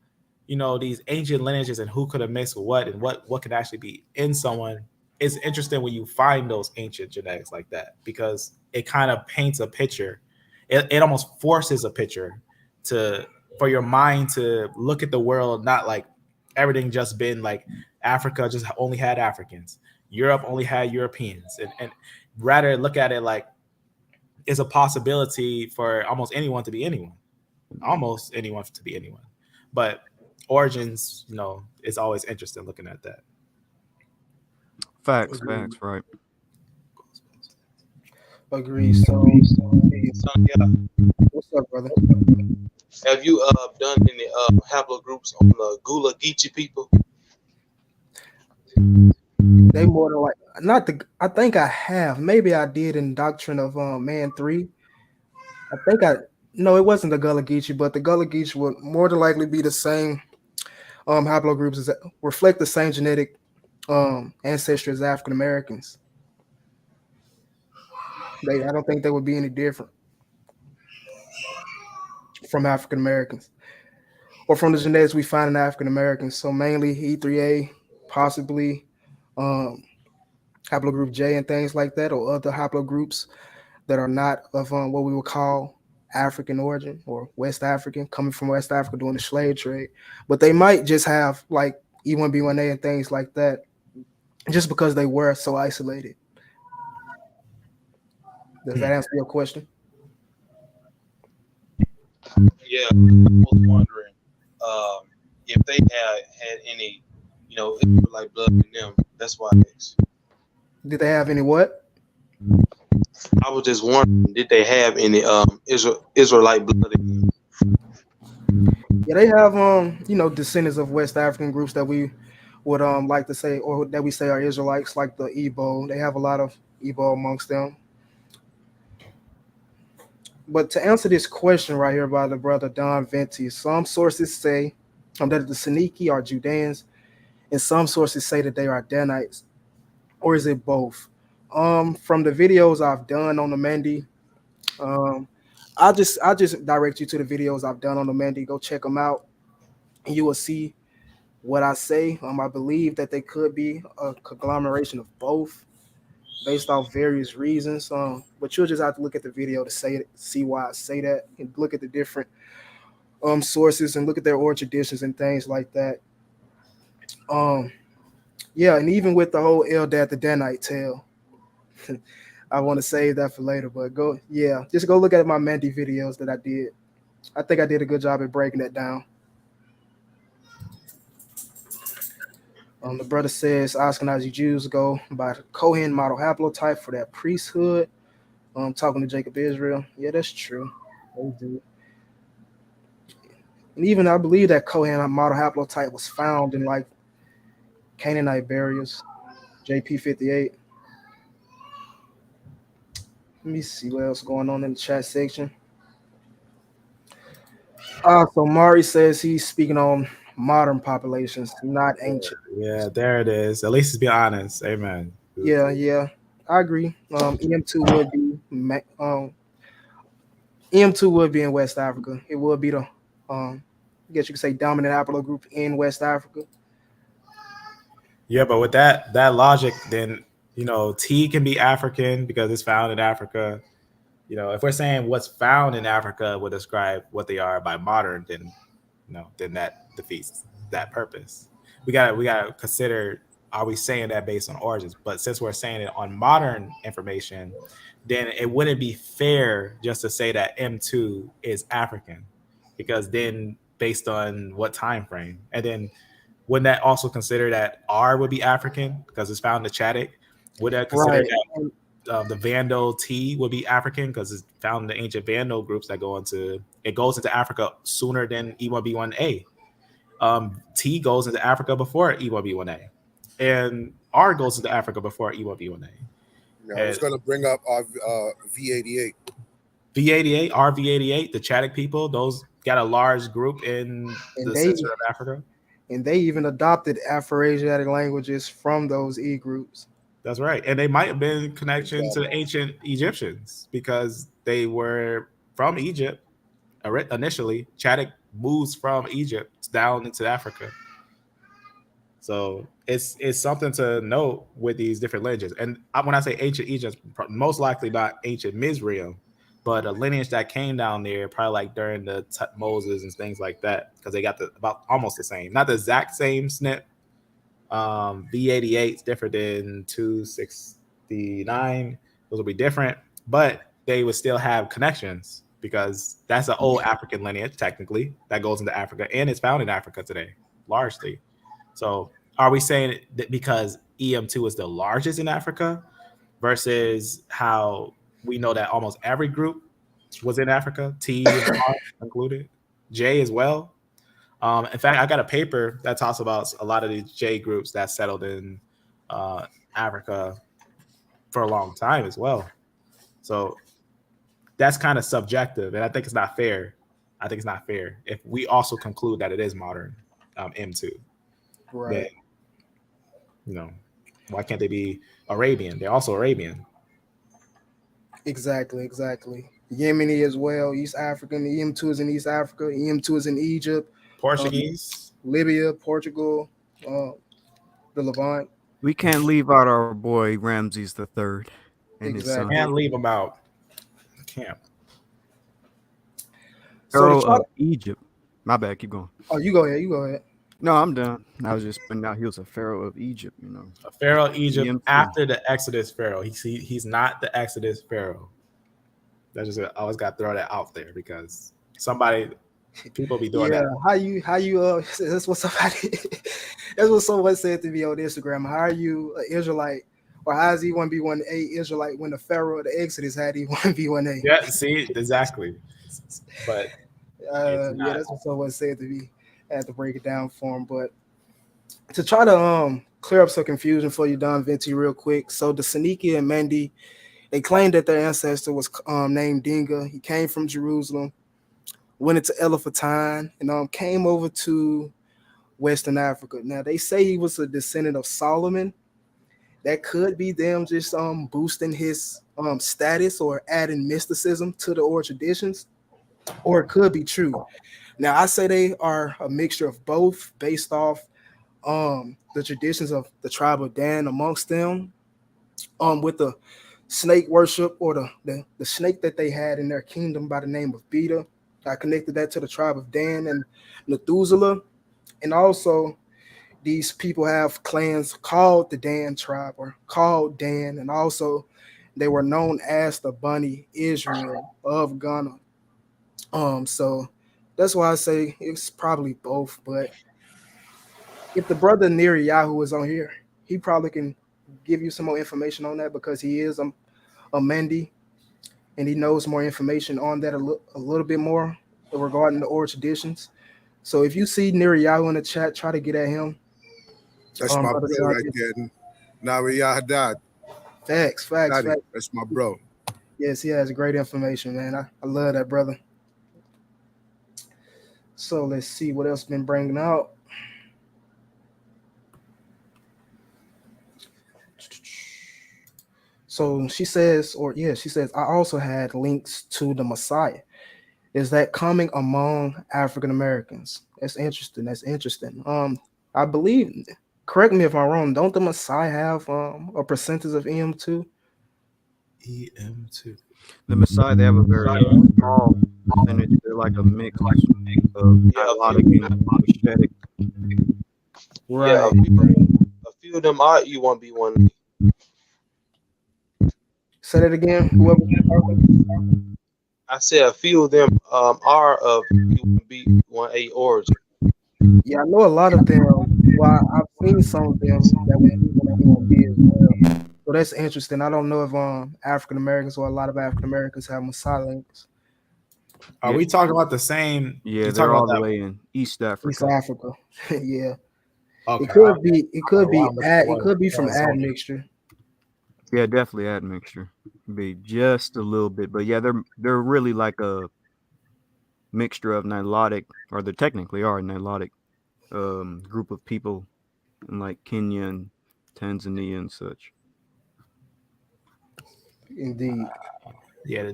these ancient lineages and who could have mixed with what and what could actually be in someone, it's interesting when you find those ancient genetics like that, because it kind of paints a picture. It almost forces a picture for your mind to look at the world, not like everything just been like Africa just only had Africans, Europe only had Europeans, and rather look at it like it's a possibility for almost anyone to be anyone, but origins, it's always interesting looking at that. Facts, right. Agreed. So yeah. What's up, brother? Have you done any haplogroups on the Gula Geechee people? They more than like not the. I think I have. Maybe I did in Doctrine of Man 3. I think no, it wasn't the Gullah Geechee, but the Gullah Geechee would more than likely be the same haplogroups that reflect the same genetic ancestry as African Americans. I don't think they would be any different from African Americans or from the genetics we find in African Americans. So mainly E3A, possibly haplogroup J and things like that, or other haplogroups that are not of what we would call African origin or West African, coming from West Africa during the slave trade. But they might just have like E1B1A and things like that, just because they were so isolated. Does that answer your question? Yeah, I was wondering if they had any, Israelite blood in them. That's why I asked. Did they have any what? I was just wondering, did they have any Israelite blood in them? Yeah, they have descendants of West African groups that we would like to say, or that we say are Israelites, like the Igbo. They have a lot of Igbo amongst them. But to answer this question right here by the brother Don Venti, some sources say that the Semitic are Judeans, and some sources say that they are Danites, or is it both? From the videos I've done on the Mandi, I'll just direct you to the videos I've done on the Mandi. Go check them out, and you will see what I say. I believe that they could be a conglomeration of both, based off various reasons. But you'll just have to look at the video to see why I say that, and look at the different sources and look at their oral traditions and things like that. Yeah, and even with the whole Eldad the Danite tale, I want to save that for later. But just go look at my Mandi videos that I did. I think I did a good job at breaking that down. The brother says Ashkenazi Jews go by the Cohen model haplotype for that priesthood. Talking to Jacob Israel. Yeah, that's true. They do. And even I believe that Cohen model haplotype was found in like Canaanite burials, JP 58. Let me see what else going on in the chat section. So Mari says he's speaking on modern populations, not ancient. Yeah, there it is. At least it's being honest. Amen. Yeah, I agree. EM2 would be EM2 would be in West Africa. It would be the I guess you could say dominant haplogroup in West Africa. Yeah, but with that logic, then T can be African because it's found in Africa. If we're saying what's found in Africa will describe what they are by modern, then then that defeats that purpose. We gotta consider, are we saying that based on origins? But since we're saying it on modern information, then it wouldn't be fair just to say that M2 is African, because then based on what time frame, and then wouldn't that also consider that R would be African because it's found in the Chadic? Would that consider Right. that the Vandal T would be African because it's found in the ancient Vandal groups that goes into Africa sooner than E1B1A. T goes into Africa before E1B1A, and R goes into Africa before E1B1A. Yeah, I was going to bring up our V88. V88, RV88, the Chadic people, those got a large group in the center of Africa. And they even adopted Afro-Asiatic languages from those E groups. That's right. And they might have been connection to the ancient Egyptians because they were from Egypt initially. Chadic moves from Egypt down into Africa. So it's something to note with these different lineages. And when I say ancient Egypt, most likely not ancient Mizraim, but a lineage that came down there probably like during the Moses and things like that, because they got about almost the same, not the exact same SNP. V88 is different than 269. Those will be different, but they would still have connections because that's an old African lineage technically that goes into Africa, and it's found in Africa today largely. So are we saying that because EM2 is the largest in Africa versus how we know that almost every group was in Africa, T included, J as well? In fact, I got a paper that talks about a lot of these J groups that settled in Africa for a long time as well. So that's kind of subjective, and I think it's not fair. I think it's not fair if we also conclude that it is modern M2. Right. Then, why can't they be Arabian? They're also Arabian. Exactly. Yemeni as well, East African. EM2 is in East Africa. EM2 is in Egypt. Portuguese. Libya, Portugal, the Levant. We can't leave out our boy Ramses the Third. Exactly. Can't leave him out. Can't. Pharaoh of Egypt. My bad. Keep going. Oh, you go ahead. No, I'm done. I was just pointing out he was a pharaoh of Egypt. A pharaoh of Egypt after the Exodus pharaoh. He's not the Exodus pharaoh. That's just, I always got to throw that out there because people be doing that. How you that's what someone said to me on Instagram. How are you an Israelite, or how is E1B1A Israelite when the pharaoh of the Exodus had E1B1A? Yeah, see, exactly. But that's what someone said to me. I had to break it down for him, but to try to clear up some confusion for you, Don Venti, real quick. So the Seniki and Mendi, they claimed that their ancestor was named Dinga. He came from Jerusalem, went into Elephantine, and came over to Western Africa. Now they say he was a descendant of Solomon. That could be them just boosting his status or adding mysticism to the oral traditions, or it could be true. Now I say they are a mixture of both based off the traditions of the tribe of Dan amongst them, with the snake worship or the snake that they had in their kingdom by the name of Beta. I connected that to the tribe of Dan and Methuselah. And also these people have clans called the Dan tribe or called Dan, and also they were known as the Bani Israel of Ghana. So that's why I say it's probably both. But if the brother Neri Yahoo is on here, he probably can give you some more information on that because he is a Mendi and he knows more information on that a little bit more regarding the oral traditions. So if you see Neri Yahoo in the chat, try to get at him. That's my bro right there. Nari Haddad. Facts. That's my bro. Yes, he has great information, man. I love that brother. So let's see what else been bringing out. So she says, she says, I also had links to the Messiah. Is that common among African Americans? That's interesting. That's interesting. I believe, correct me if I'm wrong, don't the Messiah have a percentage of EM2? E-M2. The Messiah, they have a very small percentage. They're like a mix of nilotic and machete. Yeah, Right. a few of them are E1B1. Say that again. Whoever. I said a few of them are of E1B1A origin. Yeah, I know a lot of them. Well, I've seen some of them that was even on E1B as well. So that's interesting. I don't know if African Americans or a lot of African Americans have Messiah links. Are we talking about the same? Yeah, you they're talking all about the that? way in East Africa. East Africa. Yeah. Okay. It could be. It could be. It It could be from admixture. Yeah, definitely admixture. Be just a little bit, but yeah, they're really like a mixture of nilotic, or they technically are a nilotic group of people in like Kenya and Tanzania and such. Indeed. Yeah,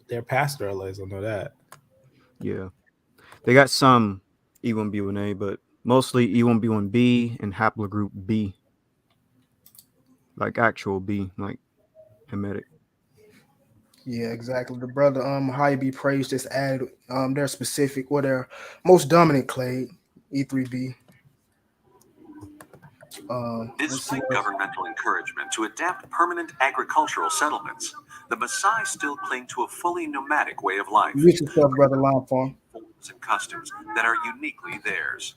they're pastoralists. I know that. Yeah, they got some E1B1A, but mostly E1B1B and haplogroup B, like actual B, like Semitic. Yeah, exactly. The brother High be praised just added their specific or their most dominant clade, E3B. Despite governmental encouragement to adapt permanent agricultural settlements, the Maasai still cling to a fully nomadic way of life. Mute yourself, brother Longform. Forms and customs that are uniquely theirs.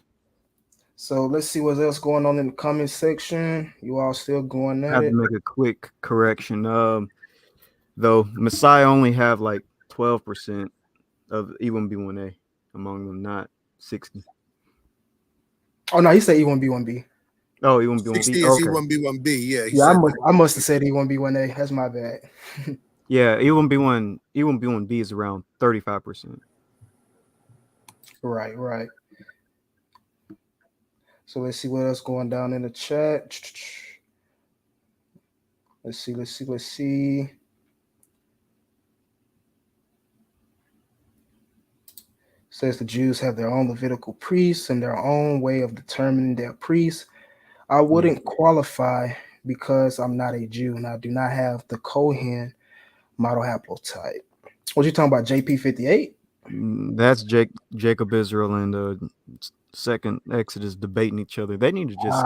So let's see what else going on in the comment section. You all still going I at have it? to make a quick correction. Though Maasai only have like 12% of E1B1A among them, not 60. Oh no, he said E1B1B. Oh, E1B1B. 60 is E1B1B. Yeah, Yeah, I must have said E1B1A. That's my bad. Yeah, E1B1B is around 35%. Right. So let's see what else going down in the chat. Let's see. Says the Jews have their own Levitical priests and their own way of determining their priests. I wouldn't qualify because I'm not a Jew and I do not have the Cohen model haplotype. What you talking about, JP58? That's Jacob Israel and the second Exodus debating each other. They need to just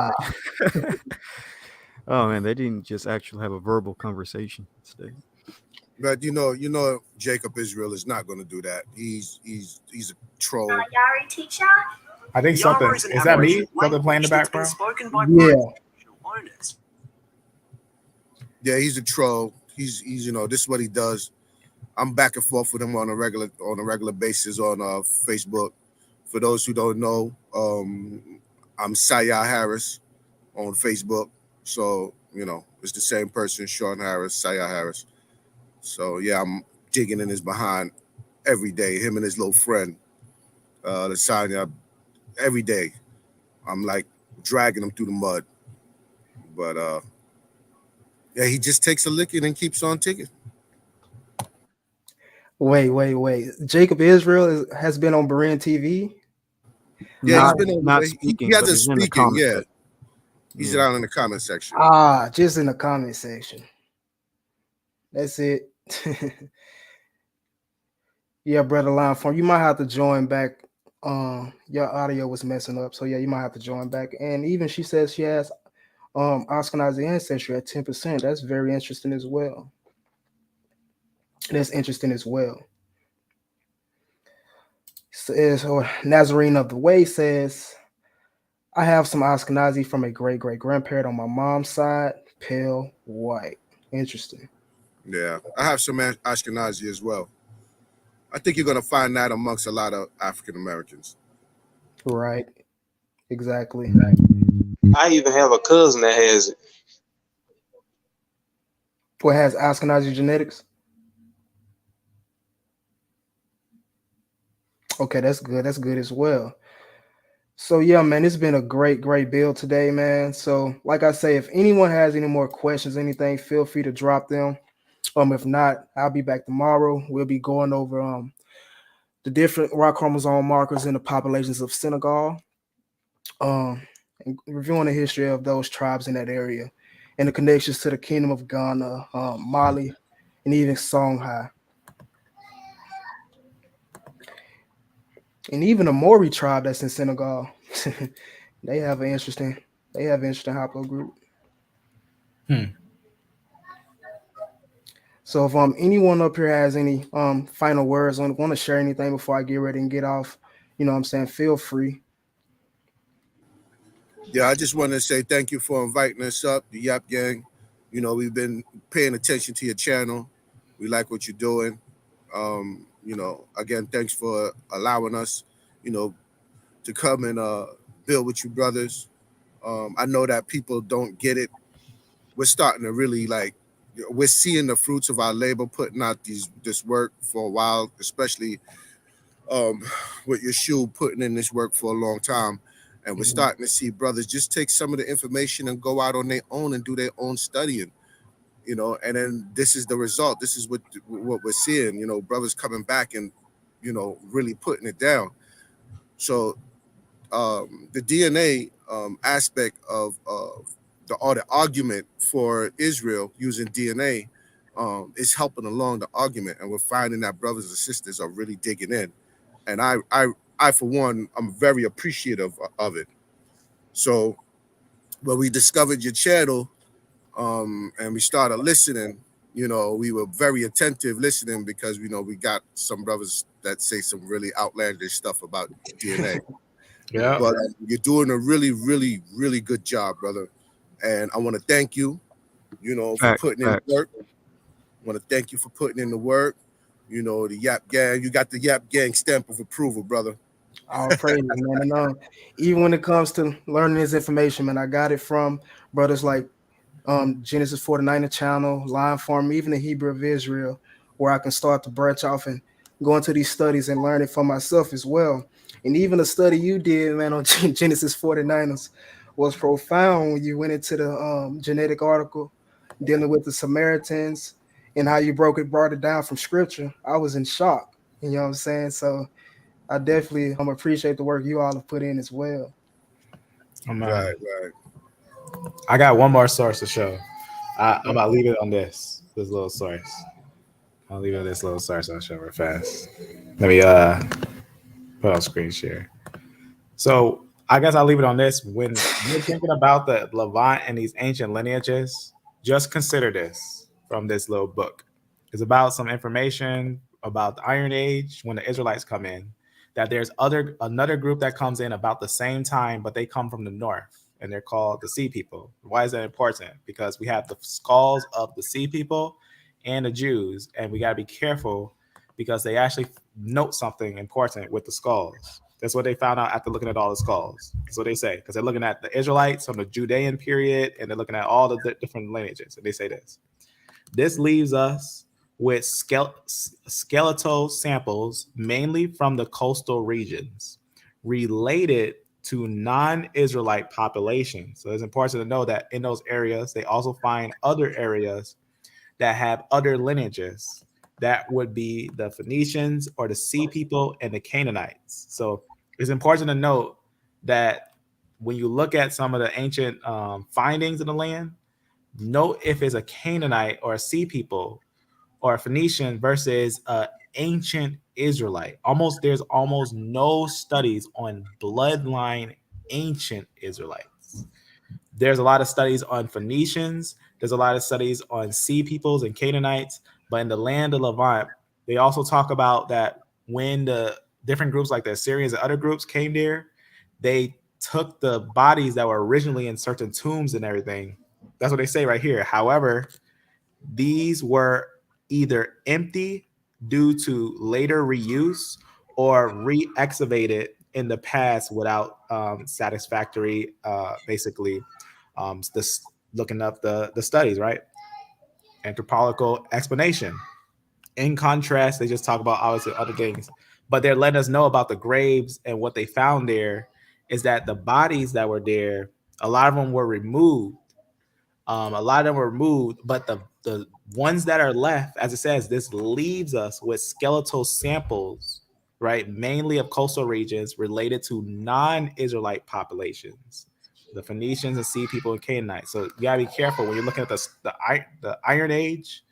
oh man, they didn't just actually have a verbal conversation instead. But you know, Jacob Israel is not going to do that. He's a troll. I think something is that me? Something playing in the background? Yeah, he's a troll. He's this is what he does. I'm back and forth with him on a regular basis on Facebook. For those who don't know, I'm Saya Harris on Facebook. So it's the same person, Sean Harris, Saya Harris. So yeah, I'm digging in his behind every day. Him and his little friend, Lasagna, every day. I'm like dragging him through the mud. But yeah, he just takes a licking and keeps on ticking. Wait. Jacob Israel has been on Berean TV. Yeah, he's been not speaking. He hasn't speaking. Yeah, section. He's down in the comment section. Just in the comment section. That's it. Yeah, brother Lionform, you might have to join back. Your audio was messing up, so yeah, you might have to join back. And even she says she has Ashkenazi ancestry at 10%. That's very interesting as well. Says Nazarene of the Way says, I have some Ashkenazi from a great grandparent on my mom's side, pale white. Interesting. Yeah, I have some Ashkenazi as well. I think you're gonna find that amongst a lot of African Americans. Right. Exactly. I even have a cousin that has it. What has Ashkenazi genetics? Okay, that's good. That's good as well. So yeah, man, it's been a great build today, man. So like I say, if anyone has any more questions, anything, feel free to drop them. If not, I'll be back tomorrow. We'll be going over the different Y chromosome markers in the populations of Senegal, and reviewing the history of those tribes in that area and the connections to the Kingdom of Ghana, Mali, and even Songhai. And even the Mori tribe that's in Senegal. they have an interesting haplogroup. So if anyone up here has any final words, want to share anything before I get ready and get off, what I'm saying, feel free. Yeah, I just want to say thank you for inviting us up, the Yap Gang. We've been paying attention to your channel. We like what you're doing. Again, thanks for allowing us, to come and build with you brothers. I know that people don't get it. We're starting to really we're seeing the fruits of our labor, putting out this work for a while, especially with your shoe putting in this work for a long time. And we're starting to see brothers just take some of the information and go out on their own and do their own studying, and then this is the result. This is what we're seeing, brothers coming back and, really putting it down. So the DNA aspect of the argument for Israel using DNA is helping along the argument. And we're finding that brothers and sisters are really digging in. And I, for one, I'm very appreciative of it. So when we discovered your channel and we started listening, we were very attentive listening because, we got some brothers that say some really outlandish stuff about DNA. Yeah. But you're doing a really, really, really good job, brother. And I want to thank you, for putting in the work. I want to thank you for putting in the work. The Yap Gang, you got the Yap Gang stamp of approval, brother. All praise, man. And even when it comes to learning this information, man, I got it from brothers like Genesis 49 channel, Line Farm, even the Hebrew of Israel, where I can start to branch off and go into these studies and learn it for myself as well. And even the study you did, man, on Genesis 49ers was profound when you went into the genetic article dealing with the Samaritans and how you brought it down from scripture. I was in shock. You know what I'm saying? So I definitely appreciate the work you all have put in as well. Right. I got one more source to show. I'm about to leave it on this little source. I'll leave it on this little source. I'll show it fast. Let me put on screen share. So I guess I'll leave it on this. When you're thinking about the Levant and these ancient lineages, just consider this from this little book. It's about some information about the Iron Age when the Israelites come in, that there's another group that comes in about the same time, but they come from the north, and they're called the Sea People. Why is that important? Because we have the skulls of the Sea People and the Jews, and we got to be careful because they actually note something important with the skulls. That's what they found out after looking at all the skulls. That's what they say, because they're looking at the Israelites from the Judean period, and they're looking at all the different lineages, and they say this. This leaves us with skeletal samples, mainly from the coastal regions, related to non-Israelite populations. So it's important to know that in those areas, they also find other areas that have other lineages. That would be the Phoenicians or the Sea People and the Canaanites. So it's important to note that when you look at some of the ancient findings in the land, note if it's a Canaanite or a Sea People or a Phoenician versus an ancient Israelite. There's almost no studies on bloodline ancient Israelites. There's a lot of studies on Phoenicians. There's a lot of studies on Sea Peoples and Canaanites. But in the land of Levant, they also talk about that when the different groups like the Assyrians and other groups came there, they took the bodies that were originally in certain tombs and everything. That's what they say right here. However, these were either empty due to later reuse or re-excavated in the past without satisfactory, basically, this looking up the studies, right? Anthropological explanation. In contrast, they just talk about obviously other things, but they're letting us know about the graves and what they found there is that the bodies that were there, a lot of them were removed. But the ones that are left, as it says, this leaves us with skeletal samples, right? Mainly of coastal regions related to non-Israelite populations, the Phoenicians and Sea people and Canaanites. So you gotta be careful when you're looking at the Iron Age.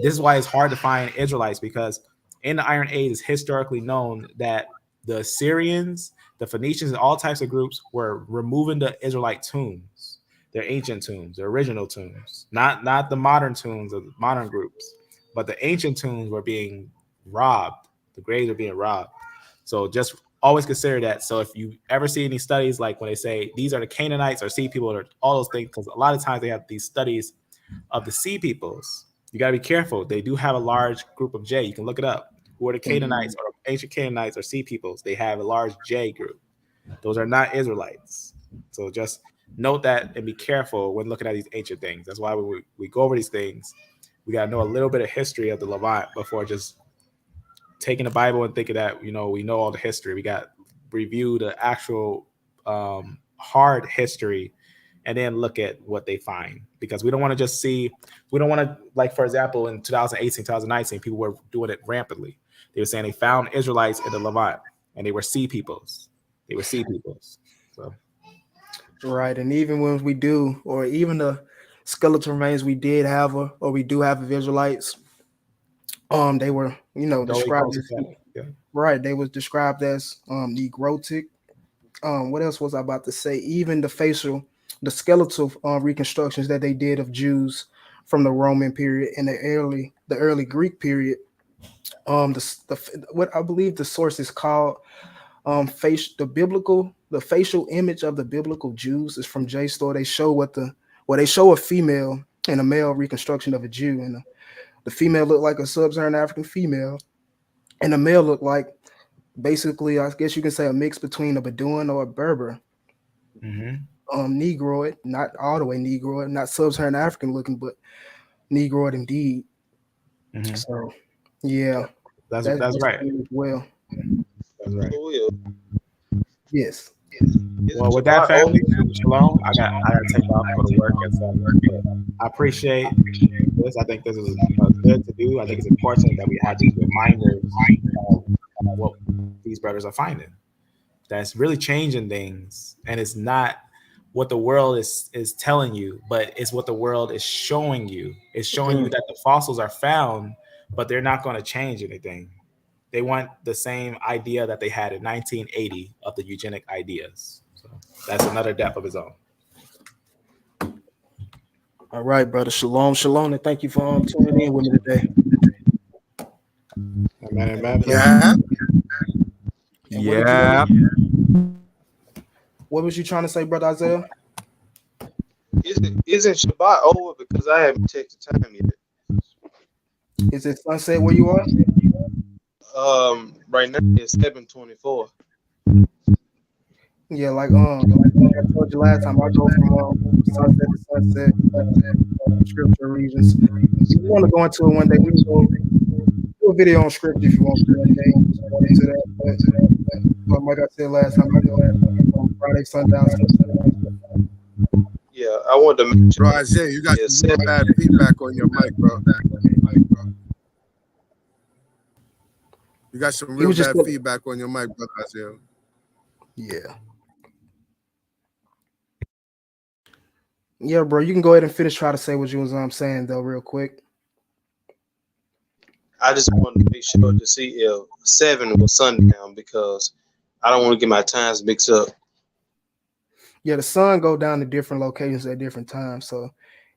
This is why it's hard to find Israelites, because in the Iron Age, it's historically known that the Assyrians, the Phoenicians, and all types of groups were removing the Israelite tombs, their ancient tombs, their original tombs, not the modern tombs of the modern groups, but the ancient tombs were being robbed. The graves are being robbed. So just always consider that. So if you ever see any studies like when they say these are the Canaanites or Sea people or all those things, because a lot of times they have these studies of the Sea peoples, you got to be careful. They do have a large group of J. You can look it up. Who are the Canaanites or ancient Canaanites or Sea peoples? They have a large J group. Those are not Israelites. So just note that and be careful when looking at these ancient things. That's why we go over these things. We got to know a little bit of history of the Levant before just taking the Bible and thinking that, we know all the history. We got to review the actual hard history and then look at what they find, because we don't want to just see, we don't want to, like, for example, in 2018, 2019, people were doing it rampantly. They were saying they found Israelites in the Levant and they were Sea peoples. So. Right. And even when we do, or even the skeletal remains we did have, or we do have of Israelites, they were, described as, right. They was described as Negrotic. What else was I about to say? Even the skeletal reconstructions that they did of Jews from the Roman period and the early Greek period. What I believe the source is called the facial image of the biblical Jews is from JSTOR. They show they show a female and a male reconstruction of a Jew, and the female looked like a Sub-Saharan African female, and the male looked like, basically, I guess you can say, a mix between a Bedouin or a Berber. Negroid, not all the way Negroid, not Sub-Saharan African looking, but Negroid indeed. So, yeah, that's right. As well. That's right. Yes. Well, with that, family, shalom. I got to take off for the work and stuff. I appreciate this. I think this is good to do. I think it's important that we have these reminders of what these brothers are finding. That's really changing things, and it's not what the world is telling you, but it's what the world is showing you. It's showing you that the fossils are found, but they're not going to change anything. They want the same idea that they had in 1980 of the eugenic ideas. So that's another depth of its own. All right, brother. Shalom, shalom, and thank you for tuning in with me today. Amen. Yeah. What was you trying to say, brother Isaiah? Isn't Shabbat over because I haven't checked the time yet? Is it sunset where you are? Right now it's 7:24. Yeah, like I told you last time, I go from sunset to sunset, scripture regions. If you want to go into it one day, we can go do a video on script if you want to one day. Into that. But like I said last time, I go on Friday, sundown. Yeah, I want to make sure. Bro, Isaiah, you got some real bad feedback on your mic, bro. You got some real bad feedback on your mic, brother Isaiah. Yeah. Yeah, bro, you can go ahead and try to say what you was saying though, real quick. I just wanted to make sure to see if 7 was sundown, because I don't want to get my times mixed up. Yeah, the sun go down to different locations at different times. So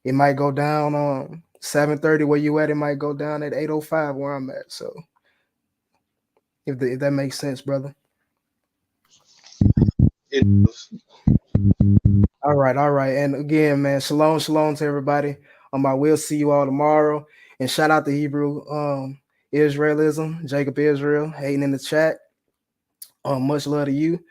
it might go down on 7:30 where you at, it might go down at 8:05 where I'm at. So if that makes sense, brother. All right. And again, man, shalom to everybody. I will see you all tomorrow. And shout out to Hebrew Israelism, Jacob Israel, hating in the chat. Much love to you.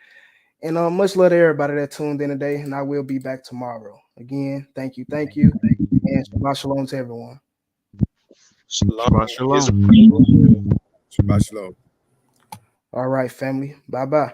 And much love to everybody that tuned in today. And I will be back tomorrow. Again, thank you. And Shabbat shalom to everyone. Shabbat shalom. All right, family. Bye-bye.